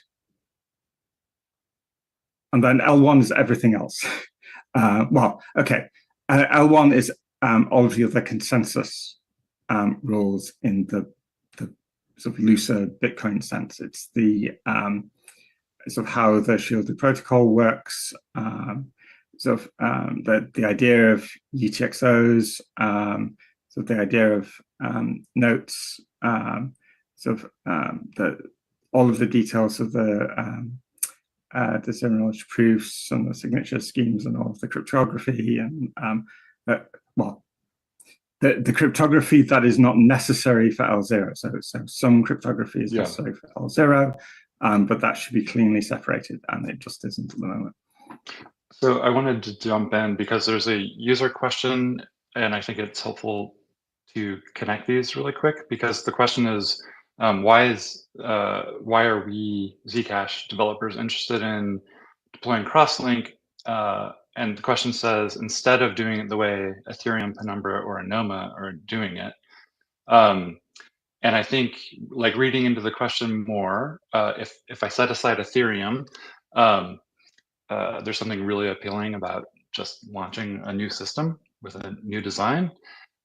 then L1 is everything else. Well, okay. L1 is all of the other consensus rules in the sort of looser Bitcoin sense. It's the sort of how the shielded protocol works, sort of the idea of UTXOs, so the idea of notes, sort of all of the details of the zero knowledge proofs and the signature schemes and all of the cryptography and well, the cryptography that is not necessary for L0. So some cryptography is necessary for L0, but that should be cleanly separated, and it just isn't at the moment. So I wanted to jump in because there's a user question, and I think it's helpful to connect these really quick, because the question is, why are we Zcash developers interested in deploying crosslink? And the question says, instead of doing it the way Ethereum, Penumbra, or Anoma are doing it. And I think, like, reading into the question more, if I set aside Ethereum, there's something really appealing about just launching a new system with a new design.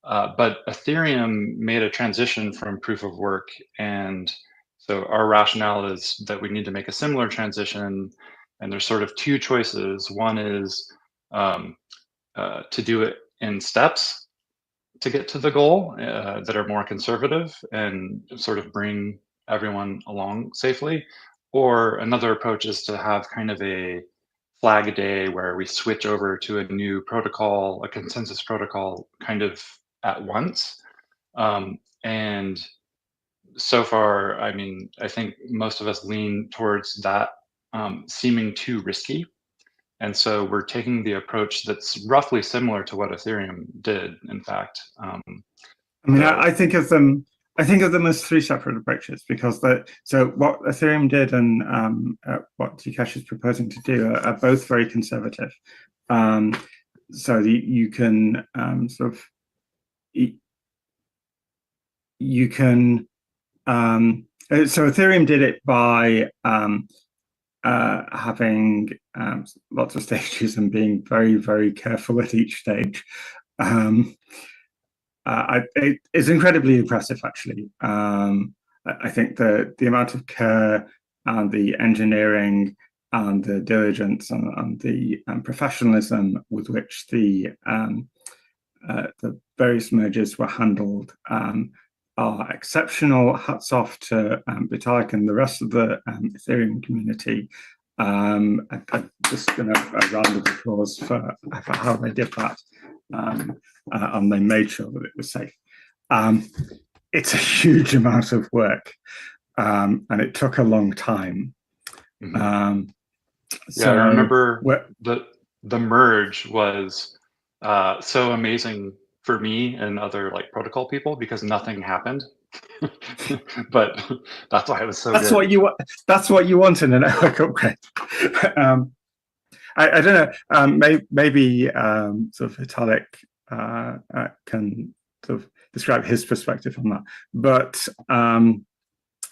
But Ethereum made a transition from proof of work. And so our rationale is that we need to make a similar transition. And there's sort of two choices. One is to do it in steps to get to the goal that are more conservative and sort of bring everyone along safely. Or another approach is to have kind of a flag a day where we switch over to a new protocol, a consensus protocol, kind of at once. And so far, I mean, I think most of us lean towards that seeming too risky. And so we're taking the approach that's roughly similar to what Ethereum did, in fact. I mean, I think of them. I think of them as three separate approaches because so what Ethereum did and what Zcash is proposing to do are both very conservative. So you can sort of you can so Ethereum did it by having lots of stages and being very, very careful at each stage. It's incredibly impressive, actually. I think the amount of care and the engineering and the diligence and the professionalism with which the various mergers were handled are exceptional. Hats off to Vitalik and the rest of the Ethereum community. I'm just going to a round of applause for how they did that. And they made sure that it was safe. It's a huge amount of work, and it took a long time. Mm-hmm. So I remember the merge was so amazing for me and other like protocol people because nothing happened. But that's why it was so that's good. What you want. That's what you want in a network upgrade. I don't know. Maybe sort of Vitalik can sort of describe his perspective on that. But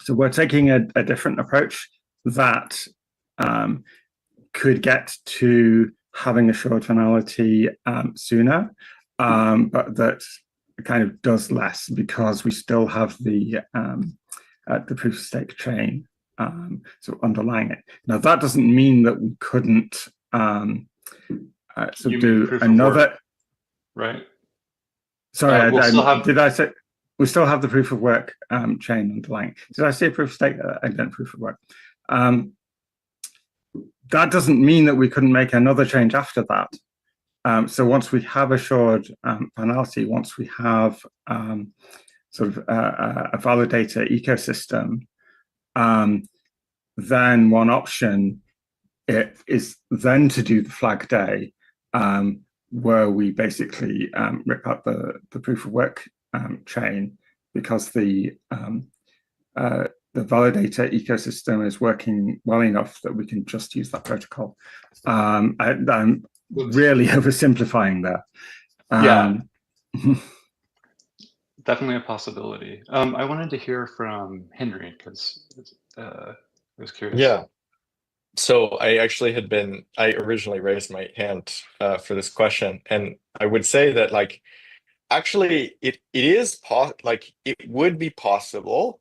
so we're taking a different approach that could get to having assured finality sooner, but that kind of does less because we still have the proof of stake chain so underlying it. Now that doesn't mean that we couldn't do another. Right. Sorry, did I say we still have the proof of work chain underlying? Did I say proof of stake? Again, proof of work. That doesn't mean that we couldn't make another change after that. So once we have assured finality, once we have sort of a validator ecosystem, then one option is then to do the flag day, where we basically rip out the proof of work chain because the validator ecosystem is working well enough that we can just use that protocol. I'm really oversimplifying there. Yeah, definitely a possibility. I wanted to hear from Henry because I was curious. Yeah. So I actually I originally raised my hand for this question, and I would say that like, actually it would be possible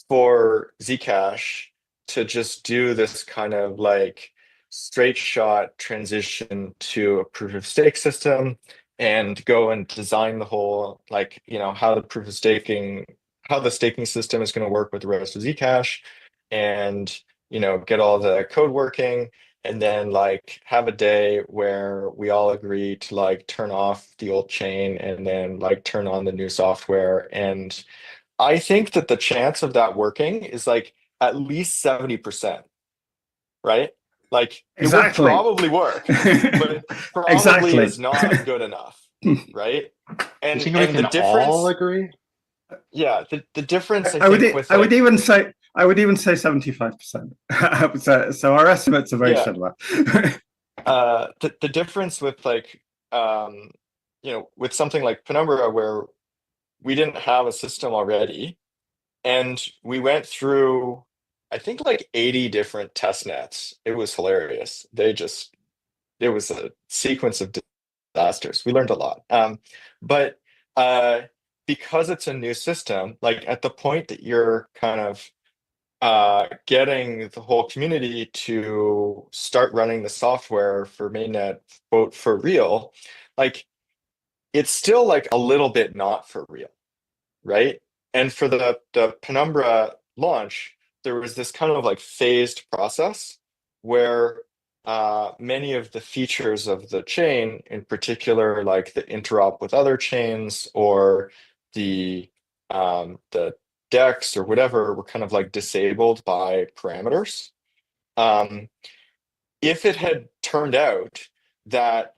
for Zcash to just do this kind of like straight shot transition to a proof of stake system and go and design the whole, like, how the staking system is going to work with the rest of Zcash, and get all the code working, and then like have a day where we all agree to like turn off the old chain and then like turn on the new software. And I think that the chance of that working is like at least 70%, right? Like exactly. It would probably work, but it probably is not good enough, right? And the difference, all agree? Yeah, the difference I would even say 75%. So our estimates are very similar. The difference with like with something like Penumbra, where we didn't have a system already, and we went through I think like 80 different test nets. It was hilarious. It was a sequence of disasters. We learned a lot. But because it's a new system, like at the point that you're kind of getting the whole community to start running the software for mainnet, quote, for real, like it's still like a little bit not for real, right? And for the Penumbra launch, there was this kind of like phased process where many of the features of the chain, in particular, like the interop with other chains or the DEX or whatever, were kind of like disabled by parameters. If it had turned out that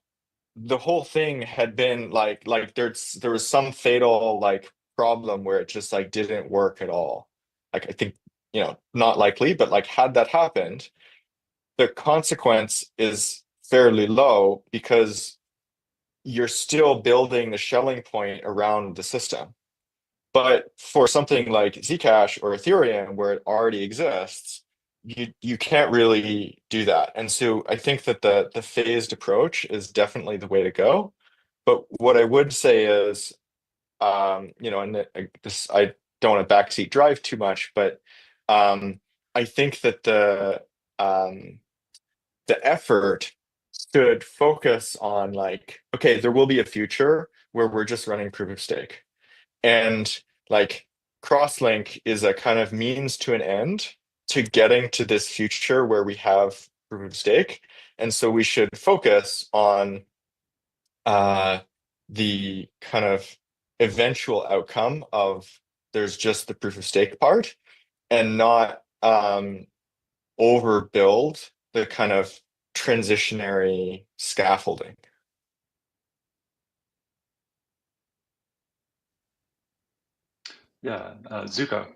the whole thing had been like there was some fatal like problem where it just like didn't work at all, like I think, you know, not likely, but like had that happened, the consequence is fairly low because you're still building the shelling point around the system. But for something like Zcash or Ethereum, where it already exists, you can't really do that. And so I think that the phased approach is definitely the way to go. But what I would say is, you know, and this, I don't want to backseat drive too much, but I think that the effort should focus on like, okay, there will be a future where we're just running proof of stake. And like Crosslink is a kind of means to an end to getting to this future where we have proof of stake. And so we should focus on the kind of eventual outcome of there's just the proof of stake part, and not overbuild the kind of transitionary scaffolding. Yeah, Zuko.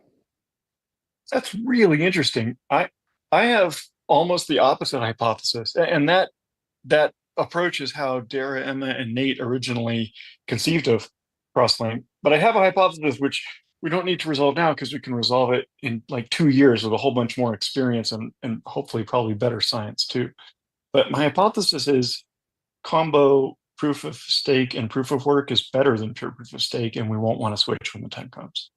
That's really interesting. I have almost the opposite hypothesis, and that approach is how Dara, Emma, and Nate originally conceived of Crosslink. But I have a hypothesis which we don't need to resolve now because we can resolve it in like 2 years with a whole bunch more experience and hopefully probably better science too. But my hypothesis is combo proof of stake and proof of work is better than pure proof of stake, and we won't want to switch when the time comes.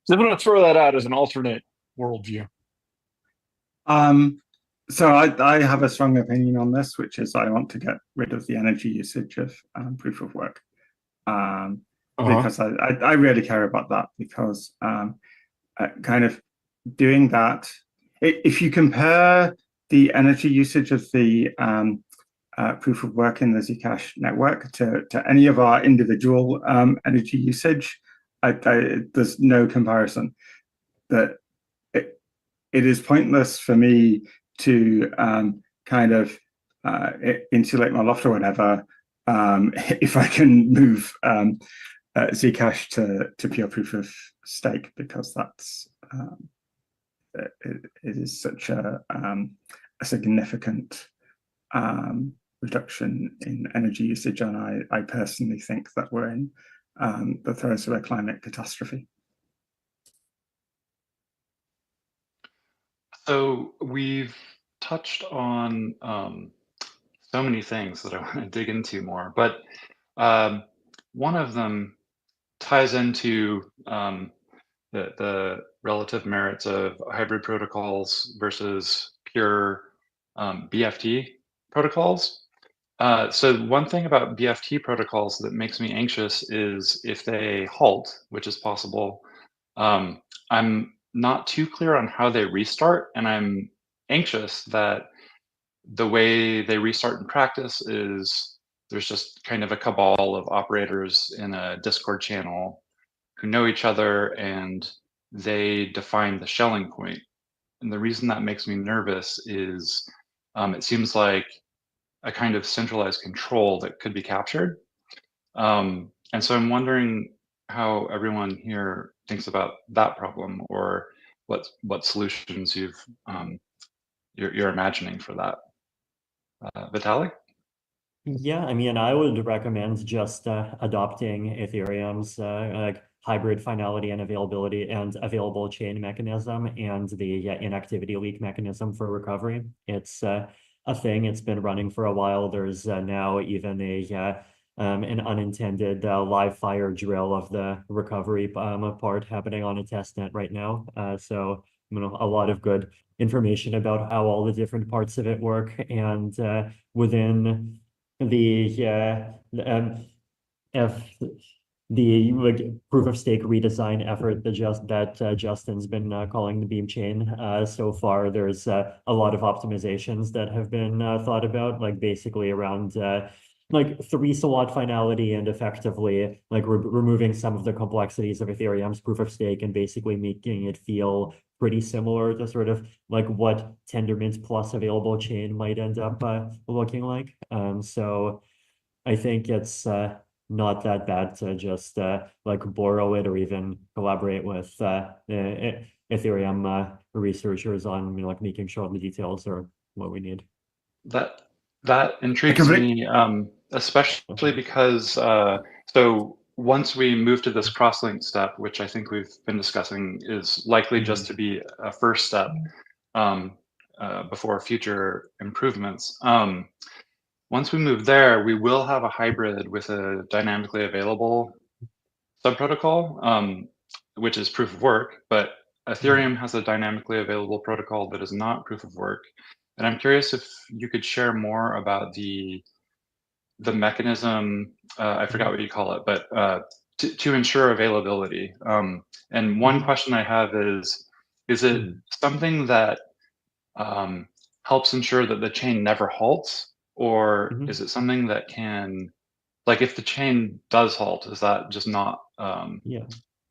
So I'm going to throw that out as an alternate worldview. So I have a strong opinion on this, which is I want to get rid of the energy usage of proof of work, because I really care about that, because kind of doing that, if you compare the energy usage of the proof of work in the Zcash network to any of our individual energy usage, there's no comparison. That it is pointless for me to kind of insulate my loft or whatever if I can move Zcash to pure proof of stake, because that's it is such a significant reduction in energy usage, and I personally think that we're in the throes of a climate catastrophe. So we've touched on so many things that I want to dig into more, but one of them ties into the relative merits of hybrid protocols versus pure BFT protocols. So one thing about BFT protocols that makes me anxious is if they halt, which is possible. I'm not too clear on how they restart, and I'm anxious that the way they restart in practice is there's just kind of a cabal of operators in a Discord channel who know each other, and they define the shelling point. And the reason that makes me nervous is it seems like a kind of centralized control that could be captured. And so I'm wondering how everyone here thinks about that problem, or what solutions you're imagining for that. Vitalik? Yeah, I mean, I would recommend just adopting Ethereum's like hybrid finality and availability and available chain mechanism and the inactivity leak mechanism for recovery. It's a thing. It's been running for a while. There's now even an unintended live fire drill of the recovery part happening on a testnet right now. So you know, a lot of good information about how all the different parts of it work, and within the the like, proof of stake redesign effort that Justin's been calling the beam chain. So far, there's a lot of optimizations that have been thought about, like basically around like 3-slot finality and effectively like removing some of the complexities of Ethereum's proof of stake and basically making it feel pretty similar to sort of like what Tendermint plus available chain might end up looking like. So I think it's not that bad to just like borrow it or even collaborate with Ethereum researchers on like making sure all the details are what we need. That intrigues me, especially because so once we move to this cross-link step, which I think we've been discussing is likely just to be a first step before future improvements. Once we move there, we will have a hybrid with a dynamically available subprotocol, which is proof of work, but Ethereum has a dynamically available protocol that is not proof of work. And I'm curious if you could share more about the mechanism, I forgot what you call it, but to ensure availability. And one question I have is it something that helps ensure that the chain never halts? Or is it something that can, like if the chain does halt, is that just not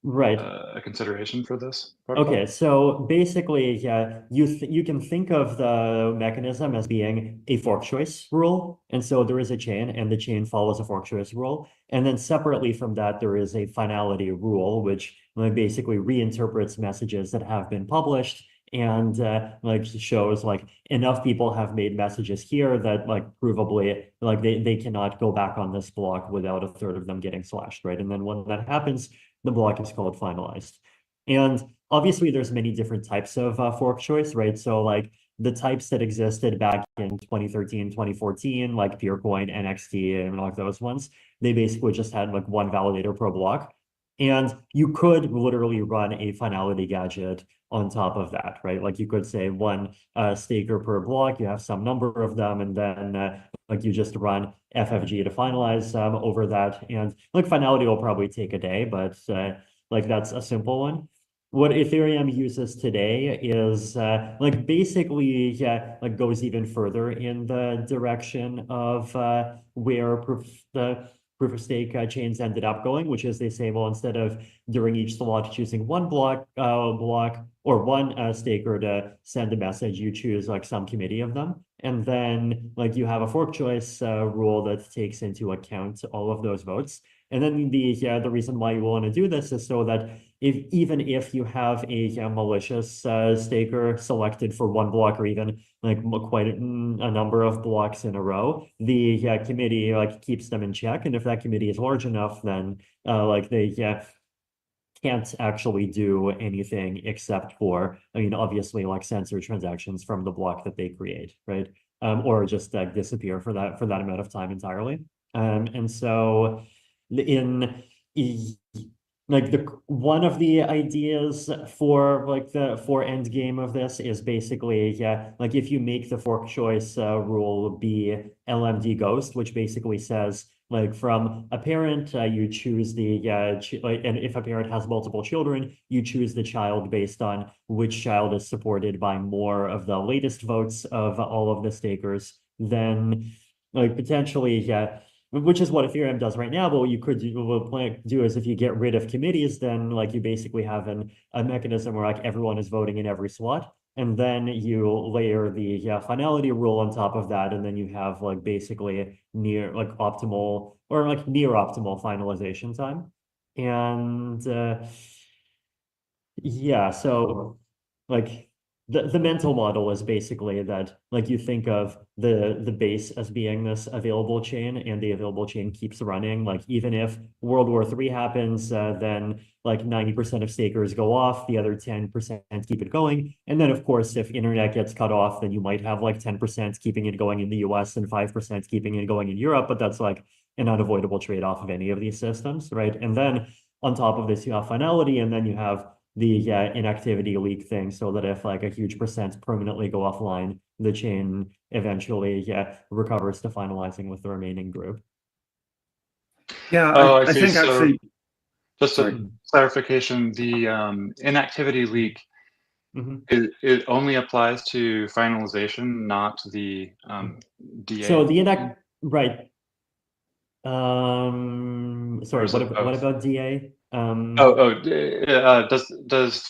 right a consideration for this protocol? Okay, so basically, yeah, you can think of the mechanism as being a fork choice rule. And so there is a chain and the chain follows a fork choice rule. And then separately from that, there is a finality rule, which basically reinterprets messages that have been published and like shows like enough people have made messages here that like provably like they cannot go back on this block without a third of them getting slashed, right? And then when that happens, the block is called finalized. And obviously there's many different types of fork choice, right? So like the types that existed back in 2013, 2014, like Peercoin, NXT, and like those ones, they basically just had like one validator per block. And you could literally run a finality gadget on top of that, right? Like you could say one staker per block, you have some number of them, and then like you just run FFG to finalize over that. And like finality will probably take a day, but like that's a simple one. What Ethereum uses today is like basically like goes even further in the direction of where the proof of stake chains ended up going, which is they say, well, instead of during each slot choosing one block or one staker to send a message, you choose like some committee of them. And then like you have a fork choice rule that takes into account all of those votes. And then the reason why you want to do this is so that even if you have a malicious staker selected for one block or even like quite a number of blocks in a row, the committee like keeps them in check. And if that committee is large enough, then like they can't actually do anything except for, I mean, obviously like censor transactions from the block that they create, right? Or just disappear for that amount of time entirely. And so in like one of the ideas for like the end game of this is basically like if you make the fork choice rule be LMD ghost, which basically says like from a parent you choose the and if a parent has multiple children, you choose the child based on which child is supported by more of the latest votes of all of the stakers, then like potentially which is what Ethereum does right now. But what you could do is if you get rid of committees, then like you basically have a mechanism where like everyone is voting in every slot. And then you layer the finality rule on top of that. And then you have like basically near optimal or like near optimal finalization time. And yeah, so like the mental model is basically that like you think of the base as being this available chain and the available chain keeps running. Like even if World War III happens, then like 90% of stakers go off, the other 10% keep it going. And then of course, if internet gets cut off, then you might have like 10% keeping it going in the US and 5% keeping it going in Europe, but that's like an unavoidable trade-off of any of these systems, right? And then on top of this, you have finality, and then you have the inactivity leak thing, so that if like a huge percent permanently go offline, the chain eventually recovers to finalizing with the remaining group. Yeah, Oh, I see. think So, actually. Just a clarification, the inactivity leak, it only applies to finalization, not the DA. So the right. Sorry, what about DA? Does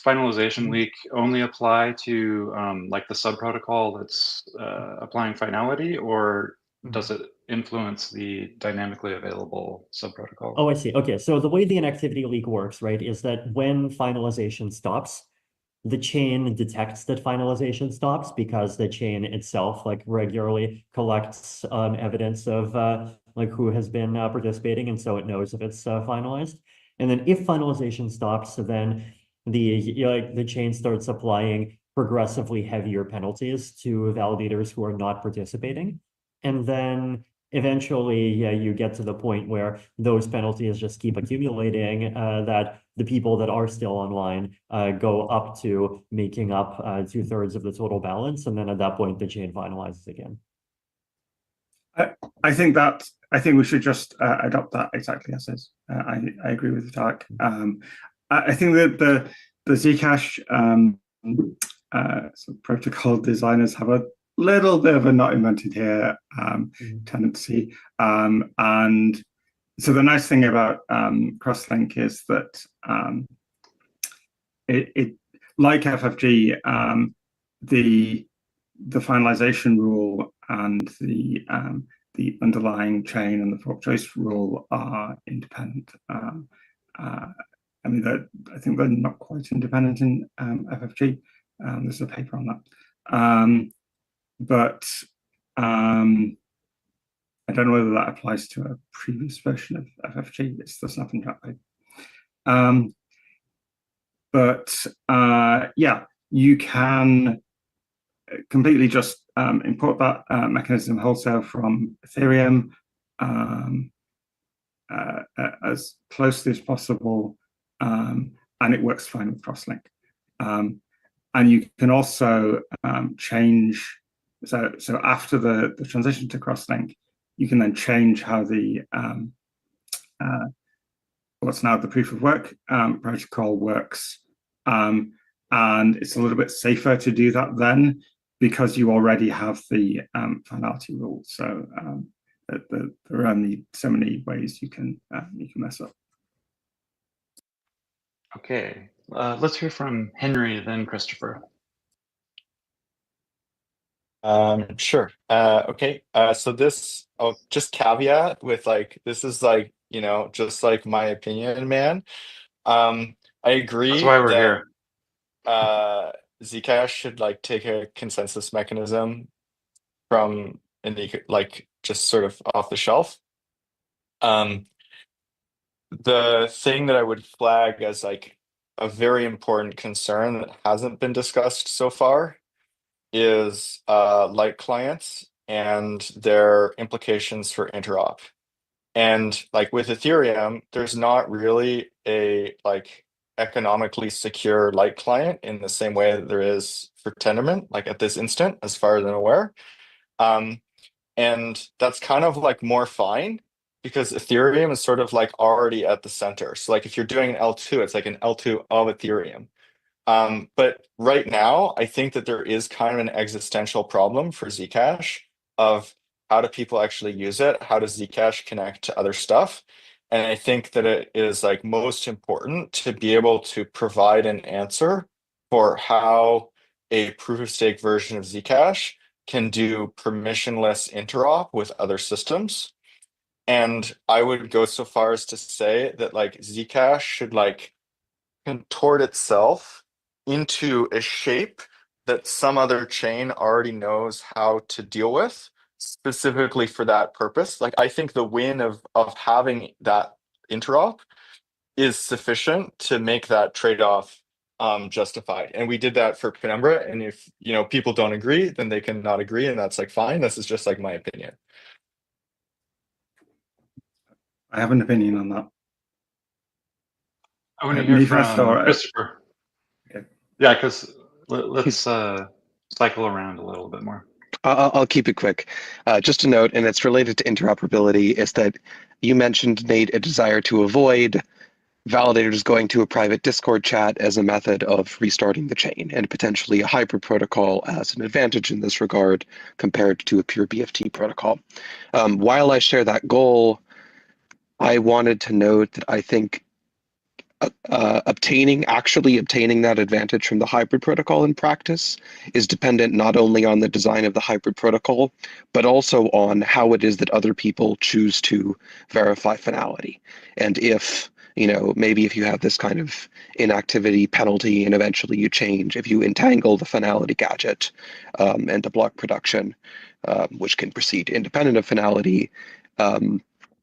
finalization leak only apply to like the subprotocol that's applying finality, or does it influence the dynamically available subprotocol? Oh, I see. Okay, so the way the inactivity leak works, right, is that when finalization stops, the chain detects that finalization stops because the chain itself like regularly collects evidence of like who has been participating, and so it knows if it's finalized. And then if finalization stops, then the chain starts applying progressively heavier penalties to validators who are not participating. And then eventually, you get to the point where those penalties just keep accumulating, that the people that are still online go up to making up 2/3 of the total balance. And then at that point, the chain finalizes again. I think we should just adopt that exactly as is. I agree with Tarek. I think that the Zcash sort of protocol designers have a little bit of a not invented here tendency. And so the nice thing about Crosslink is that it like FFG, the finalization rule and the underlying chain and the fork choice rule are independent. I mean, I think they're not quite independent in FFG. There's a paper on that. But I don't know whether that applies to a previous version of FFG. There's nothing that way. Yeah, you can completely just import that mechanism wholesale from Ethereum as closely as possible, and it works fine with Crosslink. And you can also change. So after the transition to Crosslink, you can then change how the what's now the proof of work protocol works, and it's a little bit safer to do that then because you already have the finality rule. So there are only so many ways you can mess up. Okay, let's hear from Henry, then Christopher. Sure. Okay. So this, I'll just caveat with like, this is like, just like my opinion, man. I agree. That's why we're here. Zcash should like take a consensus mechanism from like just sort of off the shelf. The thing that I would flag as like a very important concern that hasn't been discussed so far is light clients and their implications for interop. And like with Ethereum, there's not really a like economically secure light client in the same way that there is for Tendermint, like at this instant, as far as I'm aware. And that's kind of like more fine because Ethereum is sort of like already at the center. So like if you're doing an L2, it's like an L2 of Ethereum. But right now, I think that there is kind of an existential problem for Zcash of how do people actually use it? How does Zcash connect to other stuff? And I think that it is like most important to be able to provide an answer for how a proof of stake version of Zcash can do permissionless interop with other systems. And I would go so far as to say that like Zcash should like contort itself into a shape that some other chain already knows how to deal with specifically for that purpose. Like I think the win of having that interop is sufficient to make that trade-off justified. And we did that for Penumbra. And if people don't agree, then they can not agree, and that's like fine. This is just like my opinion. I have an opinion on that. I want to hear from Christopher. Okay. Yeah, because let's cycle around a little bit more. I'll keep it quick. Just a note, and it's related to interoperability, is that you mentioned, Nate, a desire to avoid validators going to a private Discord chat as a method of restarting the chain, and potentially a hybrid protocol as an advantage in this regard compared to a pure BFT protocol. While I share that goal, I wanted to note that I think actually obtaining that advantage from the hybrid protocol in practice is dependent not only on the design of the hybrid protocol, but also on how it is that other people choose to verify finality. And if, maybe if you have this kind of inactivity penalty and eventually you change, if you entangle the finality gadget and the block production, which can proceed independent of finality,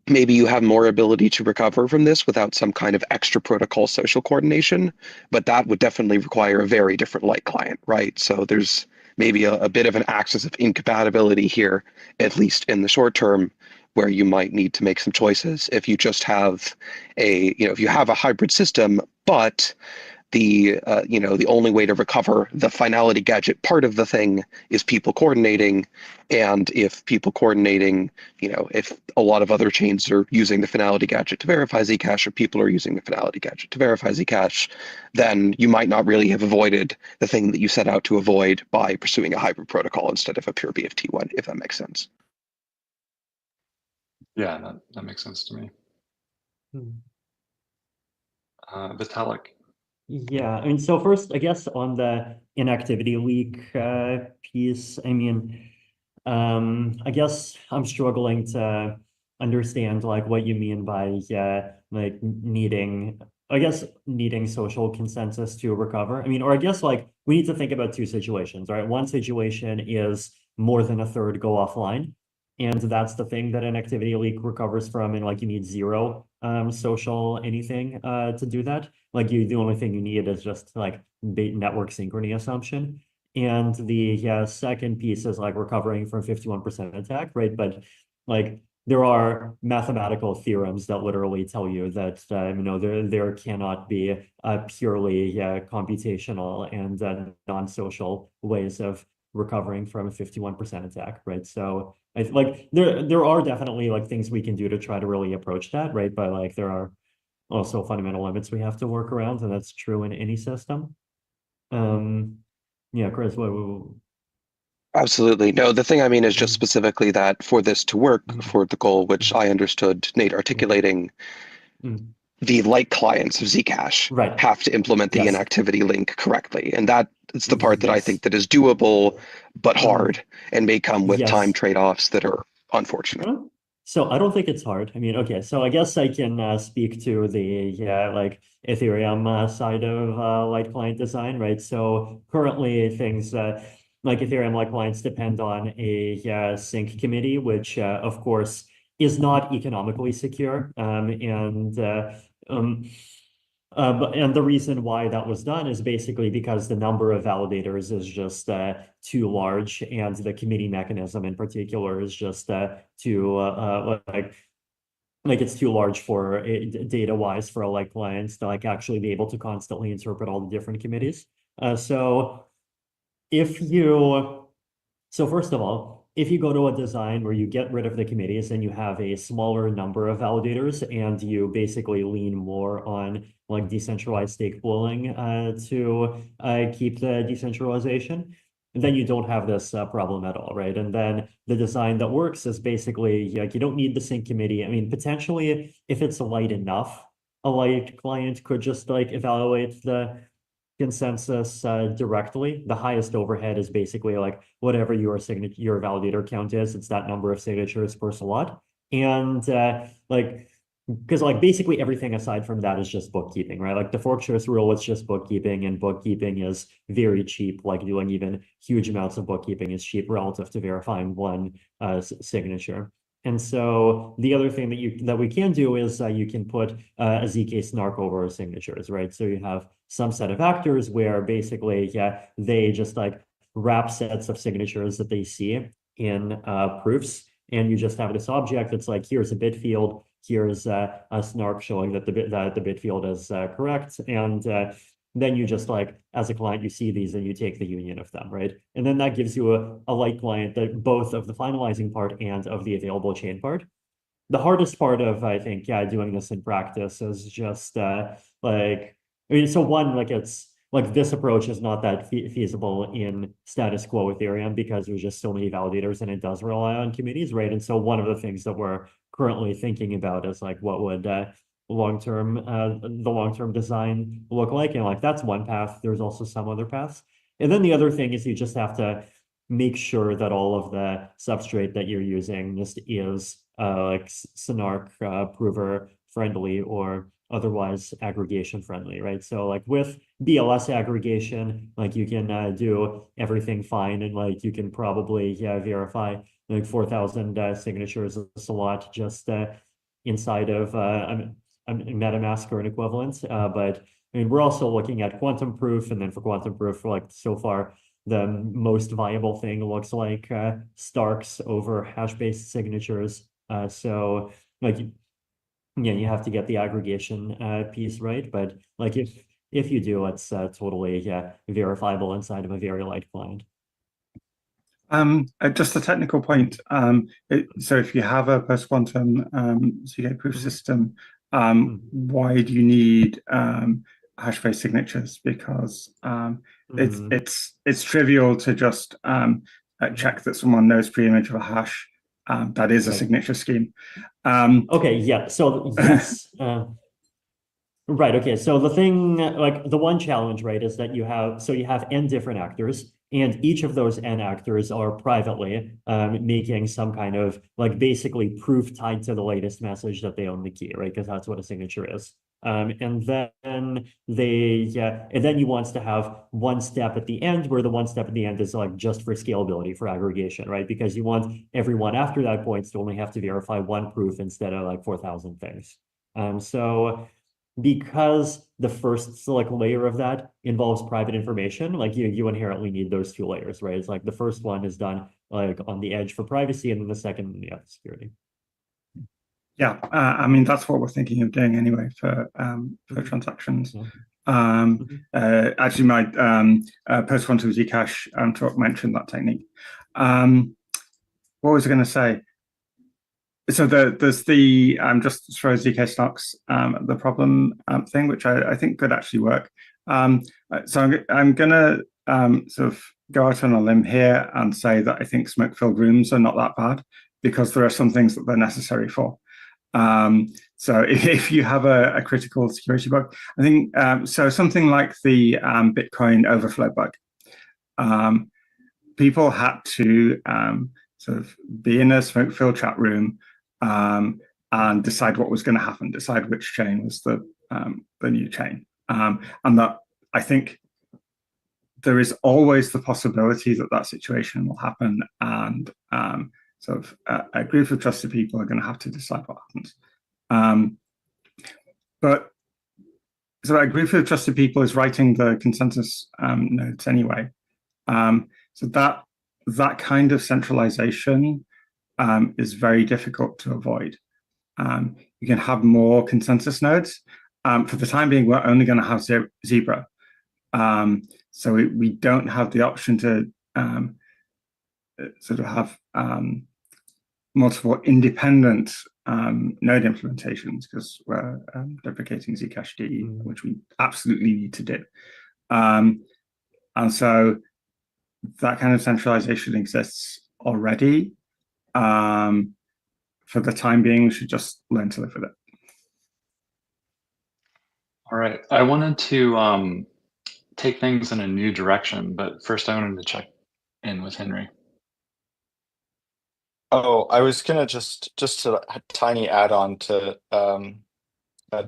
maybe you have more ability to recover from this without some kind of extra protocol social coordination, but that would definitely require a very different light client, right? So there's maybe a bit of an axis of incompatibility here, at least in the short term, where you might need to make some choices. If you just have if you have a hybrid system, but the only way to recover the finality gadget part of the thing is people coordinating. And if people coordinating, if a lot of other chains are using the finality gadget to verify Zcash, or people are using the finality gadget to verify Zcash, then you might not really have avoided the thing that you set out to avoid by pursuing a hybrid protocol instead of a pure BFT one, if that makes sense. Yeah, that makes sense to me. Vitalik. Yeah, I mean, so first, I guess on the inactivity leak piece, I mean, I guess I'm struggling to understand like what you mean by like needing social consensus to recover. I mean, or I guess like we need to think about two situations, right? One situation is more than a third go offline, and that's the thing that an activity leak recovers from, and like you need zero social anything to do that. Like the only thing you need is just like network synchrony assumption. And the second piece is like recovering from 51% attack, right? But like there are mathematical theorems that literally tell you that there cannot be purely computational and non-social ways of recovering from a 51% attack, right? So like there are definitely like things we can do to try to really approach that, right? But like there are also fundamental limits we have to work around, and that's true in any system. Yeah, Chris, what Absolutely. No, the thing I mean is just specifically that for this to work, for the goal, which I understood Nate articulating, the light clients of Zcash have to implement the inactivity link correctly. And that is the part that I think that is doable, but hard, and may come with time trade-offs that are unfortunate. So I don't think it's hard. I mean, okay, so I guess I can speak to the like Ethereum side of light client design, right? So currently things like Ethereum light clients depend on a sync committee, which of course is not economically secure, and the reason why that was done is basically because the number of validators is just too large, and the committee mechanism in particular is just too like it's too large for data-wise for a light clients to like actually be able to constantly interpret all the different committees. So first of all, if you go to a design where you get rid of the committees and you have a smaller number of validators, and you basically lean more on like decentralized stake pooling to keep the decentralization, then you don't have this problem at all, right? And then the design that works is basically like you don't need the sync committee. I mean, potentially if it's light enough, a light client could just like evaluate the consensus directly. The highest overhead is basically like whatever your validator count is. It's that number of signatures per slot. And because like basically everything aside from that is just bookkeeping, right? Like the fork-shares rule is just bookkeeping, and bookkeeping is very cheap. Like doing even huge amounts of bookkeeping is cheap relative to verifying one signature. And so the other thing that we can do is you can put a ZK snark over signatures, right? So you have some set of actors where basically, they just like wrap sets of signatures that they see in proofs, and you just have this object that's like, here's a bit field, here's a snark showing that the bit field is correct, and then you just like, as a client, you see these and you take the union of them, right? And then that gives you a light client that both of the finalizing part and of the available chain part. the hardest part of, I think, doing this in practice is just like, I mean, so one, like it's like this approach is not that feasible in status quo Ethereum because there's just so many validators and it does rely on communities, right? And so one of the things that we're currently thinking about is like what would the long-term design look like, and like that's one path. There's also some other paths, and then the other thing is you just have to make sure that all of the substrate that you're using just is like Snark prover friendly or otherwise aggregation friendly, right? So like with BLS aggregation, like you can do everything fine, and like you can probably verify like 4,000 signatures is a lot just inside of a MetaMask or an equivalent. But I mean, we're also looking at quantum proof, and then for quantum proof, like so far, the most viable thing looks like Starks over hash-based signatures. So like, yeah, you have to get the aggregation piece right. But like if you do, it's totally verifiable inside of a very light client. Just a technical point. So if you have a post-quantum ZK proof system, why do you need hash-based signatures? Because it's trivial to just check that someone knows pre-image of a hash. That is a signature scheme. Okay, yeah. So yes. Right. Okay. So the thing, like the one challenge, right, is that you have n different actors, and each of those n actors are privately making some kind of like basically proof tied to the latest message that they own the key, right? Because that's what a signature is. And then you want to have one step at the end, where the one step at the end is like just for scalability, for aggregation, right? Because you want everyone after that point to only have to verify one proof instead of like 4,000 things. So because the first like layer of that involves private information, like you inherently need those two layers, right? It's like the first one is done like on the edge for privacy, and then the second, security. Yeah, I mean that's what we're thinking of doing anyway for transactions. Actually, my post-quantum Zcash talk mentioned that technique. What was I going to say? So there's the just throw ZK stocks the problem thing, which I think could actually work. So I'm going to sort of go out on a limb here and say that I think smoke-filled rooms are not that bad, because there are some things that they're necessary for. So if you have a critical security bug, I think so something like the Bitcoin overflow bug. People had to sort of be in a smoke-filled chat room and decide what was going to happen, decide which chain was the new chain. And that I think there is always the possibility that that situation will happen, and sort of a group of trusted people are going to have to decide what happens. But so a group of trusted people is writing the consensus nodes anyway. So that kind of centralization is very difficult to avoid. You can have more consensus nodes. For the time being, we're only going to have Zebra. So we don't have the option to sort of have multiple independent node implementations, because we're deprecating Zcash-D, which we absolutely need to do. And so that kind of centralization exists already. For the time being, we should just learn to live with it. All right, I wanted to take things in a new direction, but first I wanted to check in with Henry. Oh, I was gonna just a tiny add-on to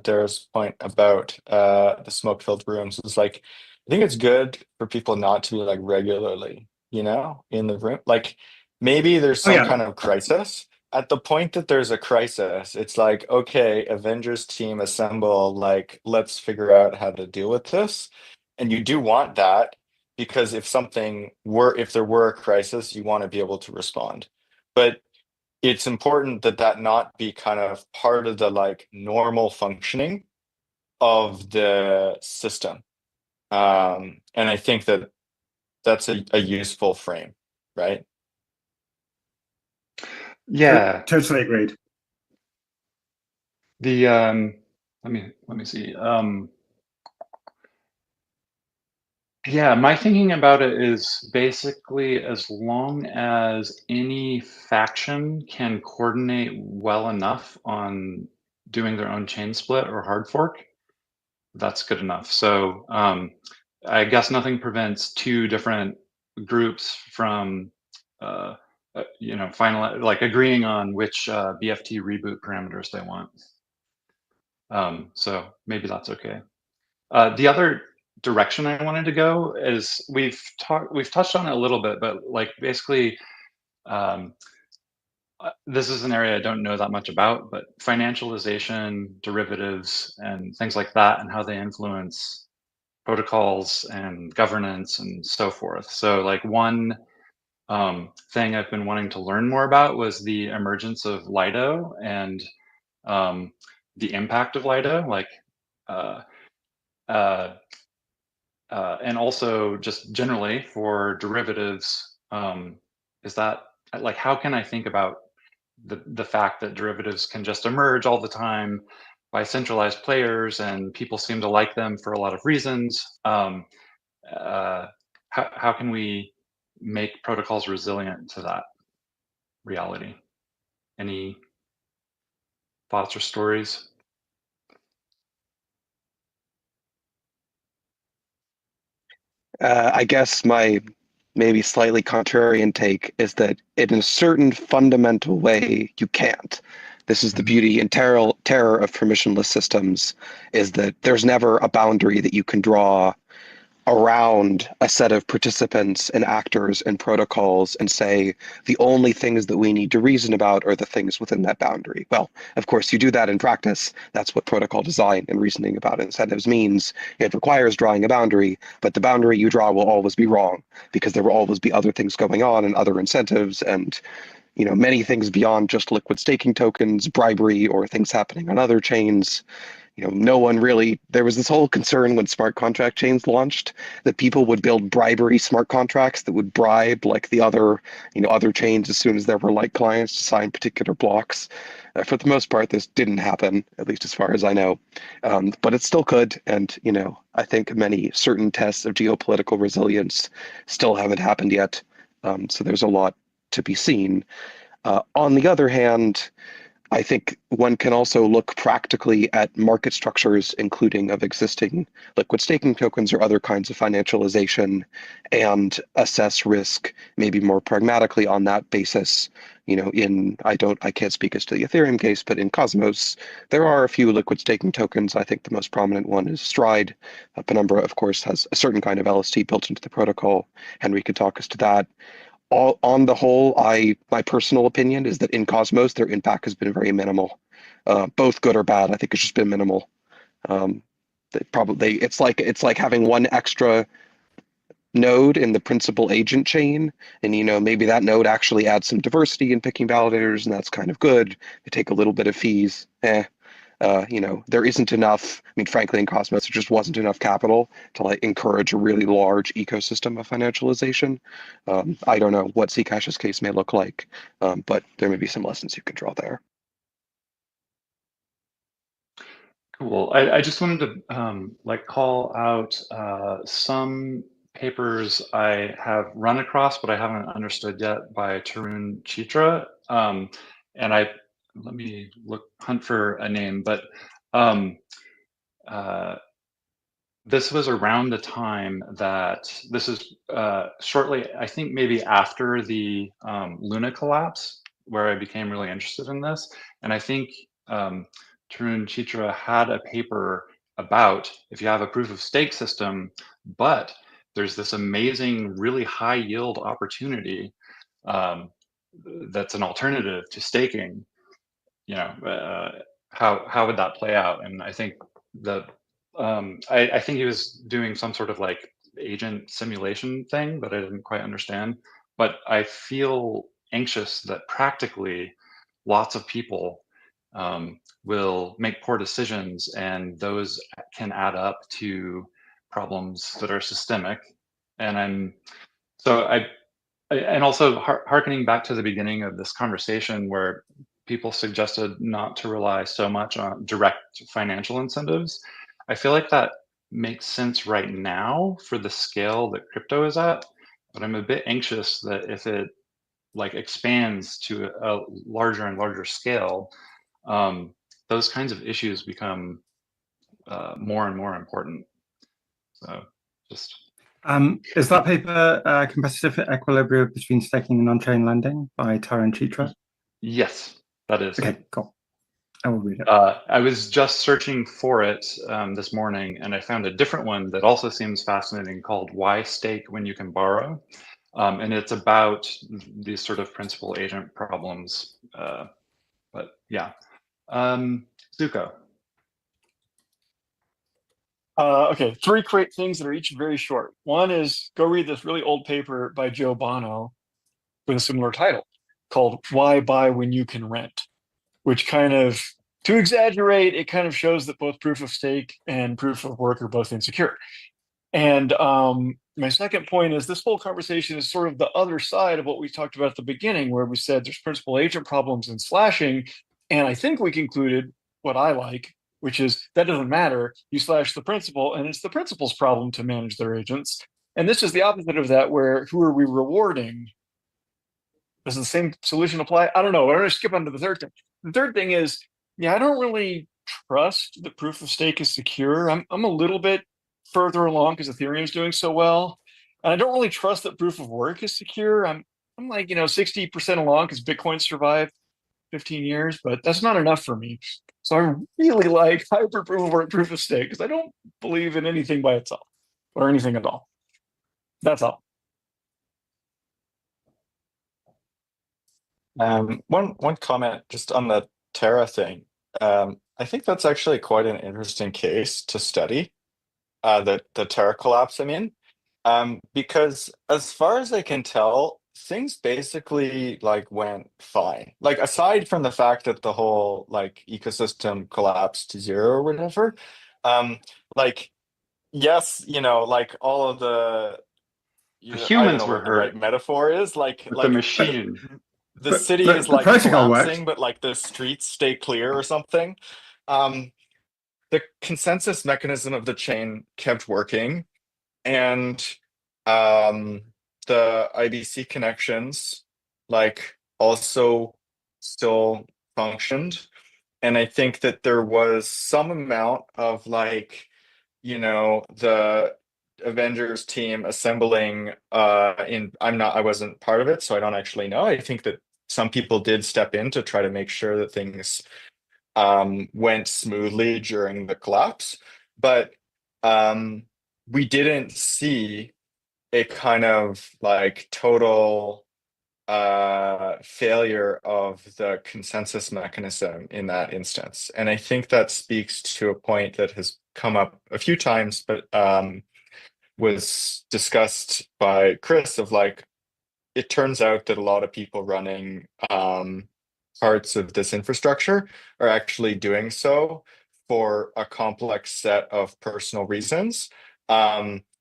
Dara's point about the smoke-filled rooms. It's like, I think it's good for people not to be like regularly, in the room. Like maybe there's some kind of crisis. At the point that there's a crisis, it's like, okay, Avengers team assemble, like, let's figure out how to deal with this. And you do want that, because if there were a crisis, you want to be able to respond. But it's important that not be kind of part of the like normal functioning of the system. And I think that's a useful frame, right? Yeah, totally agreed. The let me see. Yeah, my thinking about it is basically as long as any faction can coordinate well enough on doing their own chain split or hard fork, that's good enough. So I guess nothing prevents two different groups from final like agreeing on which BFT reboot parameters they want. So maybe that's okay. The other direction I wanted to go is we've touched on it a little bit, but like basically this is an area I don't know that much about, but financialization, derivatives, and things like that, and how they influence protocols and governance and so forth. So like one thing I've been wanting to learn more about was the emergence of Lido and the impact of Lido, like and also just generally for derivatives, is that like how can I think about the fact that derivatives can just emerge all the time by centralized players and people seem to like them for a lot of reasons? How can we make protocols resilient to that reality? Any thoughts or stories? I guess my maybe slightly contrarian take is that in a certain fundamental way, you can't. This is the beauty and terror of permissionless systems, is that there's never a boundary that you can draw around a set of participants and actors and protocols and say the only things that we need to reason about are the things within that boundary. Well, of course, you do that in practice. That's what protocol design and reasoning about incentives means. It requires drawing a boundary, but the boundary you draw will always be wrong because there will always be other things going on and other incentives and many things beyond just liquid staking tokens, bribery, or things happening on other chains. No one really, there was this whole concern when smart contract chains launched that people would build bribery smart contracts that would bribe like the other, other chains as soon as there were like clients to sign particular blocks. For the most part, this didn't happen, at least as far as I know, but it still could. And, I think many certain tests of geopolitical resilience still haven't happened yet. So there's a lot to be seen. On the other hand, I think one can also look practically at market structures, including of existing liquid staking tokens or other kinds of financialization, and assess risk maybe more pragmatically on that basis. I can't speak as to the Ethereum case, but in Cosmos, there are a few liquid staking tokens. I think the most prominent one is Stride. Penumbra, of course, has a certain kind of LST built into the protocol. Henry could talk us to that. On the whole, my personal opinion is that in Cosmos, their impact has been very minimal, both good or bad. I think it's just been minimal. It's like having one extra node in the principal agent chain, and maybe that node actually adds some diversity in picking validators, and that's kind of good. They take a little bit of fees. There isn't enough. I mean, frankly, in Cosmos, there just wasn't enough capital to encourage a really large ecosystem of financialization. I don't know what Zcash's case may look like, but there may be some lessons you can draw there. Cool. I just wanted to call out some papers I have run across, but I haven't understood yet by Tarun Chitra. And let me hunt for a name, but this was around the time that this is shortly, I think maybe after the Luna collapse, where I became really interested in this. And I think Tarun Chitra had a paper about if you have a proof of stake system, but there's this amazing, really high yield opportunity that's an alternative to staking. How would that play out? And I think I think he was doing some sort of agent simulation thing that I didn't quite understand. But I feel anxious that practically lots of people will make poor decisions, and those can add up to problems that are systemic. And and also hearkening back to the beginning of this conversation where people suggested not to rely so much on direct financial incentives. I feel like that makes sense right now for the scale that crypto is at, but I'm a bit anxious that if it like expands to a larger and larger scale, those kinds of issues become more and more important. So just. Is that paper Competitive Equilibrium Between Staking and On-Chain Lending by Tara and Chitra? Yes, that is. Okay, cool. I will read it. I was just searching for it this morning, and I found a different one that also seems fascinating called Why Stake When You Can Borrow? And it's about these sort of principal agent problems. But yeah. Zuko. Okay, 3 quick things that are each very short. One is go read this really old paper by Joe Bono with a similar title called Why Buy When You Can Rent, which kind of, to exaggerate, it kind of shows that both proof of stake and proof of work are both insecure. And my second point is this whole conversation is sort of the other side of what we talked about at the beginning, where we said there's principal agent problems in slashing. And I think we concluded what I like, which is that doesn't matter. You slash the principal, and it's the principal's problem to manage their agents. And this is the opposite of that, where who are we rewarding? Does the same solution apply? I don't know. I'm going to skip on to the third thing. The third thing is, I don't really trust that proof of stake is secure. I'm a little bit further along because Ethereum is doing so well. And I don't really trust that proof of work is secure. I'm like, 60% along because Bitcoin survived 15 years, but that's not enough for me. So I really like hyper proof of work, proof of stake, because I don't believe in anything by itself or anything at all. That's all. One comment just on the Terra thing. I think that's actually quite an interesting case to study, the Terra collapse, because as far as I can tell, things basically went fine. Aside from the fact that the whole ecosystem collapsed to zero or whatever, yes, all of the humans were what the hurt. right metaphor is The machine. The city is collapsing, but the streets stay clear or something. The consensus mechanism of the chain kept working, and the IBC connections also still functioned. And I think that there was some amount of the Avengers team assembling I wasn't part of it, so I don't actually know. I think that some people did step in to try to make sure that things went smoothly during the collapse, but we didn't see a kind of total failure of the consensus mechanism in that instance. And I think that speaks to a point that has come up a few times, but was discussed by Chris of it turns out that a lot of people running parts of this infrastructure are actually doing so for a complex set of personal reasons,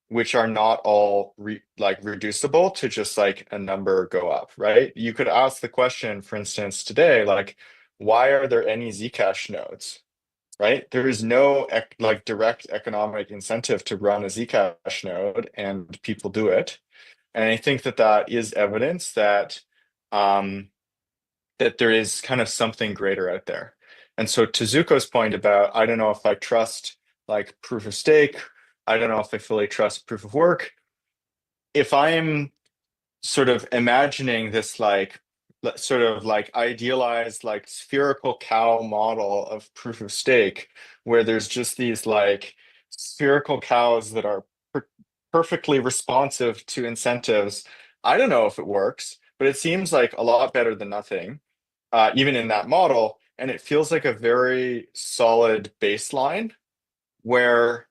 which are not all reducible to just a number go up, right? You could ask the question, for instance, today, why are there any Zcash nodes? Right? There is no direct economic incentive to run a Zcash node, and people do it. And I think that that is evidence that that there is kind of something greater out there. And so to Zuko's point about, I don't know if I trust proof of stake, I don't know if I fully trust proof of work. If I'm sort of imagining this idealized spherical cow model of proof of stake, where there's just these spherical cows that are perfectly responsive to incentives, I don't know if it works, but it seems a lot better than nothing, even in that model. And it feels like a very solid baseline where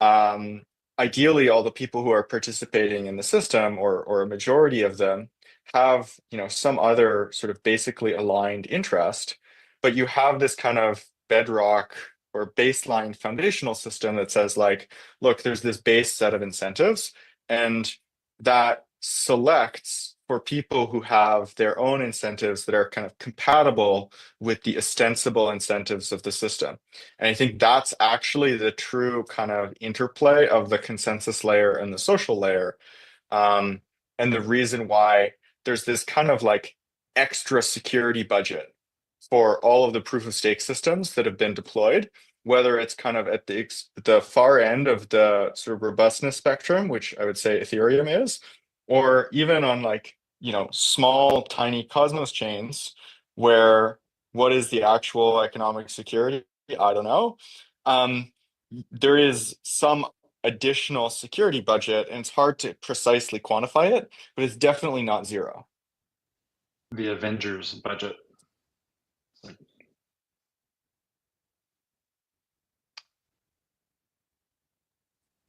ideally all the people who are participating in the system, or a majority of them, have some other sort of basically aligned interest, but you have this kind of bedrock or baseline foundational system that says look, there's this base set of incentives, and that selects for people who have their own incentives that are kind of compatible with the ostensible incentives of the system. And I think that's actually the true kind of interplay of the consensus layer and the social layer. And the reason why there's this kind of like extra security budget for all of the proof of stake systems that have been deployed, whether it's kind of at the far end of the sort of robustness spectrum, which I would say Ethereum is, or even on like, you know, small, tiny Cosmos chains where what is the actual economic security? I don't know. There is some additional security budget, and it's hard to precisely quantify it, but it's definitely not zero. The Avengers budget.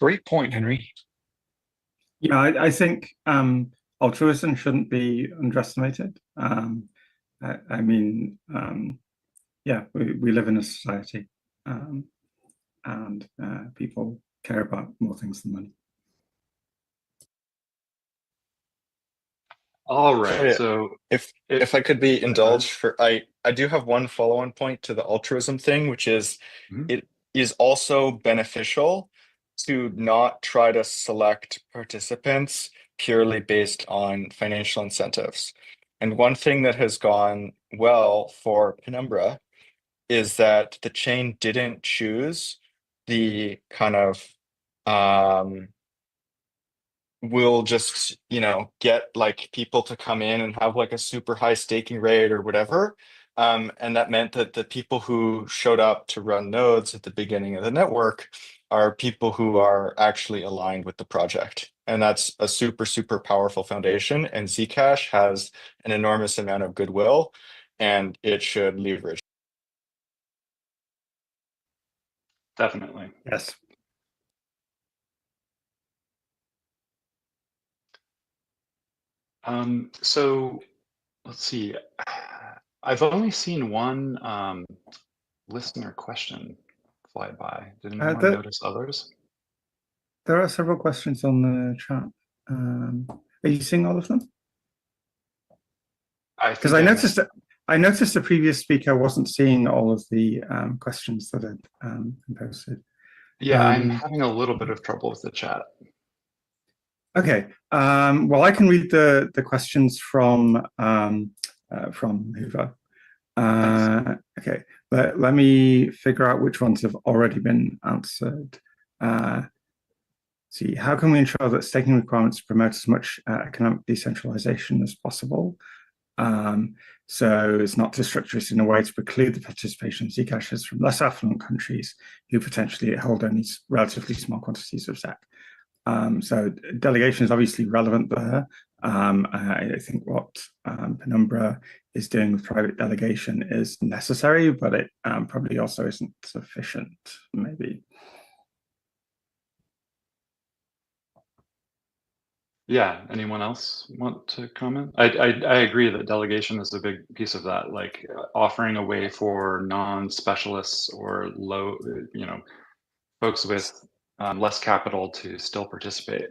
Great point, Henry. Yeah, I think altruism shouldn't be underestimated. I mean, yeah, we live in a society, and people care about more things than money. All right. Sorry, So if I could be indulged for, I do have one follow-on point to the altruism thing, which is it is also beneficial to not try to select participants purely based on financial incentives. And one thing that has gone well for Penumbra is that the chain didn't choose the kind of we'll just, you know, get like people to come in and have like a super high staking rate or whatever. And that meant that the people who showed up to run nodes at the beginning of the network are people who are actually aligned with the project. And that's a super, super powerful foundation. And Zcash has an enormous amount of goodwill, and it should leverage. Definitely. Yes. So let's see. I've only seen one listener question fly by. Did anyone notice others? There are several questions on the chat. Are you seeing all of them? Because I noticed the previous speaker wasn't seeing all of the questions that had been posted. Yeah, I'm having a little bit of trouble with the chat. Okay. Well, I can read the questions from Hoover. Okay. Let me figure out which ones have already been answered. See, how can we ensure that staking requirements promote as much economic decentralization as possible? So it's not to structure it in a way to preclude the participation of Zcashers from less affluent countries who potentially hold only relatively small quantities of ZAC. So delegation is obviously relevant there. I think what Penumbra is doing with private delegation is necessary, but it probably also isn't sufficient, maybe. Yeah, anyone else want to comment? I agree that delegation is a big piece of that, like offering a way for non-specialists or low, you know, folks with less capital to still participate.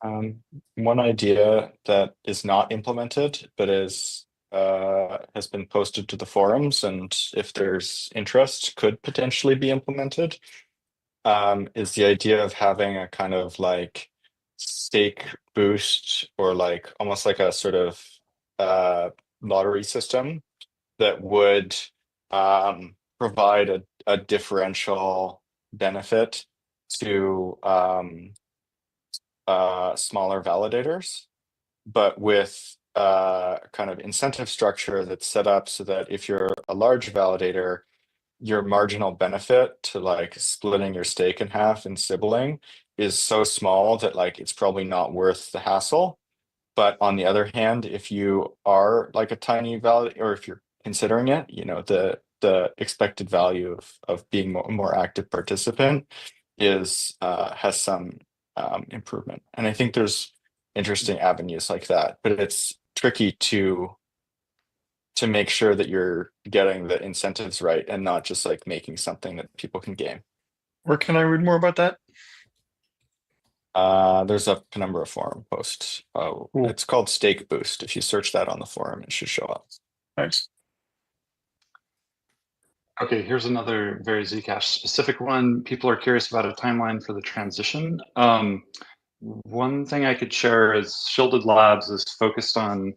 One idea that is not implemented, but is has been posted to the forums, and if there's interest, could potentially be implemented, is the idea of having a kind of like stake boost, or like almost like a sort of lottery system that would provide a differential benefit to smaller validators, but with kind of incentive structure that's set up so that if you're a large validator, your marginal benefit to like splitting your stake in half and sibling is so small that like it's probably not worth the hassle. But on the other hand, if you are like a tiny validator, or if you're considering it, you know, the expected value of being a more active participant is has some improvement. And I think there's interesting avenues like that, but it's tricky to make sure that you're getting the incentives right and not just like making something that people can game. Where can I read more about that? There's a Penumbra forum post. It's called Stake Boost. If you search that on the forum, it should show up. Thanks. Okay, here's another very Zcash specific one. People are curious about a timeline for the transition. One thing I could share is Shielded Labs is focused on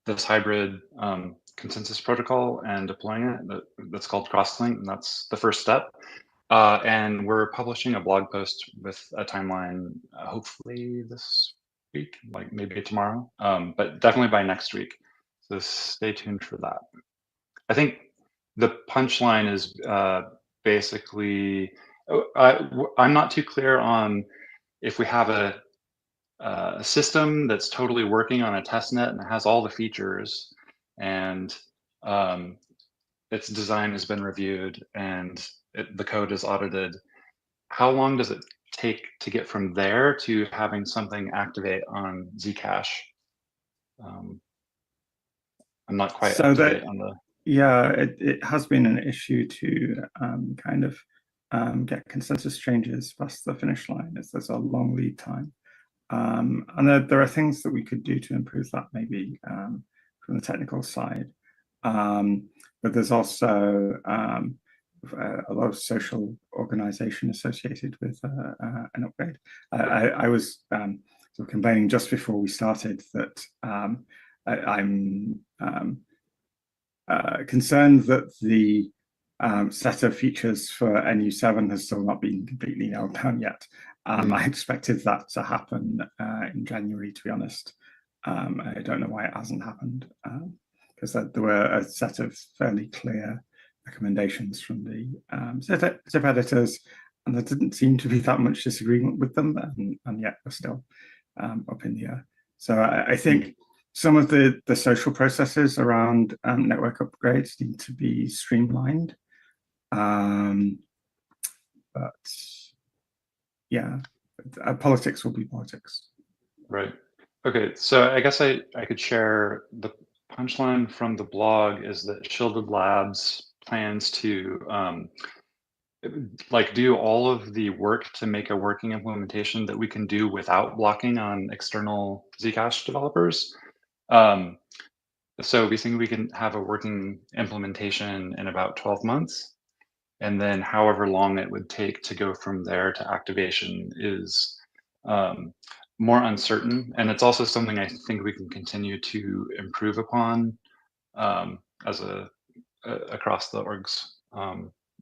this hybrid consensus protocol and deploying it. That's called Crosslink, and that's the first step. And we're publishing a blog post with a timeline, hopefully this week, like maybe tomorrow, but definitely by next week. So stay tuned for that. I think the punchline is basically, I'm not too clear on if we have a system that's totally working on a test net and has all the features, and its design has been reviewed and the code is audited. How long does it take to get from there to having something activate on Zcash? I'm not quite up to date on the. Yeah, it has been an issue to get consensus changes past the finish line, as there's a long lead time. And there are things that we could do to improve that, maybe from the technical side. But there's also a lot of social organization associated with an upgrade. I was sort of complaining just before we started that I'm concerned that the set of features for NU7 has still not been completely nailed down yet. I expected that to happen in January, to be honest. I don't know why it hasn't happened, because there were a set of fairly clear recommendations from the ZIP editors, and there didn't seem to be that much disagreement with them, and yet we're still up in the air. So I think some of the social processes around network upgrades need to be streamlined. But yeah, politics will be politics. Right. Okay, so I guess I could share the punchline from the blog is that Shielded Labs plans to do all of the work to make a working implementation that we can do without blocking on external Zcash developers. So we think we can have a working implementation in about 12 months. And then however long it would take to go from there to activation is more uncertain. And it's also something I think we can continue to improve upon as across the orgs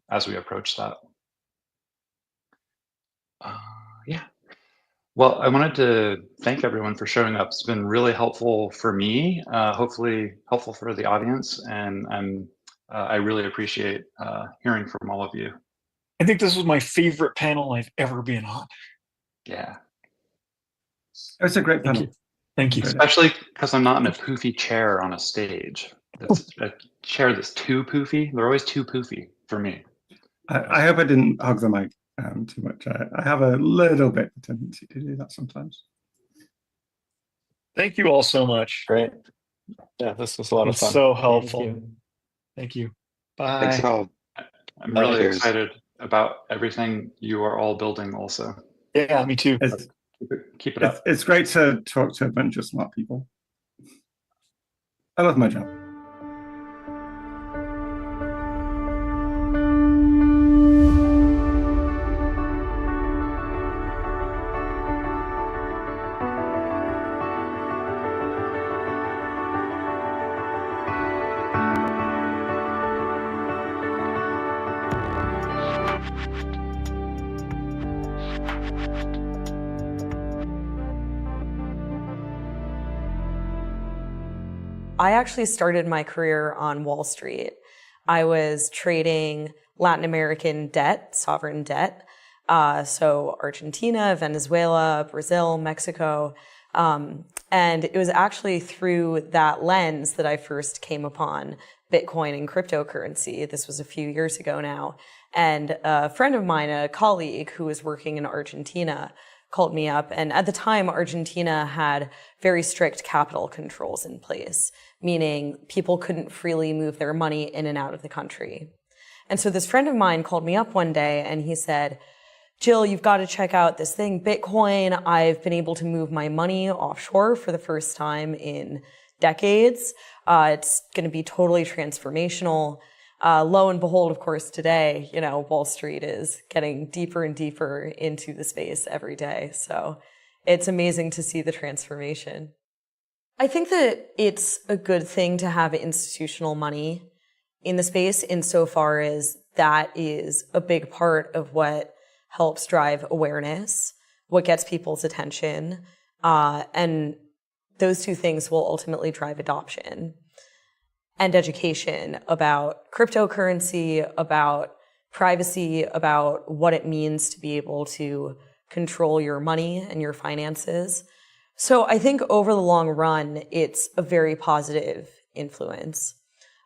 as we approach that. Yeah. Well, I wanted to thank everyone for showing up. It's been really helpful for me, hopefully helpful for the audience, and I really appreciate hearing from all of you. I think this was my favorite panel I've ever been on. Yeah. It's a great panel. Thank you. Especially because I'm not in a poofy chair on a stage. That's a chair that's too poofy. They're always too poofy for me. I hope I didn't hug the mic too much. I have a little bit of a tendency to do that sometimes. Thank you all so much. Great. Yeah, this was a lot of fun. It's so helpful. Thank you. Bye. Thanks all. I'm really excited about everything you are all building also. Yeah, me too. Keep it up. It's great to talk to a bunch of smart people. I love my job. I actually started my career on Wall Street. I was trading Latin American debt, sovereign debt. So Argentina, Venezuela, Brazil, Mexico. And it was actually through that lens that I first came upon Bitcoin and cryptocurrency. This was a few years ago now. And a friend of mine, a colleague who was working in Argentina, called me up. And at the time, Argentina had very strict capital controls in place, meaning people couldn't freely move their money in and out of the country. And so this friend of mine called me up one day and he said, Jill, you've got to check out this thing, Bitcoin. I've been able to move my money offshore for the first time in decades. It's going to be totally transformational. Lo and behold, of course, today, Wall Street is getting deeper and deeper into the space every day. So it's amazing to see the transformation. I think that it's a good thing to have institutional money in the space insofar as that is a big part of what helps drive awareness, what gets people's attention, and those two things will ultimately drive adoption and education about cryptocurrency, about privacy, about what it means to be able to control your money and your finances. So I think over the long run, it's a very positive influence.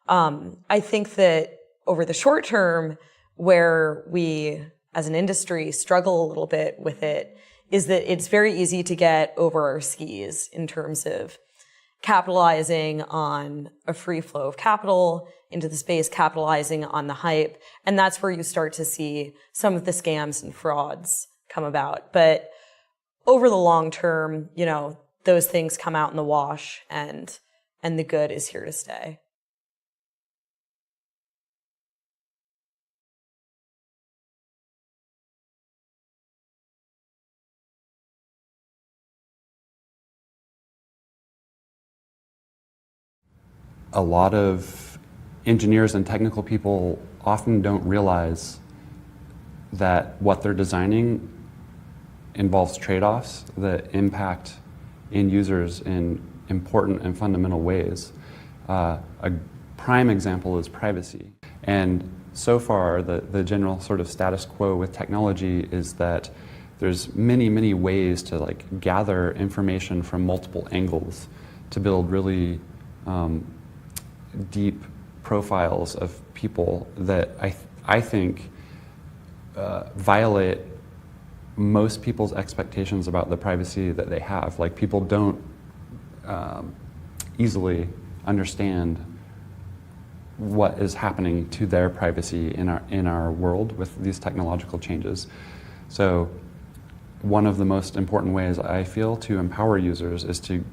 I think that over the short term, where we as an industry struggle a little bit with it, is that it's very easy to get over our skis in terms of capitalizing on a free flow of capital into the space, capitalizing on the hype. And that's where you start to see some of the scams and frauds come about. But over the long term, those things come out in the wash, and the good is here to stay. A lot of engineers and technical people often don't realize that what they're designing involves trade-offs that impact end users in important and fundamental ways. A prime example is privacy. And so far, the general sort of status quo with technology is that there's many, many ways to gather information from multiple angles to build really deep profiles of people that I think violate most people's expectations about the privacy that they have. People don't easily understand what is happening to their privacy in our world with these technological changes. So one of the most important ways I feel to empower users is to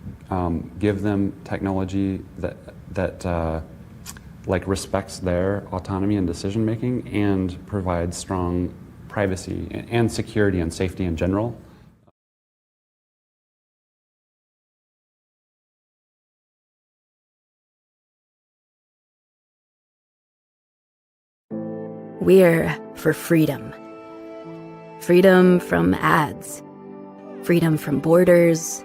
give them technology that respects their autonomy and decision making and provides strong privacy and security and safety in general. We're for freedom. Freedom from ads. Freedom from borders.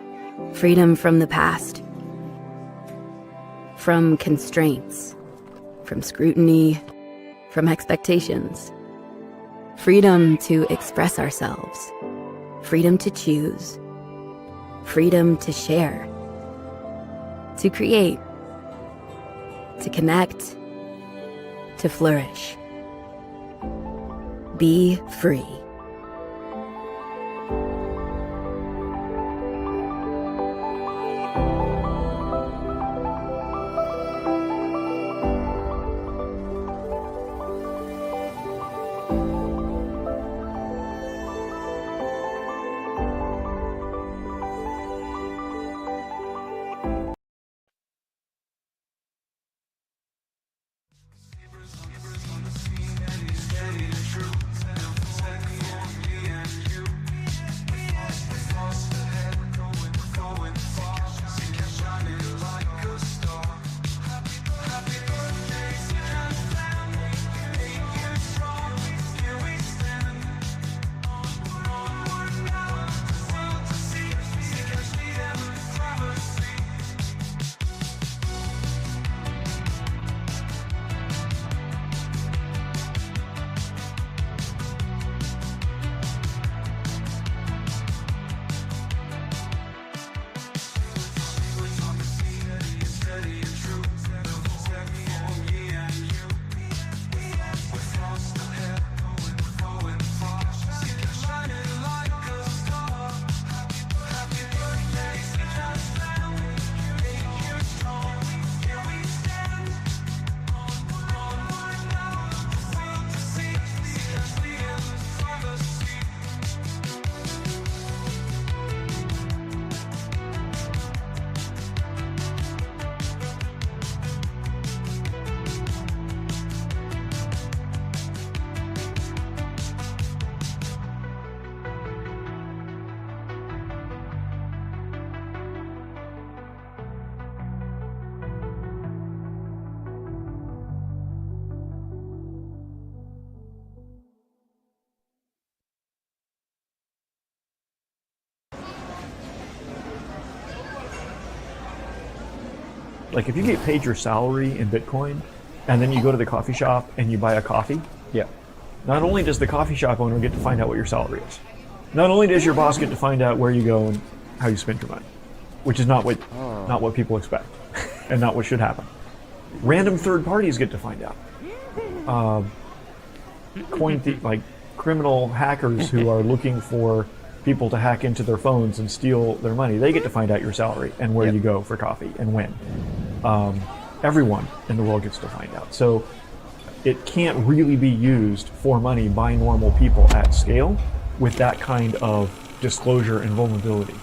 Freedom from the past. From constraints. From scrutiny. From expectations. Freedom to express ourselves. Freedom to choose. Freedom to share. To create. To connect. To flourish. Be free. Like if you get paid your salary in Bitcoin, and then you go to the coffee shop and you buy a coffee, not only does the coffee shop owner get to find out what your salary is, not only does your boss get to find out where you go and how you spend your money, which is not what people expect, and not what should happen. Random third parties get to find out. Like criminal hackers who are looking for people to hack into their phones and steal their money, they get to find out your salary and where you go for coffee and when. Everyone in the world gets to find out. So it can't really be used for money by normal people at scale with that kind of disclosure and vulnerability.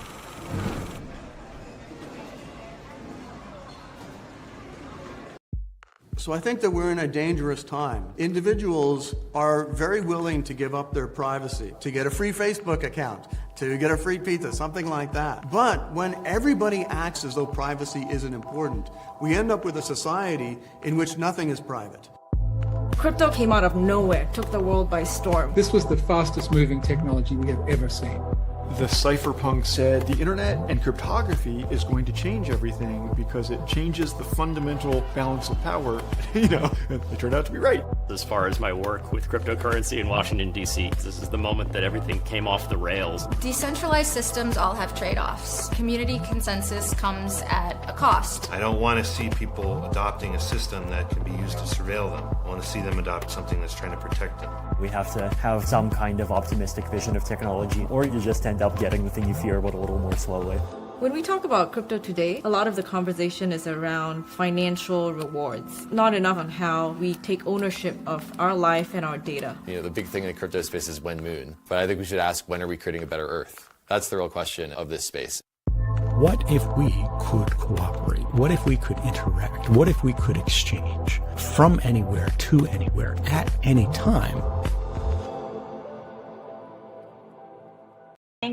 So I think that we're in a dangerous time. Individuals are very willing to give up their privacy, to get a free Facebook account, to get a free pizza, something like that. But when everybody acts as though privacy isn't important, we end up with a society in which nothing is private. Crypto came out of nowhere, took the world by storm. This was the fastest moving technology we have ever seen. The cypherpunk said the internet and cryptography is going to change everything because it changes the fundamental balance of power. You know, it turned out to be right. As far as my work with cryptocurrency in Washington, D.C., this is the moment that everything came off the rails. Decentralized systems all have trade-offs. Community consensus comes at a cost. I don't want to see people adopting a system that can be used to surveil them. I want to see them adopt something that's trying to protect them. We have to have some kind of optimistic vision of technology, or you just end up getting the thing you fear but a little more slowly. When we talk about crypto today, a lot of the conversation is around financial rewards, not enough on how we take ownership of our life and our data. You know, the big thing in the crypto space is when moon, but I think we should ask, when are we creating a better Earth? That's the real question of this space. What if we could cooperate? What if we could interact? What if we could exchange from anywhere to anywhere at any time?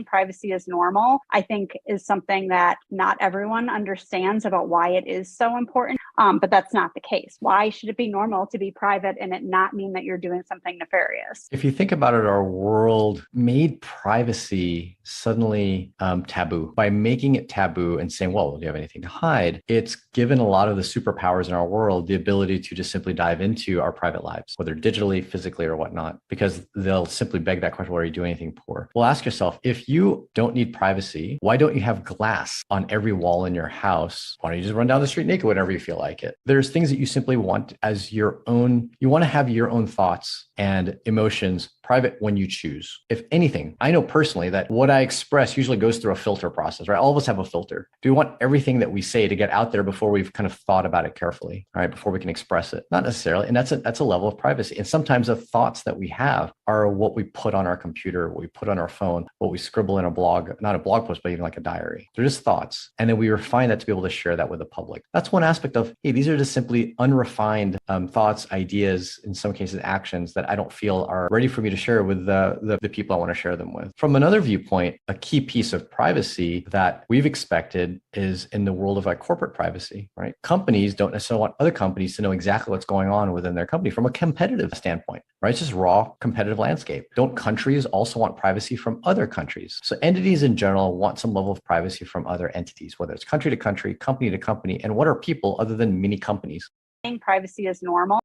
Privacy is normal, I think, is something that not everyone understands about why it is so important. But that's not the case. Why should it be normal to be private and it not mean that you're doing something nefarious? If you think about it, our world made privacy suddenly taboo. By making it taboo and saying, well, do you have anything to hide? It's given a lot of the superpowers in our world the ability to just simply dive into our private lives, whether digitally, physically, or whatnot, because they'll simply beg that question, well, are you doing anything poor? Well, ask yourself, if you don't need privacy, why don't you have glass on every wall in your house? Why don't you just run down the street naked whenever you feel like it? There's things that you simply want as your own. You want to have your own thoughts and emotions private when you choose. If anything, I know personally that what I express usually goes through a filter process, right? All of us have a filter. Do we want everything that we say to get out there before we've kind of thought about it carefully, right? Before we can express it? Not necessarily. And that's a level of privacy. And sometimes the thoughts that we have are what we put on our computer, what we put on our phone, what we scribble in a blog, not a blog post, but even like a diary. They're just thoughts. And then we refine that to be able to share that with the public. That's one aspect of, hey, these are just simply unrefined thoughts, ideas, in some cases, actions that I don't feel are ready for me to share with the people I want to share them with. From another viewpoint, a key piece of privacy that we've expected is in the world of like corporate privacy, right? Companies don't necessarily want other companies to know exactly what's going on within their company from a competitive standpoint, right? It's just raw competitive landscape. Don't countries also want privacy from other countries? So entities in general want some level of privacy from other entities, whether it's country to country, company to company, and what are people other than mini companies? Privacy is normal.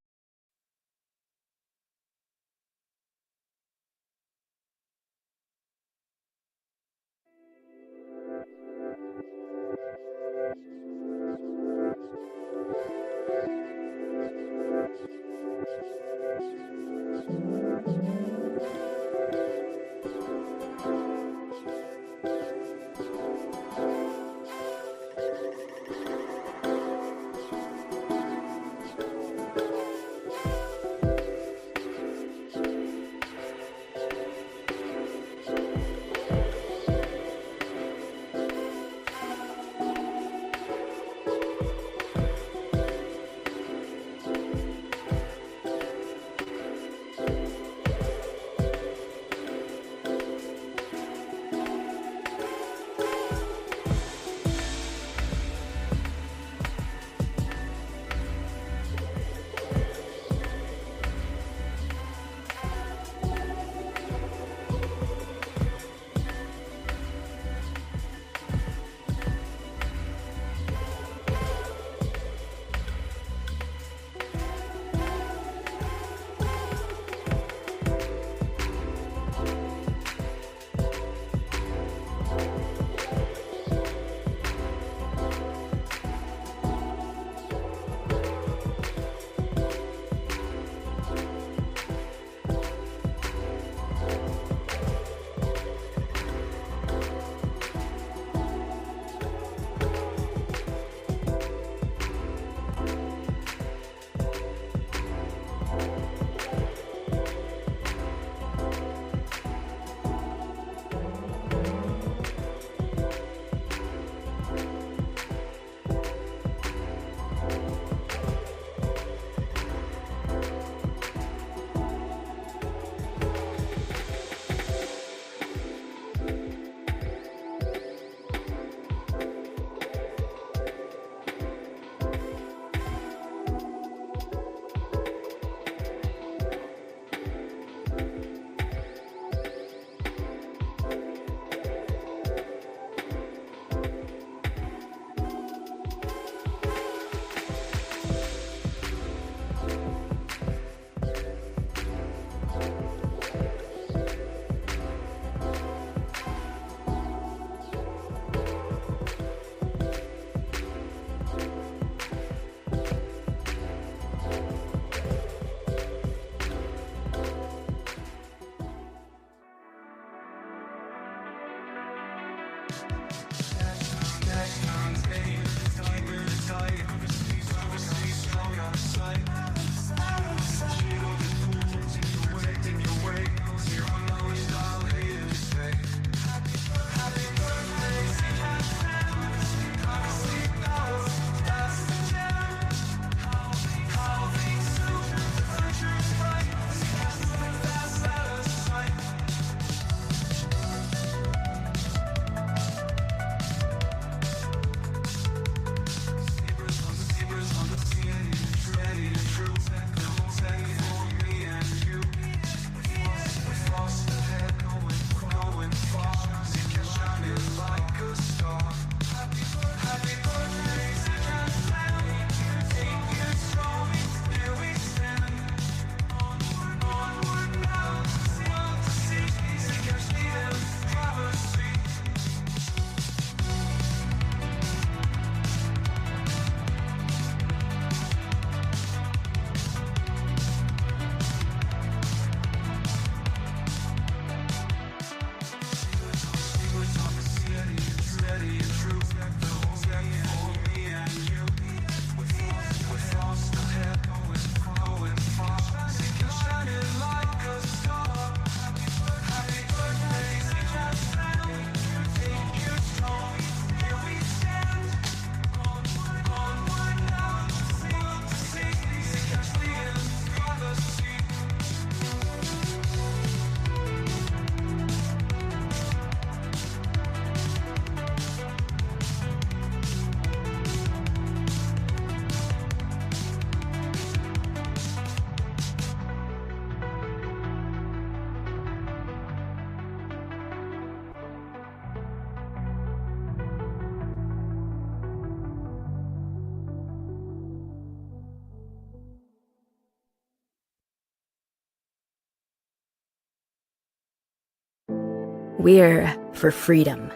We're for freedom.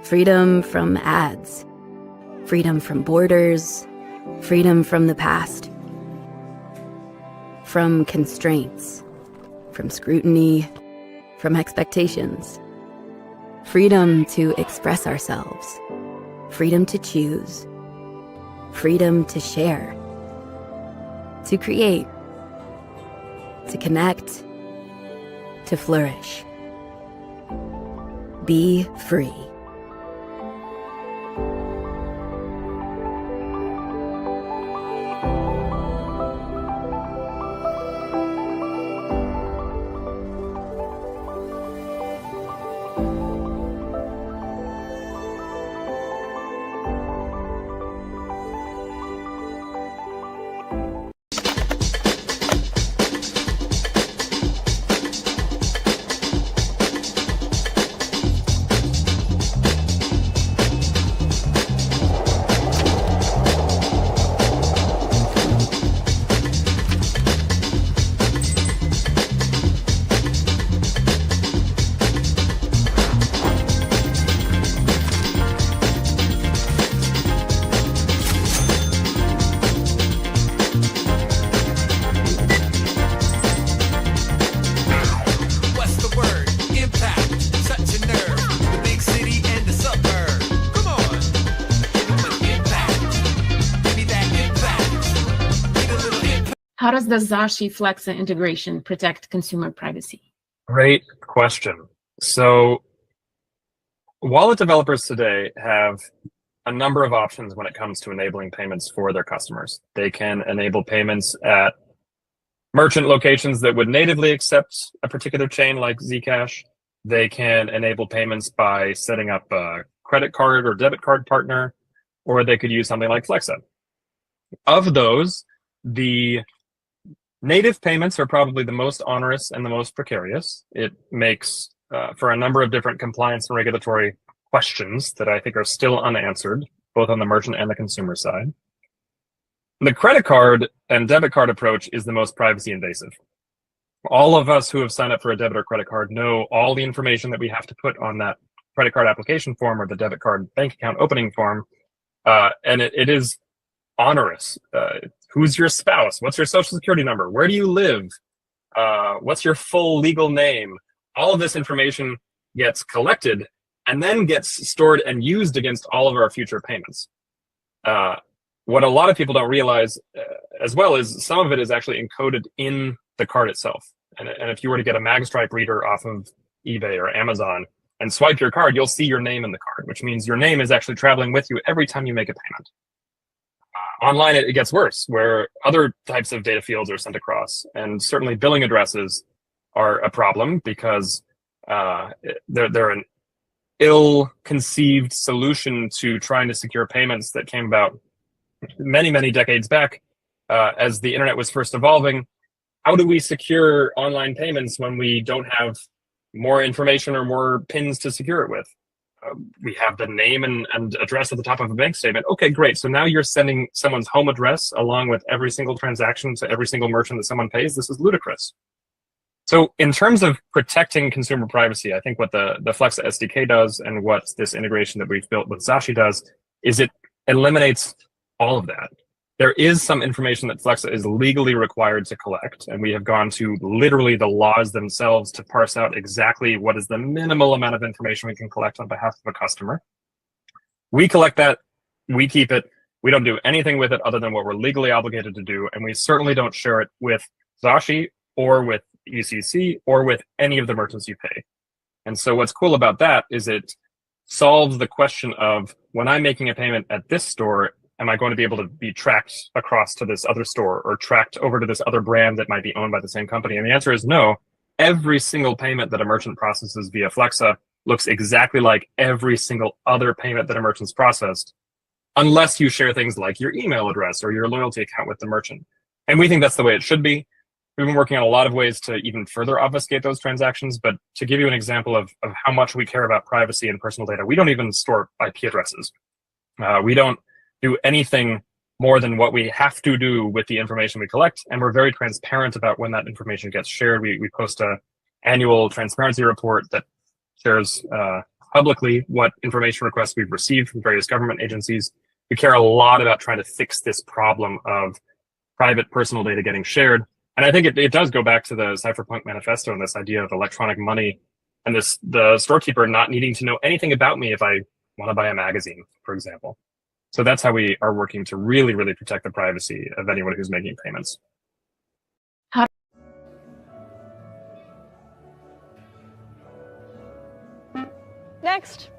Freedom from ads. Freedom from borders. Freedom from the past. From constraints. From scrutiny. From expectations. Freedom to express ourselves. Freedom to choose. Freedom to share. To create. To connect. To flourish. Be free. How does the Zashi Flexa integration protect consumer privacy? Great question. So wallet developers today have a number of options when it comes to enabling payments for their customers. They can enable payments at merchant locations that would natively accept a particular chain like Zcash. They can enable payments by setting up a credit card or debit card partner, or they could use something like Flexa. Of those, the native payments are probably the most onerous and the most precarious. It makes for a number of different compliance and regulatory questions that I think are still unanswered, both on the merchant and the consumer side. The credit card and debit card approach is the most privacy invasive. All of us who have signed up for a debit or credit card know all the information that we have to put on that credit card application form or the debit card bank account opening form, and it is onerous. Who's your spouse? What's your social security number? Where do you live? What's your full legal name? All of this information gets collected and then gets stored and used against all of our future payments. What a lot of people don't realize as well is some of it is actually encoded in the card itself. And if you were to get a magstripe reader off of eBay or Amazon and swipe your card, you'll see your name in the card, which means your name is actually traveling with you every time you make a payment. Online, it gets worse, where other types of data fields are sent across, and certainly billing addresses are a problem because they're an ill-conceived solution to trying to secure payments that came about many, many decades back as the internet was first evolving. How do we secure online payments when we don't have more information or more pins to secure it with? We have the name and address at the top of a bank statement. Okay, great. So now you're sending someone's home address along with every single transaction to every single merchant that someone pays. This is ludicrous. So in terms of protecting consumer privacy, I think what the Flexa SDK does and what this integration that we've built with Zashi does is it eliminates all of that. There is some information that Flexa is legally required to collect, and we have gone to literally the laws themselves to parse out exactly what is the minimal amount of information we can collect on behalf of a customer. We collect that, we keep it, we don't do anything with it other than what we're legally obligated to do, and we certainly don't share it with Zashi or with UCC or with any of the merchants you pay. And so what's cool about that is it solves the question of, when I'm making a payment at this store, am I going to be able to be tracked across to this other store or tracked over to this other brand that might be owned by the same company? And the answer is no. Every single payment that a merchant processes via Flexa looks exactly like every single other payment that a merchant's processed, unless you share things like your email address or your loyalty account with the merchant. And we think that's the way it should be. We've been working on a lot of ways to even further obfuscate those transactions, but to give you an example of how much we care about privacy and personal data, we don't even store IP addresses. We don't do anything more than what we have to do with the information we collect, and we're very transparent about when that information gets shared. We post an annual transparency report that shares publicly what information requests we've received from various government agencies. We care a lot about trying to fix this problem of private personal data getting shared. And I think it does go back to the Cypherpunk manifesto and this idea of electronic money and the storekeeper not needing to know anything about me if I want to buy a magazine, for example. So that's how we are working to really, really protect the privacy of anyone who's making payments. Next.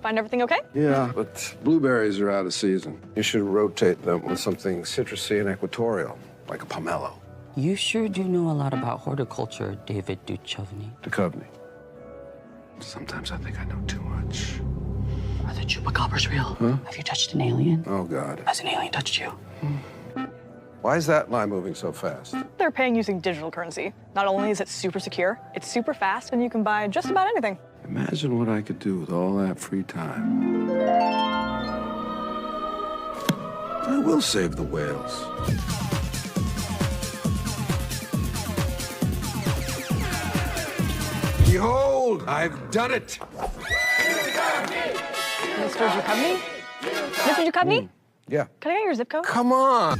Find everything okay? Yeah, but blueberries are out of season. You should rotate them with something citrusy and equatorial, like a pomelo. You sure do know a lot about horticulture, David Duchovny. Duchovny. Sometimes I think I know too much. Are the chupacabras real? Huh? Have you touched an alien? Oh, God. Has an alien touched you? Why is that line moving so fast? They're paying using digital currency. Not only is it super secure, it's super fast, and you can buy just about anything. Imagine what I could do with all that free time. I will save the whales. Behold, I've done it. Mr. Duchovny? Mr. Duchovny? Yeah. Can I get your zip code? Come on.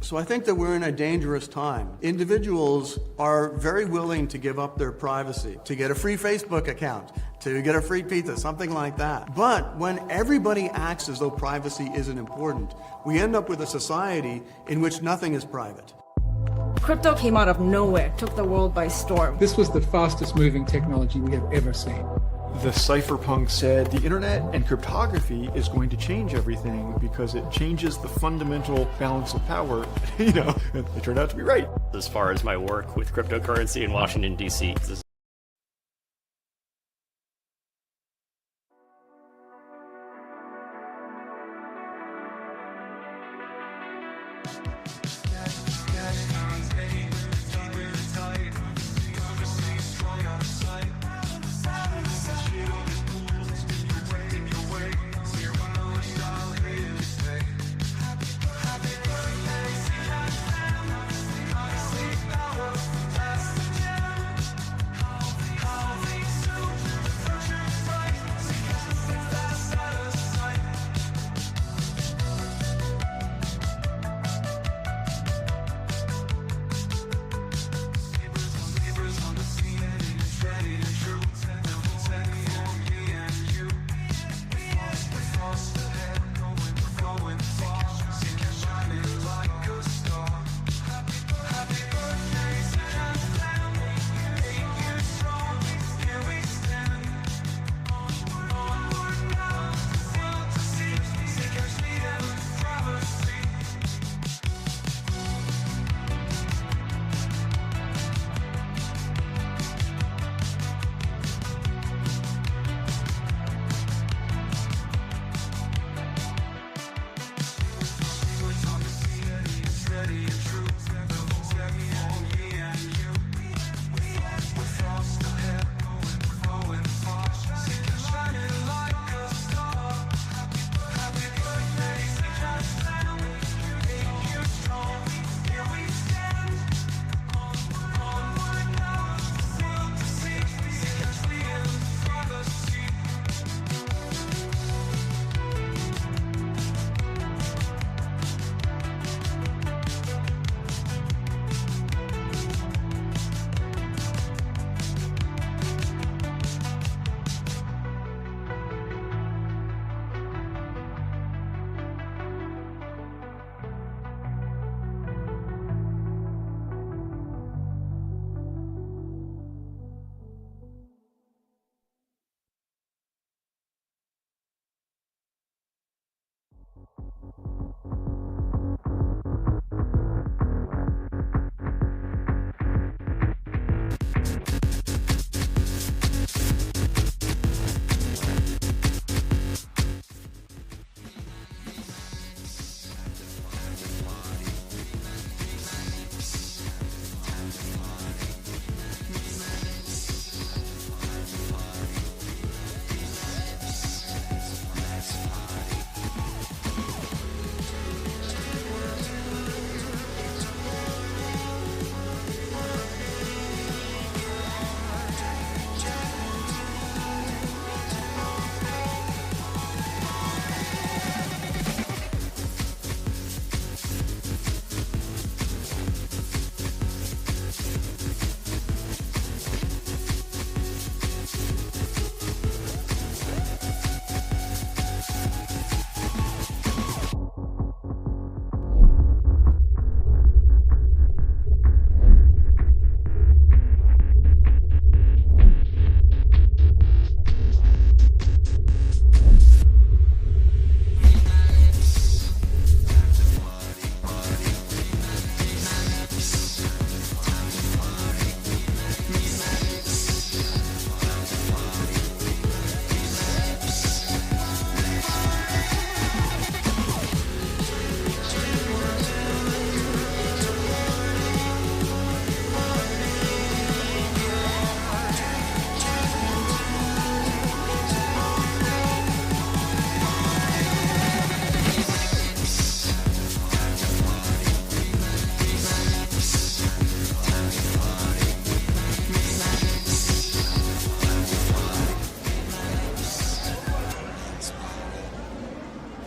So I think that we're in a dangerous time. Individuals are very willing to give up their privacy, to get a free Facebook account, to get a free pizza, something like that. But when everybody acts as though privacy isn't important, we end up with a society in which nothing is private. Crypto came out of nowhere, took the world by storm. This was the fastest moving technology we have ever seen. The cypherpunk said the internet and cryptography is going to change everything because it changes the fundamental balance of power. You know, it turned out to be right. As far as my work with cryptocurrency in Washington, D.C.,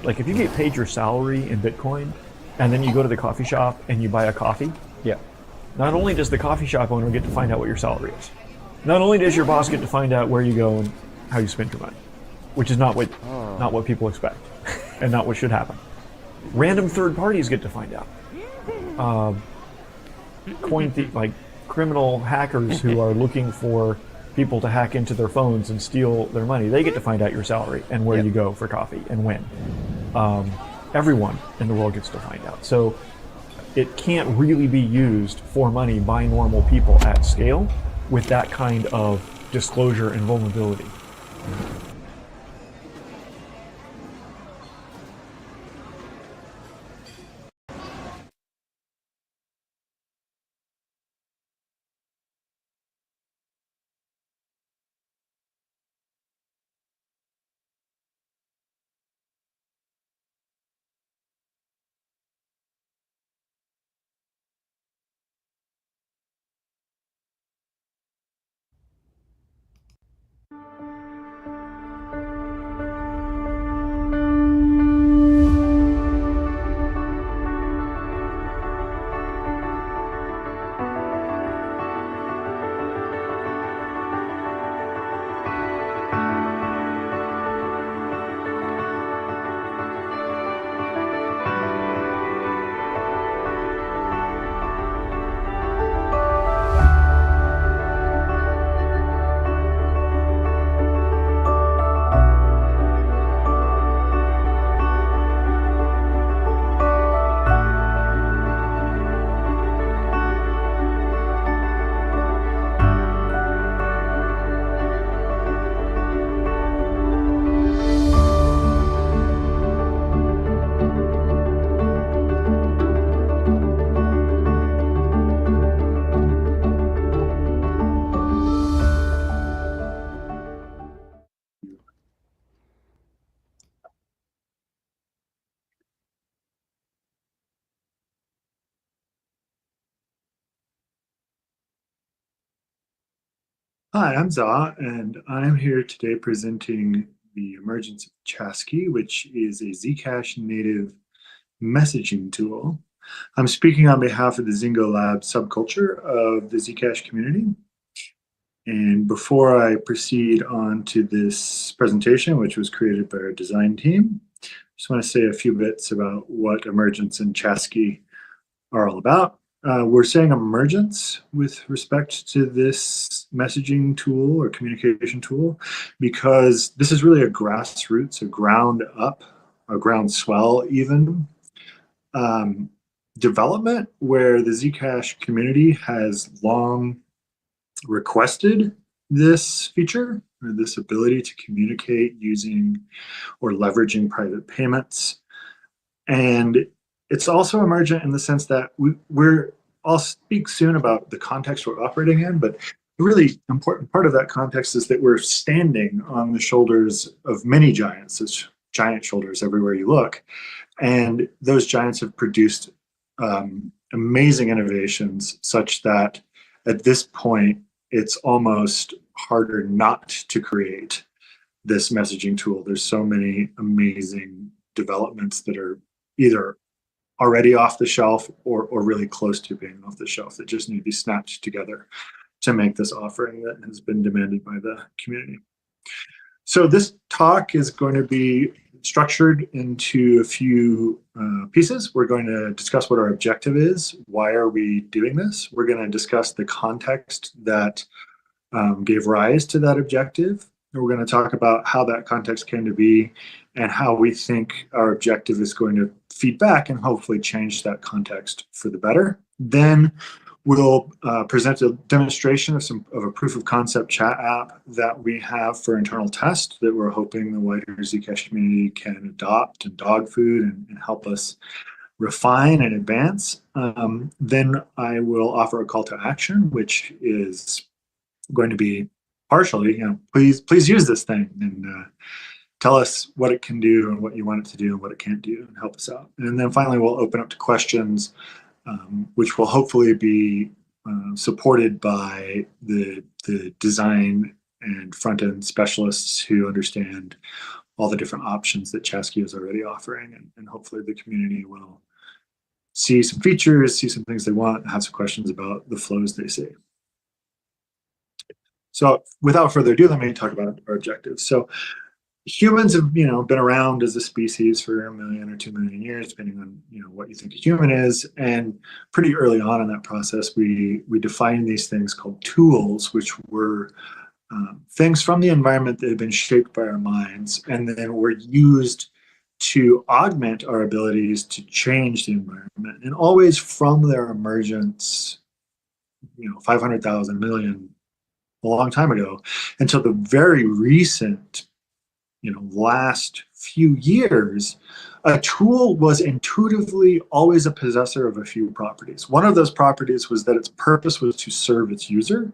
Like if you get paid your salary in Bitcoin, and then you go to the coffee shop and you buy a coffee, not only does the coffee shop owner get to find out what your salary is, not only does your boss get to find out where you go and how you spend your money, which is not what people expect, and not what should happen. Random third parties get to find out. Like criminal hackers who are looking for people to hack into their phones and steal their money, they get to find out your salary and where you go for coffee and when. Everyone in the world gets to find out. So it can't really be used for money by normal people at scale with that kind of disclosure and vulnerability. Hi, I'm Za, and I'm here today presenting the emergence of Chasqui, which is a Zcash native messaging tool. I'm speaking on behalf of the Zingo Lab subculture of the Zcash community. And before I proceed on to this presentation, which was created by our design team, I just want to say a few bits about what emergence and Chasqui are all about. We're saying emergence with respect to this messaging tool or communication tool because this is really a grassroots, a ground up, a groundswell even development where the Zcash community has long requested this feature or this ability to communicate using or leveraging private payments. And it's also emergent in the sense that I'll speak soon about the context we're operating in, but a really important part of that context is that we're standing on the shoulders of many giants. There's giant shoulders everywhere you look. And those giants have produced amazing innovations such that at this point, it's almost harder not to create this messaging tool. There's so many amazing developments that are either already off the shelf or really close to being off the shelf that just need to be snatched together to make this offering that has been demanded by the community. So this talk is going to be structured into a few pieces. We're going to discuss what our objective is. Why are we doing this? We're going to discuss the context that gave rise to that objective. And we're going to talk about how that context came to be and how we think our objective is going to feed back and hopefully change that context for the better. Then we'll present a demonstration of a proof of concept chat app that we have for internal test that we're hoping the wider Zcash community can adopt and dog food and help us refine and advance. Then I will offer a call to action, which is going to be partially, please use this thing and tell us what it can do and what you want it to do and what it can't do and help us out. And then finally, we'll open up to questions, which will hopefully be supported by the design and front-end specialists who understand all the different options that Chasqui is already offering, and hopefully the community will see some features, see some things they want, have some questions about the flows they see. So without further ado, let me talk about our objectives. So humans have, been around as a species for 1 million or 2 million years, depending on, what you think a human is. And pretty early on in that process, we defined these things called tools, which were things from the environment that had been shaped by our minds, and then were used to augment our abilities to change the environment. And always from their emergence, 500,000 million, a long time ago, until the very recent, last few years, a tool was intuitively always a possessor of a few properties. One of those properties was that its purpose was to serve its user.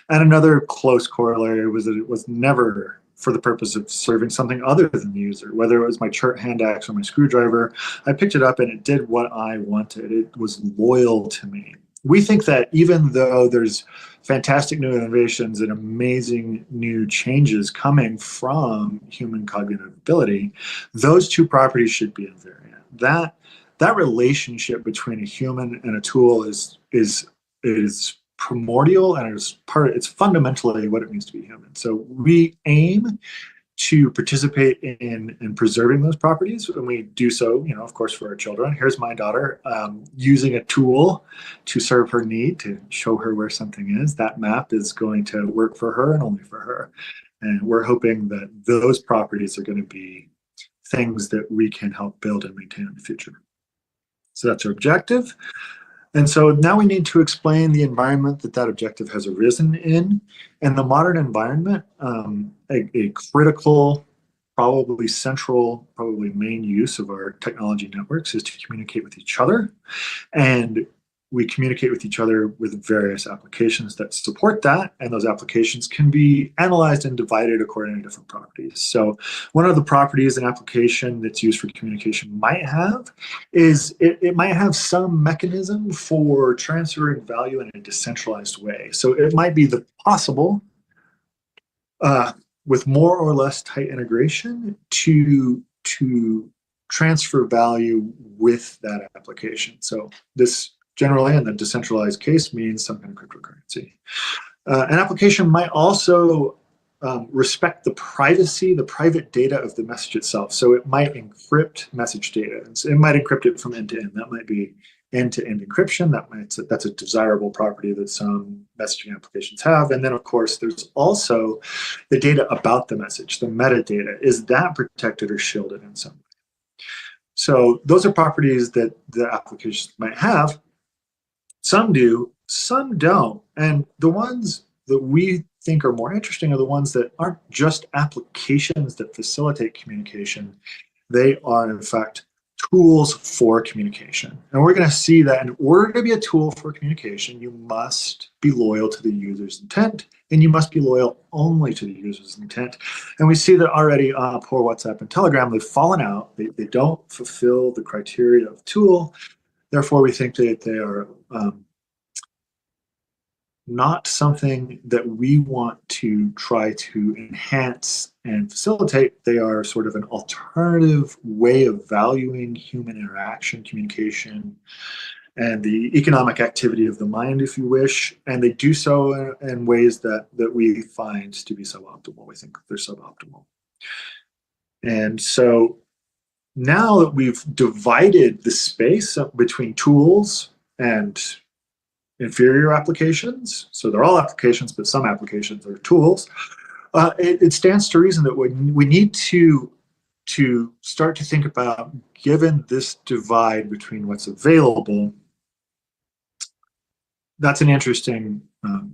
And another close corollary was that it was never for the purpose of serving something other than the user. Whether it was my chart hand axe or my screwdriver, I picked it up and it did what I wanted. It was loyal to me. We think that even though there's fantastic new innovations and amazing new changes coming from human cognitive ability, those two properties should be invariant. That relationship between a human and a tool is primordial, and it's fundamentally what it means to be human. So we aim to participate in preserving those properties, and we do so, of course, for our children. Here's my daughter using a tool to serve her need, to show her where something is. That map is going to work for her and only for her. And we're hoping that those properties are going to be things that we can help build and maintain in the future. So that's our objective. And so now we need to explain the environment that objective has arisen in. And the modern environment, a critical, probably central, probably main use of our technology networks is to communicate with each other. And we communicate with each other with various applications that support that, and those applications can be analyzed and divided according to different properties. So one of the properties an application that's used for communication might have is it might have some mechanism for transferring value in a decentralized way. So it might be possible with more or less tight integration to transfer value with that application. So this generally, in the decentralized case, means some kind of cryptocurrency. An application might also respect the privacy, the private data of the message itself. So it might encrypt message data. It might encrypt it from end to end. That might be end-to-end encryption. That's a desirable property that some messaging applications have. And then, of course, there's also the data about the message, the metadata. Is that protected or shielded in some way? So those are properties that the applications might have. Some do, some don't. And the ones that we think are more interesting are the ones that aren't just applications that facilitate communication. They are, in fact, tools for communication. And we're going to see that in order to be a tool for communication, you must be loyal to the user's intent, and you must be loyal only to the user's intent. And we see that already on poor WhatsApp and Telegram, they've fallen out. They don't fulfill the criteria of tool. Therefore, we think that they are not something that we want to try to enhance and facilitate. They are sort of an alternative way of valuing human interaction, communication, and the economic activity of the mind, if you wish. And they do so in ways that we find to be suboptimal. We think they're suboptimal. And so now that we've divided the space between tools and inferior applications, so they're all applications, but some applications are tools, it stands to reason that we need to start to think about, given this divide between what's available, that's an interesting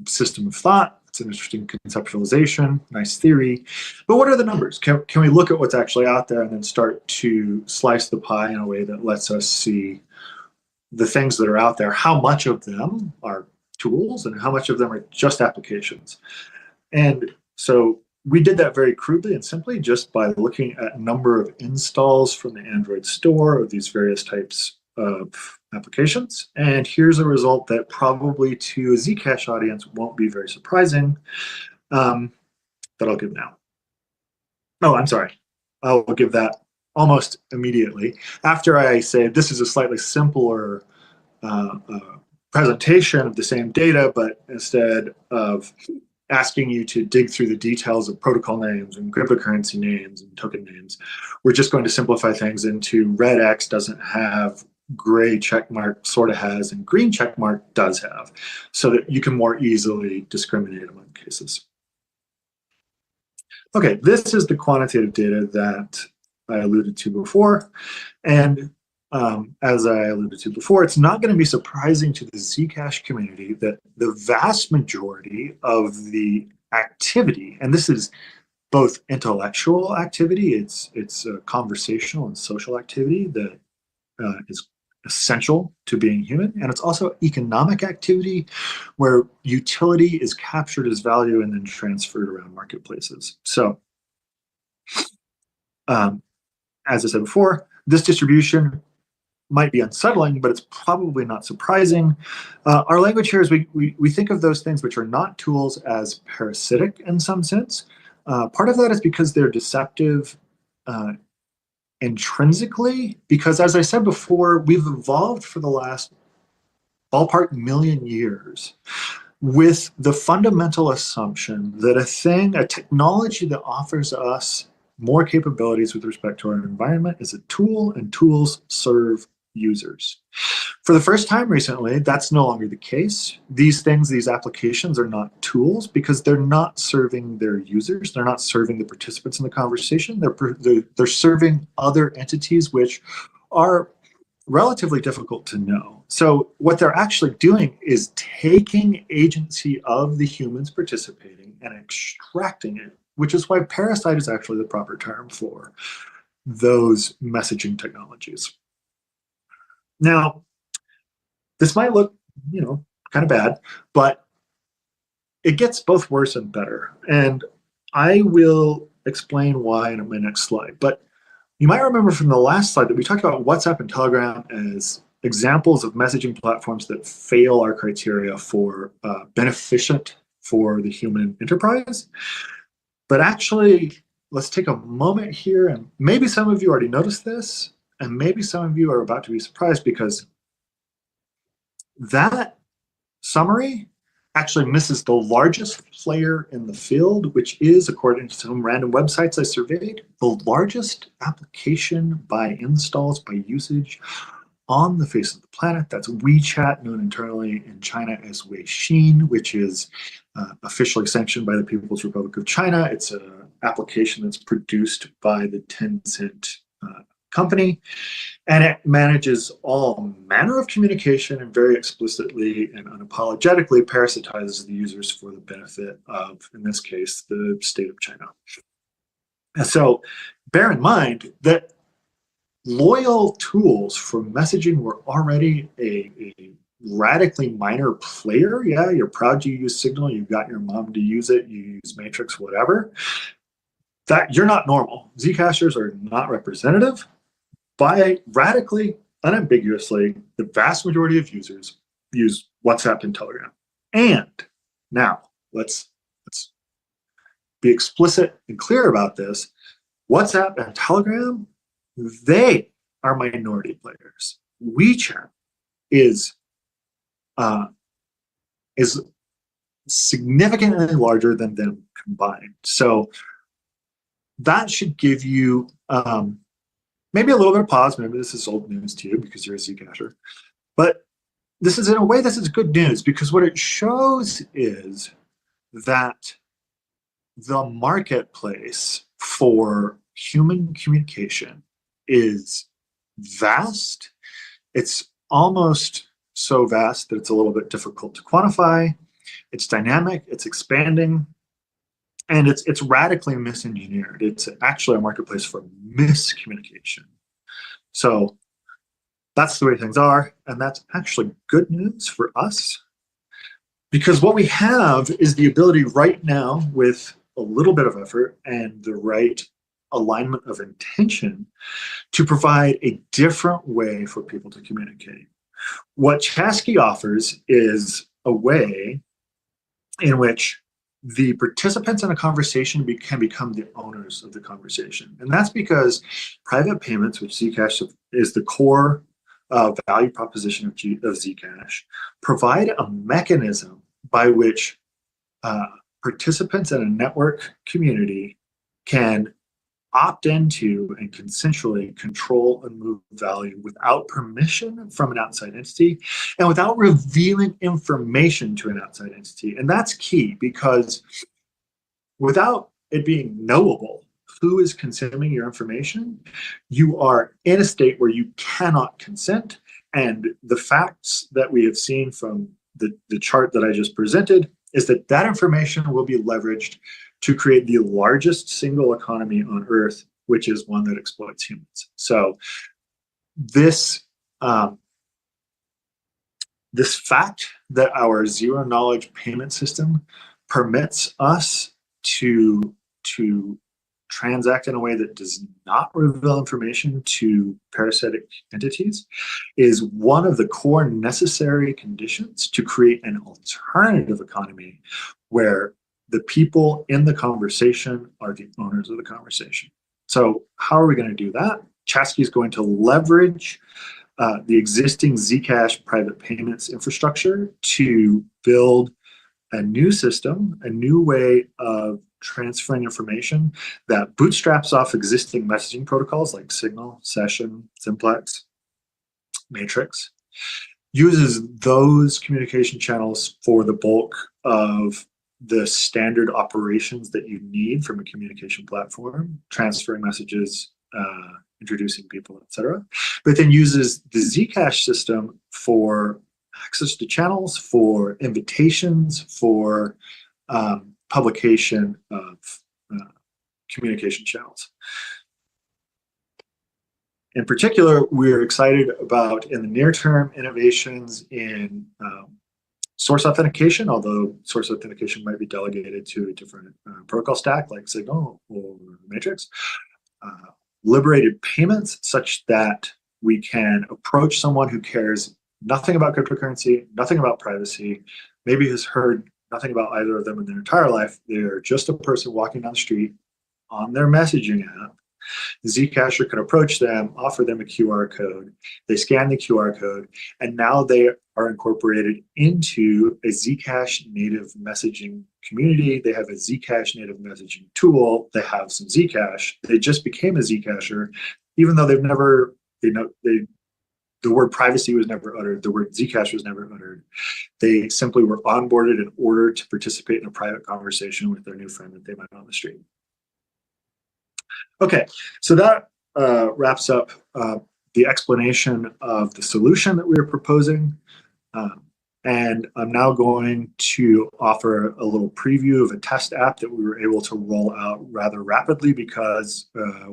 system of thought. It's an interesting conceptualization, nice theory. But what are the numbers? Can we look at what's actually out there and then start to slice the pie in a way that lets us see the things that are out there, how much of them are tools and how much of them are just applications? And so we did that very crudely and simply just by looking at number of installs from the Android store of these various types of applications. And here's a result that probably to a Zcash audience won't be very surprising, that I'll give now. Oh, I'm sorry. I'll give that almost immediately. After I say this is a slightly simpler presentation of the same data, but instead of asking you to dig through the details of protocol names and cryptocurrency names and token names, we're just going to simplify things into red X doesn't have, gray check mark sort of has, and green check mark does have, so that you can more easily discriminate among cases. Okay, this is the quantitative data that I alluded to before. And as I alluded to before, it's not going to be surprising to the Zcash community that the vast majority of the activity, and this is both intellectual activity, it's conversational and social activity that is essential to being human, and it's also economic activity where utility is captured as value and then transferred around marketplaces. So, as I said before, this distribution might be unsettling, but it's probably not surprising. Our language here is we think of those things which are not tools as parasitic in some sense. Part of that is because they're deceptive intrinsically, because as I said before, we've evolved for the last ballpark million years with the fundamental assumption that a technology that offers us more capabilities with respect to our environment is a tool, and tools serve users. For the first time recently, that's no longer the case. These things, these applications are not tools because they're not serving their users. They're not serving the participants in the conversation. They're serving other entities which are relatively difficult to know. So what they're actually doing is taking agency of the humans participating and extracting it, which is why parasite is actually the proper term for those messaging technologies. Now, this might look, kind of bad, but it gets both worse and better. And I will explain why in my next slide. But you might remember from the last slide that we talked about WhatsApp and Telegram as examples of messaging platforms that fail our criteria for beneficent for the human enterprise. But actually, let's take a moment here, and maybe some of you already noticed this, and maybe some of you are about to be surprised because that summary actually misses the largest player in the field, which is, according to some random websites I surveyed, the largest application by installs, by usage on the face of the planet. That's WeChat, known internally in China as Weixin, which is officially sanctioned by the People's Republic of China. It's an application that's produced by the Tencent company, and it manages all manner of communication and very explicitly and unapologetically parasitizes the users for the benefit of, in this case, the state of China. And so bear in mind that loyal tools for messaging were already a radically minor player. Yeah, you're proud you use Signal, you've got your mom to use it, you use Matrix, whatever. That you're not normal. Zcashers are not representative. By radically, unambiguously, the vast majority of users use WhatsApp and Telegram. And now let's be explicit and clear about this. WhatsApp and Telegram, they are minority players. WeChat is significantly larger than them combined. So that should give you maybe a little bit of pause. Maybe this is old news to you because you're a Zcasher. But this is, in a way, this is good news because what it shows is that the marketplace for human communication is vast. It's almost so vast that it's a little bit difficult to quantify. It's dynamic, it's expanding, and it's radically misengineered. It's actually a marketplace for miscommunication. So that's the way things are, and that's actually good news for us because what we have is the ability right now with a little bit of effort and the right alignment of intention to provide a different way for people to communicate. What Chasky offers is a way in which the participants in a conversation can become the owners owners of the conversation. And that's because private payments, which Zcash is the core value proposition of Zcash, provide a mechanism by which participants in a network community can opt into and consensually control and move value without permission from an outside entity and without revealing information to an outside entity. And that's key, because without it being knowable who is consuming your information, you are in a state where you cannot consent. And the facts that we have seen from the chart that I just presented is that that information will be leveraged to create the largest single economy on Earth, which is one that exploits humans. So this this fact that our zero knowledge payment system permits us to transact in a way that does not reveal information to parasitic entities is one of the core necessary conditions to create an alternative economy where the people in the conversation are the owners of the conversation. So how are we going to do that? Chasky is going to leverage the existing Zcash private payments infrastructure to build a new system, a new way of transferring information that bootstraps off existing messaging protocols like Signal, Session, Simplex, Matrix, uses those communication channels for the bulk of the standard operations that you need from a communication platform, transferring messages, introducing people, etc. But then uses the Zcash system for access to channels, for invitations, for publication of communication channels. In particular, we're excited about, in the near term, innovations in source authentication, although source authentication might be delegated to a different protocol stack like Signal or Matrix. Liberated payments, such that we can approach someone who cares nothing about cryptocurrency, nothing about privacy, maybe has heard nothing about either of them in their entire life. They're just a person walking down the street on their messaging app. The Zcasher can approach them, offer them a QR code. They scan the QR code, and now they are incorporated into a Zcash native messaging community. They have a Zcash native messaging tool. They have some Zcash. They just became a Zcasher, even though they've never, the word privacy was never uttered. The word Zcash was never uttered. They simply were onboarded in order to participate in a private conversation with their new friend that they met on the street. Okay, so that wraps up the explanation of the solution that we are proposing. And I'm now going to offer a little preview of a test app that we were able to roll out rather rapidly because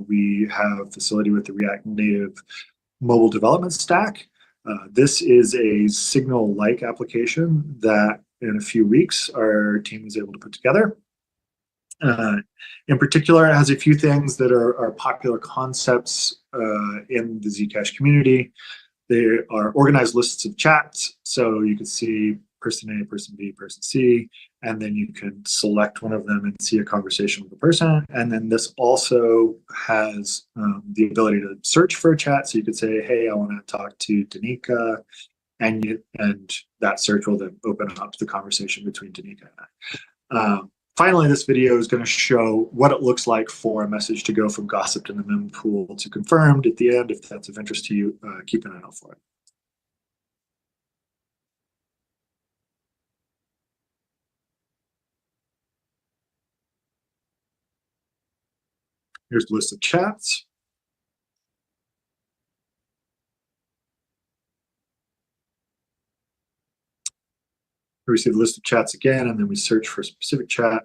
we have facility with the React Native mobile development stack. This is a Signal-like application that in a few weeks our team was able to put together. In particular, it has a few things that are popular concepts in the Zcash community. They are organized lists of chats, so you can see person A, person B, person C, and then you can select one of them and see a conversation with a person. And then this also has the ability to search for a chat, so you could say, hey, I want to talk to Danica, and that search will then open up the conversation between Danica and I. Finally, this video is going to show what it looks like for a message to go from gossiped in the mempool to confirmed at the end. If that's of interest to you, keep an eye out for it. Here's the list of chats. We see the list of chats again, and then we search for a specific chat.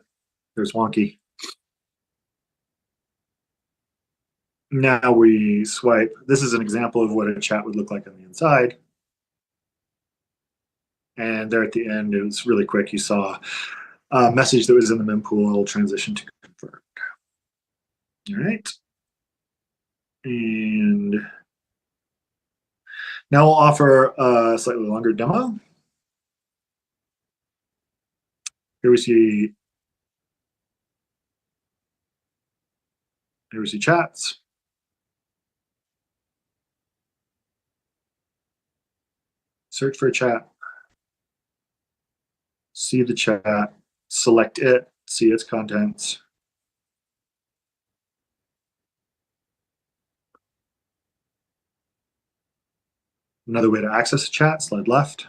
There's Wonky. Now we swipe. This is an example of what a chat would look like on the inside. And there at the end, it was really quick. You saw a message that was in the mempool transition to confirmed. All right. And now we'll offer a slightly longer demo. Here we see Here we see chats. Search for a chat. See the chat, select it, see its contents. Another way to access a chat, slide left.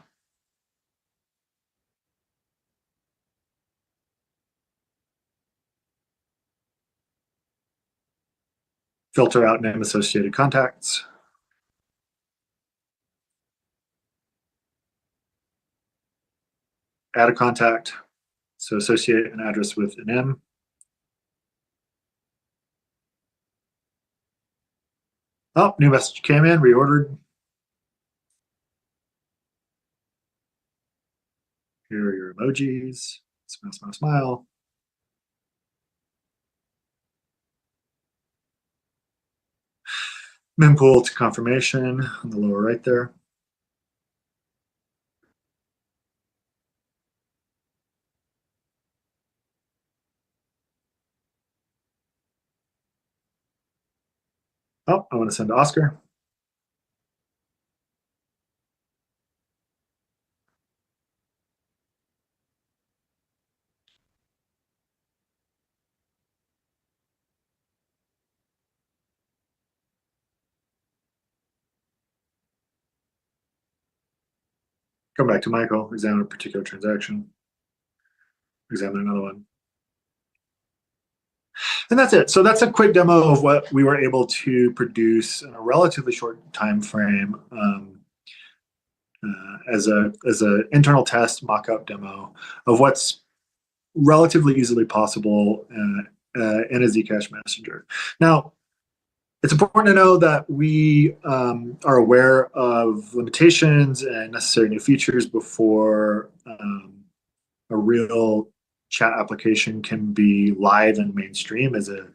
Filter out name associated contacts. Add a contact, so associate an address with an M. Oh, new message came in, reordered. Here are your emojis. Smile, smile, smile. Mempool to confirmation on the lower right there. Oh, I want to send to Oscar. Come back to Michael, examine a particular transaction. Examine another one. And that's it. So that's a quick demo of what we were able to produce in a relatively short time frame as a internal test mock-up demo of what's relatively easily possible in a Zcash messenger. Now, it's important to know that we are aware of limitations and necessary new features before a real chat application can be live and mainstream as a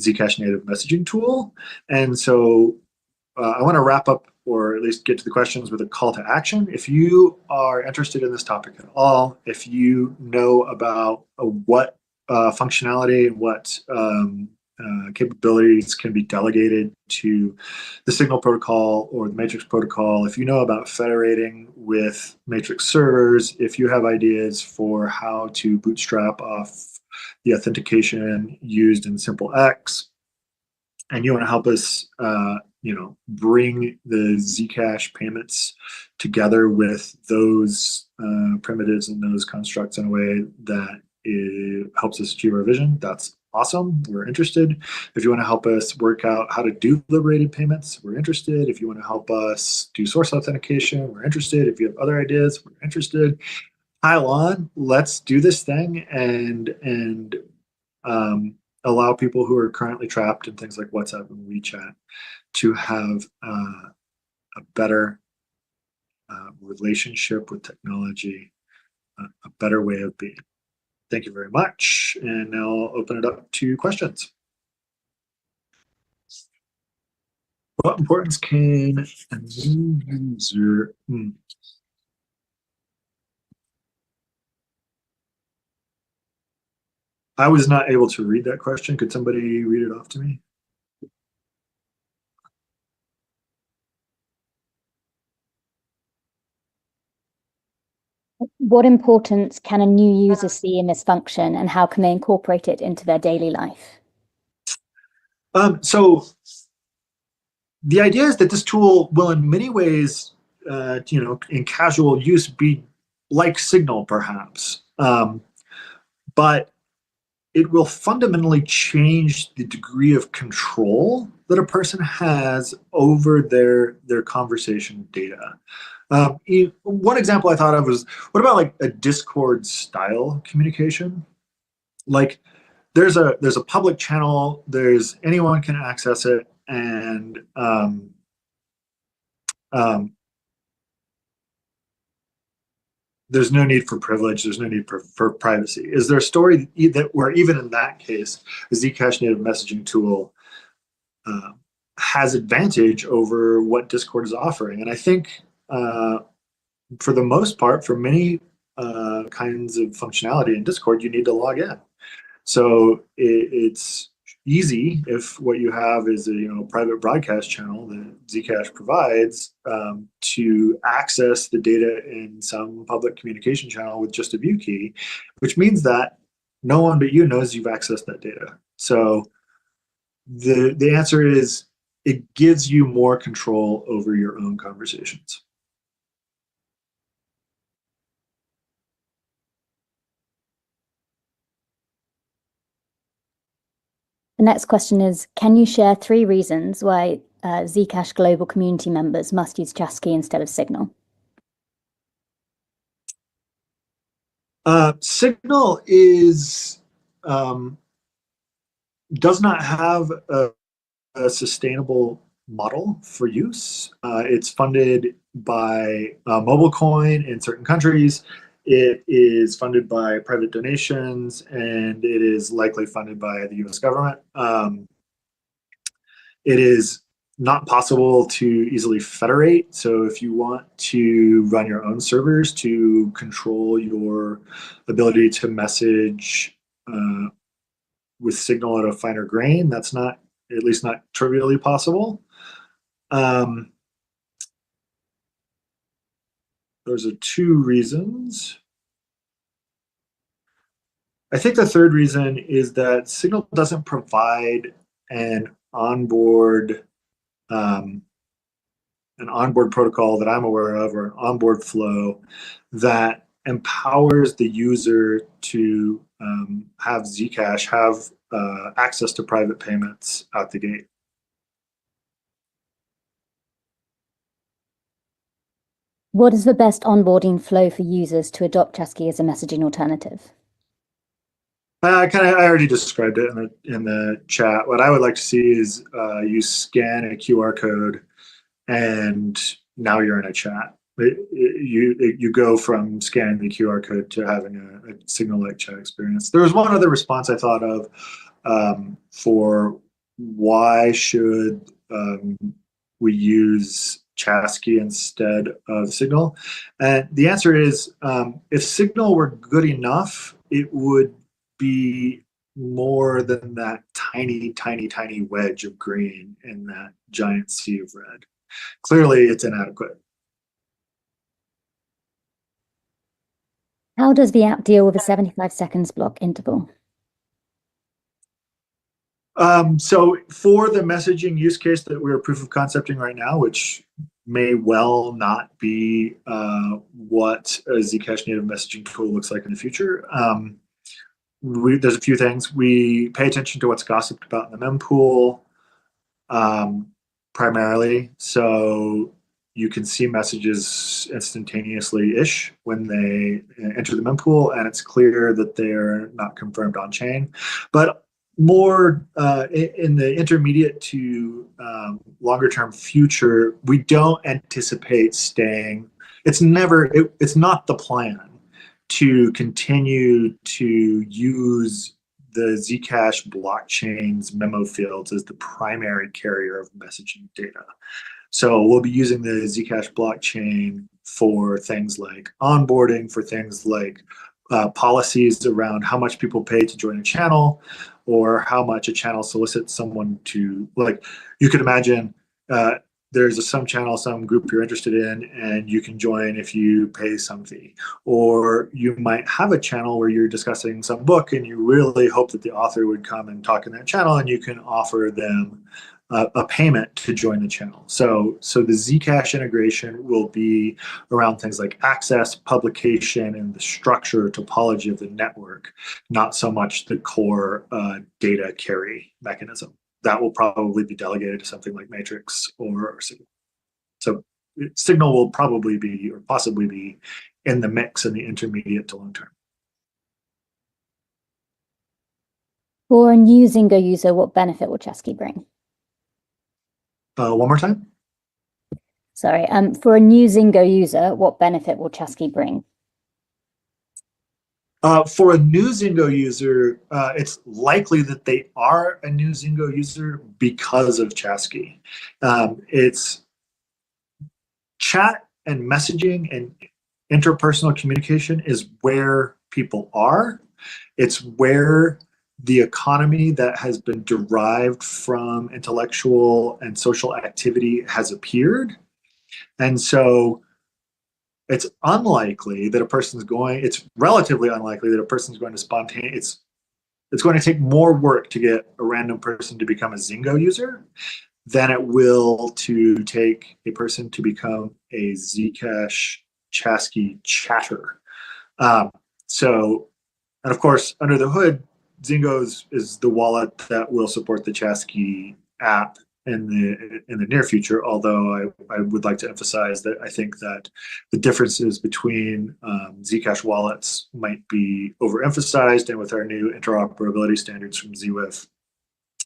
Zcash native messaging tool. And so I want to wrap up, or at least get to the questions with a call to action. If you are interested in this topic at all, if you know about what functionality and what capabilities can be delegated to the Signal protocol or the Matrix protocol, if you know about federating with Matrix servers, if you have ideas for how to bootstrap off the authentication used in SimpleX, and you want to help us bring the Zcash payments together with those primitives and those constructs in a way that it helps us achieve our vision, that's awesome. We're interested. If you want to help us work out how to do liberated payments, we're interested. If you want to help us do source authentication, we're interested. If you have other ideas, we're interested. Pile on. Let's do this thing and allow people who are currently trapped in things like WhatsApp and WeChat to have a better relationship with technology, a better way of being. Thank you very much. And now I'll open it up to questions. What importance can a new user... I was not able to read that question. Could somebody read it off to me? What importance can a new user see in this function, and how can they incorporate it into their daily life? So the idea is that this tool will in many ways, in casual use be like Signal perhaps, but it will fundamentally change the degree of control that a person has over their conversation data. One example I thought of was, what about like a Discord style communication? Like there's a public channel, anyone can access it, and there's no need for privilege, there's no need for privacy. Is there a story that where even in that case, a Zcash native messaging tool has advantage over what Discord is offering? And I think for the most part, for many kinds of functionality in Discord, you need to log in. So it's easy if what you have is a private broadcast channel that Zcash provides to access the data in some public communication channel with just a view key, which means that no one but you knows you've accessed that data. So the answer is it gives you more control over your own conversations. The next question is, can you share 3 reasons why Zcash global community members must use Chasqui instead of Signal? Signal is does not have a sustainable model for use. It's funded by MobileCoin in certain countries. It is funded by private donations, and it is likely funded by the US government. It is not possible to easily federate. So if you want to run your own servers to control your ability to message with Signal at a finer grain, that's not, at least not trivially possible. Those are 2 reasons. I think the third reason is that Signal doesn't provide an onboard protocol that I'm aware of, or an onboard flow that empowers the user to have Zcash have access to private payments out the gate. What is the best onboarding flow for users to adopt Chasqui as a messaging alternative? I already described it in the chat. What I would like to see is you scan a QR code, and now you're in a chat. You go from scanning the QR code to having a Signal-like chat experience. There was one other response I thought of for why should we use Chasqui instead of Signal, and the answer is if Signal were good enough, it would be more than that tiny wedge of green in that giant sea of red. Clearly, it's inadequate. How does the app deal with a 75 seconds block interval? So for the messaging use case that we're proof of concepting right now, which may well not be what a Zcash native messaging tool looks like in the future, there's a few things. We pay attention to what's gossiped about in the mempool primarily. So you can see messages instantaneously-ish when they enter the mempool, and it's clear that they're not confirmed on chain. But more in the intermediate to longer term future, we don't anticipate staying. It's not the plan to continue to use the Zcash blockchain's memo fields as the primary carrier of messaging data. So we'll be using the Zcash blockchain for things like onboarding, for things like policies around how much people pay to join a channel, or how much a channel solicits someone to, like, you could imagine there's some channel, some group you're interested in, and you can join if you pay some fee. Or you might have a channel where you're discussing some book and you really hope that the author would come and talk in that channel, and you can offer them a payment to join the channel. So the Zcash integration will be around things like access, publication, and the structure topology of the network, not so much the core data carry mechanism. That will probably be delegated to something like Matrix or Signal. So Signal will probably be, or possibly be, in the mix in the intermediate to long term. For a new Zingo user, what benefit will Chasqui bring? One more time? Sorry, for a new Zingo user, what benefit will Chasqui bring? For a new Zingo user, it's likely that they are a new Zingo user because of Chasqui. It's chat and messaging and interpersonal communication is where people are. It's where the economy that has been derived from intellectual and social activity has appeared. And so it's unlikely that it's relatively unlikely that a person's going to it's going to take more work to get a random person to become a Zingo user than it will to take a person to become a Zcash Chasqui chatter. And of course, under the hood, Zingo is the wallet that will support the Chasqui app in the near future. Although I would like to emphasize that I think that the differences between Zcash wallets might be overemphasized, and with our new interoperability standards from ZWIF,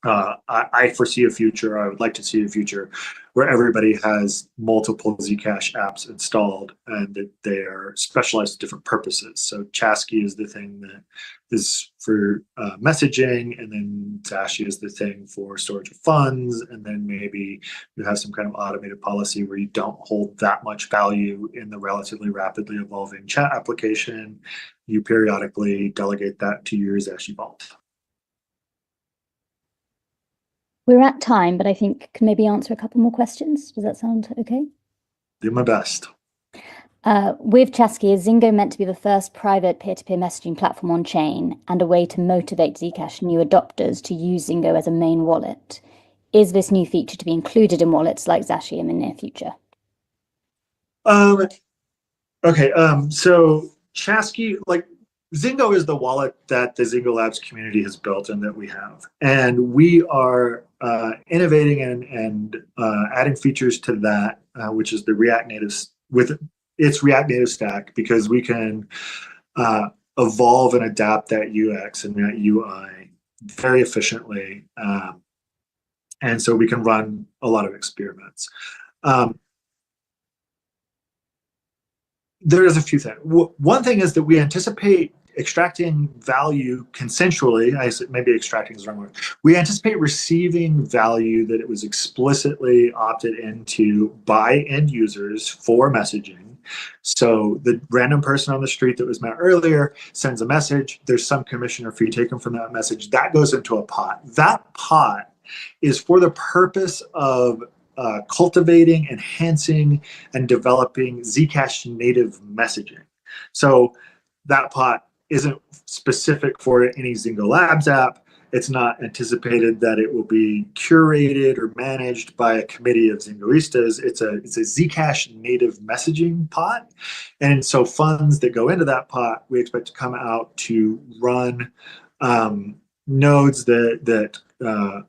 I foresee a future. I would like to see a future where everybody has multiple Zcash apps installed and that they are specialized to different purposes. So Chasqui is the thing that is for messaging, and then Zashi is the thing for storage of funds, and then maybe you have some kind of automated policy where you don't hold that much value in the relatively rapidly evolving chat application. You periodically delegate that to your Zashi vault. We're at time, but I think can maybe answer a couple more questions. Does that sound okay? Do my best. With Chasqui, is Zingo meant to be the first private peer-to-peer messaging platform on chain and a way to motivate Zcash new adopters to use Zingo as a main wallet? Is this new feature to be included in wallets like Zashi in the near future? So Chasqui, Zingo is the wallet that the Zingo Labs community has built and that we have. And we are innovating and adding features to that, which is the React Native, with its React Native stack, because we can evolve and adapt that UX and that UI very efficiently. And so we can run a lot of experiments. There's a few things. One thing is that we anticipate extracting value consensually. Maybe extracting is the wrong word. We anticipate receiving value that it was explicitly opted into by end users for messaging. So the random person on the street that was met earlier sends a message. There's some commission or fee taken from that message. That goes into a pot. That pot is for the purpose of cultivating, enhancing, and developing Zcash native messaging. So that pot isn't specific for any Zingo Labs app. It's not anticipated that it will be curated or managed by a committee of Zingoistas. It's a Zcash native messaging pot. And so funds that go into that pot, we expect to come out to run nodes that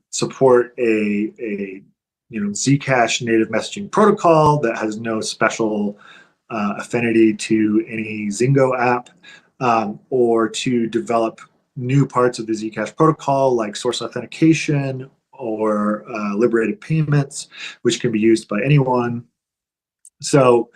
support a Zcash native messaging protocol that has no special affinity to any Zingo app, or to develop new parts of the Zcash protocol like source authentication or liberated payments, which can be used by anyone. So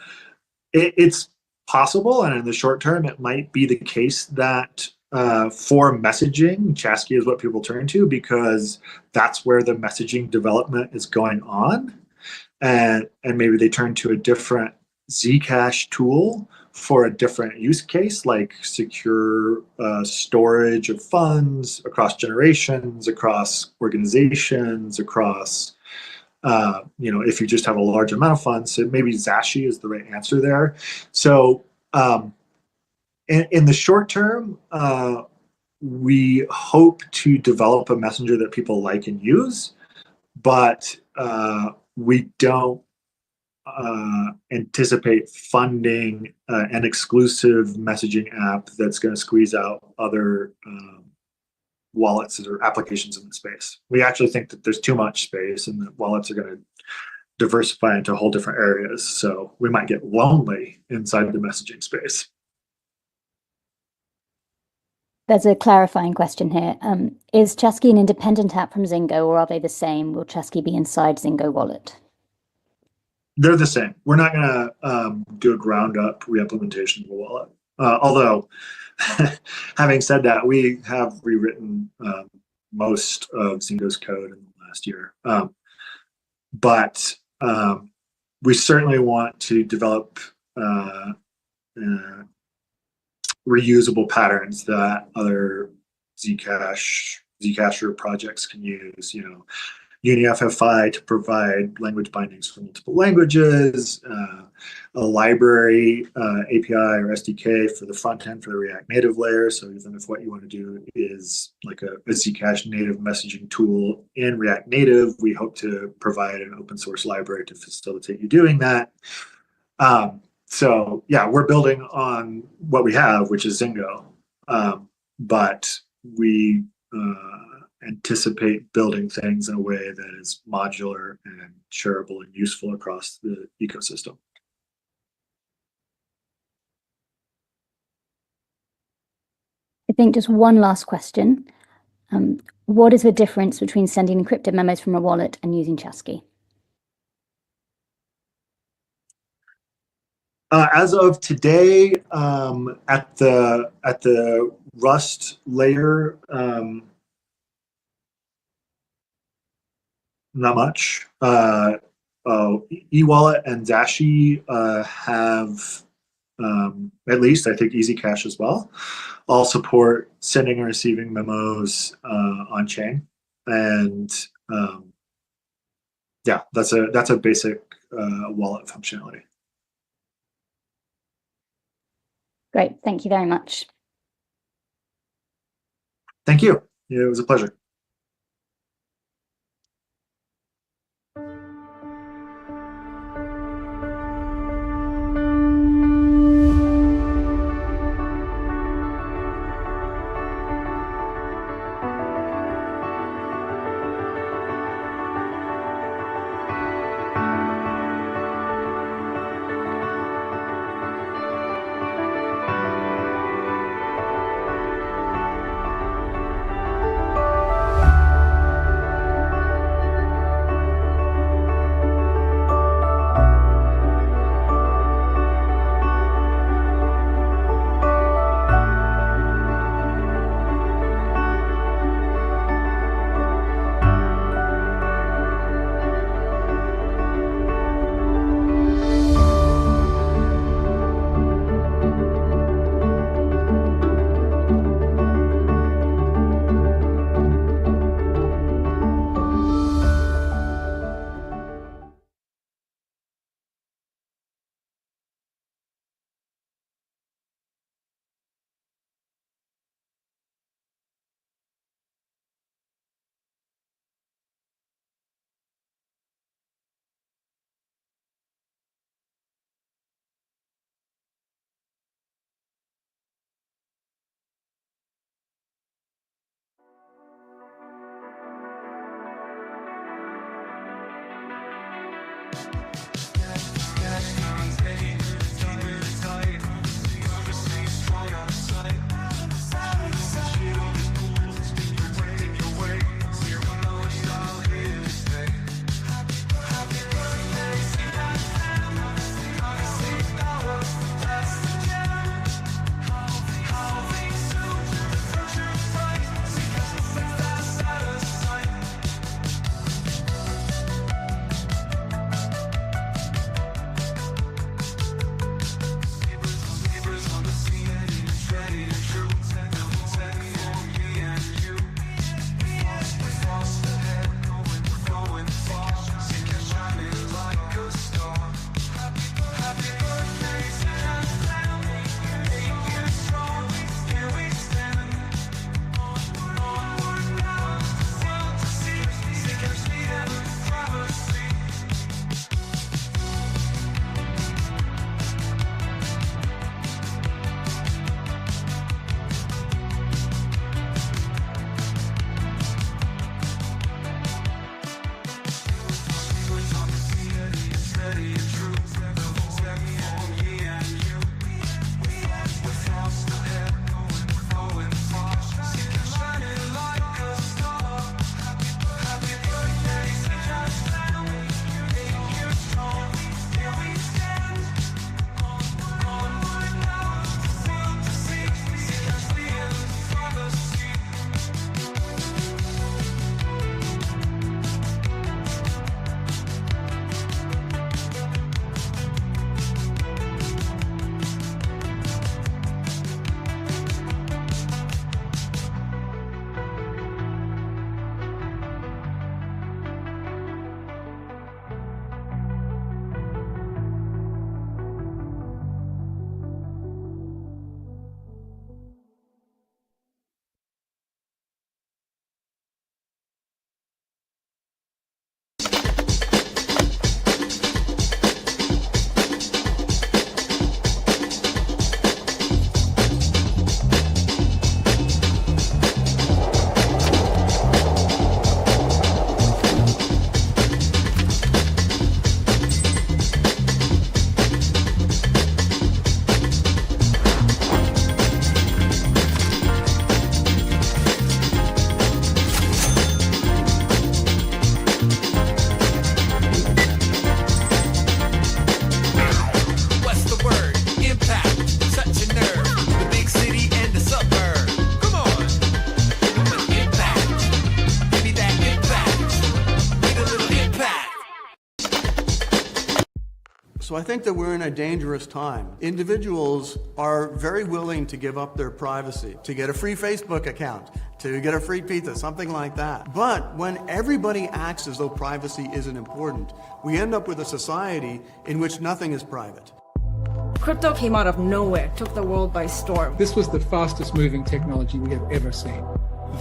it's possible, and in the short term, it might be the case that for messaging, Chasqui is what people turn to because that's where the messaging development is going on. And maybe they turn to a different Zcash tool for a different use case, like secure storage of funds across generations, across organizations, across, if you just have a large amount of funds. So maybe Zashi is the right answer there. So in the short term, we hope to develop a messenger that people like and use, but we don't anticipate funding an exclusive messaging app that's going to squeeze out other wallets or applications in the space. We actually think that there's too much space and that wallets are going to diversify into whole different areas. So we might get lonely inside the messaging space. There's a clarifying question here. Is Chasqui an independent app from Zingo, or are they the same? Will Chasqui be inside Zingo Wallet? They're the same. We're not going to do a ground-up re-implementation of the wallet. Although, having said that, we have rewritten most of Zingo's code in the last year. But we certainly want to develop reusable patterns that other Zcacher projects can use, UniFFI to provide language bindings for multiple languages, a library API or SDK for the front end for the React Native layer. So even if what you want to do is like a Zcash native messaging tool in React Native, we hope to provide an open source library to facilitate you doing that. So yeah, we're building on what we have, which is Zingo, but we anticipate building things in a way that is modular and shareable and useful across the ecosystem. I think just one last question. What is the difference between sending encrypted memos from a wallet and using Chesky? As of today, at the Rust layer, not much. eWallet and Dashi have, at least I think EasyCash as well, all support sending and receiving memos on chain, and yeah, that's a basic wallet functionality. Great, thank you very much. Thank you. Yeah, it was a pleasure. So I think that we're in a dangerous time. Individuals are very willing to give up their privacy, to get a free Facebook account, to get a free pizza, something like that. But when everybody acts as though privacy isn't important, we end up with a society in which nothing is private. Crypto came out of nowhere, took the world by storm. This was the fastest moving technology we have ever seen.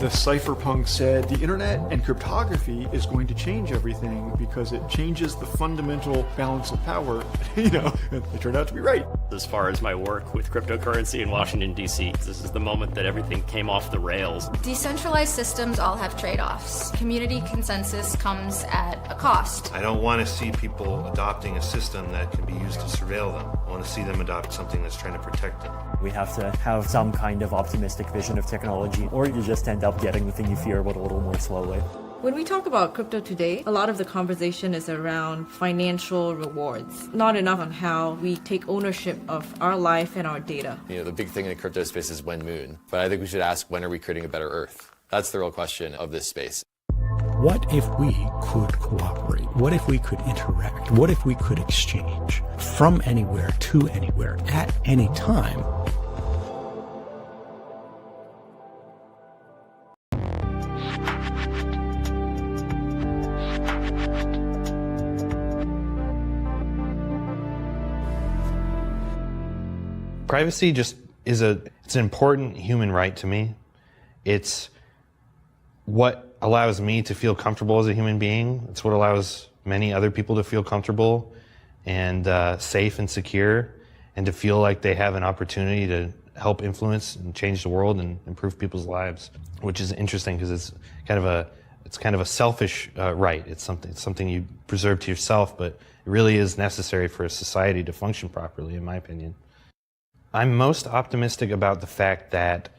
The cypherpunk said the internet and cryptography is going to change everything because it changes the fundamental balance of power. You know, it turned out to be right. As far as my work with cryptocurrency in Washington, D.C., this is the moment that everything came off the rails. Decentralized systems all have trade-offs. Community consensus comes at a cost. I don't want to see people adopting a system that can be used to surveil them. I want to see them adopt something that's trying to protect them. We have to have some kind of optimistic vision of technology, or you just end up getting the thing you fear but a little more slowly. When we talk about crypto today, a lot of the conversation is around financial rewards, not enough on how we take ownership of our life and our data. You know, the big thing in the crypto space is when moon, but I think we should ask, when are we creating a better Earth? That's the real question of this space. What if we could cooperate? What if we could interact? What if we could exchange from anywhere to anywhere at any time? Privacy just is it's an important human right to me. It's what allows me to feel comfortable as a human being. It's what allows many other people to feel comfortable and safe and secure, and to feel like they have an opportunity to help influence and change the world and improve people's lives, which is interesting because it's kind of a selfish right. It's something you preserve to yourself, but it really is necessary for a society to function properly, in my opinion. I'm most optimistic about the fact that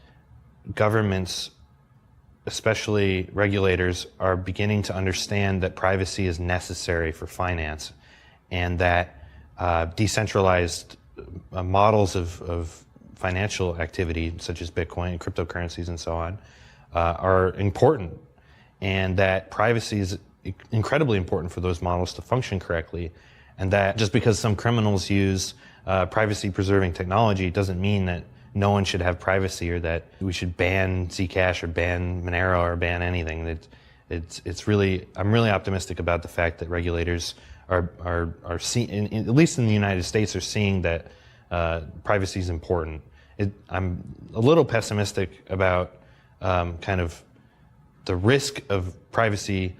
governments, especially regulators, are beginning to understand that privacy is necessary for finance, and that decentralized models of financial activity, such as Bitcoin and cryptocurrencies and so on, are important, and that privacy is incredibly important for those models to function correctly, and that just because some criminals use privacy-preserving technology doesn't mean that no one should have privacy, or that we should ban Zcash or ban Monero or ban anything. It's really, I'm really optimistic about the fact that regulators are seeing, at least in the United States, are seeing that privacy is important. I'm a little pessimistic about kind of the risk of privacy,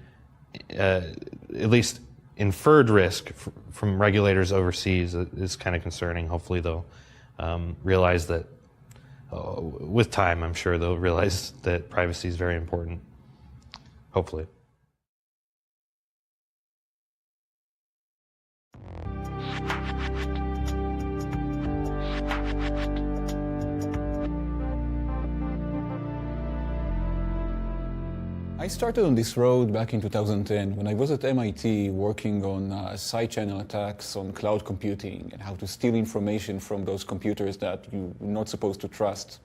at least inferred risk from regulators overseas is kind of concerning. Hopefully they'll realize that with time, I'm sure they'll realize that privacy is very important. Hopefully. I started on this road back in 2010 when I was at MIT working on side channel attacks on cloud computing and how to steal information from those computers that you're not supposed to trust.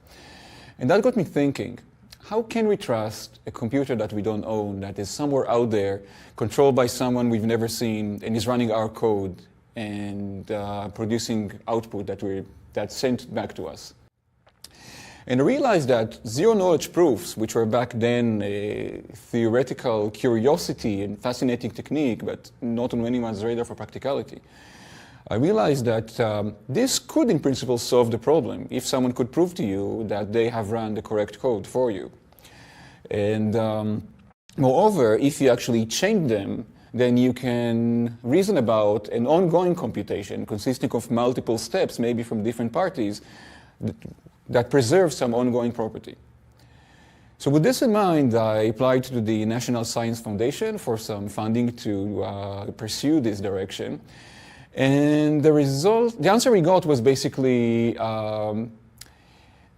And that got me thinking, how can we trust a computer that we don't own, that is somewhere out there, controlled by someone we've never seen, and is running our code and producing output that's sent back to us? And I realized that zero-knowledge proofs, which were back then a theoretical curiosity and fascinating technique, but not on anyone's radar for practicality, I realized that this could, in principle, solve the problem if someone could prove to you that they have run the correct code for you. And moreover, if you actually change them, then you can reason about an ongoing computation consisting of multiple steps, maybe from different parties, that preserves some ongoing property. So with this in mind, I applied to the National Science Foundation for some funding to pursue this direction. And the answer we got was basically,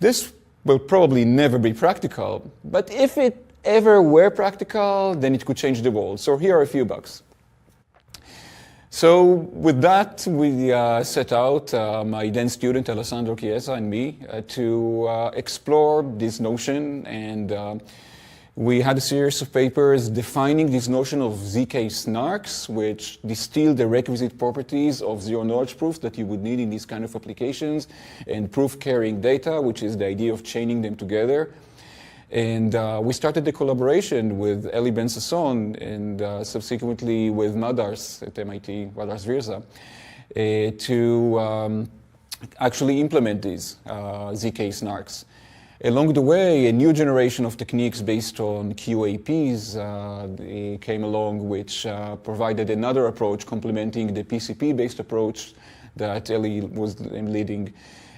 this will probably never be practical, but if it ever were practical, then it could change the world. So here are a few bucks. So with that, we set out, my then student Alessandro Chiesa and me, to explore this notion and We had a series of papers defining this notion of ZK snarks, which distill the requisite properties of zero-knowledge proofs that you would need in these kind of applications, and proof-carrying data, which is the idea of chaining them together. And we started the collaboration with Eli Ben-Sasson and subsequently with Madars at MIT, Madars Virza, to actually implement these ZK snarks. Along the way, a new generation of techniques based on QAPs came along, which provided another approach complementing the PCP-based approach that Eli was leading.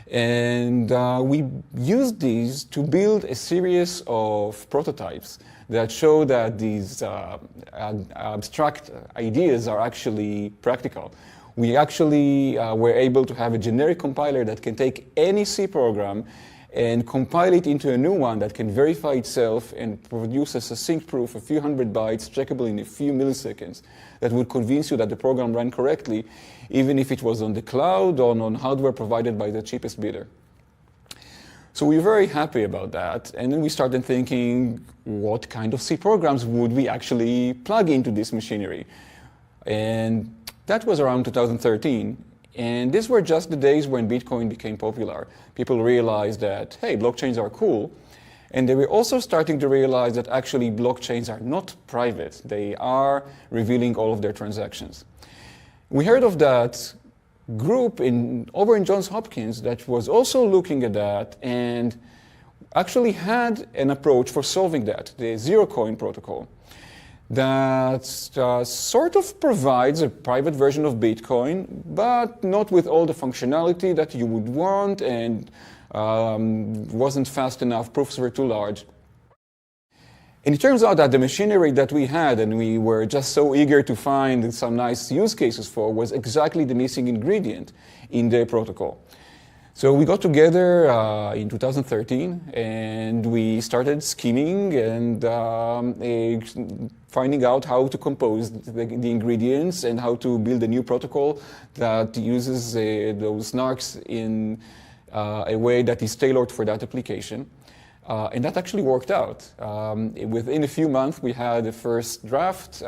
And we used these to build a series of prototypes that show that these abstract ideas are actually practical. We actually were able to have a generic compiler that can take any C program and compile it into a new one that can verify itself and produce a succinct proof, a few hundred bytes, checkable in a few milliseconds, that would convince you that the program ran correctly, even if it was on the cloud or on hardware provided by the cheapest bidder. So we were very happy about that, and then we started thinking, what kind of C programs would we actually plug into this machinery? And that was around 2013. And these were just the days when Bitcoin became popular. People realized that, hey, blockchains are cool. And they were also starting to realize that actually blockchains are not private. They are revealing all of their transactions. We heard of that group over in Johns Hopkins that was also looking at that and actually had an approach for solving that, the zero-coin protocol, that sort of provides a private version of Bitcoin, but not with all the functionality that you would want, and wasn't fast enough, proofs were too large. And it turns out that the machinery that we had, and we were just so eager to find some nice use cases for, was exactly the missing ingredient in the protocol. So we got together in 2013, and we started scheming and finding out how to compose the ingredients and how to build a new protocol that uses those snarks in a way that is tailored for that application. And that actually worked out. Within a few months, we had the first draft.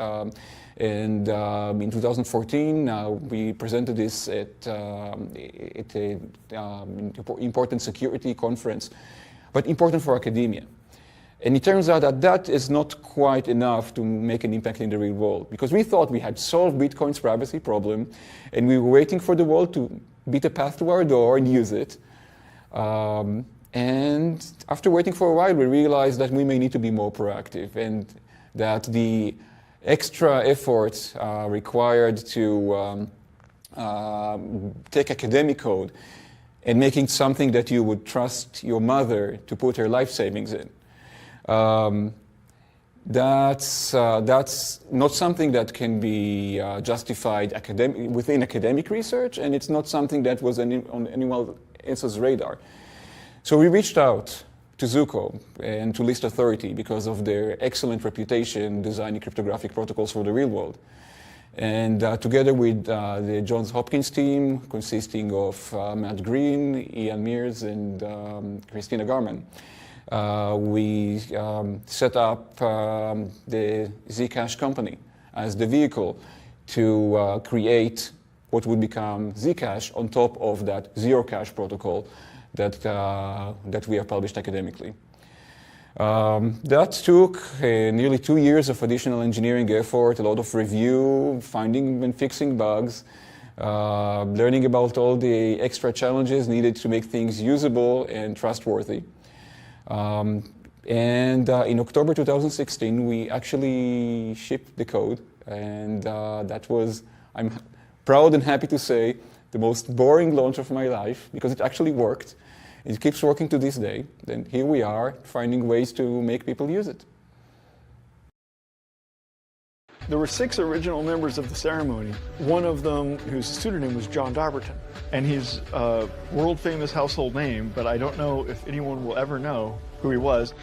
And in 2014, we presented this at an important security conference, but important for academia. And it turns out that that is not quite enough to make an impact in the real world, because we thought we had solved Bitcoin's privacy problem, and we were waiting for the world to beat a path to our door and use it. And after waiting for a while, we realized that we may need to be more proactive, and that the extra effort required to take academic code and making something that you would trust your mother to put her life savings in. That's not something that can be justified within academic research, and it's not something that was on anyone else's radar. So we reached out to Zuko and to List Authority because of their excellent reputation designing cryptographic protocols for the real world. And together with the Johns Hopkins team, consisting of Matt Green, Ian Mears, and Christina Garman, we set up the Zcash company as the vehicle to create what would become Zcash on top of that zero cash protocol that we have published academically. That took nearly 2 years of additional engineering effort, a lot of review, finding and fixing bugs, learning about all the extra challenges needed to make things usable and trustworthy. And in October 2016, we actually shipped the code, and that was, I'm proud and happy to say, the most boring launch of my life, because it actually worked. It keeps working to this day. Then here we are, finding ways to make people use it. There were 6 original members of the ceremony. One of them, whose pseudonym was John Dobbertin. And he's a world-famous household name, but I don't know if anyone will ever know who he was.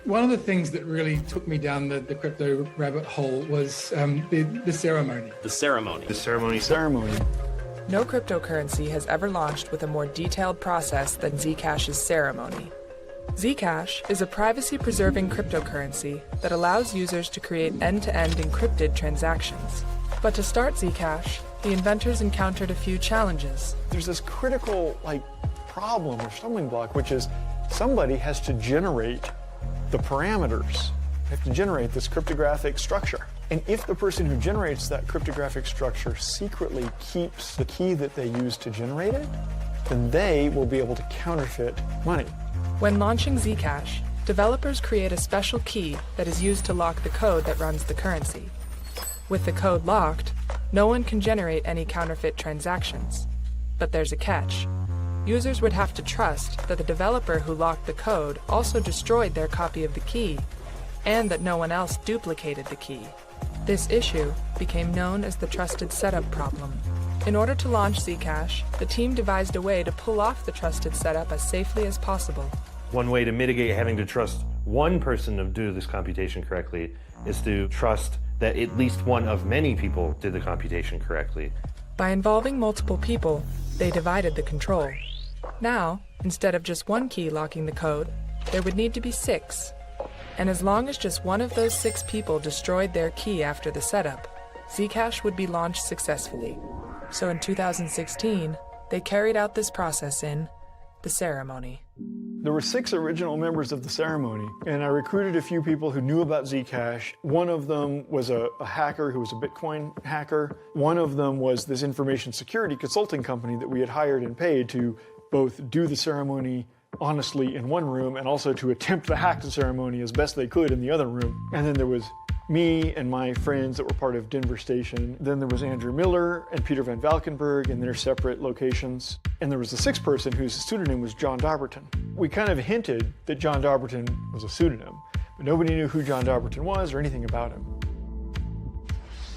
One of the things that really took me down the crypto rabbit hole was the ceremony. The ceremony. The ceremony. Ceremony. No cryptocurrency has ever launched with a more detailed process than Zcash's ceremony. Zcash is a privacy-preserving cryptocurrency that allows users to create end-to-end encrypted transactions. But to start Zcash, the inventors encountered a few challenges. There's this critical problem or stumbling block, which is somebody has to generate the parameters. They have to generate this cryptographic structure. And if the person who generates that cryptographic structure secretly keeps the key that they use to generate it, then they will be able to counterfeit money. When launching Zcash, developers create a special key that is used to lock the code that runs the currency. With the code locked, no one can generate any counterfeit transactions. But there's a catch. Users would have to trust that the developer who locked the code also destroyed their copy of the key, and that no one else duplicated the key. This issue became known as the trusted setup problem. In order to launch Zcash, the team devised a way to pull off the trusted setup as safely as possible. One way to mitigate having to trust one person to do this computation correctly is to trust that at least one of many people did the computation correctly. By involving multiple people, they divided the control. Now, instead of just one key locking the code, there would need to be 6. And as long as just one of those 6 people destroyed their key after the setup, Zcash would be launched successfully. So in 2016, they carried out this process in the ceremony. There were 6 original members of the ceremony, and I recruited a few people who knew about Zcash. One of them was a hacker who was a Bitcoin hacker. One of them was this information security consulting company that we had hired and paid to both do the ceremony honestly in one room and also to attempt to hack the ceremony as best they could in the other room. And then there was me and my friends that were part of Denver Station. Then there was Andrew Miller and Peter Van Valkenburg in their separate locations. And there was a 6th person whose pseudonym was John Dobbertin. We kind of hinted that John Dobbertin was a pseudonym, but nobody knew who John Dobbertin was or anything about him.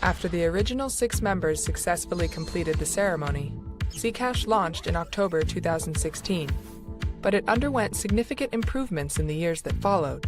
After the original 6 members successfully completed the ceremony, Zcash launched in October 2016, but it underwent significant improvements in the years that followed.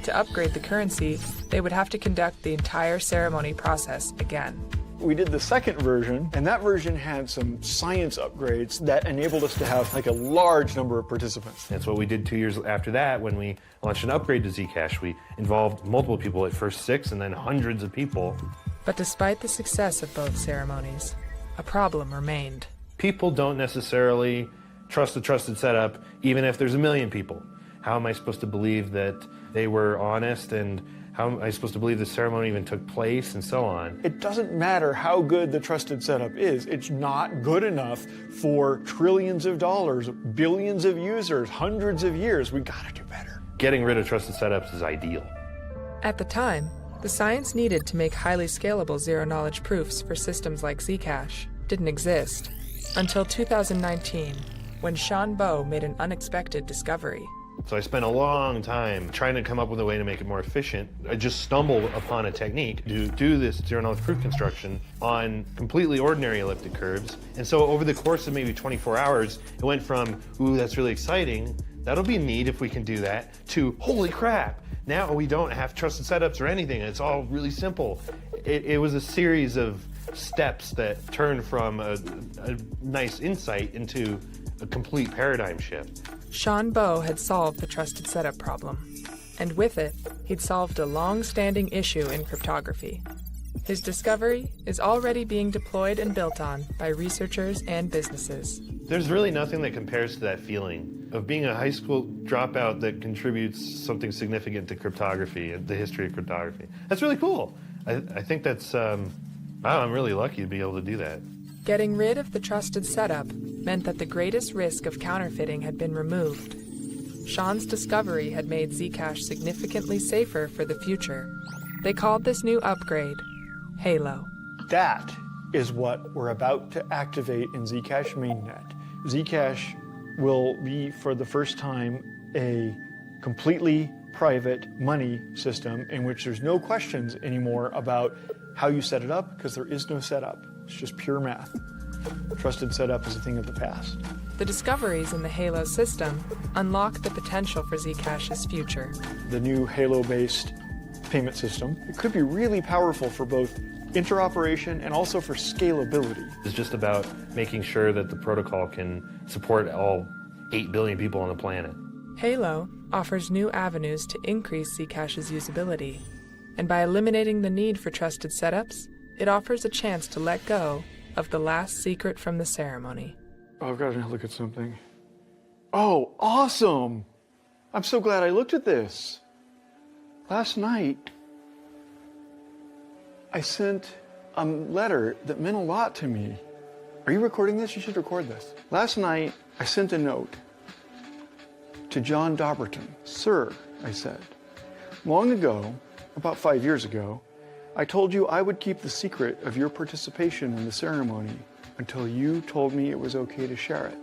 To upgrade the currency, they would have to conduct the entire ceremony process again. We did the second version, and that version had some science upgrades that enabled us to have a large number of participants. That's what we did 2 years after that when we launched an upgrade to Zcash. We involved multiple people, at first 6 and then hundreds of people. But despite the success of both ceremonies, a problem remained. People don't necessarily trust the trusted setup, even if there's 1 million people. How am I supposed to believe that they were honest, and how am I supposed to believe the ceremony even took place, and so on? It doesn't matter how good the trusted setup is. It's not good enough for trillions of dollars, billions of users, hundreds of years. We gotta do better. Getting rid of trusted setups is ideal. At the time, the science needed to make highly scalable zero-knowledge proofs for systems like Zcash didn't exist until 2019, when Sean Bowe made an unexpected discovery. So I spent a long time trying to come up with a way to make it more efficient. I just stumbled upon a technique to do this zero-knowledge proof construction on completely ordinary elliptic curves. And so over the course of maybe 24 hours, it went from, ooh, that's really exciting, that'll be neat if we can do that, to, holy crap, now we don't have trusted setups or anything. It's all really simple. It was a series of steps that turned from a nice insight into a complete paradigm shift. Sean Bowe had solved the trusted setup problem, and with it, he'd solved a long-standing issue in cryptography. His discovery is already being deployed and built on by researchers and businesses. There's really nothing that compares to that feeling of being a high school dropout that contributes something significant to cryptography and the history of cryptography. That's really cool. I think that's, wow, I'm really lucky to be able to do that. Getting rid of the trusted setup meant that the greatest risk of counterfeiting had been removed. Sean's discovery had made Zcash significantly safer for the future. They called this new upgrade Halo. That is what we're about to activate in Zcash mainnet. Zcash will be, for the first time, a completely private money system in which there's no questions anymore about how you set it up, because there is no setup. It's just pure math. Trusted setup is a thing of the past. The discoveries in the Halo system unlock the potential for Zcash's future. The new Halo-based payment system, it could be really powerful for both interoperation and also for scalability. It's just about making sure that the protocol can support all 8 billion people on the planet. Halo offers new avenues to increase Zcash's usability, and by eliminating the need for trusted setups, it offers a chance to let go of the last secret from the ceremony. Oh, I've got to look at something. Oh, awesome! I'm so glad I looked at this. Last night, I sent a letter that meant a lot to me. Are you recording this? You should record this. Last night, I sent a note to John Dobberton. Sir, I said, long ago, about 5 years ago, I told you I would keep the secret of your participation in the ceremony until you told me it was okay to share it.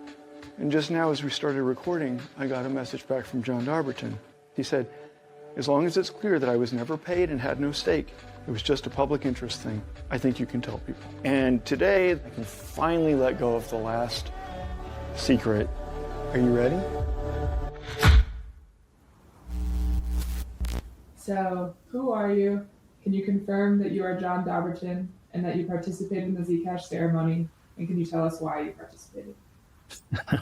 And just now as we started recording, I got a message back from John Dobberton. He said, as long as it's clear that I was never paid and had no stake, it was just a public interest thing, I think you can tell people. And today, I can finally let go of the last secret. Are you ready? So, who are you? Can you confirm that you are John Dobberton and that you participated in the Zcash ceremony? And can you tell us why you participated?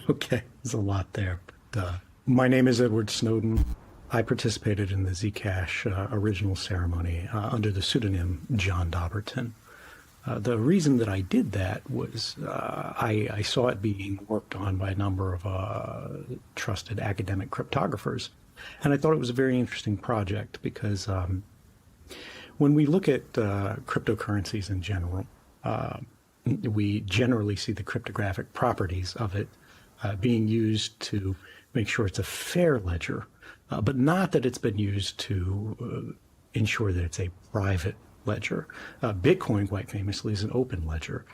Okay, there's a lot there. But, my name is Edward Snowden. I participated in the Zcash original ceremony under the pseudonym John Dobberton. The reason that I did that was I saw it being worked on by a number of trusted academic cryptographers. And I thought it was a very interesting project because when we look at cryptocurrencies in general, we generally see the cryptographic properties of it being used to make sure it's a fair ledger, but not that it's been used to ensure that it's a private ledger. Bitcoin, quite famously, is an open ledger.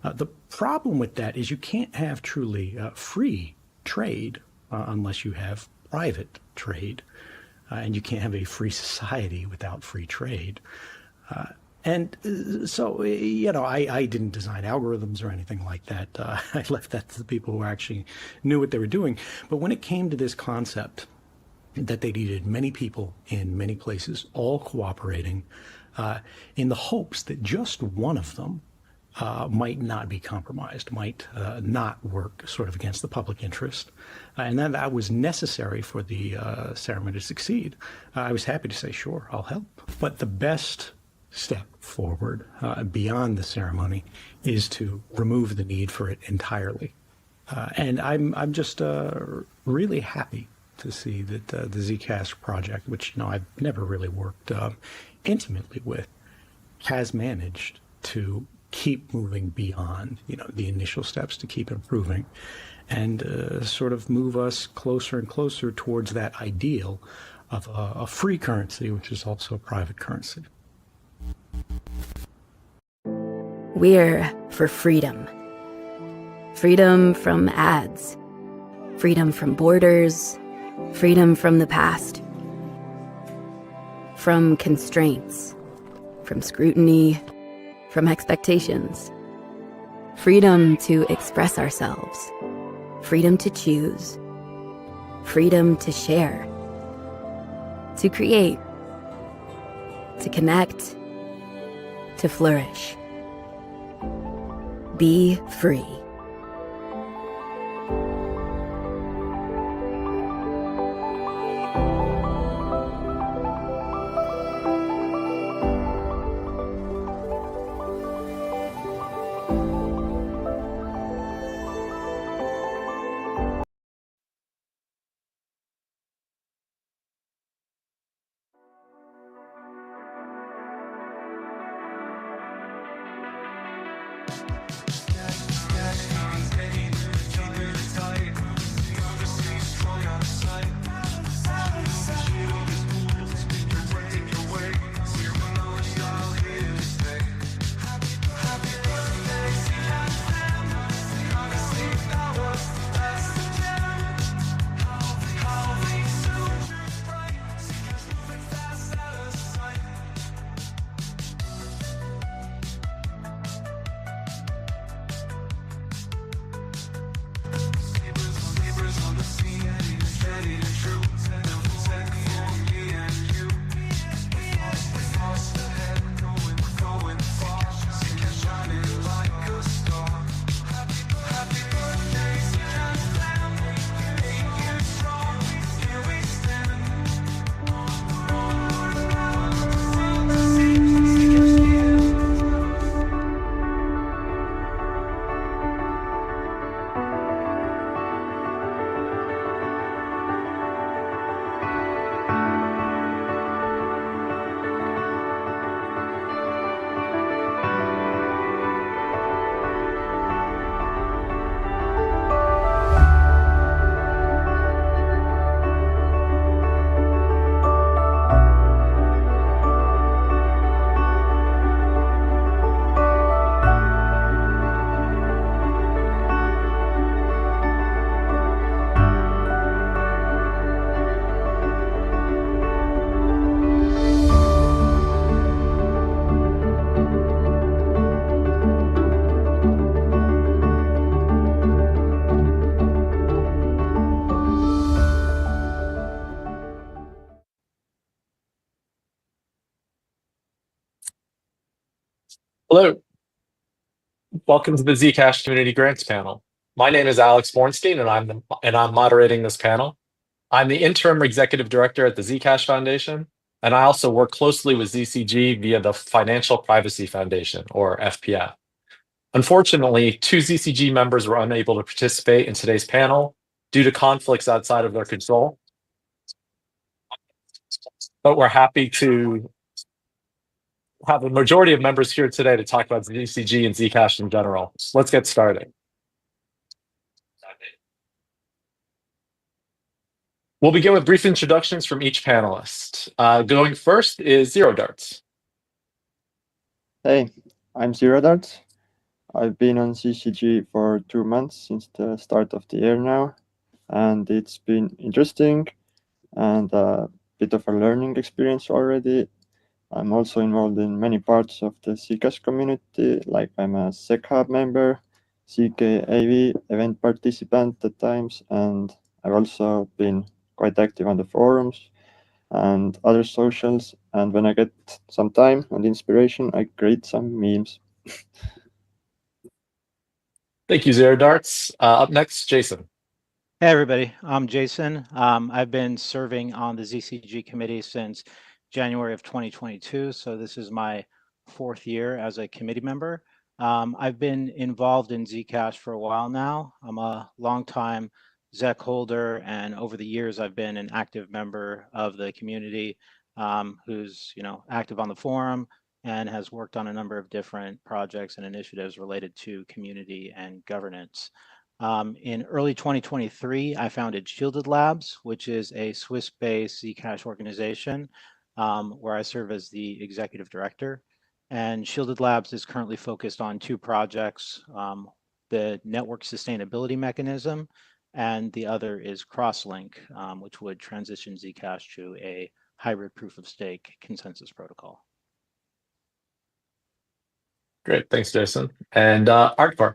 The problem with that is you can't have truly free trade unless you have private trade, and you can't have a free society without free trade. And so, you know, I didn't design algorithms or anything like that. I left that to the people who actually knew what they were doing. But when it came to this concept that they needed many people in many places, all cooperating, in the hopes that just one of them might not be compromised, might not work sort of against the public interest, and that was necessary for the ceremony to succeed, I was happy to say, sure, I'll help. But the best step forward beyond the ceremony is to remove the need for it entirely. And I'm just really happy to see that the Zcash project, which I've never really worked intimately with, has managed to keep moving beyond the initial steps, to keep improving and sort of move us closer and closer towards that ideal of a free currency, which is also a private currency. We're for freedom. Freedom from ads. Freedom from borders. Freedom from the past. From constraints. From scrutiny. From expectations. Freedom to express ourselves. Freedom to choose. Freedom to share. To create. To connect. To flourish. Be free. Hello. Welcome to the Zcash Community Grants panel. My name is Alex Bornstein, and I'm moderating this panel. I'm the interim executive director at the Zcash Foundation, and I also work closely with ZCG via the Financial Privacy Foundation, or FPF. Unfortunately, 2 ZCG members were unable to participate in today's panel due to conflicts outside of their control. But we're happy to have a majority of members here today to talk about ZCG and Zcash in general. Let's get started. We'll begin with brief introductions from each panelist. Going first is Zero Darts. Hey, I'm Zero Darts. I've been on ZCG for 2 months since the start of the year now, and it's been interesting and a bit of a learning experience already. I'm also involved in many parts of the Zcash community, like I'm a SecHub member, ZconVI event participant at times, and I've also been quite active on the forums and other socials. And when I get some time and inspiration, I create some memes. Thank you, Zero Darts. Up next, Jason. Hey, everybody. I'm Jason. I've been serving on the ZCG committee since January of 2022, so this is my 4th year as a committee member. I've been involved in Zcash for a while now. I'm a longtime ZEC holder, and over the years, I've been an active member of the community who's active on the forum and has worked on a number of different projects and initiatives related to community and governance. In early 2023, I founded Shielded Labs, which is a Swiss-based Zcash organization where I serve as the executive director. And Shielded Labs is currently focused on 2 projects, the network sustainability mechanism, and the other is Crosslink, which would transition Zcash to a hybrid proof-of-stake consensus protocol. Great, thanks, Jason. And Artvar.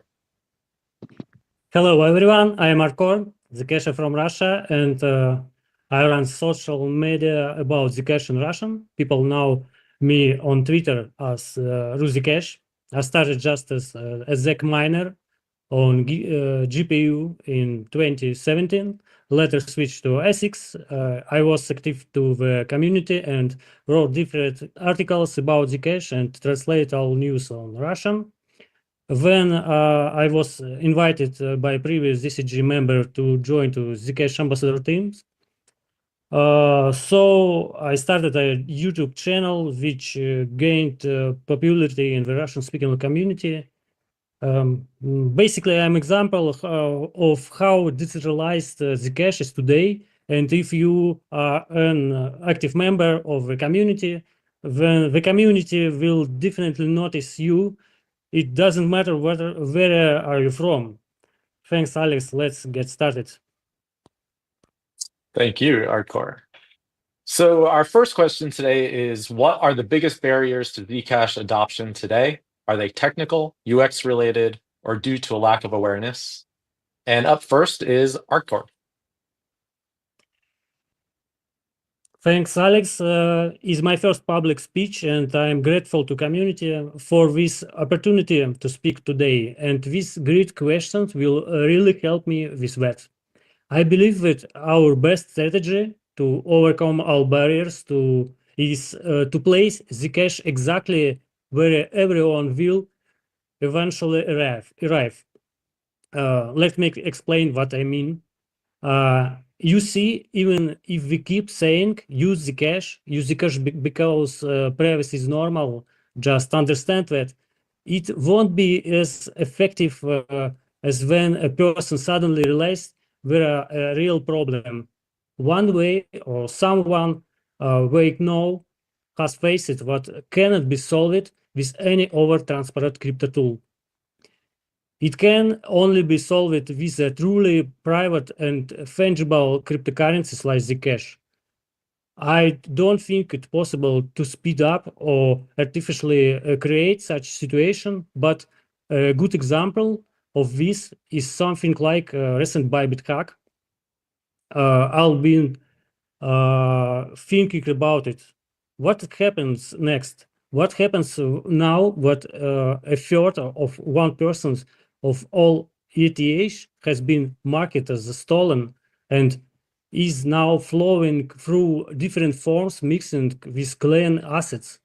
Hello, everyone. I am Arkor, Zcash from Russia, and I run social media about Zcash in Russian. People know me on Twitter as RusZcash. I started just as a ZEC miner on GPU in 2017, later switched to ASICs. I was active to the community and wrote different articles about Zcash and translate all news on Russian. When I was invited by previous ZCG member to join to Zcash ambassador teams, so I started a YouTube channel which gained popularity in the Russian-speaking community. Basically, I'm an example of how decentralized Zcash is today, and if you are an active member of the community, then the community will definitely notice you. It doesn't matter where are you from. Thanks, Alex. Let's get started. Thank you, Arkor. So our first question today is, what are the biggest barriers to Zcash adoption today? Are they technical, UX related, or due to a lack of awareness? And up first is Arkor. Thanks, Alex. It's my first public speech, and I'm grateful to community for this opportunity to speak today. And these great questions will really help me with that. I believe that our best strategy to overcome all barriers is to place Zcash exactly where everyone will eventually arrive. Let me explain what I mean. You see, even if we keep saying use Zcash because privacy is normal, just understand that it won't be as effective as when a person suddenly realizes there a real problem. One way or someone way now has faced what cannot be solved with any over-transparent crypto tool. It can only be solved with a truly private and fungible cryptocurrencies like Zcash. I don't think it's possible to speed up or artificially create such situation, but a good example of this is something like recent Bybit hack. I've been thinking about it. What happens next? What happens now? What a third of 1% of all ETH has been marketed as stolen and is now flowing through different forms, mixing with clan assets.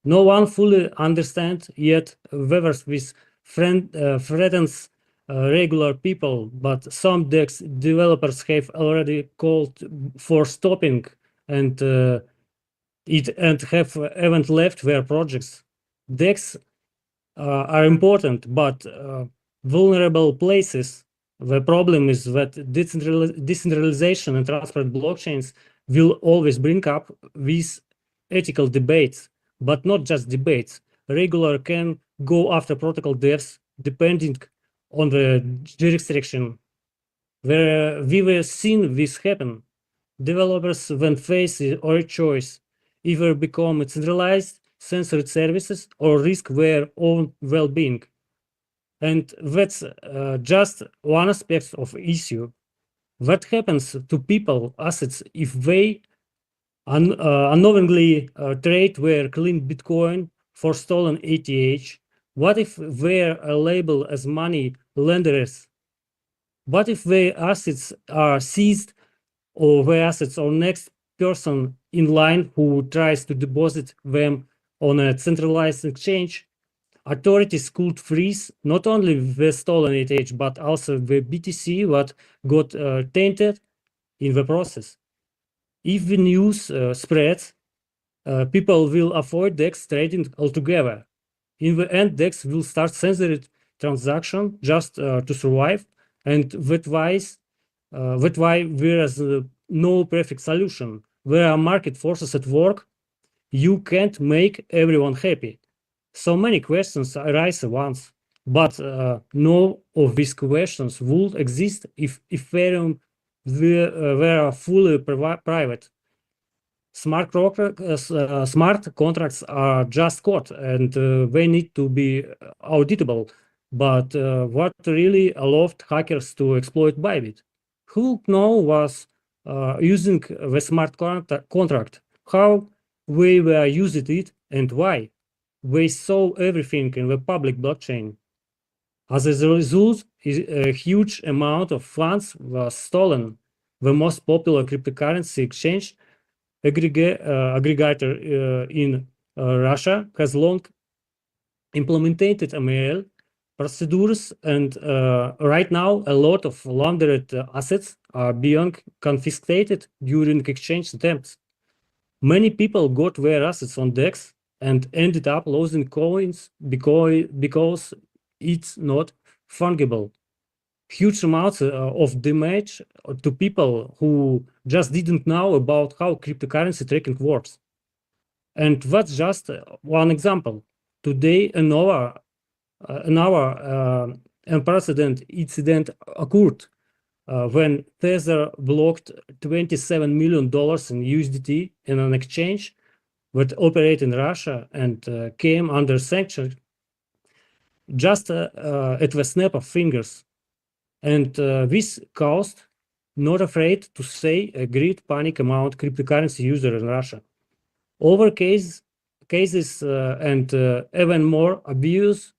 No one fully understands yet whether this threatens regular people, but some DEX developers have already called for stopping and have haven't left their projects. DEX are important, but vulnerable places. The problem is that decentralization and transparent blockchains will always bring up these ethical debates, but not just debates. Regular can go after protocol devs depending on the jurisdiction. Where we were seeing this happen, developers when faced or a choice, either become centralized censored services or risk their own well-being. And that's just one aspect of issue. What happens to people, assets, if they unknowingly trade their clean Bitcoin for stolen ETH? What if they're labeled as money lenders? What if their assets are seized or their assets are next person in line who tries to deposit them on a centralized exchange? Authorities could freeze not only the stolen ETH, but also the BTC that got tainted in the process. If the news spreads, people will avoid DEX trading altogether. In the end, DEX will start censoring transaction just to survive, and that's why there is no perfect solution. There are market forces at work. You can't make everyone happy. So many questions arise at once, but none of these questions would exist if Ethereum were fully private. Smart contracts are just code, and they need to be auditable. But what really allowed hackers to exploit Bybit? Who was using the smart contract? How we were using it and why? They saw everything in the public blockchain. As a result, a huge amount of funds was stolen. The most popular cryptocurrency exchange aggregator in Russia has long implemented ML procedures, and right now a lot of laundered assets are being confiscated during exchange attempts. Many people got their assets on DEX and ended up losing coins because it's not fungible. Huge amounts of damage to people who just didn't know about how cryptocurrency tracking works. And that's just one example. Today, another unprecedented incident occurred when Tether blocked $27 million in USDT in an exchange that operated in Russia and came under sanctions just at the snap of fingers. And this caused, not afraid to say, a great panic among cryptocurrency users in Russia. Over cases and even more abuse.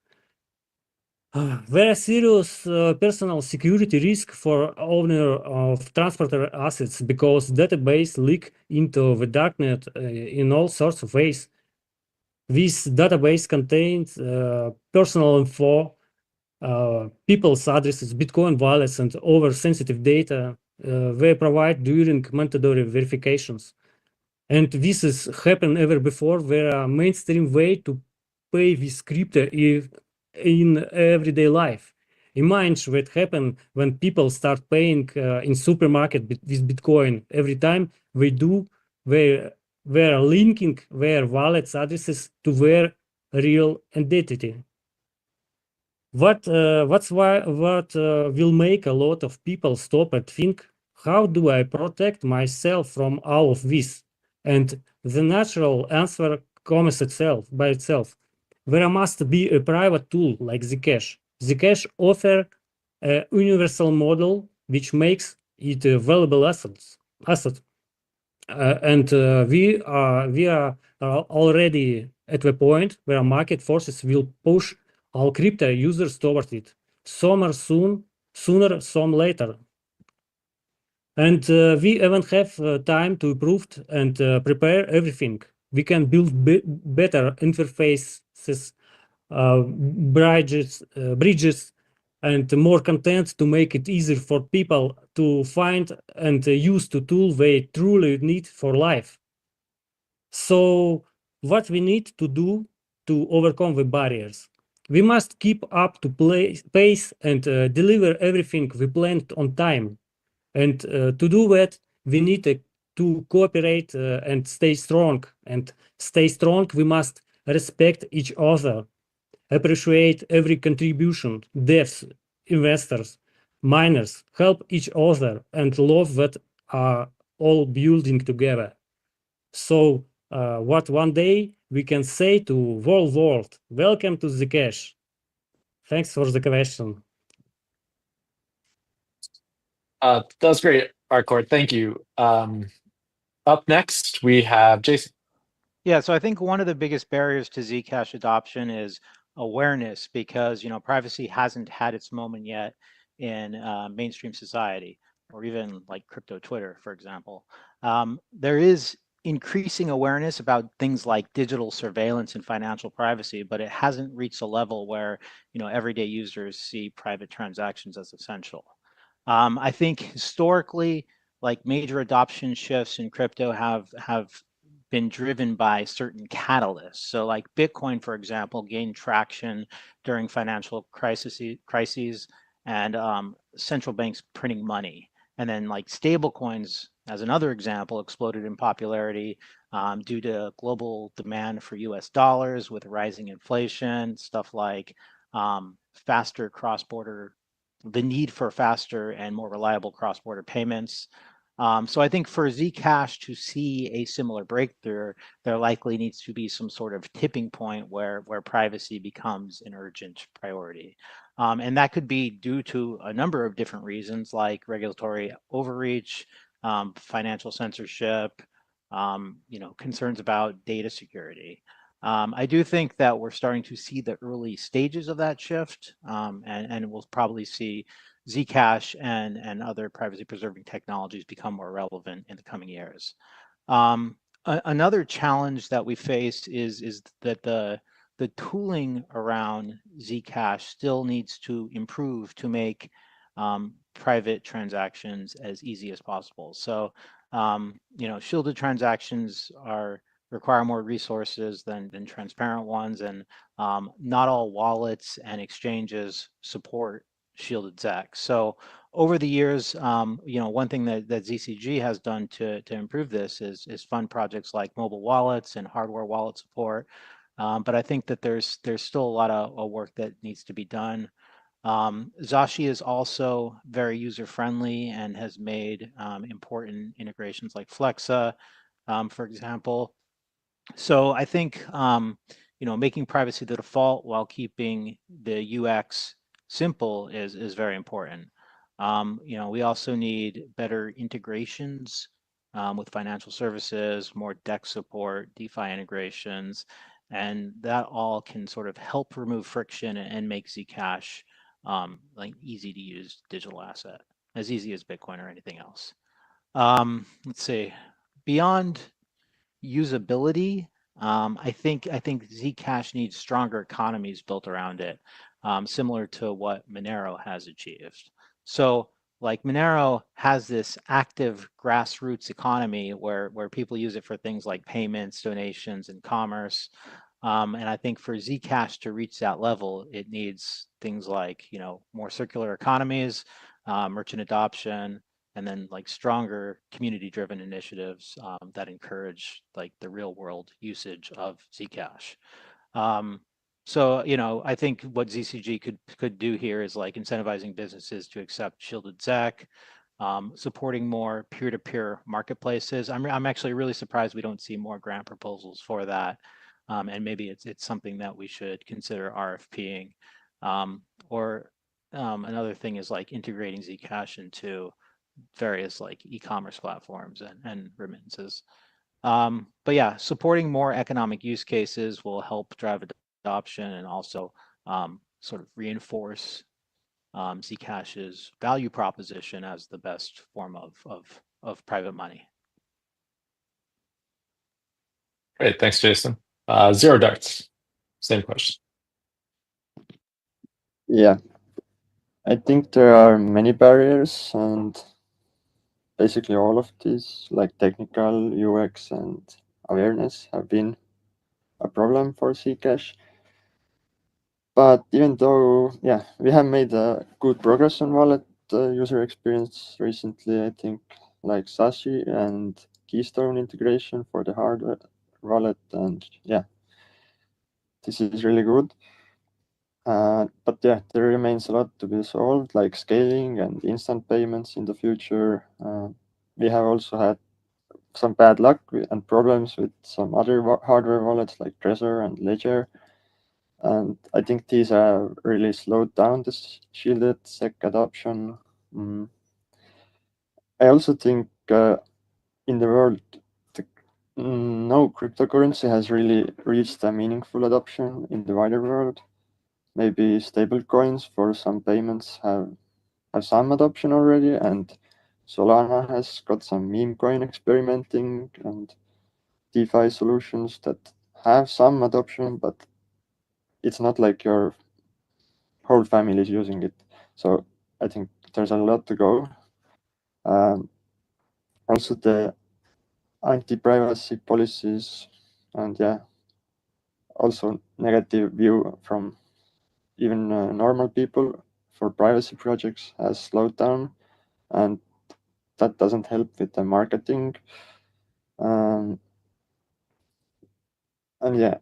Very serious personal security risk for owner of transporter assets because database leak into the darknet in all sorts of ways. This database contains personal info, people's addresses, Bitcoin wallets, and other sensitive data they provide during mandatory verifications. And this has happened ever before. There are mainstream way to pay with crypto in everyday life. Imagine what happens when people start paying in supermarket with Bitcoin. Every time they do, they're linking their wallets addresses to their real identity. What will make a lot of people stop and think, how do I protect myself from all of this? And the natural answer comes by itself. There must be a private tool like Zcash. Zcash offers a universal model which makes it a valuable asset. And we are already at the point where market forces will push all crypto users toward it. Some are sooner, some later. And we even have time to improve and prepare everything. We can build better interfaces, bridges, and more content to make it easier for people to find and use the tool they truly need for life. So what we need to do to overcome the barriers? We must keep up to pace and deliver everything we planned on time. And to do that, we need to cooperate and stay strong. And stay strong, we must respect each other, appreciate every contribution, devs, investors, miners, help each other, and love that are all building together. So what one day we can say to whole world, welcome to Zcash. Thanks for the question. That was great, Arcord. Thank you. Up next, we have Jason. Yeah, so I think one of the biggest barriers to Zcash adoption is awareness, because privacy hasn't had its moment yet in mainstream society, or even like crypto Twitter, for example. There is increasing awareness about things like digital surveillance and financial privacy, but it hasn't reached a level where everyday users see private transactions as essential. I think historically, like major adoption shifts in crypto have been driven by certain catalysts. So like Bitcoin, for example, gained traction during financial crises and central banks printing money. And then like stable coins, as another example, exploded in popularity due to global demand for US dollars with rising inflation, stuff like faster cross-border, the need for faster and more reliable cross-border payments. So I think for Zcash to see a similar breakthrough, there likely needs to be some sort of tipping point where privacy becomes an urgent priority. And that could be due to a number of different reasons, like regulatory overreach, financial censorship, concerns about data security. I do think that we're starting to see the early stages of that shift, and we'll probably see Zcash and other privacy preserving technologies become more relevant in the coming years. Another challenge that we face is that the tooling around Zcash still needs to improve to make private transactions as easy as possible. So, shielded transactions require more resources than transparent ones, and not all wallets and exchanges support shielded ZAC. So over the years, one thing that ZCG has done to improve this is fund projects like mobile wallets and hardware wallet support. But I think that there's still a lot of work that needs to be done. Zashi is also very user-friendly and has made important integrations like Flexa, for example. So I think making privacy the default while keeping the UX simple is very important. We also need better integrations with financial services, more DEX support, DeFi integrations, and that all can sort of help remove friction and make Zcash like easy to use digital asset, as easy as Bitcoin or anything else. Let's see, beyond usability, I think Zcash needs stronger economies built around it, similar to what Monero has achieved. So like Monero has this active grassroots economy where people use it for things like payments, donations, and commerce. And I think for Zcash to reach that level, it needs things like more circular economies, merchant adoption, and then like stronger community-driven initiatives that encourage like the real-world usage of Zcash. So I think what ZCG could do here is like incentivizing businesses to accept shielded ZAC, supporting more peer-to-peer marketplaces. I'm actually really surprised we don't see more grant proposals for that, and maybe it's something that we should consider RFPing. Or another thing is like integrating Zcash into various like e-commerce platforms and remittances. But yeah, supporting more economic use cases will help drive adoption and also sort of reinforce Zcash's value proposition as the best form of private money. Great, thanks, Jason. Zero Darts, same question. Yeah, I think there are many barriers, and basically all of these, like technical, UX, and awareness, have been a problem for Zcash. But even though, yeah, we have made good progress on wallet user experience recently, I think, like Sashi and Keystone integration for the hardware wallet, and yeah, this is really good. But yeah, there remains a lot to be solved, like scaling and instant payments in the future. We have also had some bad luck and problems with some other hardware wallets like Trezor and Ledger. And I think these have really slowed down the shielded SEC adoption. I also think in the world, no cryptocurrency has really reached a meaningful adoption in the wider world. Maybe stablecoins for some payments have some adoption already, and Solana has got some meme coin experimenting and DeFi solutions that have some adoption, but it's not like your whole family is using it. So I think there's a lot to go. Also, the anti-privacy policies and yeah, also negative view from even normal people for privacy projects has slowed down, and that doesn't help with the marketing. And yeah,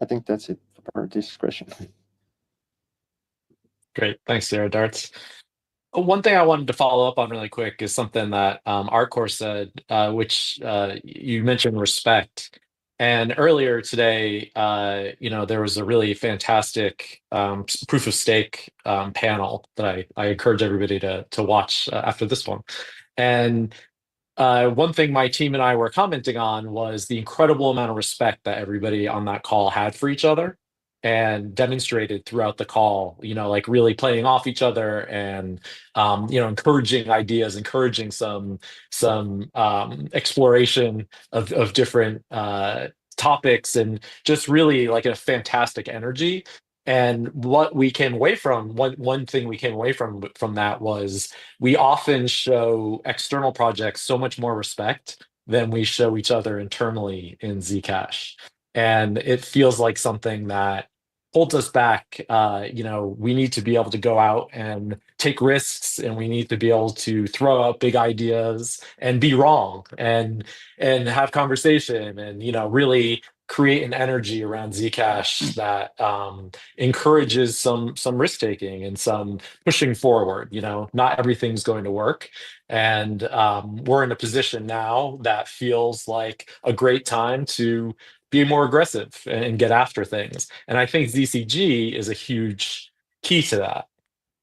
I think that's it for this question. Great, thanks, Zero Darts. One thing I wanted to follow up on really quick is something that Arcor said, which you mentioned respect. And earlier today, there was a really fantastic proof of stake panel that I encourage everybody to watch after this one. And one thing my team and I were commenting on was the incredible amount of respect that everybody on that call had for each other and demonstrated throughout the call, like really playing off each other and, encouraging ideas, encouraging some exploration of different topics, and just really like a fantastic energy. And what we came away from, one thing we came away from that was we often show external projects so much more respect than we show each other internally in Zcash. And it feels like something that holds us back. We need to be able to go out and take risks, and we need to be able to throw out big ideas and be wrong and have conversation and really create an energy around Zcash that encourages some risk taking and some pushing forward. Not everything's going to work, and we're in a position now that feels like a great time to be more aggressive and get after things. And I think ZCG is a huge key to that.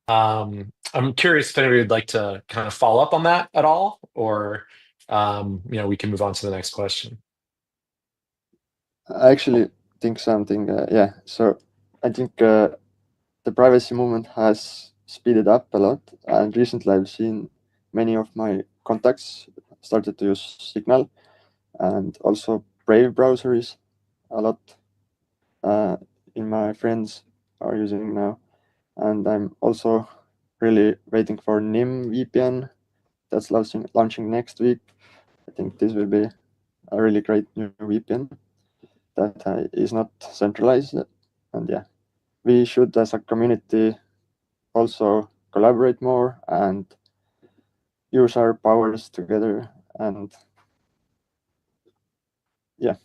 I'm curious if anybody would like to kind of follow up on that at all, or we can move on to the next question. I actually think something, yeah. So I think the privacy movement has speeded up a lot, and recently I've seen many of my contacts started to use Signal, and also Brave browsers a lot in my friends are using now. And I'm also really waiting for NIM VPN that's launching next week. I think this will be a really great new VPN that is not centralized. And yeah, we should as a community also collaborate more and use our powers together. And yeah.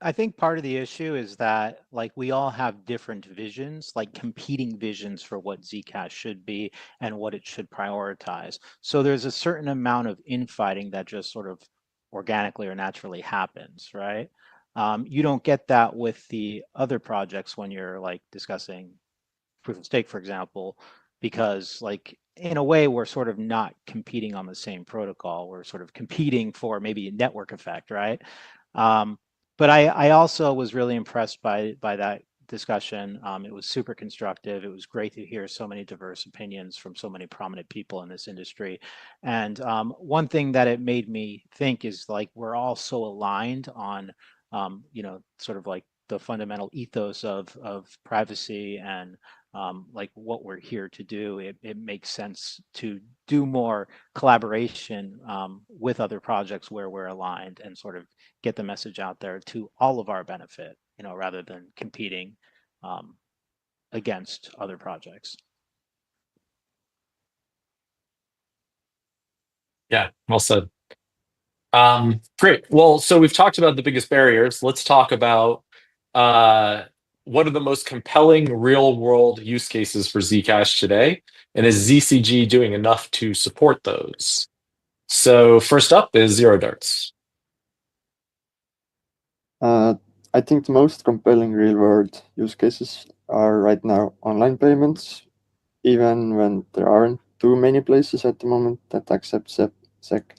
I think part of the issue is that like we all have different visions, like competing visions for what Zcash should be and what it should prioritize. So there's a certain amount of infighting that just sort of organically or naturally happens, right? You don't get that with the other projects when you're like discussing proof of stake, for example. because like in a way we're sort of not competing on the same protocol. We're sort of competing for maybe a network effect, right? But I also was really impressed by that discussion. It was super constructive. It was great to hear so many diverse opinions from so many prominent people in this industry. And one thing that it made me think is like we're all so aligned on, sort of like the fundamental ethos of privacy and like what we're here to do. It makes sense to do more collaboration with other projects where we're aligned and sort of get the message out there to all of our benefit, rather than competing against other projects. Yeah, well said. Great. Well, so we've talked about the biggest barriers. Let's talk about what are the most compelling real-world use cases for Zcash today, and is ZCG doing enough to support those? So first up is Zero Darts. I think the most compelling real-world use cases are right now online payments, even when there aren't too many places at the moment that accept SEC.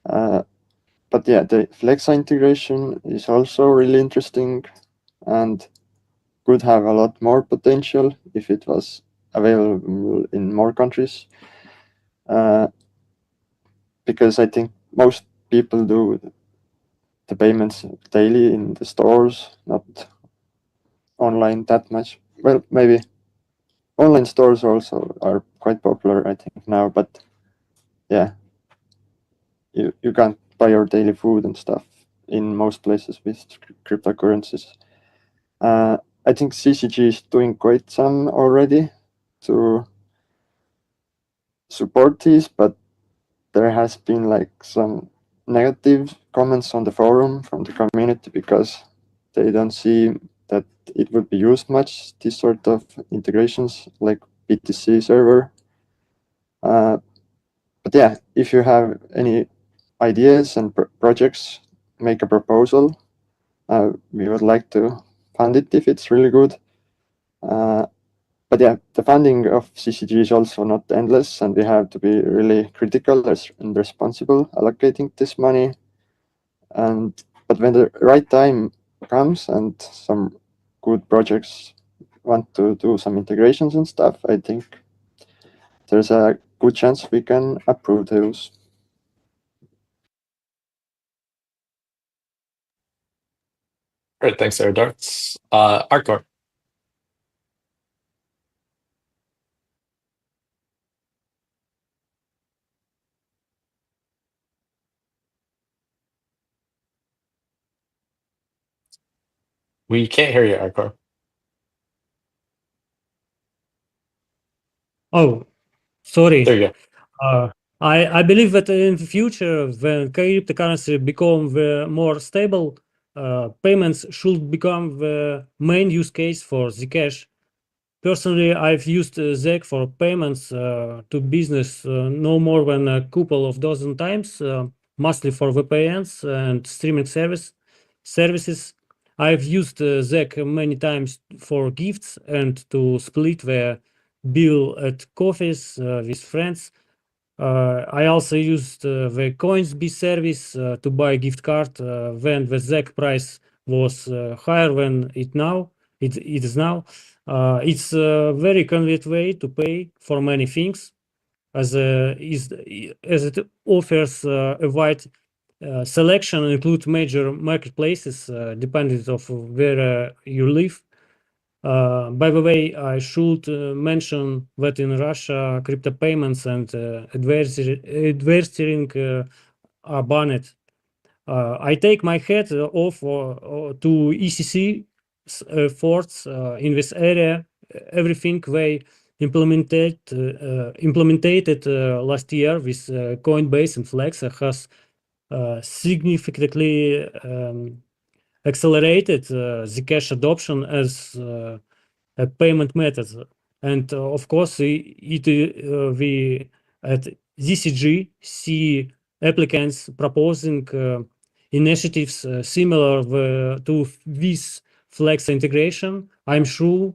But yeah, the Flexa integration is also really interesting and could have a lot more potential if it was available in more countries. Because I think most people do the payments daily in the stores, not online that much. Well, maybe online stores also are quite popular, I think, now, but yeah, you can't buy your daily food and stuff in most places with cryptocurrencies. I think CCG is doing quite some already to support these, but there has been like some negative comments on the forum from the community because they don't see that it would be used much, this sort of integrations like BTC server. But yeah, if you have any ideas and projects, make a proposal. We would like to fund it if it's really good. But yeah, the funding of CCG is also not endless, and we have to be really critical and responsible allocating this money. But when the right time comes and some good projects want to do some integrations and stuff, I think there's a good chance we can approve those. Great, thanks, Zero Darts. Arcor. We can't hear you, Arcor. Oh, sorry. There you go. I believe that in the future, when cryptocurrency become more stable, payments should become the main use case for Zcash. Personally, I've used ZEC for payments to business no more than a couple of dozen times, mostly for VPNs and streaming services. I've used ZEC many times for gifts and to split the bill at coffees with friends. I also used the CoinsBee service to buy a gift card when the ZEC price was higher than it is now. It's a very convenient way to pay for many things, as it offers a wide selection, include major marketplaces depending of where you live. By the way, I should mention that in Russia, crypto payments and advertising are banned. I take my hat off to ECC efforts in this area. Everything they implemented last year with Coinbase and Flexa has significantly accelerated Zcash adoption as a payment method. And of course, we at ZCG see applicants proposing initiatives similar to this Flex integration. I'm sure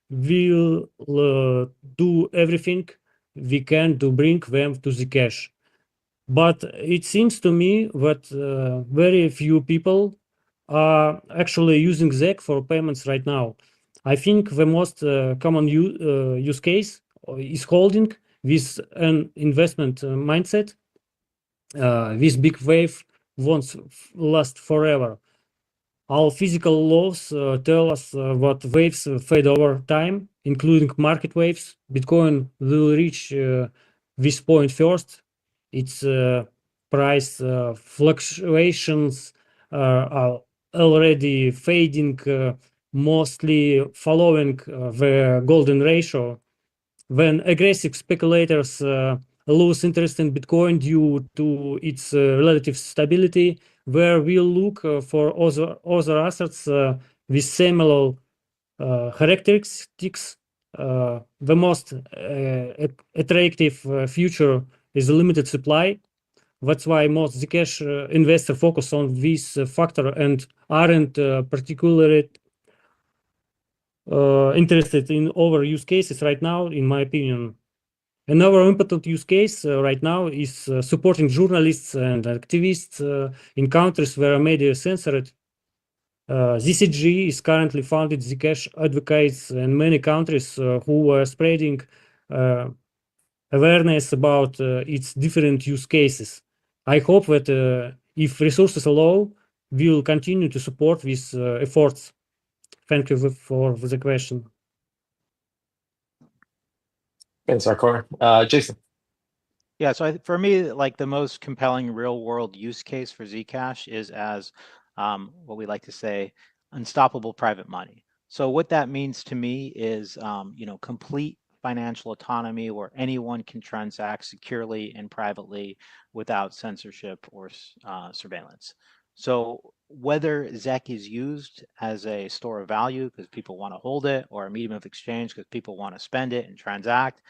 will do everything we can to bring them to Zcash. But it seems to me that very few people are actually using ZEC for payments right now. I think the most common use case is holding with an investment mindset. This big wave won't last forever. All physical laws tell us what waves fade over time, including market waves. Bitcoin will reach this point first. Its price fluctuations are already fading, mostly following the golden ratio. When aggressive speculators lose interest in Bitcoin due to its relative stability, where we look for other assets with similar characteristics. The most attractive future is a limited supply. That's why most Zcash investors focus on this factor and aren't particularly interested in other use cases right now, in my opinion. Another important use case right now is supporting journalists and activists in countries where media is censored. ZCG is currently funded Zcash advocates in many countries who are spreading awareness about its different use cases. I hope that if resources allow, we will continue to support these efforts. Thank you for the question. Thanks, Arkor. Jason. Yeah, so for me, like the most compelling real world use case for Zcash is as what we like to say, unstoppable private money. So what that means to me is, complete financial autonomy where anyone can transact securely and privately without censorship or surveillance. So whether ZEC is used as a store of value because people want to hold it, or a medium of exchange because people want to spend it and transact,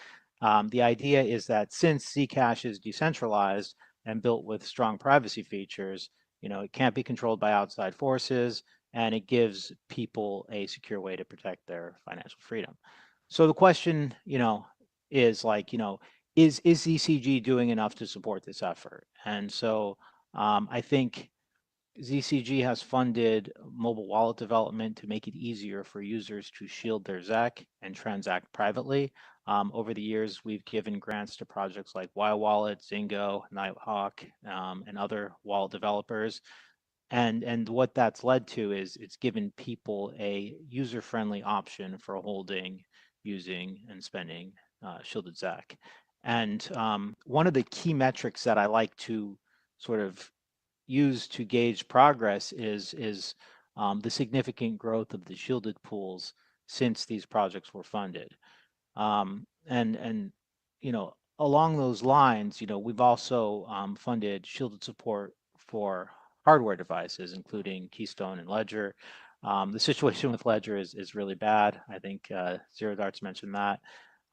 the idea is that since Zcash is decentralized and built with strong privacy features, it can't be controlled by outside forces, and it gives people a secure way to protect their financial freedom. So the question, is like, is ZCG doing enough to support this effort? And so I think ZCG has funded mobile wallet development to make it easier for users to shield their ZEC and transact privately. Over the years, we've given grants to projects like Y Wallet, Zingo, Nighthawk, and other wallet developers. And what that's led to is it's given people a user-friendly option for holding, using, and spending shielded ZEC. And one of the key metrics that I like to sort of use to gauge progress is the significant growth of the shielded pools since these projects were funded. And along those lines, we've also funded shielded support for hardware devices, including Keystone and Ledger. The situation with Ledger is really bad. I think Zero Darts mentioned that,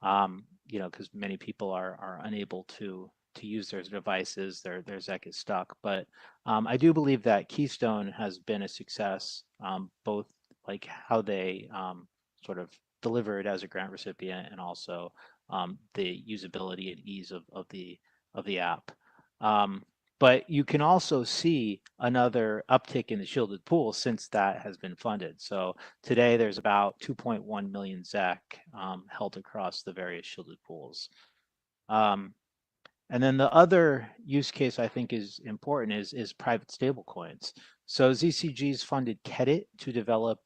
because many people are unable to use their devices, their ZEC is stuck. But I do believe that Keystone has been a success, both like how they sort of deliver it as a grant recipient, and also the usability and ease of the app. But you can also see another uptick in the shielded pool since that has been funded. So today there's about 2.1 million ZEC held across the various shielded pools. And then the other use case I think is important is private stablecoins. So ZCG's funded Kedit to develop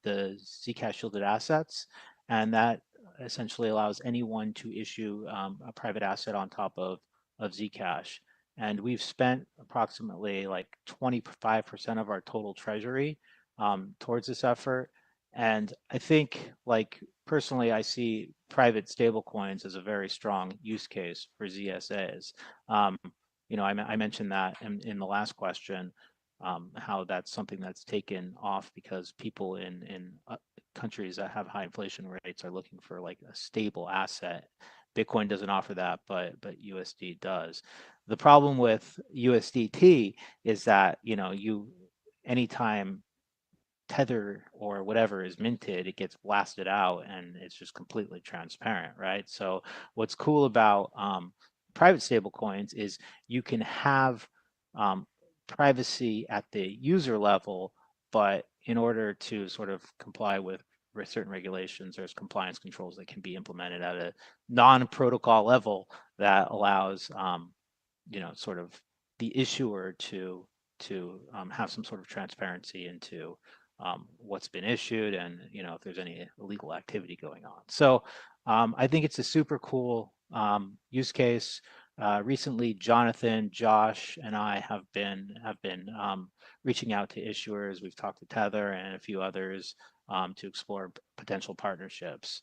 the Zcash shielded assets, and that essentially allows anyone to issue a private asset on top of Zcash. And we've spent approximately like 25% of our total treasury towards this effort. And I think, like, personally, I see private stablecoins as a very strong use case for ZSAs. I mentioned that in the last question, how that's something that's taken off because people in countries that have high inflation rates are looking for like a stable asset. Bitcoin doesn't offer that, but USD does. The problem with USDT is that anytime Tether or whatever is minted, it gets blasted out and it's just completely transparent, right? So what's cool about private stablecoins is you can have privacy at the user level, but in order to sort of comply with certain regulations, there's compliance controls that can be implemented at a non-protocol level that allows, sort of the issuer to have some sort of transparency into what's been issued and if there's any illegal activity going on. So I think it's a super cool use case. Recently, Jonathan, Josh, and I have been reaching out to issuers. We've talked to Tether and a few others to explore potential partnerships.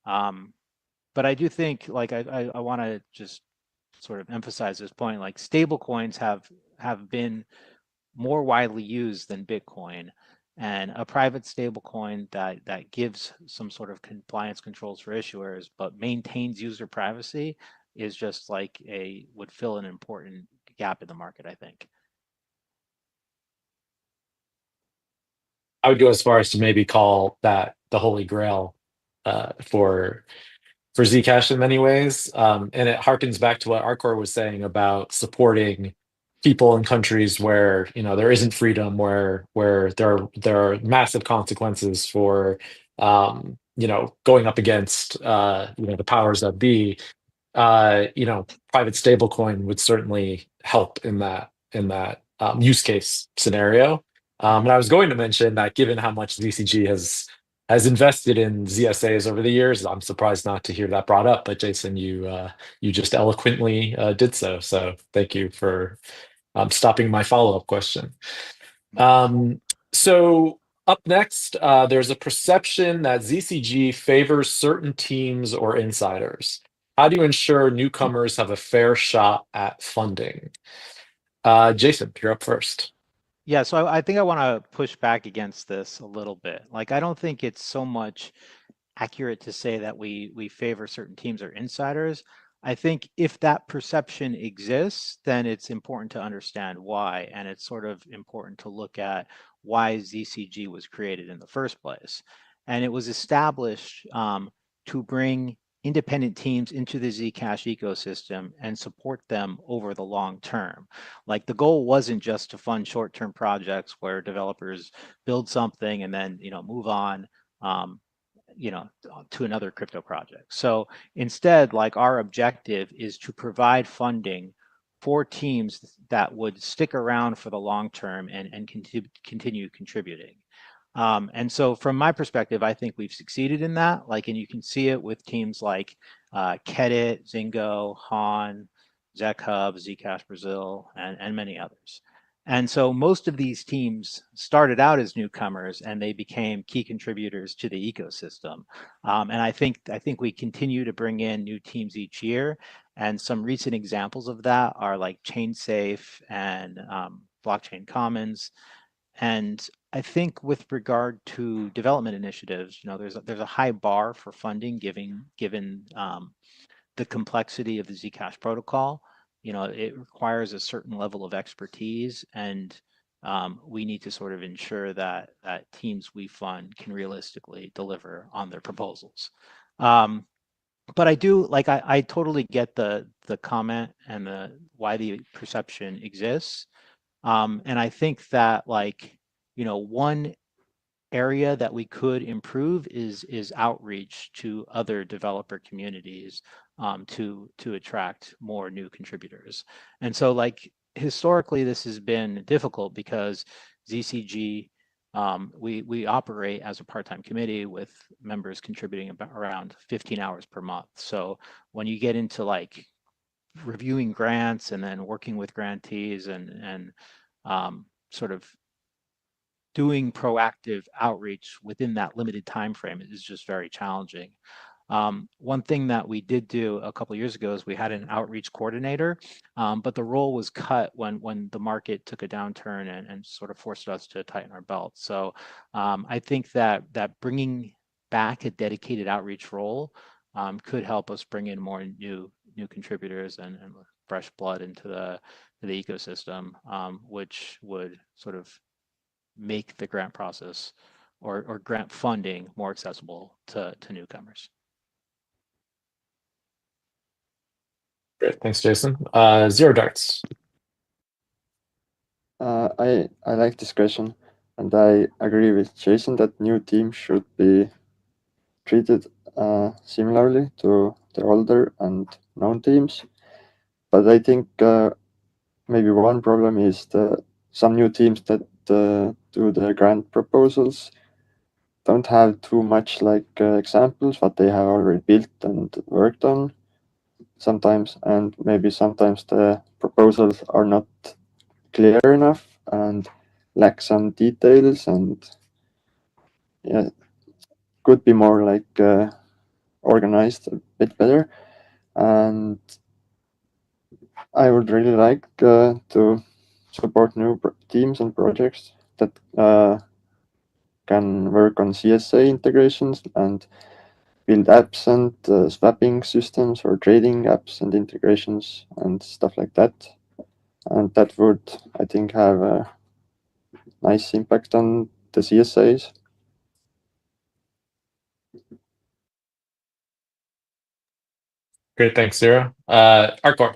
But I do think, like, I want to just sort of emphasize this point, like stable coins have been more widely used than Bitcoin, and a private stable coin that gives some sort of compliance controls for issuers but maintains user privacy is just like would fill an important gap in the market, I think. I would go as far as to maybe call that the holy grail for Zcash in many ways, and it harkens back to what Arcor was saying about supporting people in countries where there isn't freedom, where there are massive consequences for going up against the powers that be. Private stablecoin would certainly help in that use case scenario. And I was going to mention that given how much ZCG has invested in ZSAs over the years, I'm surprised not to hear that brought up. But Jason, you just eloquently did so. So thank you for stopping my follow-up question. So up next, there's a perception that ZCG favors certain teams or insiders. How do you ensure newcomers have a fair shot at funding? Jason, you're up first. Yeah, so I think I want to push back against this a little bit. Like, I don't think it's so much accurate to say that we favor certain teams or insiders. I think if that perception exists, then it's important to understand why, and it's sort of important to look at why ZCG was created in the first place. And it was established to bring independent teams into the Zcash ecosystem and support them over the long term. Like, the goal wasn't just to fund short-term projects where developers build something and then move on to another crypto project. So instead, like, our objective is to provide funding for teams that would stick around for the long term and continue contributing. And so from my perspective, I think we've succeeded in that. And you can see it with teams like Kedit, Zingo, Han, ZecHub, Zcash Brazil, and many others. And so most of these teams started out as newcomers and they became key contributors to the ecosystem. And I think we continue to bring in new teams each year. And some recent examples of that are like ChainSafe and Blockchain Commons. And I think with regard to development initiatives, there's a high bar for funding given the complexity of the Zcash protocol. It requires a certain level of expertise, and we need to sort of ensure that teams we fund can realistically deliver on their proposals. But I do I totally get the comment and why the perception exists. And I think that one area that we could improve is outreach to other developer communities to attract more new contributors. And so historically this has been difficult because ZCG we operate as a part-time committee with members contributing around 15 hours per month. So when you get into reviewing grants and then working with grantees and sort of doing proactive outreach within that limited time frame is just very challenging. One thing that we did do a couple of years ago is we had an outreach coordinator, but the role was cut when the market took a downturn and sort of forced us to tighten our belts. So I think that bringing back a dedicated outreach role could help us bring in more new contributors and fresh blood into the ecosystem, which would sort of make the grant process or grant funding more accessible to newcomers. Great, thanks, Jason. Zero Darts. I like this question, and I agree with Jason that new teams should be treated similarly to the older and known teams. But I think maybe one problem is some new teams that do the grant proposals don't have too much examples what they have already built and worked on sometimes, and maybe sometimes the proposals are not clear enough and lack some details, and yeah, could be more organized a bit better. And I would really like to support new teams and projects that can work on CSA integrations and build apps and swapping systems or trading apps and integrations and stuff like that. And that would, I think, have a nice impact on the CSAs. Great, thanks, Zero. Arcor.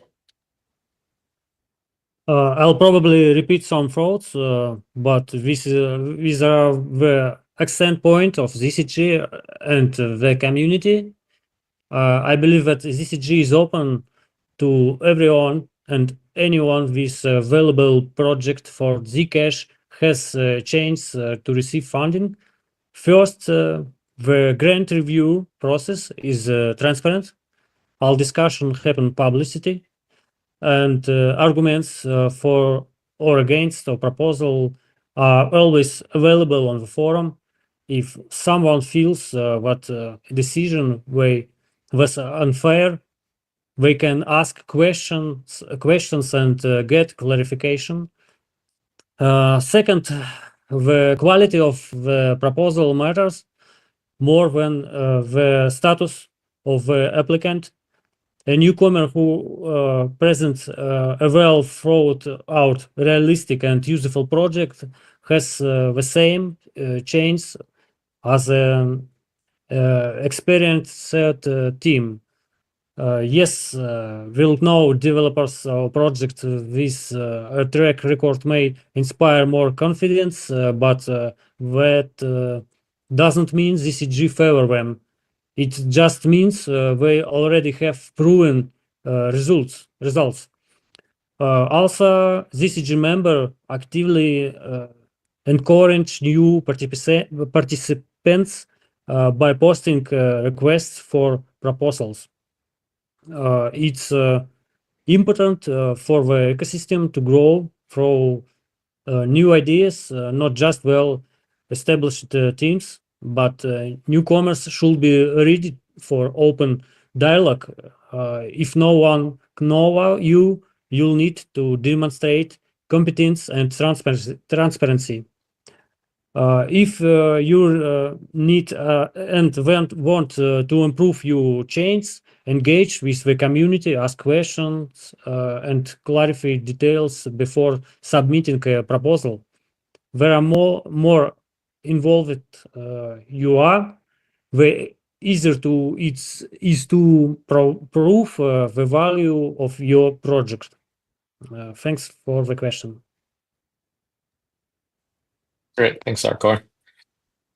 I'll probably repeat some thoughts, but these are the accent point of ZCG and the community. I believe that ZCG is open to everyone, and anyone with a valuable project for Zcash has a chance to receive funding. First, the grant review process is transparent. All discussion happen publicity, and arguments for or against a proposal are always available on the forum. If someone feels that a decision was unfair, they can ask questions and get clarification. Second, the quality of the proposal matters more than the status of the applicant. A newcomer who presents a well thought out, realistic and useful project has the same chance as an experienced team. Yes, we'll know developers or projects with a track record may inspire more confidence, but that doesn't mean ZCG favor them. It just means they already have proven results. Also, ZCG member actively encourage new participants by posting requests for proposals. It's important for the ecosystem to grow through new ideas, not just well-established teams, but newcomers should be ready for open dialogue. If no one knows you'll need to demonstrate competence and transparency. If you need and want to improve your chains, engage with the community, ask questions, and clarify details before submitting a proposal. The more involved you are, the easier it is to prove the value of your project. Thanks for the question. Great, thanks, Arcor.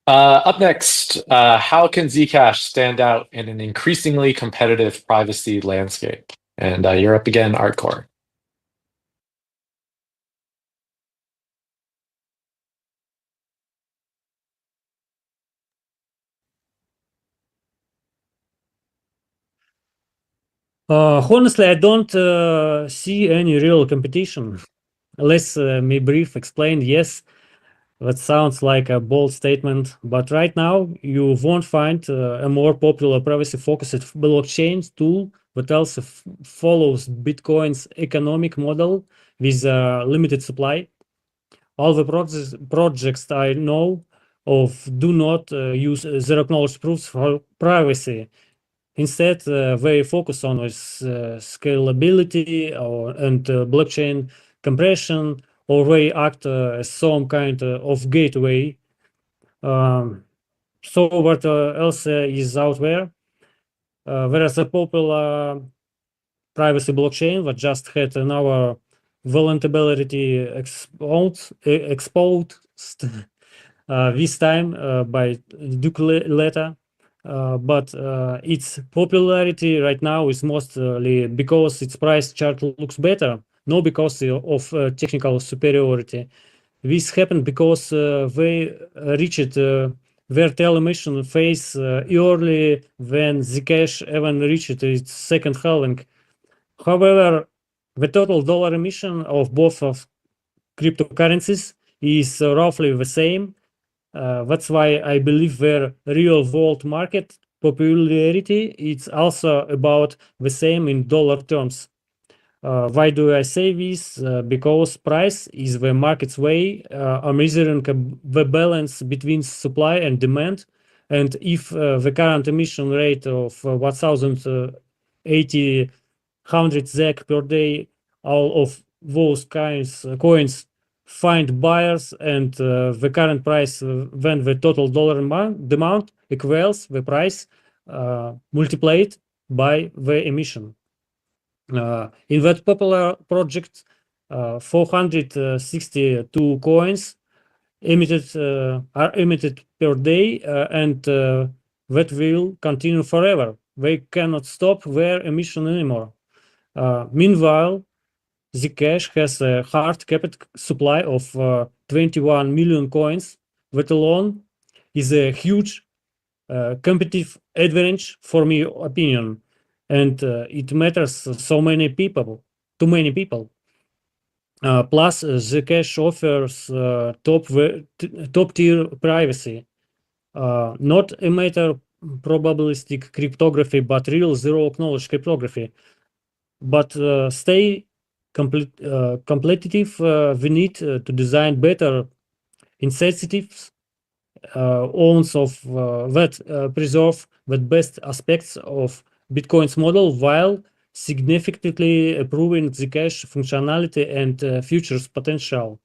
Up next, how can Zcash stand out in an increasingly competitive privacy landscape? And you're up again, Arcor. Honestly, I don't see any real competition. Let's me brief explain. Yes, that sounds like a bold statement, but right now you won't find a more popular privacy-focused blockchain tool that also follows Bitcoin's economic model with a limited supply. All the projects I know of do not use zero-knowledge proofs for privacy. Instead, they focus on scalability and blockchain compression or they act as some kind of gateway. So what else is out there? There is a popular privacy blockchain that just had another vulnerability exposed this time by Duke letter. But its popularity right now is mostly because its price chart looks better, not because of technical superiority. This happened because they reached their telemission phase early when Zcash even reached its second halving. However, the total dollar emission of both of cryptocurrencies is roughly the same. That's why I believe their real world market popularity is also about the same in dollar terms. Why do I say this? Because price is the market's way of measuring the balance between supply and demand. And if the current emission rate of 1,080 100 ZEC per day, all of those coins find buyers, and the current price when the total dollar demand equals the price multiplied by the emission. In that popular project, 462 coins are emitted per day, and that will continue forever. They cannot stop their emission anymore. Meanwhile, Zcash has a hard-capped supply of 21 million coins. That alone is a huge competitive advantage for my opinion, and it matters so many people, to many people. Plus, Zcash offers top-tier privacy, not a matter probabilistic cryptography, but real zero-knowledge cryptography. But stay competitive, we need to design better incentives of that preserve the best aspects of Bitcoin's model while significantly improving Zcash functionality and futures potential.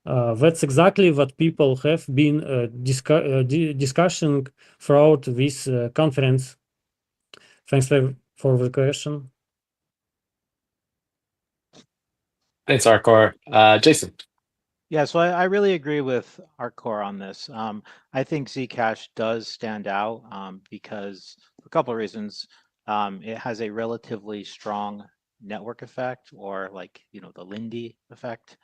That's exactly what people have been discussing throughout this conference. Thanks for the question. Thanks, Arcor. Jason. Yeah, so I really agree with Arcor on this. I think Zcash does stand out because for a couple of reasons. It has a relatively strong network effect, or like, the Lindy effect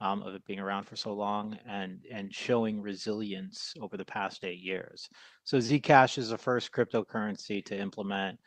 of it being around for so long and showing resilience over the past 8 years. So Zcash is the first cryptocurrency to implement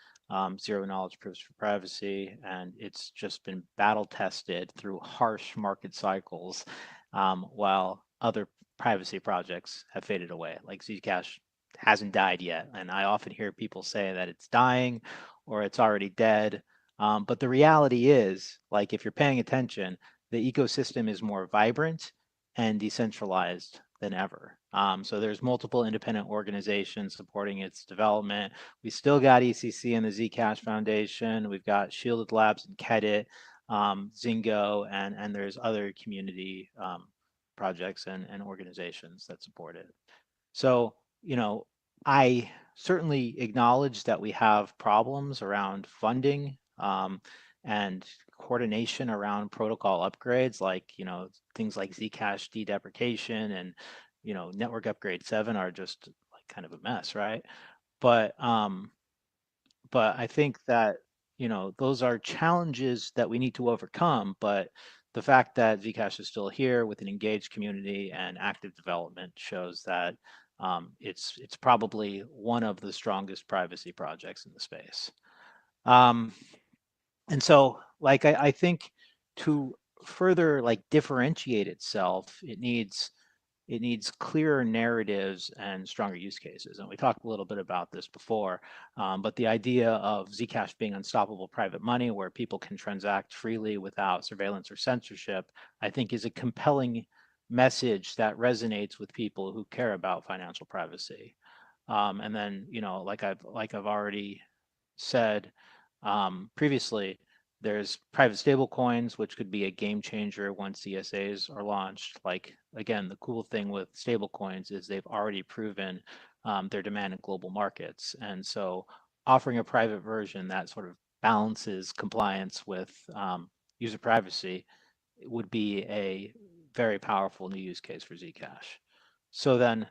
zero knowledge proofs for privacy, and it's just been battle tested through harsh market cycles, while other privacy projects have faded away. Like Zcash hasn't died yet, and I often hear people say that it's dying or it's already dead. But the reality is, like, if you're paying attention, the ecosystem is more vibrant and decentralized than ever. So there's multiple independent organizations supporting its development. We still got ECC and the Zcash Foundation. We've got Shielded Labs and Kedit, Zingo, and there's other community projects and organizations that support it. So, I certainly acknowledge that we have problems around funding and coordination around protocol upgrades, like, things like Zcash dedeprecation and, network upgrade 7 are just like kind of a mess, right? But I think that, those are challenges that we need to overcome. But the fact that Zcash is still here with an engaged community and active development shows that it's probably one of the strongest privacy projects in the space. And so, like, I think to further differentiate itself, it needs clearer narratives and stronger use cases. And we talked a little bit about this before, but the idea of Zcash being unstoppable private money where people can transact freely without surveillance or censorship, I think is a compelling message that resonates with people who care about financial privacy. And then, like I've already said previously, There's private stablecoins, which could be a game changer once CSAs are launched. Like, again, the cool thing with stablecoins is they've already proven their demand in global markets. And so offering a private version that sort of balances compliance with user privacy would be a very powerful new use case for Zcash. So then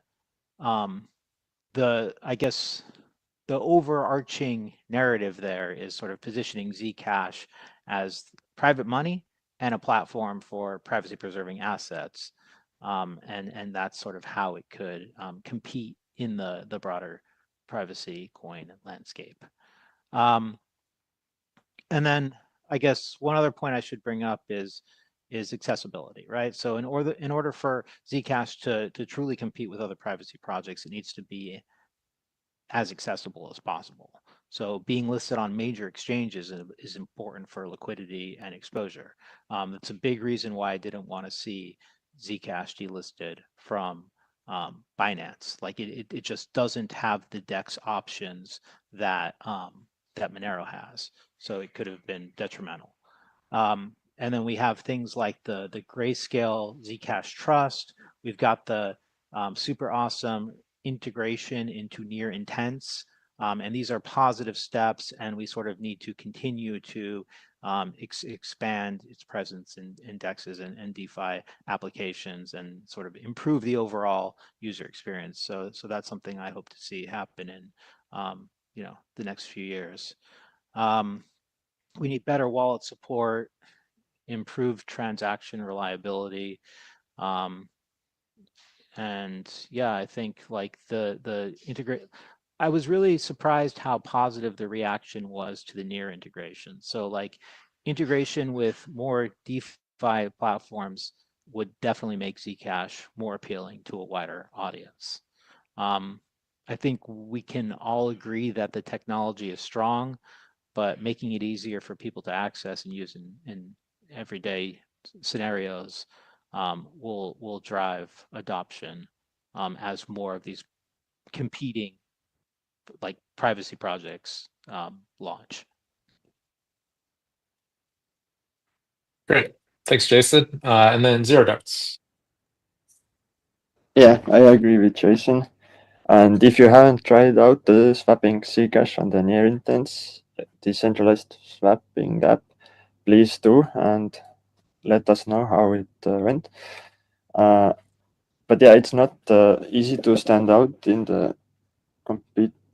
I guess the overarching narrative there is sort of positioning Zcash as private money and a platform for privacy preserving assets. And that's sort of how it could compete in the broader privacy coin landscape. And then I guess one other point I should bring up is accessibility, right? So in order for Zcash to truly compete with other privacy projects, it needs to be as accessible as possible. So being listed on major exchanges is important for liquidity and exposure. That's a big reason why I didn't want to see Zcash delisted from Binance. Like it just doesn't have the DEX options that that Monero has. So it could have been detrimental. And then we have things like the Grayscale Zcash Trust. We've got the super awesome integration into near intents. And these are positive steps, and we sort of need to continue to expand its presence in indexes and DeFi applications and sort of improve the overall user experience. So that's something I hope to see happen in the next few years. We need better wallet support, improved transaction reliability. And yeah, I think like the integrate. I was really surprised how positive the reaction was to the near integration. So like integration with more DeFi platforms would definitely make Zcash more appealing to a wider audience. I think we can all agree that the technology is strong, but making it easier for people to access and use in everyday scenarios will drive adoption as more of these competing like privacy projects launch. Great. Thanks, Jason. And then Zero Darts. Yeah, I agree with Jason. And if you haven't tried out the swapping Zcash on the near intents decentralized swapping app, please do and let us know how it went. But yeah, it's not easy to stand out in the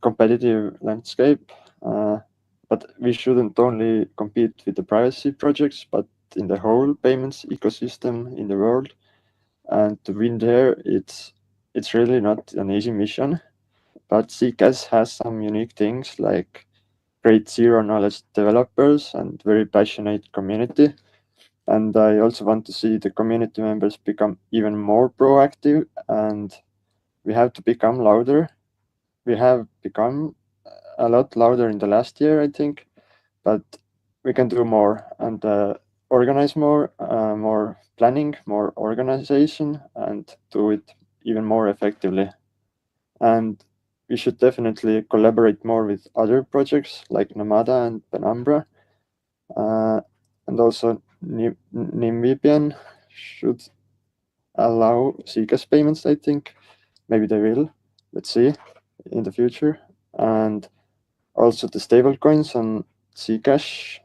competitive landscape. But we shouldn't only compete with the privacy projects, but in the whole payments ecosystem in the world. And to win there, it's really not an easy mission. But Zcash has some unique things like great zero knowledge developers and very passionate community. And I also want to see the community members become even more proactive, and we have to become louder. We have become a lot louder in the last year, I think, but we can do more and organize more, more planning, more organization, and do it even more effectively. And we should definitely collaborate more with other projects like Nomada and Penumbra. And also NimVPN should allow Zcash payments, I think. Maybe they will. Let's see in the future. And also the stablecoins on Zcash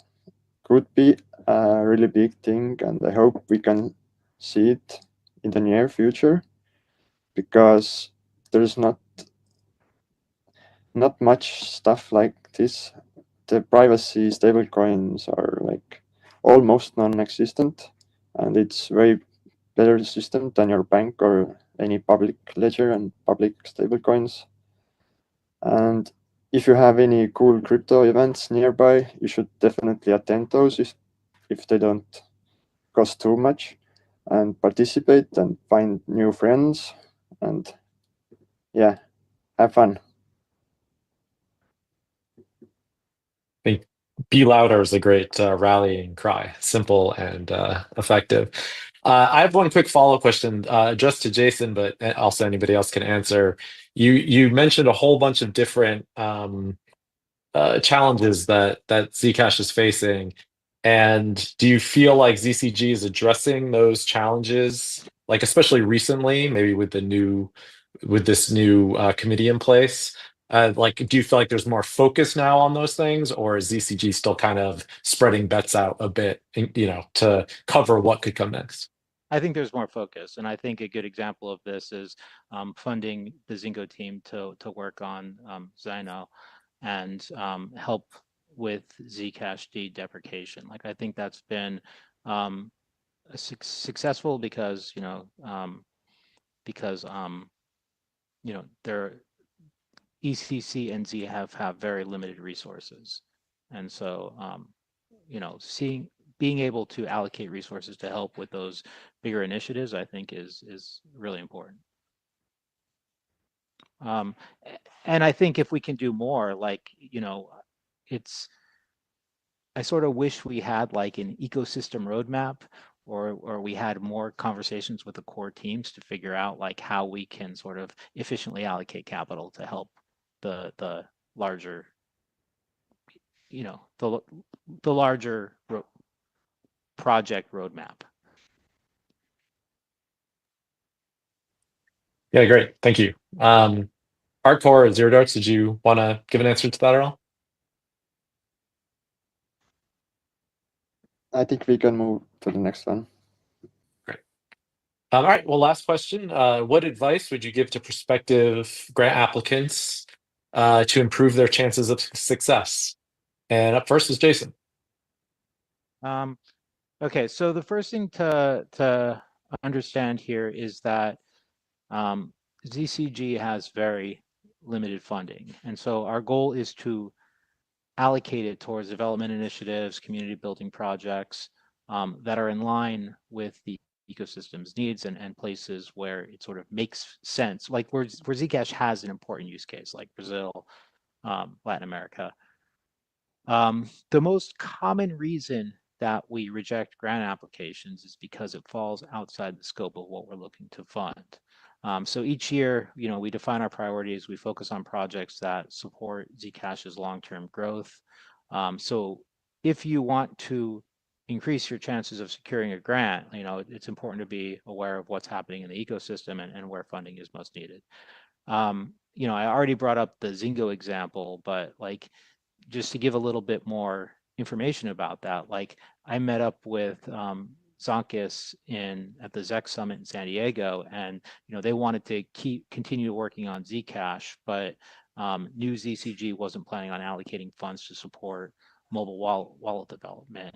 could be a really big thing, and I hope we can see it in the near future, because there's not much stuff like this. The privacy stablecoins are like almost non-existent, and it's way better system than your bank or any public ledger and public stablecoins. And if you have any cool crypto events nearby, you should definitely attend those if they don't cost too much, and participate and find new friends, and yeah, have fun. I think "Be Louder" is a great rallying cry, simple and effective. I have one quick follow-up question addressed to Jason, but also anybody else can answer. You mentioned a whole bunch of different challenges that Zcash is facing, And do you feel like ZCG is addressing those challenges, like especially recently, maybe with this new committee in place? Like, do you feel like there's more focus now on those things, or is ZCG still kind of spreading bets out a bit, to cover what could come next? I think there's more focus, and I think a good example of this is funding the Zingo team to work on Zino and help with Zcash deprecation. Like, I think that's been successful because their ECC and Z have very limited resources, and so being able to allocate resources to help with those bigger initiatives, I think is really important. And I think if we can do more, I sort of wish we had like an ecosystem roadmap, or we had more conversations with the core teams to figure out like how we can sort of efficiently allocate capital to help the larger, the larger project roadmap. Yeah, great. Thank you. Hardcore or Zero Darts, did you want to give an answer to that at all? I think we can move to the next one. Great. All right. Well, last question. What advice would you give to prospective grant applicants to improve their chances of success? And up first is Jason. Okay, so the first thing to understand here is that ZCG has very limited funding, and so our goal is to allocate it towards development initiatives, community building projects that are in line with the ecosystem's needs and places where it sort of makes sense, like where Zcash has an important use case, like Brazil, Latin America. The most common reason that we reject grant applications is because it falls outside the scope of what we're looking to fund. So each year, we define our priorities. We focus on projects that support Zcash's long-term growth. So if you want to increase your chances of securing a grant, it's important to be aware of what's happening in the ecosystem and where funding is most needed. I already brought up the Zingo example, but just to give a little bit more information about that, I met up with Zonkis at the ZEC Summit in San Diego, and they wanted to continue working on Zcash, but new ZCG wasn't planning on allocating funds to support mobile wallet development.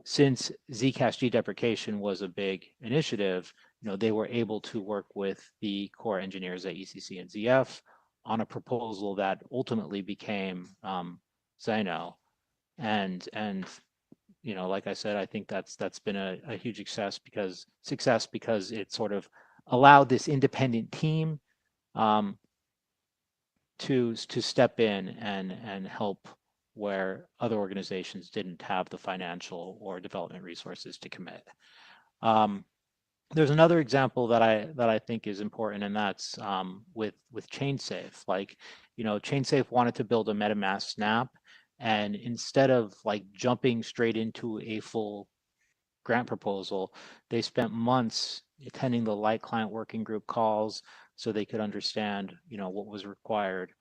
Since Zcash deprecation was a big initiative, they were able to work with the core engineers at ECC and ZF on a proposal that ultimately became Zino, and like I said, I think that's been a huge success because it sort of allowed this independent team to step in and help where other organizations didn't have the financial or development resources to commit. There's another example that I think is important, and that's with ChainSafe. ChainSafe wanted to build a MetaMask snap, and instead of jumping straight into a full grant proposal, they spent months attending the Light Client Working Group calls so they could understand what was required.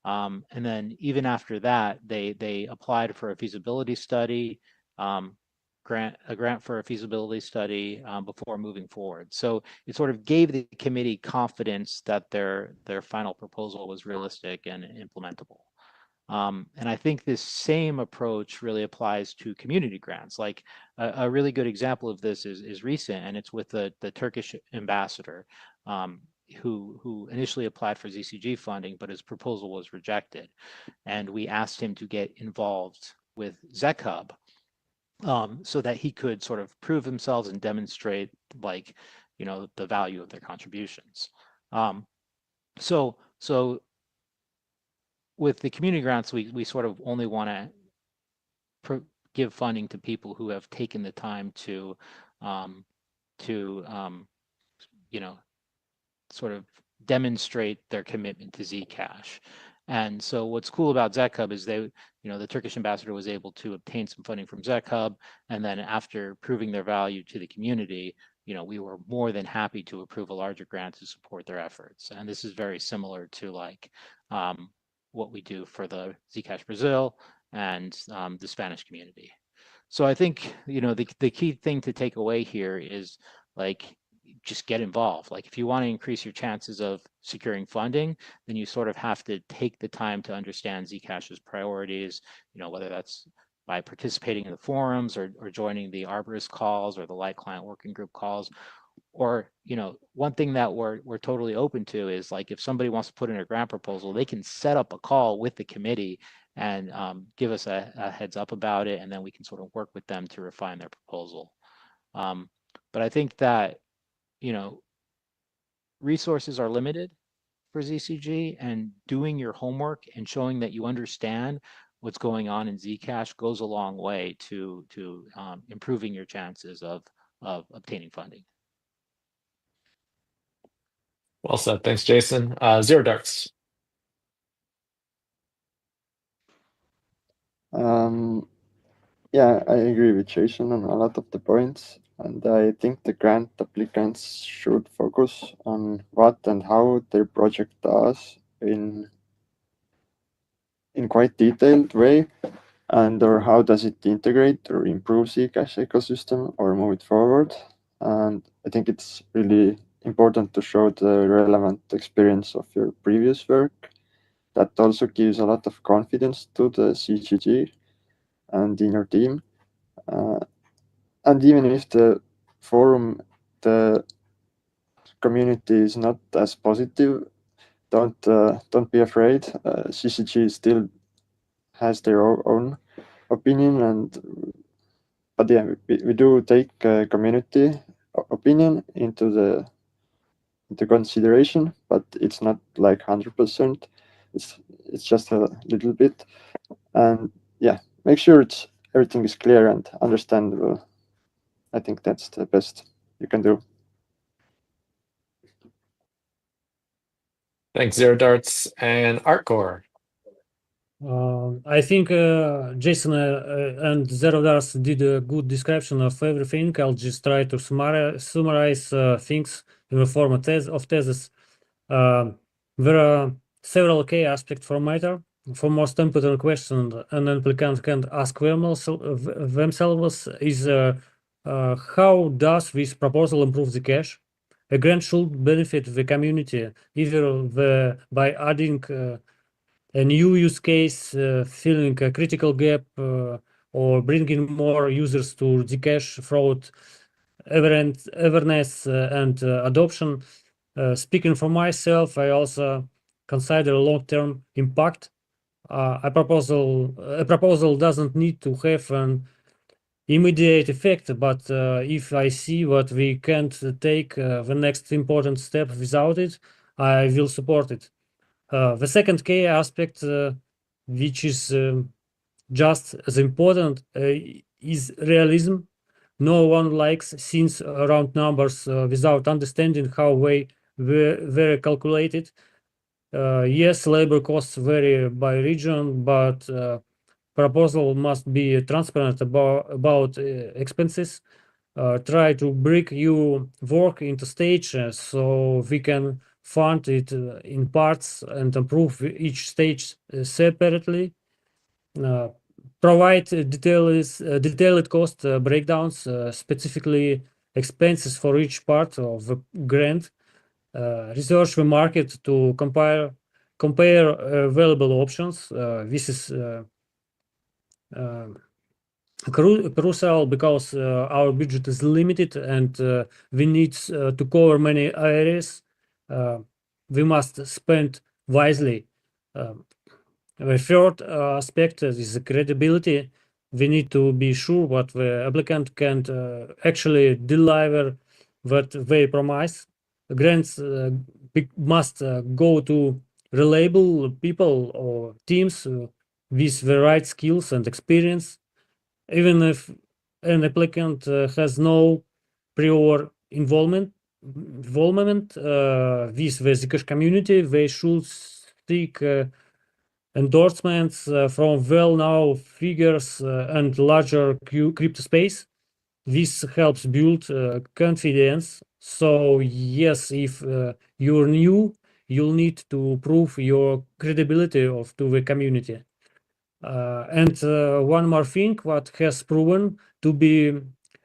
And then even after that, they applied for a feasibility study. A grant for a feasibility study before moving forward. So it sort of gave the committee confidence that their final proposal was realistic and implementable. And I think this same approach really applies to community grants. A really good example of this is recent, and it's with the Turkish ambassador who initially applied for ZCG funding, but his proposal was rejected. And we asked him to get involved with ZecHub, so that he could sort of prove himself and demonstrate the value of their contributions. So with the community grants, we sort of only want to give funding to people who have taken the time to sort of demonstrate their commitment to Zcash. And so what's cool about ZCub is they, the Turkish ambassador was able to obtain some funding from ZCub, and then after proving their value to the community, we were more than happy to approve a larger grant to support their efforts. And this is very similar to like what we do for the Zcash Brazil and the Spanish community. So I think, the key thing to take away here is like, just get involved. Like if you want to increase your chances of securing funding, then you sort of have to take the time to understand Zcash's priorities, whether that's by participating in the forums or joining the Arborist calls or the Light Client Working Group calls. Or, one thing that we're totally open to is like if somebody wants to put in a grant proposal, they can set up a call with the committee and give us a heads up about it, and then we can sort of work with them to refine their proposal. But I think that, resources are limited for ZCG, and doing your homework and showing that you understand what's going on in Zcash goes a long way to improving your chances of obtaining funding. Well said. Thanks, Jason. Zero Darts. Yeah, I agree with Jason on a lot of the points, and I think the grant applicants should focus on what and how their project does in quite detailed way, and or how does it integrate or improve Zcash ecosystem or move it forward. And I think it's really important to show the relevant experience of your previous work. That also gives a lot of confidence to the CGG and in your team. And even if the forum, the community is not as positive, don't be afraid. CCG still has their own opinion, but yeah, we do take community opinion into consideration, but it's not like 100%. It's just a little bit, and yeah, make sure everything is clear and understandable. I think that's the best you can do. Thanks, Zero Darts. And Artcore. I think Jason and Zero Darts did a good description of everything. I'll just try to summarize things in the form of thesis. There are several key aspects for matter. For most important questions an applicant can ask themselves is how does this proposal improve Zcash? A grant should benefit the community either by adding a new use case, filling a critical gap, or bringing more users to Zcash through awareness and adoption. Speaking for myself, I also consider long-term impact. A proposal doesn't need to have an immediate effect, but if I see what we can't take the next important step without it, I will support it. The second key aspect, which is just as important, is realism. No one likes scenes around numbers without understanding how they were calculated. Yes, labor costs vary by region, but proposal must be transparent about expenses. Try to break your work into stages so we can fund it in parts and approve each stage separately. Provide detailed cost breakdowns, specifically expenses for each part of the grant. Research the market to compare available options. This is crucial because our budget is limited and we need to cover many areas. We must spend wisely. The third aspect is the credibility. We need to be sure what the applicant can actually deliver what they promise. Grants must go to reliable people or teams with the right skills and experience. Even if an applicant has no prior involvement with the Zcash community, they should seek endorsements from well-known figures and larger crypto space. This helps build confidence. So yes, if you're new, you'll need to prove your credibility to the community. And one more thing, what has proven to be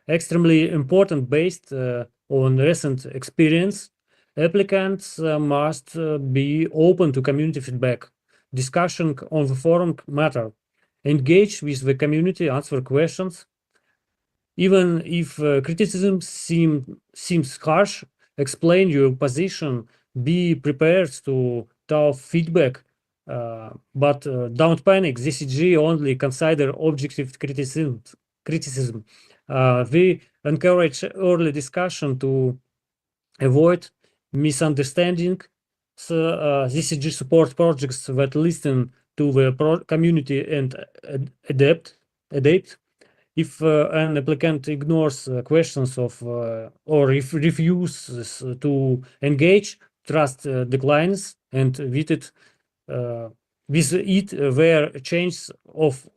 extremely important based on recent experience, applicants must be open to community feedback. Discussion on the forum matter. Engage with the community, answer questions. Even if criticism seems harsh, explain your position, be prepared to tough feedback, but don't panic. ZCG only consider objective criticism. We encourage early discussion to avoid misunderstanding. So, ZCG support projects that listen to the community and adapt. If an applicant ignores questions of or if refuses to engage, trust declines, and with it their change of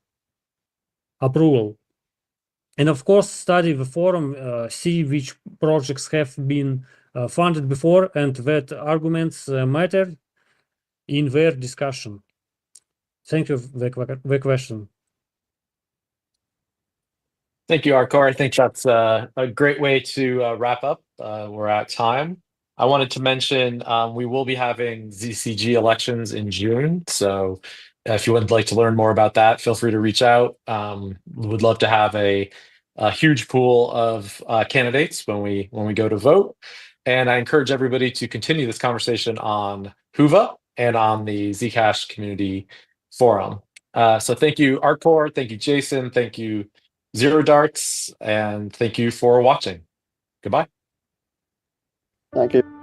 approval. And of course, study the forum, see which projects have been funded before and that arguments matter in their discussion. Thank you for the question. Thank you, Arkor. I think that's a great way to wrap up. We're at time. I wanted to mention we will be having ZCG elections in June. So if you would like to learn more about that, feel free to reach out. We would love to have a huge pool of candidates when we go to vote. And I encourage everybody to continue this conversation on Whova and on the Zcash community forum. So thank you, Arkor. Thank you, Jason. Thank you, Zero Darts, and thank you for watching. Goodbye. Thank you.